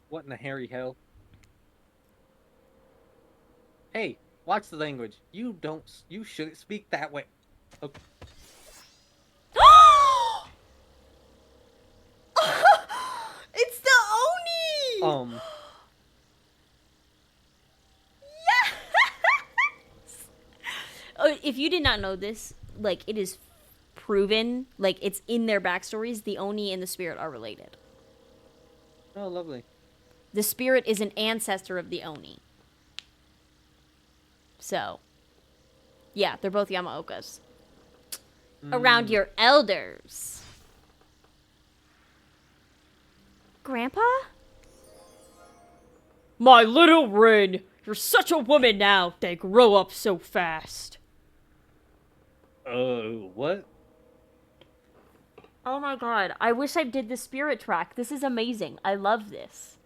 What in the hairy hell? Hey, watch the language. You shouldn't speak that way. Okay. It's the Oni! Yes! Oh, if you did not know this, like, it is proven, like, it's in their backstories, the Oni and the Spirit are related. Oh, lovely. The Spirit is an ancestor of the Oni. So, yeah, they're both Yamaokas. Around your elders. Grandpa? My little Rin, you're such a woman now. They grow up so fast. What? Oh my god, I wish I did the Spirit track. This is amazing. I love this.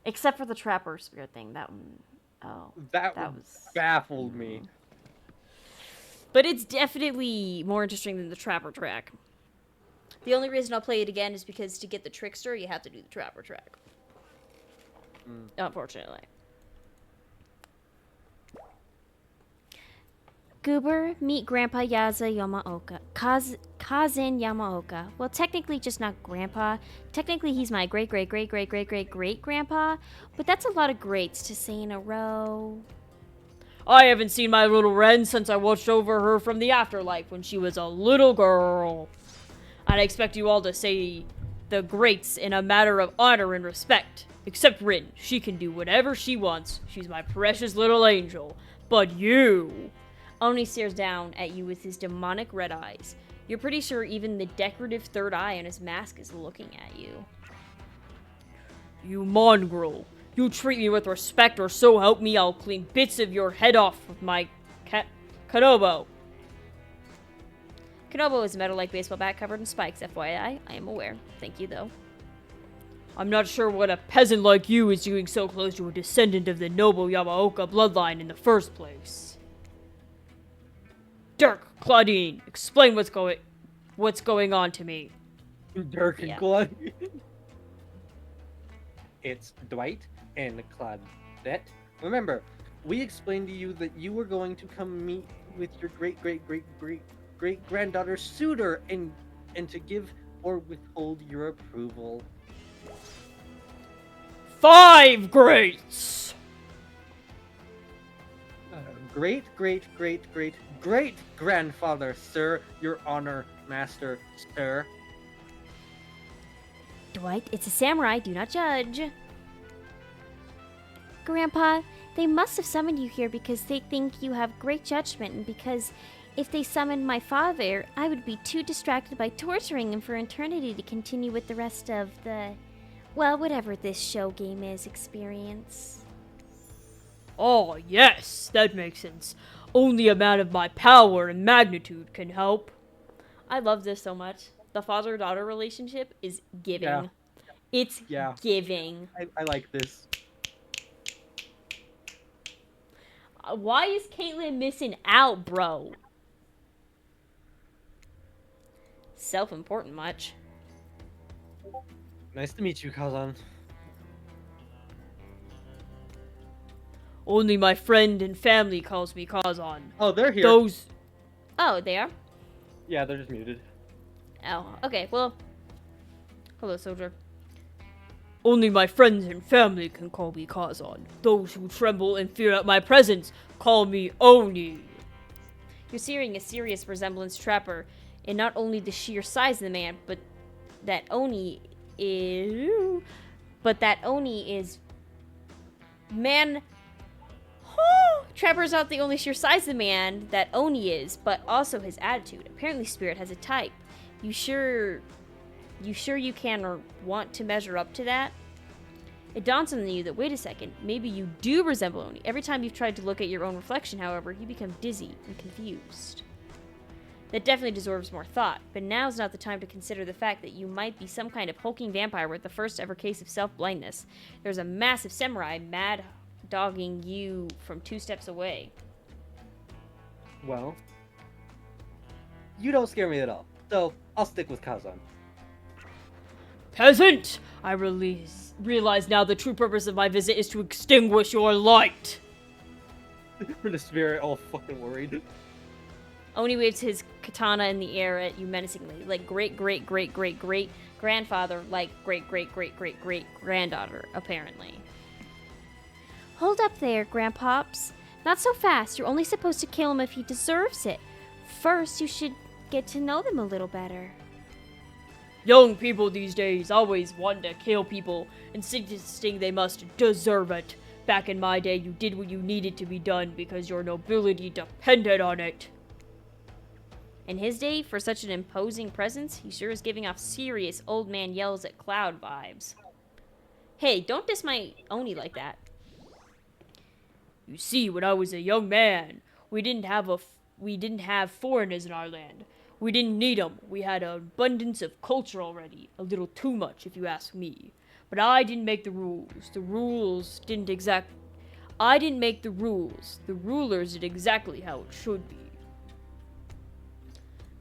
Except for the Trapper Spirit thing. That one. Oh. That was baffled me. But it's definitely more interesting than the Trapper track. The only reason I'll play it again is because to get the Trickster, you have to do the Trapper track. Unfortunately. Goober, meet Grandpa Yaza Yamaoka. Kazin Yamaoka. Well, technically just not Grandpa. Technically he's my great-great-great-great-great-great-great-grandpa. But that's a lot of greats to say in a row. I haven't seen my little Ren since I watched over her from the afterlife when she was a little girl. And I expect you all to say the greats in a matter of honor and respect. Except Rin. She can do whatever she wants. She's my precious little angel. But you... Oni stares down at you with his demonic red eyes. You're pretty sure even the decorative third eye on his mask is looking at you. You mongrel. You treat me with respect or so help me I'll clean bits of your head off with my Kanobo. Kanobo is a metal-like baseball bat covered in spikes, FYI. I am aware. Thank you, though. I'm not sure what a peasant like you is doing so close to a descendant of the noble Yamaoka bloodline in the first place. Dirk, Claudine, explain what's going on to me. Dirk and Claudine. It's Dwight and Claudette. Remember, we explained to you that you were going to come meet with your great-great-great-great-great-granddaughter's suitor and to give or withhold your approval. 5 greats! Great-great-great-great-great-grandfather, sir. Your honor, master, sir. Dwight, it's a samurai. Do not judge. Grandpa, they must have summoned you here because they think you have great judgment, and because if they summoned my father, I would be too distracted by torturing him for eternity to continue with the rest of the, well, whatever this show game is, experience. Oh, yes, that makes sense. Only a man of my power and magnitude can help. I love this so much. The father-daughter relationship is giving. Yeah. It's giving. I like this. Why is Caitlyn missing out, bro? Self-important much. Nice to meet you, Kazan. Only my friend and family calls me Kazan. Oh, they're here. Those... Oh, they are? Yeah, they're just muted. Oh, okay, well... Hello, soldier. Only my friends and family can call me Kazan. Those who tremble and fear at my presence call me Oni. You're seeing a serious resemblance Trapper in not only the sheer size of the man, but that Oni is... Man... Trapper's not the only sheer size of the man that Oni is, but also his attitude. Apparently Spirit has a type. You sure you can or want to measure up to that? It dawns on you that, wait a second, maybe you do resemble Oni. Every time you've tried to look at your own reflection, however, you become dizzy and confused. That definitely deserves more thought, but now's not the time to consider the fact that you might be some kind of hulking vampire with the first ever case of self-blindness. There's a massive samurai mad dogging you from 2 steps away. Well, you don't scare me at all, so I'll stick with Kazan. Peasant! I realize now the true purpose of my visit is to extinguish your light! For the spirit, all fucking worried. Oni waves his katana in the air at you menacingly, like great-great-great-great-great-grandfather, like great-great-great-great-great-granddaughter, apparently. Hold up there, Grandpops. Not so fast. You're only supposed to kill him if he deserves it. First, you should get to know them a little better. Young people these days always want to kill people, insisting they must deserve it. Back in my day, you did what you needed to be done because your nobility depended on it. In his day, for such an imposing presence, he sure is giving off serious old man yells at Cloud vibes. Hey, don't diss my Oni like that. You see, when I was a young man, we didn't have foreigners in our land. We didn't need them. We had an abundance of culture already. A little too much, if you ask me. But I didn't make the rules. I didn't make the rules. The rulers did exactly how it should be.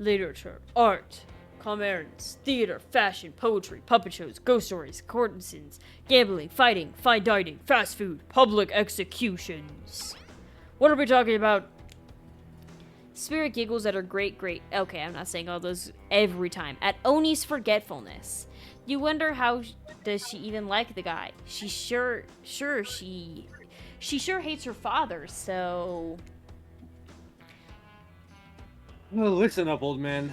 Literature, art, commerce, theater, fashion, poetry, puppet shows, ghost stories, courtesans, gambling, fighting, fine dining, fast food, public executions. What are we talking about? Spirit giggles at her great. Okay, I'm not saying all those every time. At Oni's forgetfulness. You wonder how does she even like the guy? She sure hates her father, so... Well, listen up, old man.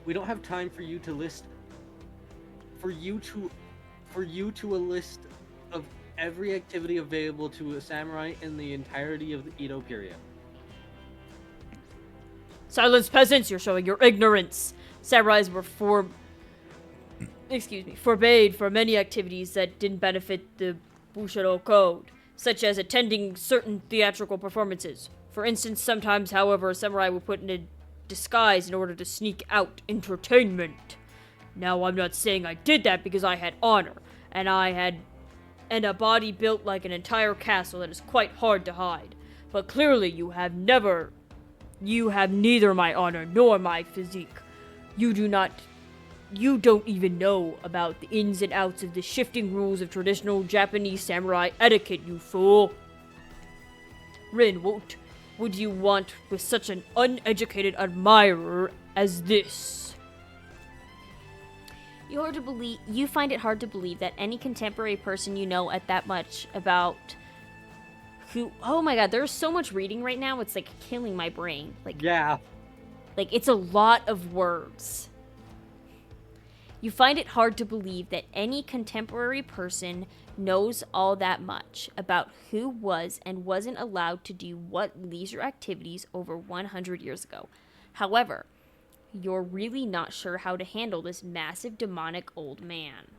We don't have time for you to list... For you to a list of every activity available to a samurai in the entirety of the Edo period. Silence, peasants! You're showing your ignorance! Samurais were forbade for many activities that didn't benefit the Bushido Code, such as attending certain theatrical performances. For instance, sometimes, however, a samurai would put in a disguise in order to sneak out entertainment. Now, I'm not saying I did that because I had honor, and a body built like an entire castle that is quite hard to hide. But clearly, you have neither my honor nor my physique. You don't even know about the ins and outs of the shifting rules of traditional Japanese samurai etiquette, you fool. Rin, what would you want with such an uneducated admirer as this? You find it hard to believe that any contemporary person you know at that much about who... Oh my god, there's so much reading right now, it's like killing my brain. Yeah. Like, it's a lot of words. You find it hard to believe that any contemporary person knows all that much about who was and wasn't allowed to do what leisure activities over 100 years ago. However, you're really not sure how to handle this massive demonic old man.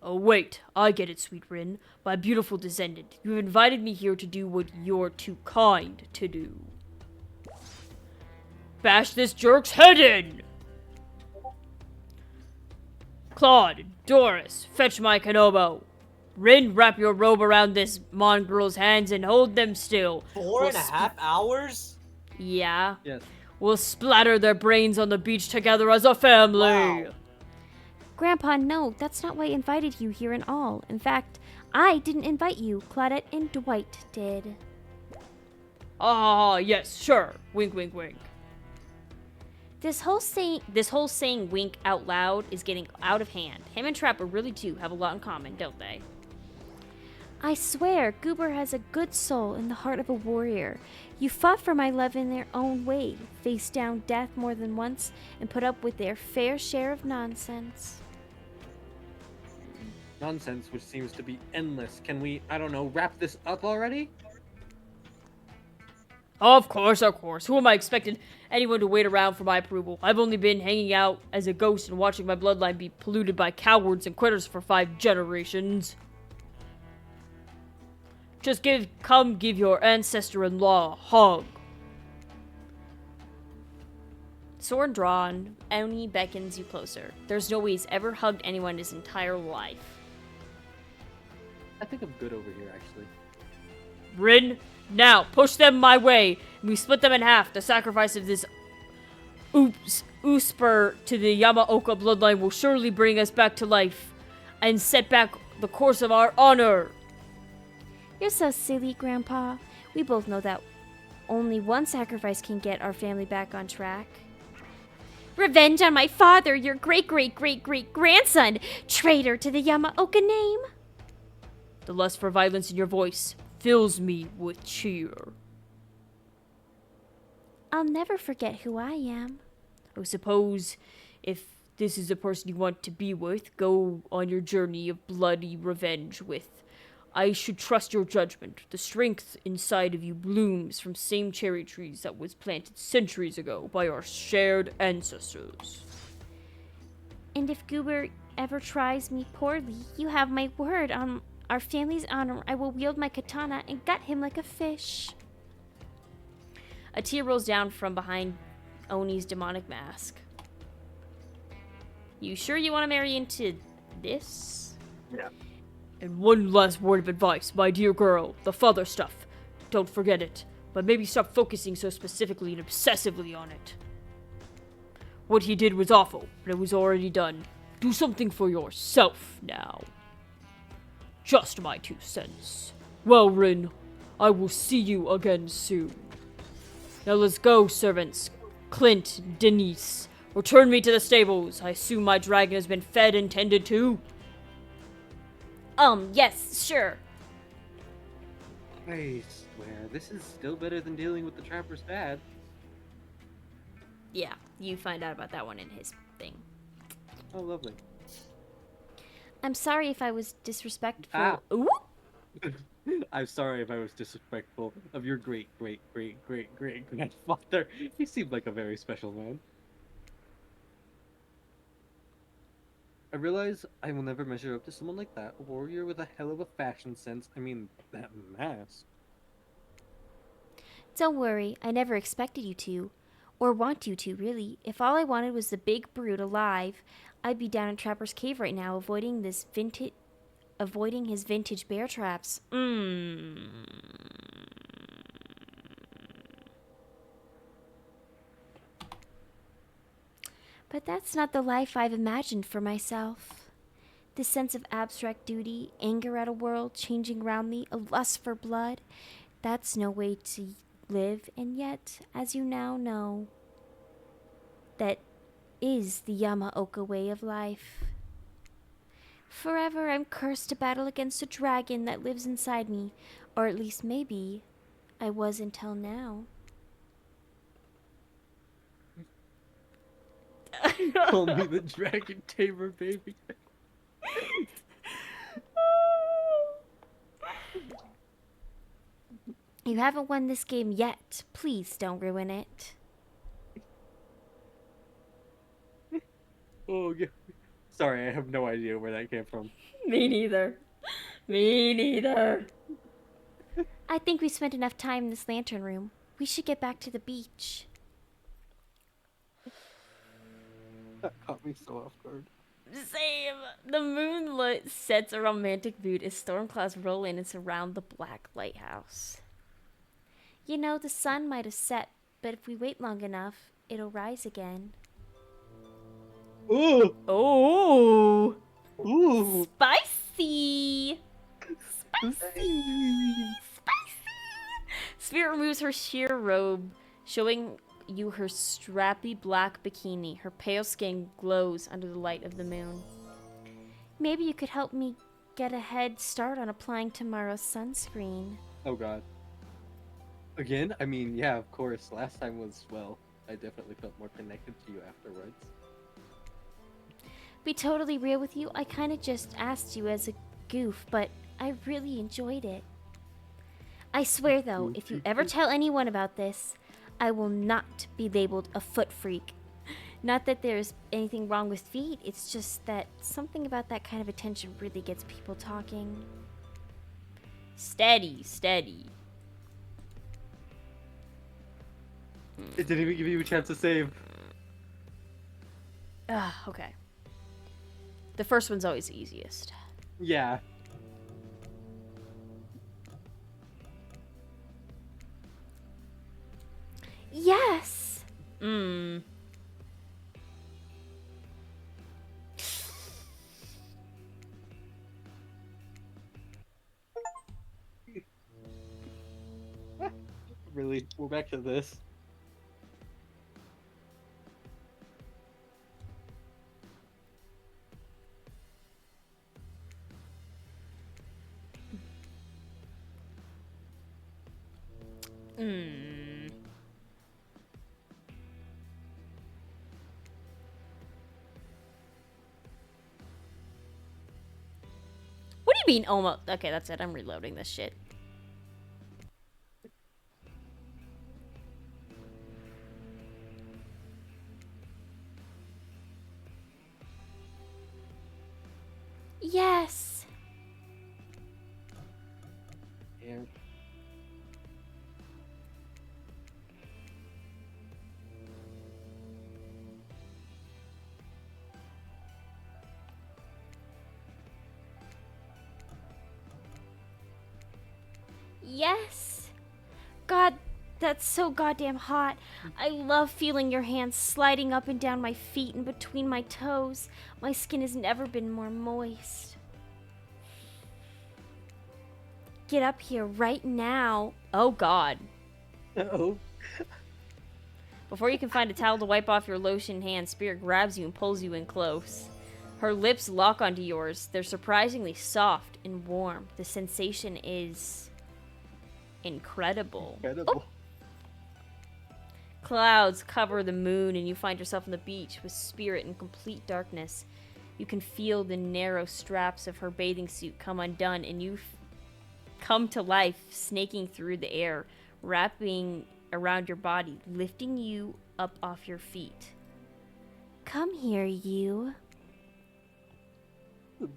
Oh wait, I get it, sweet Rin. My beautiful descendant, you've invited me here to do what you're too kind to do. Bash this jerk's head in! Claude, Doris, fetch my Kanobo. Rin, wrap your robe around this mongrel's hands and hold them still. 4.5 hours? Yeah. Yes. We'll splatter their brains on the beach together as a family. Wow. Grandpa, no, that's not why I invited you here and all. In fact, I didn't invite you. Claudette and Dwight did. Ah, yes, sure. Wink, wink, wink. This whole saying wink out loud is getting out of hand. Him and Trapper really do have a lot in common, don't they? I swear, Goober has a good soul in the heart of a warrior. You fought for my love in their own way, faced down death more than once, and put up with their fair share of nonsense. Nonsense, which seems to be endless. Can we, I don't know, wrap this up already? Of course. Who am I expecting anyone to wait around for my approval? I've only been hanging out as a ghost and watching my bloodline be polluted by cowards and quitters for 5 generations. Just come give your ancestor-in-law a hug. Sword drawn, Oni beckons you closer. There's no way he's ever hugged anyone his entire life. I think I'm good over here, actually. Rin, now, push them my way. We split them in half. The sacrifice of this Usper to the Yamaoka bloodline will surely bring us back to life and set back the course of our honor. You're so silly, Grandpa. We both know that only one sacrifice can get our family back on track. Revenge on my father, your great-great-great-great-grandson, traitor to the Yamaoka name. The lust for violence in your voice fills me with cheer. I'll never forget who I am. I suppose if this is the person you want to be with, go on your journey of bloody revenge with. I should trust your judgment. The strength inside of you blooms from same cherry trees that was planted centuries ago by our shared ancestors. And if Goober ever tries me poorly, you have my word on our family's honor. I will wield my katana and gut him like a fish. A tear rolls down from behind Oni's demonic mask. You sure you want to marry into this? Yeah. And one last word of advice, my dear girl. The father stuff. Don't forget it. But maybe stop focusing so specifically and obsessively on it. What he did was awful, but it was already done. Do something for yourself now. Just my 2 cents. Well, Rin, I will see you again soon. Now let's go, servants. Clint, Denise, return me to the stables. I assume my dragon has been fed and tended to. Yes, sure. I swear, this is still better than dealing with the trapper's dad. Yeah, you find out about that one in his thing. Oh, lovely. I'm sorry if I was disrespectful. Ah. Ooh. I'm sorry if I was disrespectful of your great-great-great-great-great-grandfather. He seemed like a very special man. I realize I will never measure up to someone like that. A warrior with a hell of a fashion sense. I mean, that mask. Don't worry, I never expected you to. Or want you to, really. If all I wanted was the big brute alive, I'd be down in Trapper's Cave right now, avoiding his vintage bear traps. But that's not the life I've imagined for myself. This sense of abstract duty, anger at a world changing around me, a lust for blood, that's no way to live, and yet, as you now know, that is the Yamaoka way of life. Forever I'm cursed to battle against a dragon that lives inside me, or at least maybe I was until now. Call me the dragon tamer, baby. You haven't won this game yet. Please don't ruin it. Oh, yeah. Sorry, I have no idea where that came from. Me neither. Me neither. I think we spent enough time in this lantern room. We should get back to the beach. That caught me so off guard. Same. The moonlit sets a romantic mood as storm clouds roll in and surround the black lighthouse. You know, the sun might have set, but if we wait long enough, it'll rise again. Ooh! Oh. Ooh! Spicy. Spicy. Spirit removes her sheer robe, showing you her strappy black bikini. Her pale skin glows under the light of the moon. Maybe you could help me get a head start on applying tomorrow's sunscreen. Oh god. Again? I mean, yeah, of course. Last time was, well, I definitely felt more connected to you afterwards. Be totally real with you, I kinda just asked you as a goof, but I really enjoyed it. I swear though, if you ever tell anyone about this, I will not be labeled a foot freak. Not that there's anything wrong with feet, it's just that something about that kind of attention really gets people talking. Steady, steady. It didn't even give you a chance to save. Okay. The first one's always the easiest. Yeah. Yes. Mmm. Really, we're back to this. Mmm. What do you mean almost? Okay, that's it. I'm reloading this shit. Yes. Yeah. Yes. God, that's so goddamn hot. I love feeling your hands sliding up and down my feet and between my toes. My skin has never been more moist. Get up here right now. Oh god. Oh. Before you can find a towel to wipe off your lotion hand, Spirit grabs you and pulls you in close. Her lips lock onto yours. They're surprisingly soft and warm. The sensation is incredible. Incredible. Clouds cover the moon and you find yourself on the beach with Spirit in complete darkness. You can feel the narrow straps of her bathing suit come undone and you come to life, snaking through the air, wrapping around your body, lifting you up off your feet. Come here, you.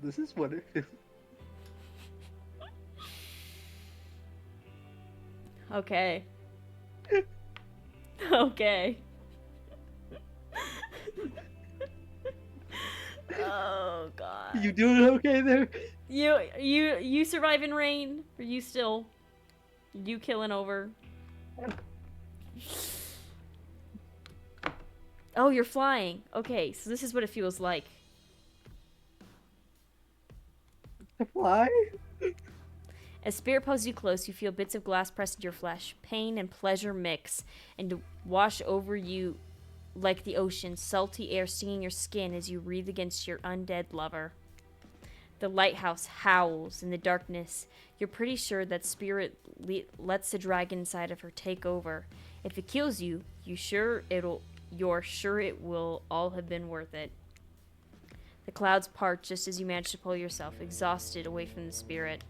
This is what it feels. Okay. Okay. Oh god. You doing okay there? You surviving rain? Are you still you killing over? Oh, you're flying. Okay, so this is what it feels like. To fly? As Spirit pulls you close, you feel bits of glass press into your flesh. Pain and pleasure mix and wash over you like the ocean, salty air stinging your skin as you breathe against your undead lover. The lighthouse howls in the darkness. You're pretty sure that Spirit lets the dragon inside of her take over. If it kills you, you're sure it will all have been worth it. The clouds part just as you manage to pull yourself, exhausted, away from the Spirit.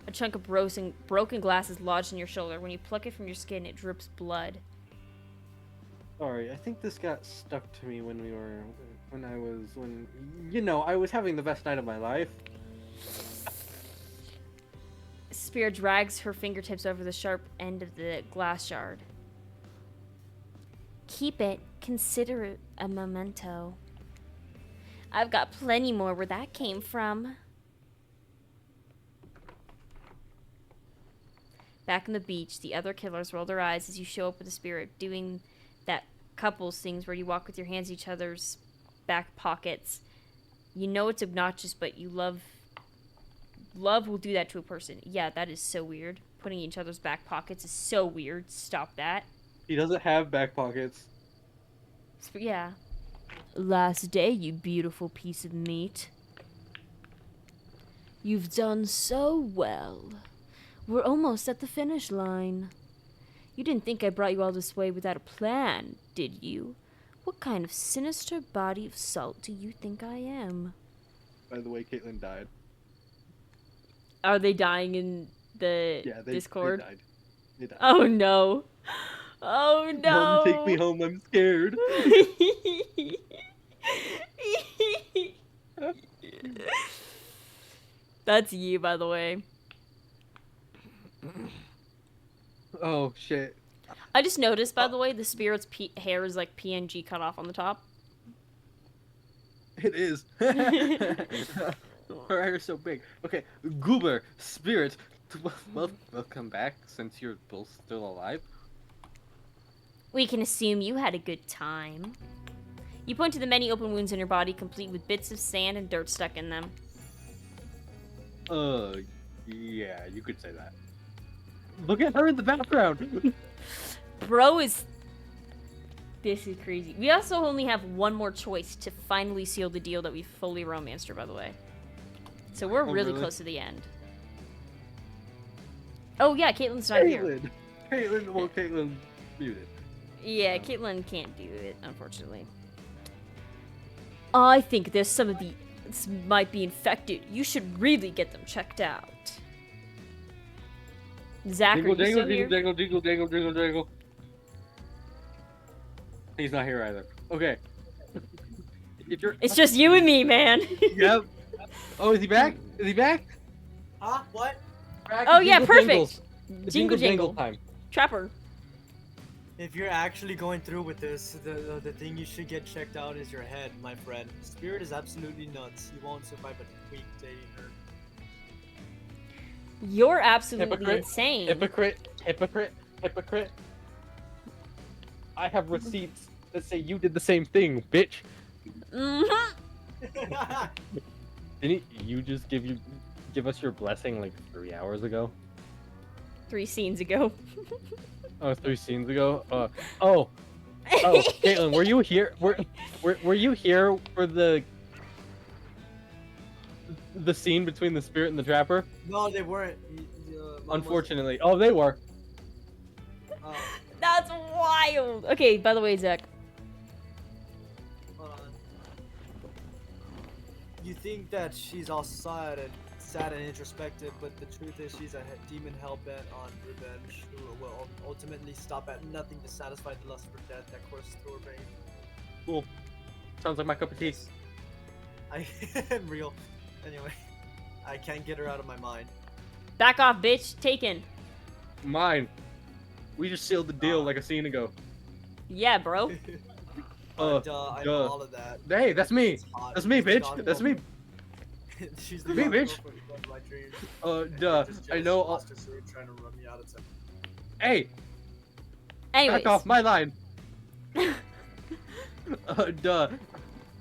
A chunk of broken glass is lodged in your shoulder. When you pluck it from your skin, it drips blood. Sorry, I think this got stuck to me when I was having the best night of my life. Spear drags her fingertips over the sharp end of the glass shard. Keep it. Consider it a memento. I've got plenty more where that came from. Back on the beach, the other killers roll their eyes as you show up with the Spirit, doing that couples things where you walk with your hands in each other's back pockets. You know it's obnoxious, but you love will do that to a person. Yeah, that is so weird. Putting in each other's back pockets is so weird. Stop that. He doesn't have back pockets. Yeah. Last day, you beautiful piece of meat. You've done so well. We're almost at the finish line. You didn't think I brought you all this way without a plan, did you? What kind of sinister body of salt do you think I am? By the way, Caitlyn died. Are they dying in the Discord? They died. They died. Oh no. Oh no. Mom, take me home. I'm scared. That's you, by the way. Oh shit. I just noticed, by the way, the spirit's hair is like PNG cut off on the top. It is. Her hair is so big. Okay, Goober, Spirit, welcome back since you're both still alive. We can assume you had a good time. You point to the many open wounds in your body, complete with bits of sand and dirt stuck in them. Yeah, you could say that. Look at her in the background. Bro is... This is crazy. We also only have one more choice to finally seal the deal that we've fully romanced her, by the way. So we're really close to the end. Oh yeah, Caitlin's not here. Caitlin muted. Yeah, Caitlin can't do it, unfortunately. I think there's some of these might be infected. You should really get them checked out. Zach, are you still here? Jingle. He's not here either. Okay. If you're... It's just you and me, man. Yep. Oh, is he back? Is he back? Huh? What? Back. Oh yeah, Jingle perfect. jingles. Jingle Jingle time. Trapper. If you're actually going through with this, the thing you should get checked out is your head, my friend. Spirit is absolutely nuts. You won't survive a week dating her. You're absolutely Hypocrite. insane. Hypocrite. I have receipts that say you did the same thing, bitch. Mm-hmm. Didn't you just give us your blessing like 3 hours ago? 3 scenes ago. Oh, 3 scenes ago. Oh, Caitlin, were you here? Were you here for the scene between the spirit and the trapper? No, they weren't. Unfortunately. Oh, they were. That's wild. Okay, by the way, Zach. You think that she's all sad and introspective, but the truth is she's a demon hell-bent on revenge who will ultimately stop at nothing to satisfy the lust for death that courses through her veins. Cool. Sounds like my cup of tea. I am real. Anyway, I can't get her out of my mind. Back off, bitch. Taken. Mine. We just sealed the deal like a scene ago. Yeah, bro. I know all of that. Hey, that's me. It's hot. That's me, She's the bitch. god That's girl. me. She's the Me, god bitch. girl from my dreams. Duh. Just I jealous know. monster suit trying to run me out of town. Hey, Anyways. back off my line. Duh.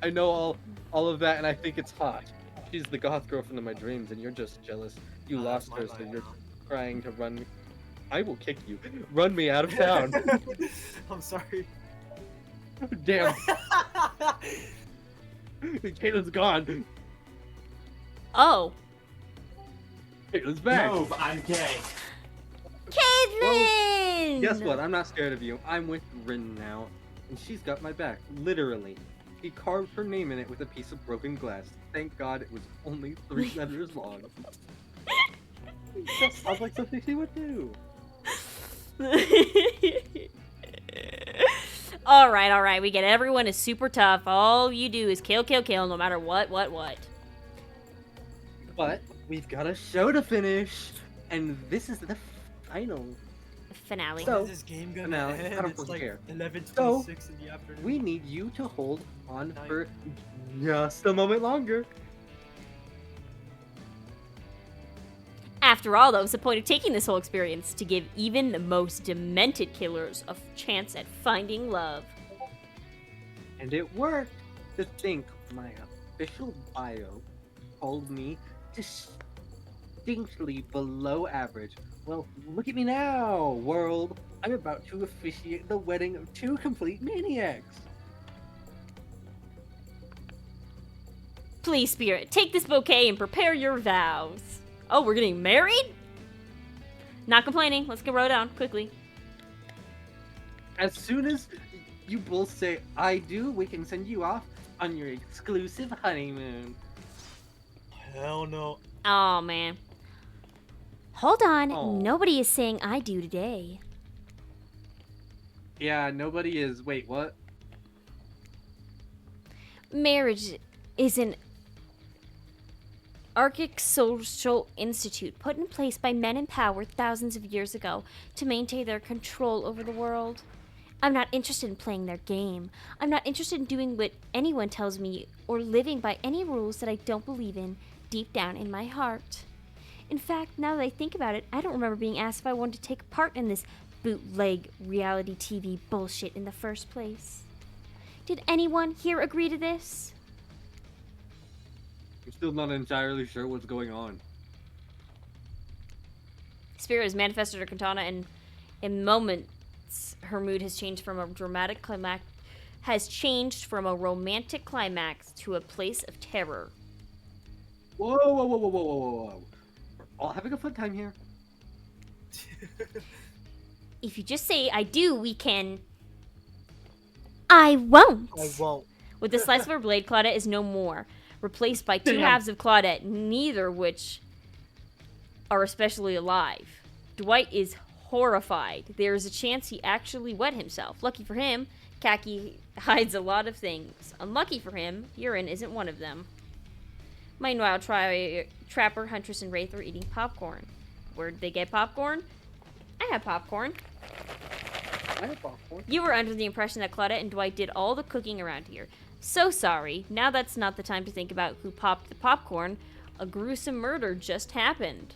I know all of that, and I think it's hot. She's the goth girlfriend of my dreams, and you're just jealous. You That's lost my her, so line you're now. trying to run me. I will kick you. Run me out of town. I'm sorry. Damn. Caitlin's gone. Oh. Caitlin's back. No, but I'm gay. Caitlin! Guess what? I'm not scared of you. I'm with Rin now, and she's got my back. Literally. He carved her name in it with a piece of broken glass. Thank God it was only 3 letters long. That sounds like something she would do. Alright, we get it. Everyone is super tough. All you do is kill, no matter what. But we've got a show to finish, and this is the final. Finale. So- When is this game gonna Now, end? I don't It's like care. 11:26 in the afternoon. We need you to hold on for just a moment longer. After all, that was the point of taking this whole experience, to give even the most demented killers a chance at finding love. And it worked. To think my official bio called me distinctly below average. Well, look at me now, world. I'm about to officiate the wedding of 2 complete maniacs. Please, Spirit, take this bouquet and prepare your vows. Oh, we're getting married? Not complaining. Let's get row down quickly. As soon as you both say I do, we can send you off on your exclusive honeymoon. Hell no. Oh, man. Hold on. Oh. Nobody is saying I do today. Yeah, nobody is. Wait, what? Marriage isn't archaic social institute put in place by men in power thousands of years ago to maintain their control over the world. I'm not interested in playing their game. I'm not interested in doing what anyone tells me or living by any rules that I don't believe in deep down in my heart. In fact, now that I think about it, I don't remember being asked if I wanted to take part in this bootleg reality TV bullshit in the first place. Did anyone here agree to this? I'm still not entirely sure what's going on. Spirit has manifested her katana, and in moments, her mood has changed from a dramatic climax, romantic climax to a place of terror. Whoa, whoa, whoa, whoa, whoa, whoa, whoa. We're all having a fun time here. If you just say I do, we can. I won't. I won't. With the slice of her blade, Claudette is no more, replaced by two Damn. halves of Claudette, neither of which are especially alive. Dwight is horrified. There is a chance he actually wet himself. Lucky for him, Khaki hides a lot of things. Unlucky for him, urine isn't one of them. Meanwhile, Trapper, Huntress, and Wraith are eating popcorn. Where'd they get popcorn? I have popcorn. I have popcorn. You were under the impression that Claudette and Dwight did all the cooking around here. So sorry. Now that's not the time to think about who popped the popcorn. A gruesome murder just happened.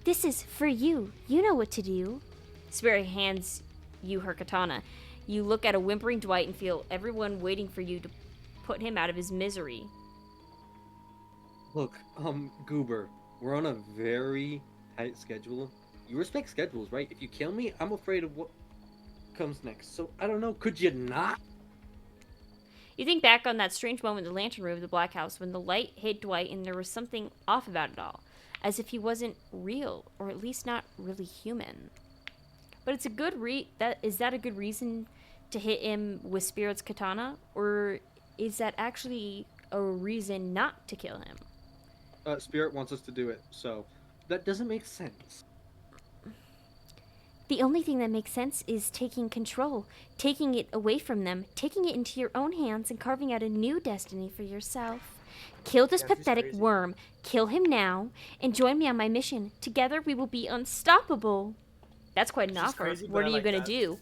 This is for you. You know what to do. Spirit hands you her katana. You look at a whimpering Dwight and feel everyone waiting for you to put him out of his misery. Look, Goober, we're on a very tight schedule. You respect schedules, right? If you kill me, I'm afraid of what comes next. So, I don't know, could you not? You think back on that strange moment in the lantern room of the Black House when the light hit Dwight and there was something off about it all. As if he wasn't real, or at least not really human. But it's a good is that a good reason to hit him with Spirit's katana? Or is that actually a reason not to kill him? Spirit wants us to do it, so that doesn't make sense. The only thing that makes sense is taking control, taking it away from them, taking it into your own hands and carving out a new destiny for yourself. Kill this Yeah, she's pathetic crazy. worm, kill him now, and join me on my mission. Together we will be unstoppable. That's quite an She's offer. crazy, What but are I you like gonna that. do?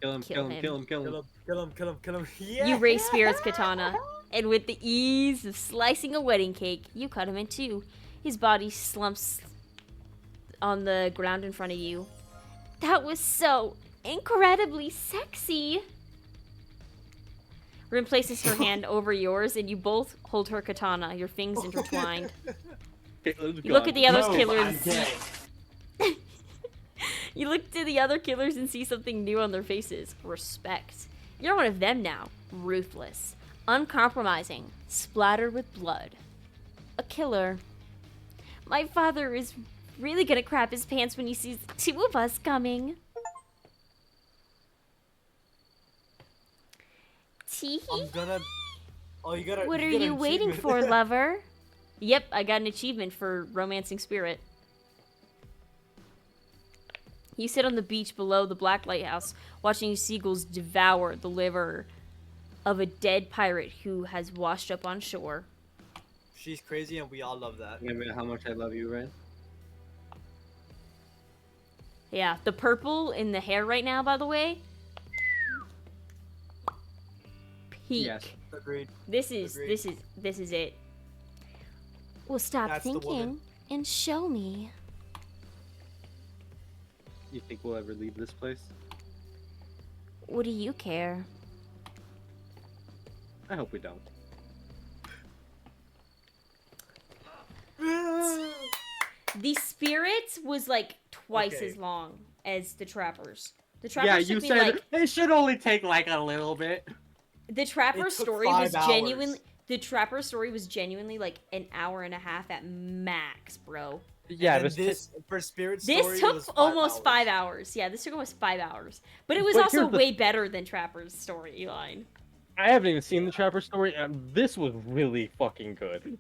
Kill him, Kill kill him, him. kill him, kill him. Kill him, kill him, kill him, kill him. Yeah. You raise Spirit's katana, and with the ease of slicing a wedding cake, you cut him in two. His body slumps on the ground in front of you. That was so incredibly sexy. Rin places her hand over yours, and you both hold her katana, your fangs intertwined. Caitlin's You look at gone. the other No, killers I'm and see... gay. You look to the other killers and see something new on their faces. Respect. You're one of them now. Ruthless. Uncompromising. Splattered with blood. A killer. My father is really gonna crap his pants when he sees the two of us coming. Teehee. I'm gonna. Oh, you gotta. What are got an you waiting achievement. for, lover? Yep, I got an achievement for romancing Spirit. You sit on the beach below the Black Lighthouse, watching seagulls devour the liver of a dead pirate who has washed up on shore. She's crazy, and we all love that. Remember how much I love you, Ren? Yeah, the purple in the hair right now, by the way. Peak. Yes. Agreed. This is Agreed. this is it. Well, stop That's the thinking woman. and show me. You think we'll ever leave this place? What do you care? I hope we don't. The Spirit was like twice Okay. as long as the Trappers. The Trappers Yeah, took you me said like it should only take like a little bit. the Trapper It took story 5 was hours. genuinely the Trapper story was genuinely like an hour and a half at max, bro. Yeah, And this, this for Spirit Story. This took was 5 almost hours. 5 hours. Yeah, this took almost 5 hours. But it was But also here's the- way better than Trapper's storyline. I haven't even seen the Trapper story, and this was really fucking good.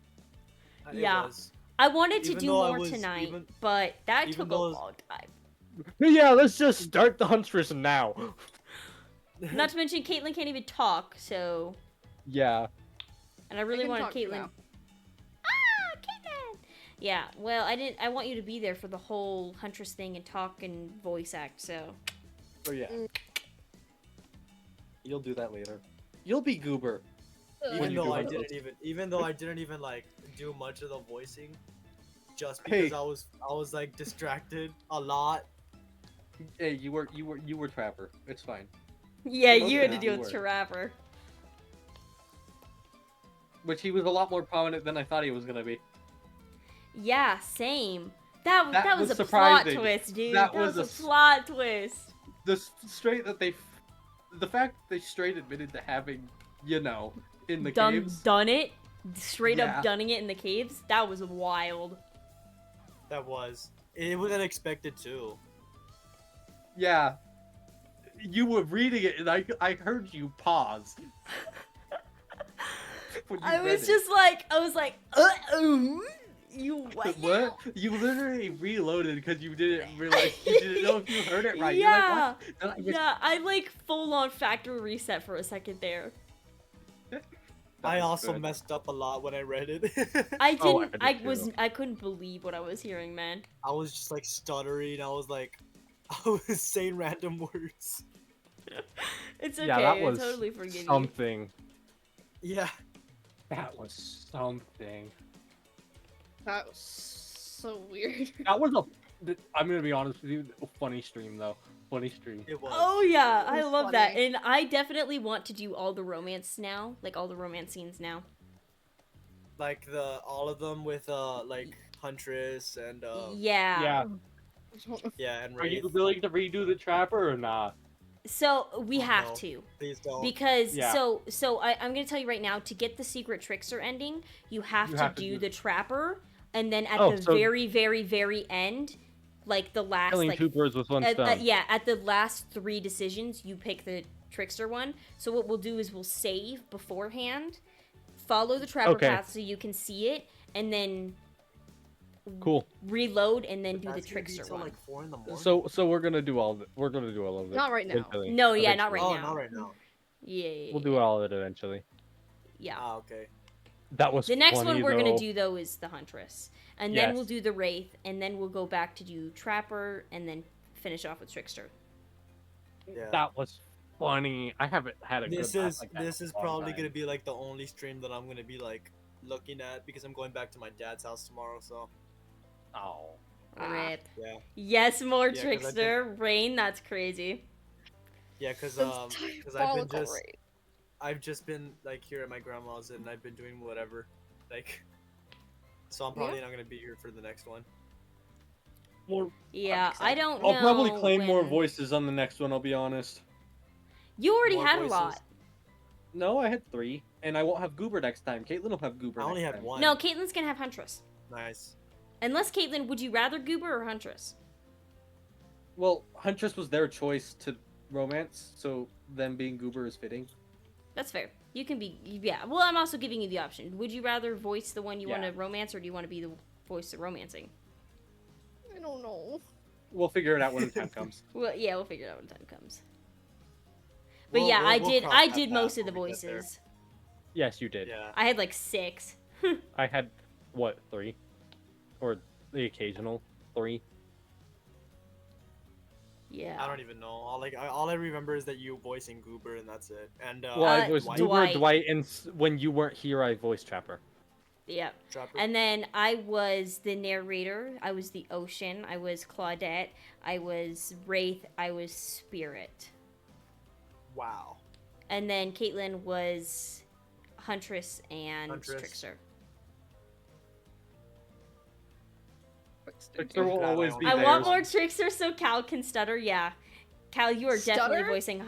It Yeah. was. I wanted to Even do though I more was- tonight, even- but that even took a though it's- long time. But yeah, let's just start the Huntress now. Not to mention Caitlyn can't even talk, so Yeah. and I really can wanted talk Caitlyn. now. Yeah, well, I want you to be there for the whole Huntress thing and talk and voice act, so. Oh yeah. You'll do that later. You'll be Goober. When Even you though do I Huntress. didn't even like do much of the voicing, just Hey. because I was like distracted a lot. Hey, you were Trapper. It's fine. Yeah, Most you had to of deal you with were. Trapper. Which he was a lot more prominent than I thought he was gonna be. Yeah, same. That That was was a plot surprising. twist, dude. That That was was a a plot twist. The fact that they straight admitted to having, in the caves. Done it. Straight Yeah. up dunning it in the caves. That was wild. That was. It was unexpected too. Yeah. You were reading it, and I heard you pause. When you I read was it. just like, you what? What? You literally reloaded because you didn't realize you didn't know if you heard it right. Yeah, You're like, what? yeah. I like full on factory reset for a second there. I was also good. messed up a lot when I read it. I Oh, didn't. I did too. I couldn't believe what I was hearing, man. I was just like stuttering. I was like, I was saying random words. It's okay. Yeah, that I was totally forgive you. something. Yeah. That was something. That was so weird. That was I'm gonna be honest with you, a funny stream though. Funny stream. It was. Oh yeah, It I was love that, funny. and I definitely want to do all the romance now, like all the romance scenes now. Like all of them with like Huntress and Yeah. yeah, and Are you Wraith. willing to redo the Trapper or not? So we Oh, have no. to. Please don't. Because Yeah. so I'm gonna tell you right now, to get the secret trickster ending, you have You to have to do do- the trapper, and then at Oh, the so- very, very, very end, like the last Killing like two birds with one stone. yeah, at the last 3 decisions, you pick the trickster one. So what we'll do is we'll save beforehand, follow the trapper Okay. path so you can see it, and then Cool. reload and then do the That's gonna be trickster till, one. like 4 in the morning. So we're gonna do all of it. We're gonna do all of it. Not right now. eventually. No, yeah, not Eventually. right oh, now. not right now. Yeah. We'll do all of it eventually. Yeah. Ah, okay. That was The next funny, one we're gonna though. do though is the Huntress, and then Yes. we'll do the Wraith, and then we'll go back to do Trapper, and then finish off with Trickster. Yeah. That was funny. I haven't had a This good laugh is like that in this a is long probably time. gonna be like the only stream that I'm gonna be like looking at because I'm going back to my dad's house tomorrow. So Oh. Rip. yeah, Yes, more 'cause I Trickster. Rain, that's crazy. yeah, because That's diabolical, right? I've just been like here at my grandma's and I've been doing whatever, like. So I'm probably not gonna be here for the next one. More, Yeah, I don't know. I'll probably claim more when- voices on the next one, I'll be honest. You already More had voices. a lot. No, I had 3, and I won't have Goober next time. Caitlyn will have Goober I only next had time. one. No, Caitlin's gonna have Huntress. Nice. Unless Caitlin, would you rather Goober or Huntress? Well, Huntress was their choice to romance, so them being Goober is fitting. That's fair. You can be, yeah. Well, I'm also giving you the option. Would you rather voice the one you want Yeah. to romance, or do you want to be the voice of romancing? I don't know. We'll figure it out when the time comes. Well, yeah, we'll figure it out when time comes. But We'll- yeah, we'll- we'll cross I that did path most of the when we get there. voices. Yes, you did. Yeah. I had like 6. I had what 3, or the occasional 3. Yeah. I don't even know. All I remember is that you voicing Goober and that's it. And Well, I was Dwight. Goober, Dwight, and when you weren't here, I voiced Trapper. Yeah. Trapper. And then I was the narrator. I was the Ocean. I was Claudette. I was Wraith. I was Spirit. Wow. And then Caitlin was Huntress and Huntress. Trickster. Trickster will glad I always only be I there. want there. more Trickster so Cal can stutter. Yeah. Cal, you are definitely Stutter? voicing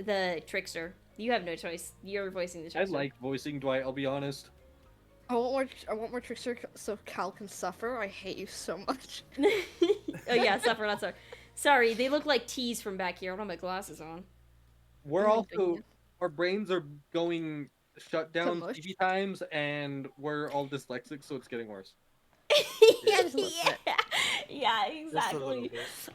the Trickster. You have no choice. You're voicing the I Trickster. like voicing Dwight, I'll be honest. I want more Trickster so Cal can suffer. I hate you so much. Oh yeah, suffer, not sorry. Sorry, they look like T's from back here. I don't have my glasses on. We're Oh, also, thank our brains are going shut down mush. TV times, and we're all dyslexic, so it's getting worse. yeah, just a little bit. yeah, Just a little exactly.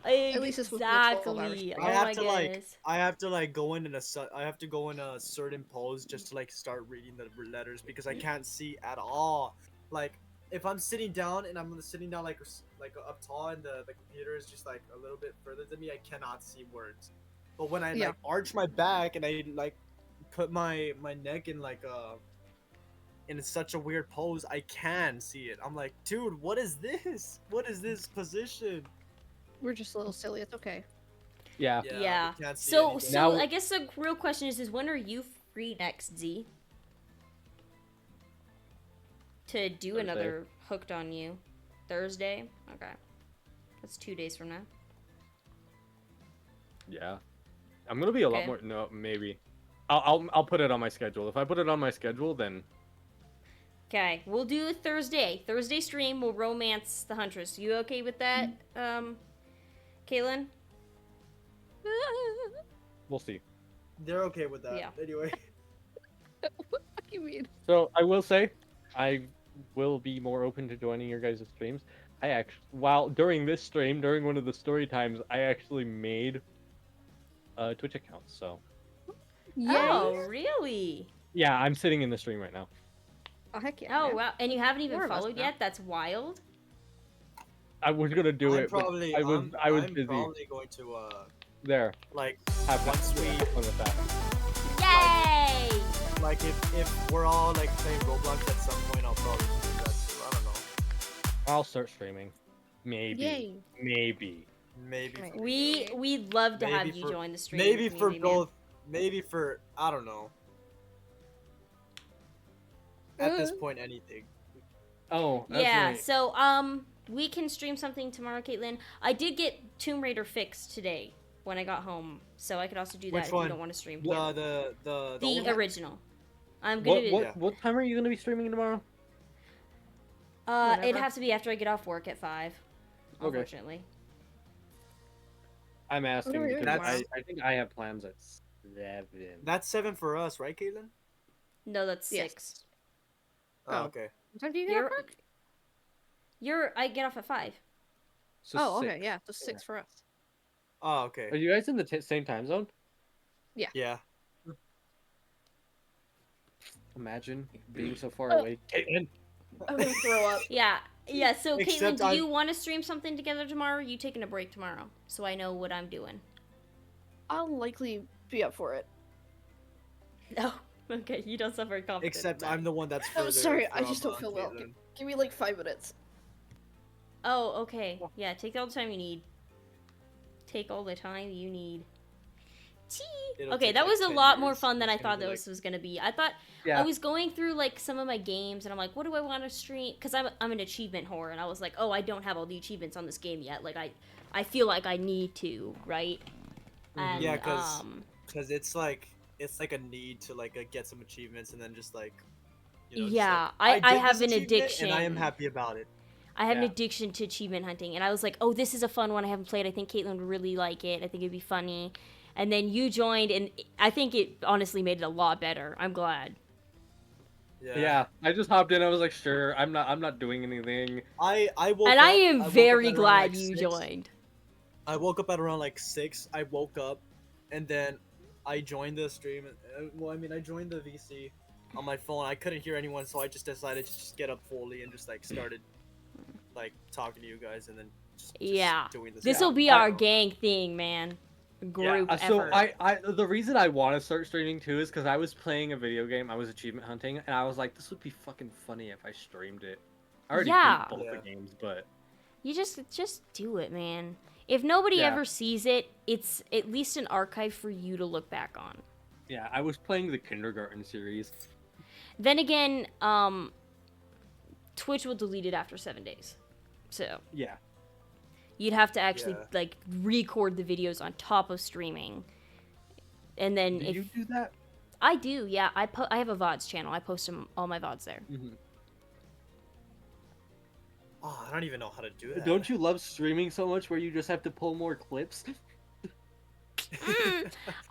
bit. At least it's within the 12 hours. Exactly. Oh I have my to like goodness. I have to like go in I have to go in a certain pose just to like start reading the letters because I can't see at all. Like if I'm sitting down and I'm sitting down like up tall and the computer is just like a little bit further than me, I cannot see words. But when I Yeah. like arch my back and I like put my neck in like in such a weird pose, I can see it. I'm like, dude, what is this? What is this position? We're just a little silly. It's okay. Yeah. Yeah. I can't see So anything. Now- I guess the real question is when are you free next, Z? To do Thursday. another Hooked on You. Thursday? Okay. That's 2 days from now. Yeah. I'm gonna be a lot Okay. more. No, maybe. I'll put it on my schedule. If I put it on my schedule, then Okay, we'll do a Thursday. Thursday stream, we'll romance the Huntress. You okay with that, Caitlin? we'll see. They're okay with that. Yeah. Anyway. What do you mean? So I will say, I will be more open to joining your guys' streams. I actually, while during this stream, during one of the story times, I actually made a Twitch account. So Oh, really? yeah, I'm sitting in the stream right now. Oh, heck yeah. Oh, man. wow. And you haven't even More of us followed now. yet? That's wild. I was gonna do I'm it, but probably I was I'm busy. probably going to There, like have once we have fun with that. Yay! like if we're all like playing Roblox at some point, I'll probably do that too. I don't know. I'll start streaming. Maybe. Yay. Maybe. Maybe. Right. We'd love to have Maybe you for- join the stream. Maybe for community, man. both. Maybe for I don't know. At this point, anything. Oh, that's Yeah, right. so we can stream something tomorrow, Caitlin. I did get Tomb Raider fixed today when I got home, so I could also do that Which if one? you don't want to stream. The Yeah. the The old one? original. I'm gonna do What time are you gonna be streaming tomorrow? it'd Whenever. have to be after I get off work at 5. Okay. Unfortunately. I'm asking What are we doing because tomorrow? I think I have plans at 7. That's 7 for us, right, Caitlin? No, that's Yes. 6. Oh, Oh. okay. What time do you get You're, off work? I get off at 5. So Oh, okay, 6. yeah. So 6 for us. Oh, Are okay. you guys in the same time zone? Yeah. Imagine being so far Oh. away. Caitlin. I'm gonna throw up. Yeah. Yeah, so Caitlin, Except do I- you want to stream something together tomorrow? Or are you taking a break tomorrow? So I know what I'm doing. I'll likely be up for it. No. Okay, you don't sound very confident. Except about I'm it. the one that's Oh, further. sorry, I from, just don't feel well. Caitlin. Give me like 5 minutes. Oh, okay. Yeah, take all the time you need. Take all the time you need. Chee. It'll Okay, take, that like, was a 10 lot more years. fun than I It's gonna thought be, this was gonna be. I thought Yeah. I was going through like some of my games, and I'm like, what do I want to stream? Because I'm an achievement whore, and I was like, oh, I don't have all the achievements on this game yet. Like I feel like I need to, right? And, Yeah, 'cause it's like a need to like get some achievements and then just like just, Yeah, like, I did have this an achievement and I am addiction. happy about it. I have an Yeah. addiction to achievement hunting, and I was like, oh, this is a fun one I haven't played. I think Caitlin would really like it. I think it'd be funny. And then you joined, and I think it honestly made it a lot better. I'm glad. Yeah, I just hopped in. I was like, sure, I'm not doing anything. I woke And up, I am woke up very at around, glad like, you 6. joined. I woke up at around like 6. I woke up, and then I joined the stream. Well, I mean, I joined the VC on my phone. I couldn't hear anyone, so I just decided to just get up fully and just like started like talking to you guys, and then just Yeah. doing this. This will be our gang thing, man. Group So effort. the reason I want to start streaming too is because I was playing a video game. I was achievement hunting, and I was like, this would be fucking funny if I streamed it. I already Yeah. beat both Yeah. the games, but You just do it, man. If nobody Yeah. ever sees it, it's at least an archive for you to look back on. yeah, I was playing the kindergarten series. Then again, Twitch will delete it after 7 days. So Yeah, you'd have to actually Yeah. like record the videos on top of streaming. And then do if you do that? I do, yeah, I have a VODs channel. I post all my VODs there. Mm-hmm. Oh, I don't even know how to do that. Don't you love streaming so much where you just have to pull more clips?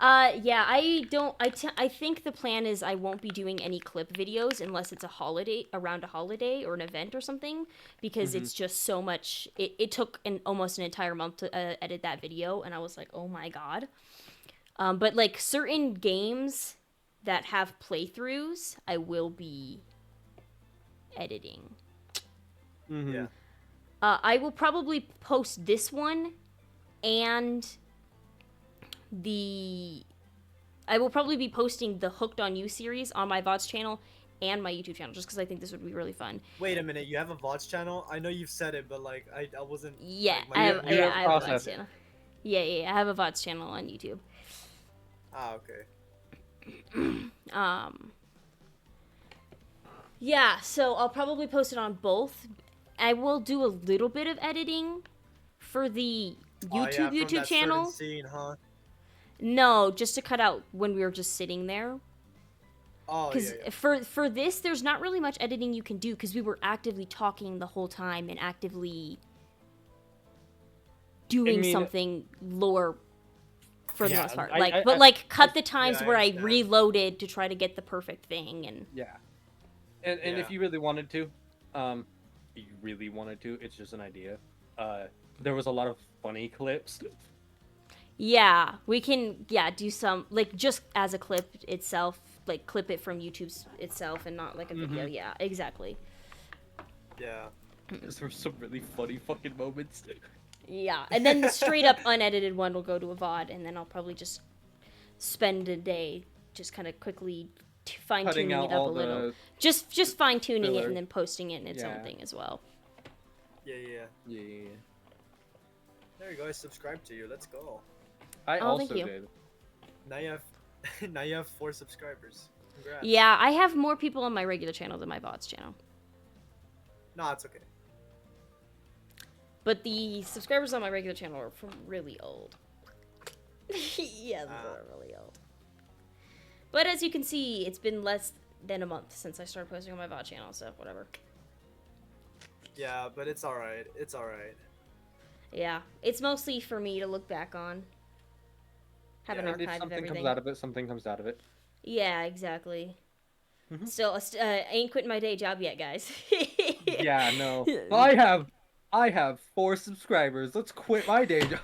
Yeah, I don't. I think the plan is I won't be doing any clip videos unless it's a holiday, around a holiday or an event or something, because it's just so much. It took almost an entire month to edit that video, and I was like, oh my god. But like certain games that have playthroughs, I will be editing. Mhm. Yeah. I will probably post this one and I will probably be posting the Hooked on You series on my VODs channel and my YouTube channel, just because I think this would be really fun. Wait a minute, you have a VODs channel? I know you've said it, but like I wasn't. Yeah, like, my I have. ear- you Yeah, have I have a VODs process. channel. Yeah, I have a VODs channel on YouTube. Ah, okay. Yeah, so I'll probably post it on both. I will do a little bit of editing for the Oh, yeah, from YouTube that certain channel. scene, huh? No, just to cut out when we were just sitting there. Oh, Because yeah. for this, there's not really much editing you can do because we were actively talking the whole time and actively doing mean- something lore for the Yeah, most part. I- But cut the times I where I understand. reloaded to try to get the perfect thing and. Yeah. And Yeah. if you really wanted to, it's just an idea. There was a lot of funny clips. Yeah, we can, do some, like, just as a clip itself, like, clip it from YouTube's itself and not, like, a video. Yeah, exactly. Yeah. There were some really funny fucking moments. Yeah, and then the straight-up unedited one will go to a VOD, and then I'll probably just spend a day just kind of quickly fine-tuning Cutting it out up a all little. the... Just fine-tuning it filler. and then posting it in its own Yeah. thing as well. Yeah. Yeah. There you go. I subscribed to you. Let's go. I Oh, also thank you. did. Now you have 4 subscribers. Congrats. Yeah, I have more people on my regular channel than my VODs channel. No, it's okay. But the subscribers on my regular channel are from really old. Yeah, those are really old. But as you can see, it's been less than a month since I started posting on my VOD channel, so whatever. Yeah, but it's alright. It's alright. Yeah, it's mostly for me to look back on. Have an Yeah, And if archive of something everything. comes out of it, something comes out of it. Yeah, exactly. Mhm. Still, I ain't quitting my day job yet, guys. Yeah, no. I have 4 subscribers. Let's quit my day job.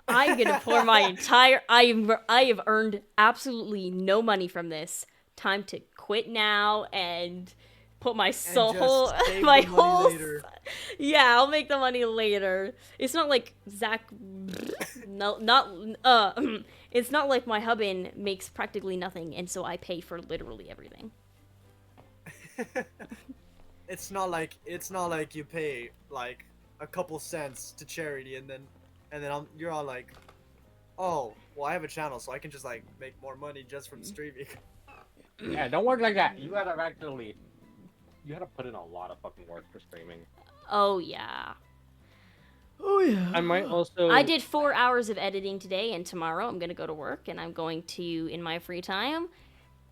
I'm gonna pour my entire. I have earned absolutely no money from this. Time to quit now and put my soul, just save my the money whole. later. Yeah, I'll make the money later. It's not like Zach. No, not. It's not like my hubbin makes practically nothing, and so I pay for literally everything. It's not like you pay like a couple cents to charity and then you're all like, oh, well, I have a channel, so I can just like make more money just from streaming. Yeah, don't work like that. You gotta put in a lot of fucking work for streaming. Oh yeah. I might also. I did 4 hours of editing today, and tomorrow I'm gonna go to work, and I'm going to, in my free time,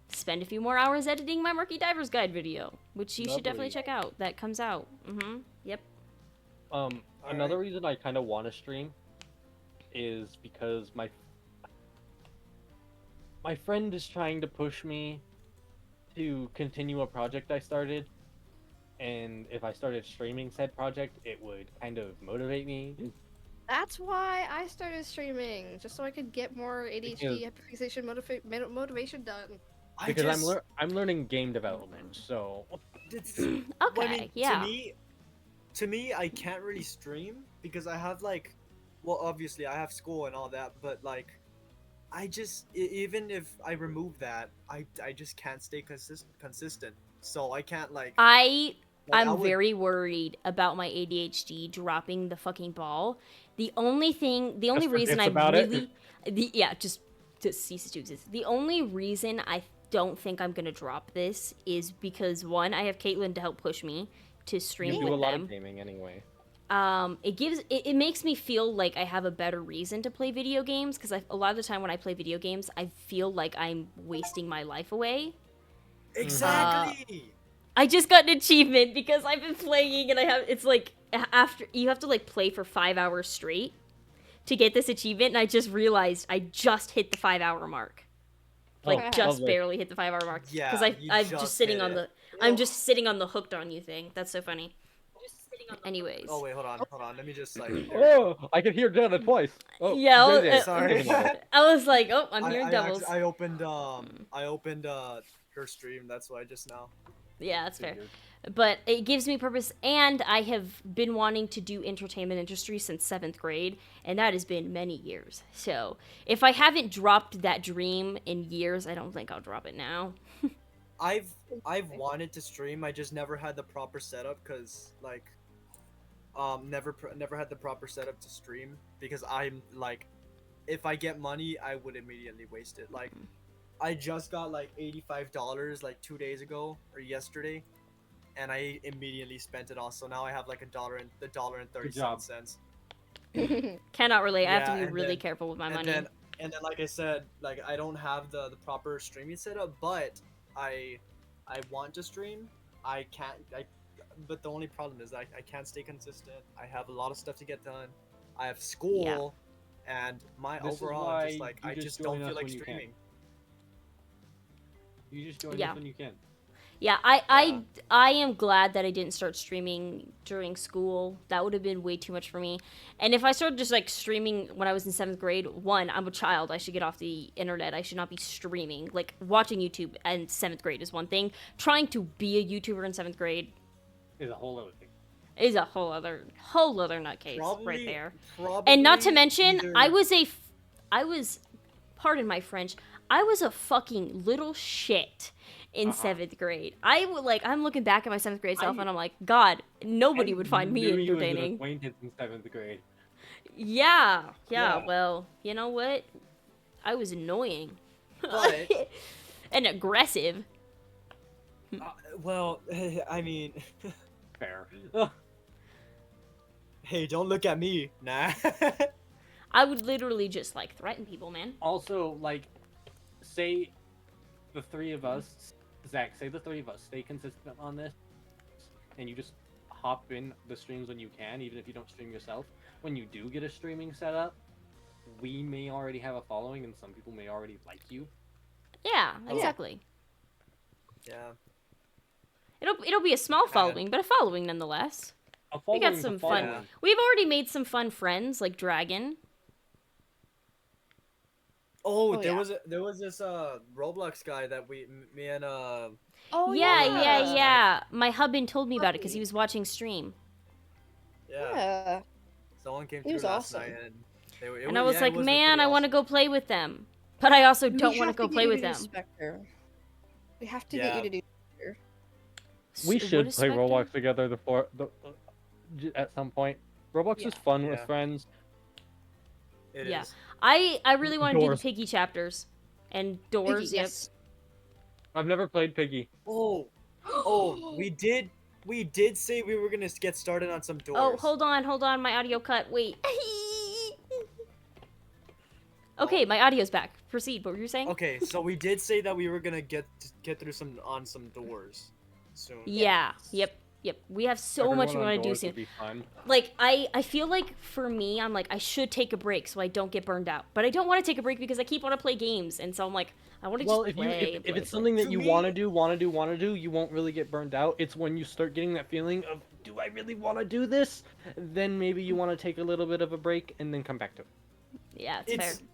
spend a few more hours editing my Murky Diver's Guide video, which you should definitely Lovely. check out. That comes out. Yep. Another reason I kind of want to stream is because my friend is trying to push me to continue a project I started, and if I started streaming said project, it would kind of motivate me. That's why I started streaming, just so I could get more ADHD hyperfixation motivation done. Because I'm learning game development, so Okay, I mean, yeah. To me, I can't really stream because I have like, well, obviously I have school and all that, but like, I just even if I remove that, I just can't stay consistent. So I can't like. I I'm would- very worried about my ADHD dropping the fucking ball. The only reason I forgets about it? really, just ceases to exist. The only reason I don't think I'm gonna drop this is because one, I have Caitlin to help push me to stream you with do a lot them. of gaming anyway. It makes me feel like I have a better reason to play video games because a lot of the time when I play video games, I feel like I'm wasting my life away. Exactly. I just got an achievement because I've been playing and it's like after you have to like play for 5 hours straight to get this achievement, and I just realized I just hit the 5-hour mark. Like Oh, just lovely. barely hit the 5-hour mark. Yeah, Because you I'm just just sitting hit on it. I'm just sitting on the hooked on you thing. That's so funny. Anyways. Oh wait, hold on. Let me just like. Oh, I can hear Jenna twice. Oh, Yeah, JJ. Sorry. I was like, oh, I'm hearing doubles. I opened her stream. That's why just now. Yeah, that's fair. Figured. But it gives me purpose, and I have been wanting to do entertainment industry since 7th grade, and that has been many years. So if I haven't dropped that dream in years, I don't think I'll drop it now. I've wanted to stream. I just never had the proper setup because like never had the proper setup to stream because I'm like if I get money I would immediately waste it. Like I just got like $85 like 2 days ago or yesterday, and I immediately spent it all. So now I have like $1 and Good job. 37 cents. Cannot relate. I have to Yeah, be and really then- careful with my and money. then like I said, like I don't have the proper streaming setup, but I want to stream. I can't. But the only problem is I can't stay consistent. I have a lot of stuff to get done. I have school, and my This is overall, I'm just why like you I just just don't join feel us like when you can. streaming. You just join Yeah. us when you can. Yeah, I am glad that I didn't start streaming during school. That would have been way too much for me. And if I started just like streaming when I was in 7th grade, one, I'm a child. I should get off the internet. I should not be streaming. Like watching YouTube in 7th grade is one thing. Trying to be a YouTuber in 7th grade Is a whole other thing. is a whole other nutcase Probably, right there. Probably And not to mention, either- I was, pardon my French, I was a fucking little shit in 7th grade. I'm looking back at my 7th grade self and I'm like, God, nobody would find me knew you as an entertaining. acquaintance in 7th grade. Yeah, Yeah. well, you know what? I was annoying. But- and aggressive. well, I mean, Fair. hey, don't look at me, nah. I would literally just like threaten people, man. Also, like, say the three of us, Zach, say the three of us stay consistent on this, and you just hop in the streams when you can, even if you don't stream yourself. When you do get a streaming setup, we may already have a following, and some people may already like you. Yeah, exactly. Yeah. It'll be a small following, but a following nonetheless. A We got following's a some fun. following. We've already made some fun friends, like Dragon. Oh, Oh, there yeah. was this Roblox guy that me and Oh Yeah. My husband told me about it because he was watching stream. yeah, Yeah. someone came He through was last awesome. night and And I was like, it man, pretty I want to awesome. go play with them. But I also We don't want to have go get play you with to do them. Spectre. We have to Yeah. get you to do Spectre. We What should is play Spectre? Roblox together at some point. Roblox is fun with Yeah. friends. It Yeah. is. I really want to do the Doors. Piggy chapters. And Doors, Piggy, yep. yes. I've never played Piggy. Oh, we did say we were gonna get started on some doors. Oh, hold on, my audio cut. Wait. Okay, my audio's back. Proceed. What were you saying? Okay, so we did say that we were gonna get through some doors soon. Yeah. Yep. We have so much we Everyone on want to do Doors soon. would be fun. Like I feel like for me, I'm like I should take a break so I don't get burned out. But I don't want to take a break because I keep want to play games, and so I'm like I want to Well, just if play. if it's play. something that To you me- want to do, you won't really get burned out. It's when you start getting that feeling of, do I really want to do this? Then maybe you want to take a little bit of a break and then come back to it. Yeah, it's fair.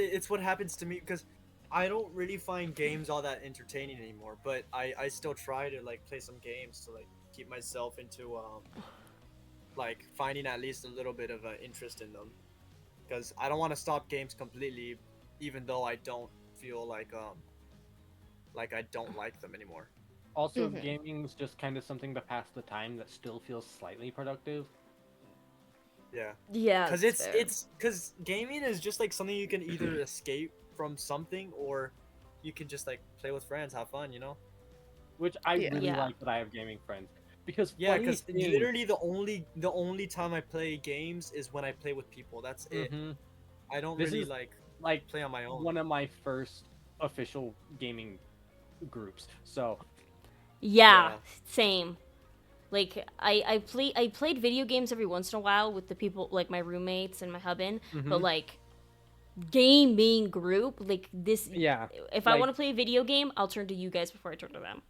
It's what happens to me because I don't really find games all that entertaining anymore. But I still try to like play some games to like keep myself into like finding at least a little bit of interest in them, because I don't want to stop games completely, even though I don't feel like I don't like them anymore. Also, Mhm. gaming's just kind of something to pass the time that still feels slightly productive. Yeah. Yeah, Because it's fair. because gaming is just like something you can either escape from something, or you can just like play with friends, have fun, you know? Which I Yeah. really Yeah. like that I have gaming friends. Because Yeah, funny because thing- literally the only time I play games is when I play with people. That's it. Mhm. I don't This really is like play on my own. one of my first official gaming groups. So Yeah, Yeah. same. Like I played video games every once in a while with the people like my roommates and my husband, but Mhm. like gaming group like this. yeah, If I like- want to play a video game, I'll turn to you guys before I turn to them.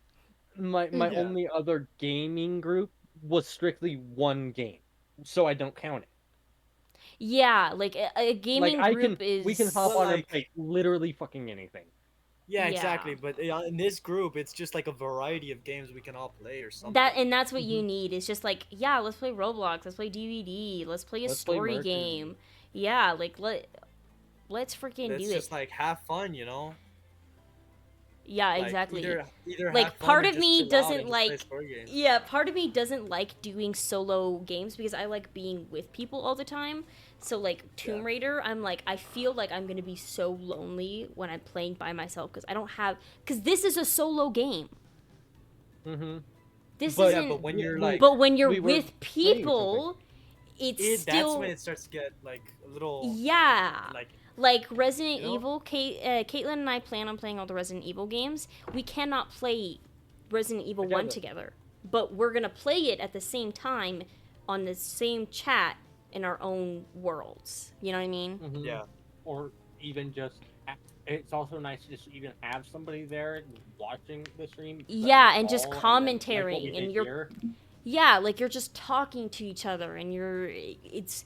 my Yeah. only other gaming group was strictly one game, so I don't count it. Yeah, like a gaming Like group is we can hop Well, on and like- play literally fucking anything. Yeah, Yeah. exactly. But in this group, it's just like a variety of games we can all play or something. That's what you need. It's just like, yeah, let's play Roblox, let's play DVD, let's play a Let's play story Mercury. game. Yeah, like let's freaking Let's do it. just like have fun, you know. Yeah, Like, exactly. either Like have fun part or of just me chill out doesn't and just play like story games. yeah, part of me doesn't like doing solo games because I like being with people all the time. So like Tomb Yeah. Raider, I'm like I feel like I'm going to be so lonely when I'm playing by myself because I don't have cuz this is a solo game. Mm-hmm. This But, isn't but when you're like, but when you're we were with playing something. people, it's that's still when it starts to get like a little yeah. like Resident You know? Evil, Caitlin and I plan on playing all the Resident Evil games. We cannot play Resident Evil 1 together. But we're going to play it at the same time on the same chat in our own worlds. You know what I mean? Mm-hmm. yeah. Or even just, it's also nice to just even have somebody there watching the stream. that Yeah, we're and just all- and then, like, what we commentating, and did you're here. yeah, like you're just talking to each other and it's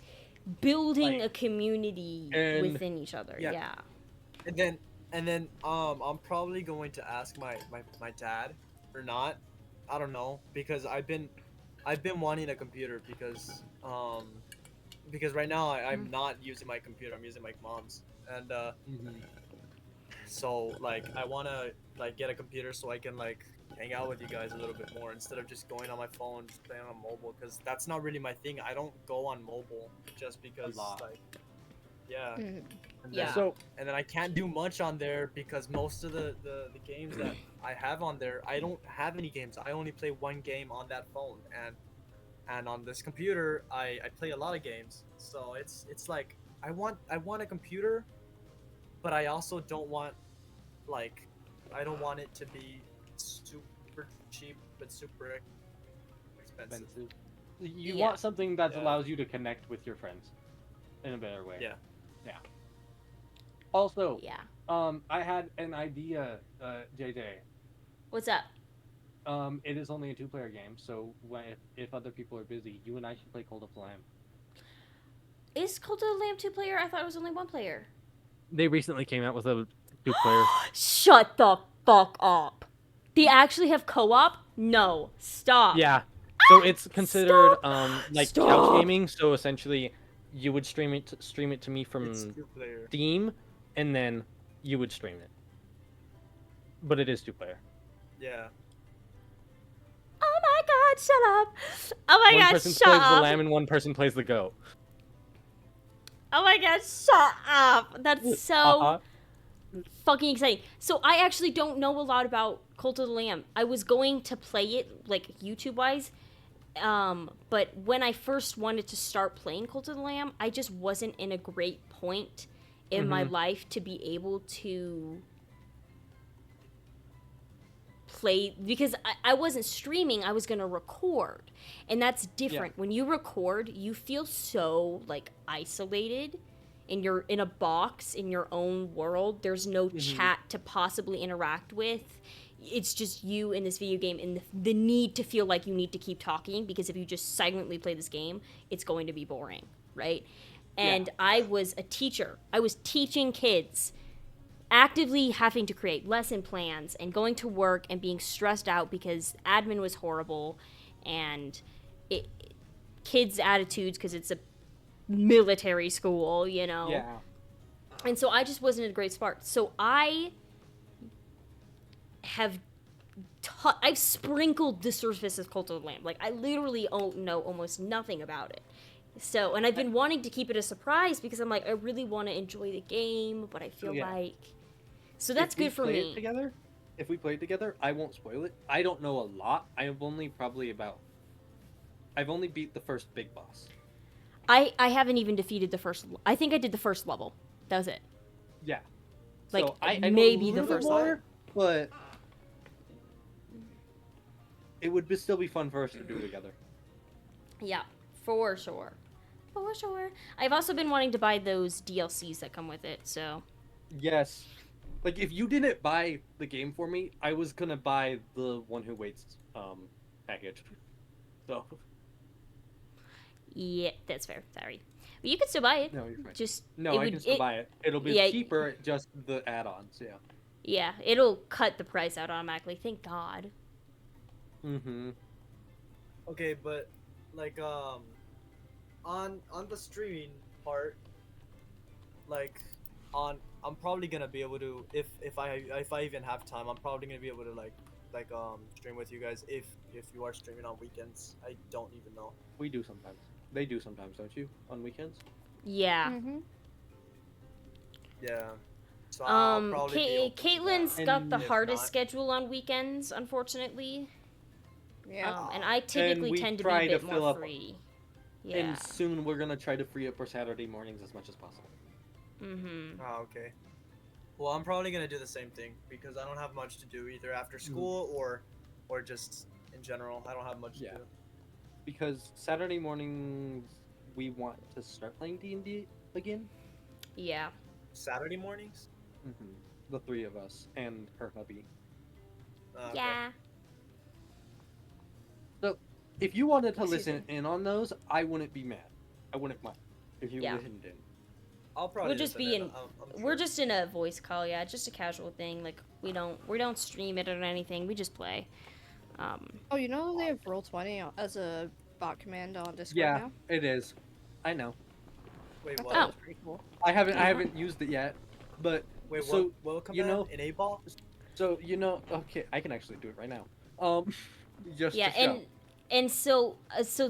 building Like, a community and- within each other. Yeah. Yeah. And then I'm probably going to ask my dad or not. I don't know, because I've been wanting a computer because right now I'm not using my computer. I'm using my mom's. And Mhm. so like I want to like get a computer so I can like hang out with you guys a little bit more instead of just going on my phone, just playing on mobile, because that's not really my thing. I don't go on mobile just because lot. like yeah. Mhm. And Yeah. then, So and then I can't do much on there because most of the games that I have on there, I don't have any games. I only play one game on that phone, and on this computer, I play a lot of games. So it's like I want a computer, but I also don't want like I don't want it to be super cheap but super expensive. expensive. You Yeah. want something that Yeah. allows you to connect with your friends in a better way. Yeah. Yeah. Also, Yeah. I had an idea, JJ. What's up? It is only a 2-player game, so if other people are busy, you and I should play Cult of the Lamb. Is Cult of the Lamb 2-player? I thought it was only 1-player. They recently came out with a 2-player. Shut the fuck up. They actually have co-op? No. Stop. Yeah. So it's considered Stop. like Stop. couch gaming. So essentially, you would stream it to me from It's 2-player. Steam, and then you would stream it. But it is 2-player. Yeah. Oh my god, shut up. Oh my One god, person shut plays up. the lamb and one person plays the goat. Oh my god, shut up. That's so Uh-huh. fucking exciting. So I actually don't know a lot about Cult of the Lamb. I was going to play it like YouTube wise, but when I first wanted to start playing Cult of the Lamb, I just wasn't in a great point in my life to be able to play because I wasn't streaming. I was gonna record, and that's different. When you record, you feel so like isolated. And you're in a box in your own world. There's no chat to possibly interact with. It's just you in this video game and the need to feel like you need to keep talking, because if you just silently play this game, it's going to be boring, right? And I was a teacher. I was teaching kids, actively having to create lesson plans and going to work and being stressed out because admin was horrible and kids' attitudes, because it's a military school, you know. Yeah. And so I just wasn't in a great spot. So I've sprinkled the surface of Cult of the Lamb. Like I literally know almost nothing about it. So, and I've been wanting to keep it a surprise because I'm like, I really want to enjoy the game, but I feel like, so that's If we good for play me. it together, if we play it together, I won't spoil it. I don't know a lot. I've only beat the first big boss. I haven't even defeated the first. I think I did the first level. That was it. Yeah. Like, so I know maybe a the little first bit level. more, but it would still be fun for us to do together. Yeah, for sure. For sure. I've also been wanting to buy those DLCs that come with it, so. Yes. Like, if you didn't buy the game for me, I was gonna buy the One Who Waits package. So. Yeah, that's fair. Sorry. But you can still buy it. No, you're fine. Just No, I can still buy it. It'll be cheaper, just the add-ons, yeah. Yeah, it'll cut the price out automatically. Thank God. Mm-hmm. Okay, but like on the streaming part, like I'm probably gonna be able to if I even have time, I'm probably gonna be able to stream with you guys if you are streaming on weekends. I don't even know. We do sometimes. They do sometimes, don't you? On weekends? Yeah. Mm-hmm. Yeah. So I'll Um, probably be open to Caitlin's that. got the And If hardest not, schedule on weekends, unfortunately. Yeah. And I typically we tend to be a try to bit fill more up- free. Yeah. And soon we're gonna try to free up our Saturday mornings as much as possible. Mm-hmm. okay. Well, I'm probably gonna do the same thing because I don't have much to do either after school or just in general. I don't have much Yeah. to do. Because Saturday mornings we want to start playing D&D again. Yeah. Saturday mornings? Mm-hmm. The three of us and her hubby. Okay. Yeah. So if you wanted to Excuse listen in on those, I wouldn't be mad. I wouldn't mind if you Yeah. listened in. I'll probably We'll just listen be in. in. I'm We're sure. just in a voice call. Yeah, just a casual thing. Like we don't stream it or anything. We just play. Oh, you know they have Roll20 as a bot command on Discord Yeah, now? it is. I know. Wait, I what? thought that was pretty cool. I Yeah. haven't used it yet, but Wait, so what command? you know, An A ball? so okay, I can actually do it right now. Just Yeah, to show. and so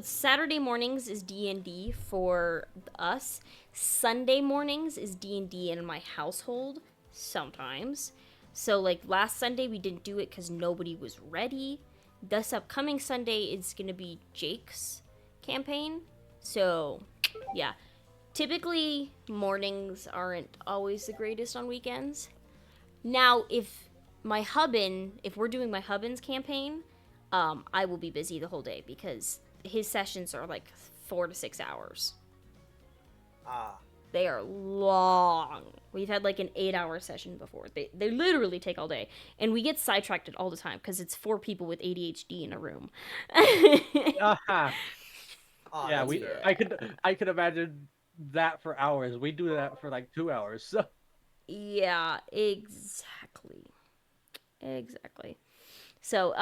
Saturday mornings is D&D for us. Sunday mornings is D&D in my household sometimes. So like last Sunday we didn't do it cuz nobody was ready. This upcoming Sunday is going to be Jake's campaign. So, yeah. Typically mornings aren't always the greatest on weekends. Now, if we're doing my Hubbins campaign, I will be busy the whole day because his sessions are like 4 to 6 hours. Ah. They are long. We've had like an 8-hour session before. They literally take all day, and we get sidetracked all the time because it's 4 people with ADHD in a room. Aha. Ah, Yeah, that's fair. I could imagine that for hours. We do that for like 2 hours. So Yeah, exactly. So,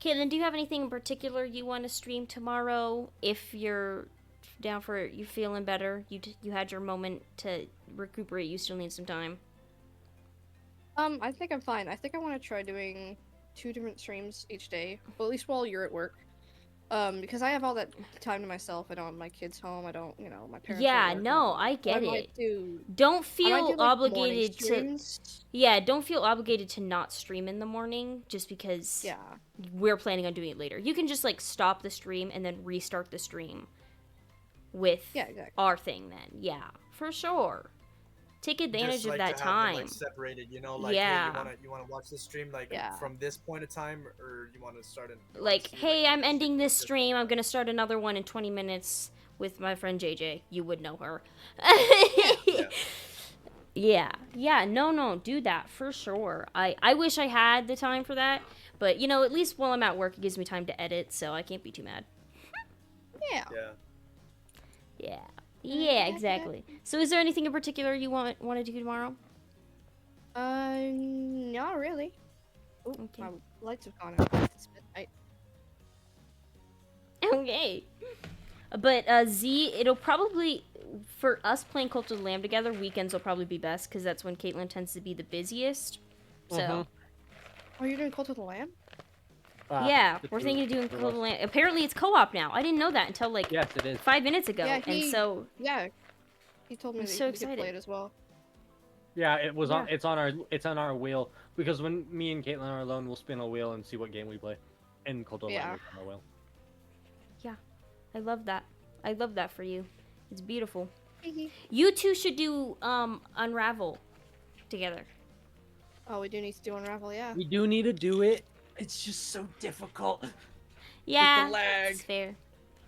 Caitlin, do you have anything in particular you want to stream tomorrow? If you're down for it, you feeling better, you had your moment to recuperate, you still need some time. I think I'm fine. I think I want to try doing 2 different streams each day, well, at least while you're at work. Because I have all that time to myself. I don't have my kids home. I don't, my parents. Yeah, are no, I I get might it. do. Don't I might feel do, like, morning obligated to. streams. Yeah, don't feel obligated to not stream in the morning just because Yeah. we're planning on doing it later. You can just like stop the stream and then restart the stream with Yeah, exactly. our thing then. Yeah, for sure. Take advantage Just, of like, that to have them, time. like, separated, like, Yeah. hey, you wanna watch this stream Yeah. from this point of time, or you wanna start it? Like, hey, I'm ending this stream. I'm gonna start another one in 20 minutes with my friend JJ. You would know her. Yeah. Yeah, no, do that for sure. I wish I had the time for that, but at least while I'm at work, it gives me time to edit, so I can't be too mad. Yeah. Yeah. Yeah, exactly. So, is there anything in particular you want to do tomorrow? Not really. Ooh, Okay. my lights have gone out. It's midnight. Okay. But Z, it'll probably for us playing Cult of the Lamb together. Weekends will probably be best because that's when Caitlin tends to be the busiest. So. Oh, you're doing Cult of the Lamb? Yeah, the we're two thinking of doing of Cult of the us. Lamb. Apparently, it's co-op now. I didn't know that until like yes, it is. 5 minutes ago, Yeah, and so Yeah. He told me I'm that so you could play excited. it as well. Yeah, it was on. Yeah. It's on our wheel because when me and Caitlin are alone, we'll spin a wheel and see what game we play. And Cold Yeah. Lamb is on our wheel. I love that. I love that for you. It's beautiful. You two should do Unravel together. Oh, we do need to do Unravel, yeah. We do need to do it. It's just so difficult. Yeah, lag. it's fair.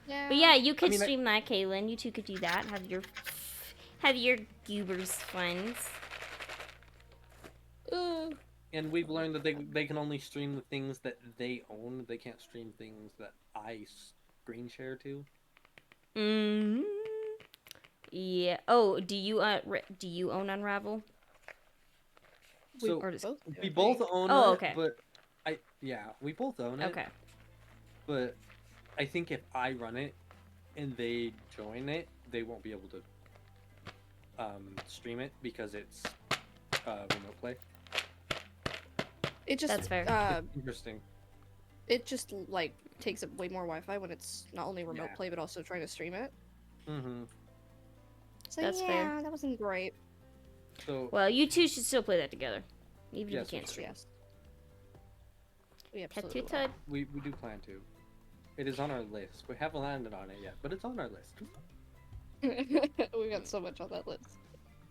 Yeah. But yeah, you could mean, stream that, Kaylin. You two could do that. Have your goobers funds. And we've learned that they can only stream the things that they own. They can't stream things that I screen share to. Mm. Yeah. Oh, do you own Unravel? So Or just- Both do, we I both think. own Oh, it, okay. but we both own it. Okay. But I think if I run it and they join it, they won't be able to stream it because it's remote play. It just That's fair. Interesting. it just like takes up way more Wi-Fi when it's not only remote Yeah. play but also trying to stream it. Mm-hmm. So That's yeah, fair. that wasn't great. So Well, you two should still play that together, even Yes, if you can't we stream. Yes. We absolutely will. Tut-tut-tut. we do plan to. It is on our list. We haven't landed on it yet, but it's on our list. We got so much on that list.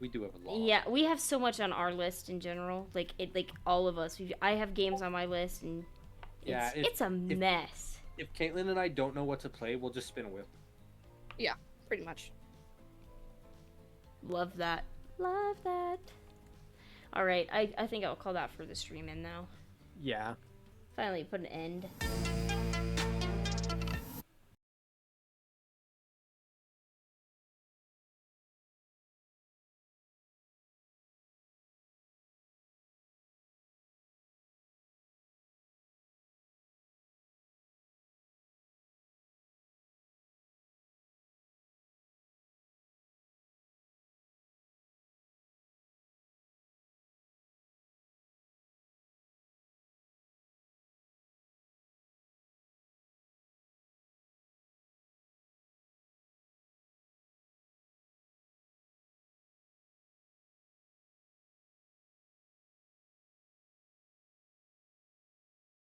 We do have a lot. Yeah, we have so much on our list in general. Like all of us. I have games on my list, and Yeah, it's a mess. If Caitlin and I don't know what to play, we'll just spin a wheel. Pretty much. Love that. Love that. All right, I think I'll call that for the stream in now. Yeah. Finally put an end.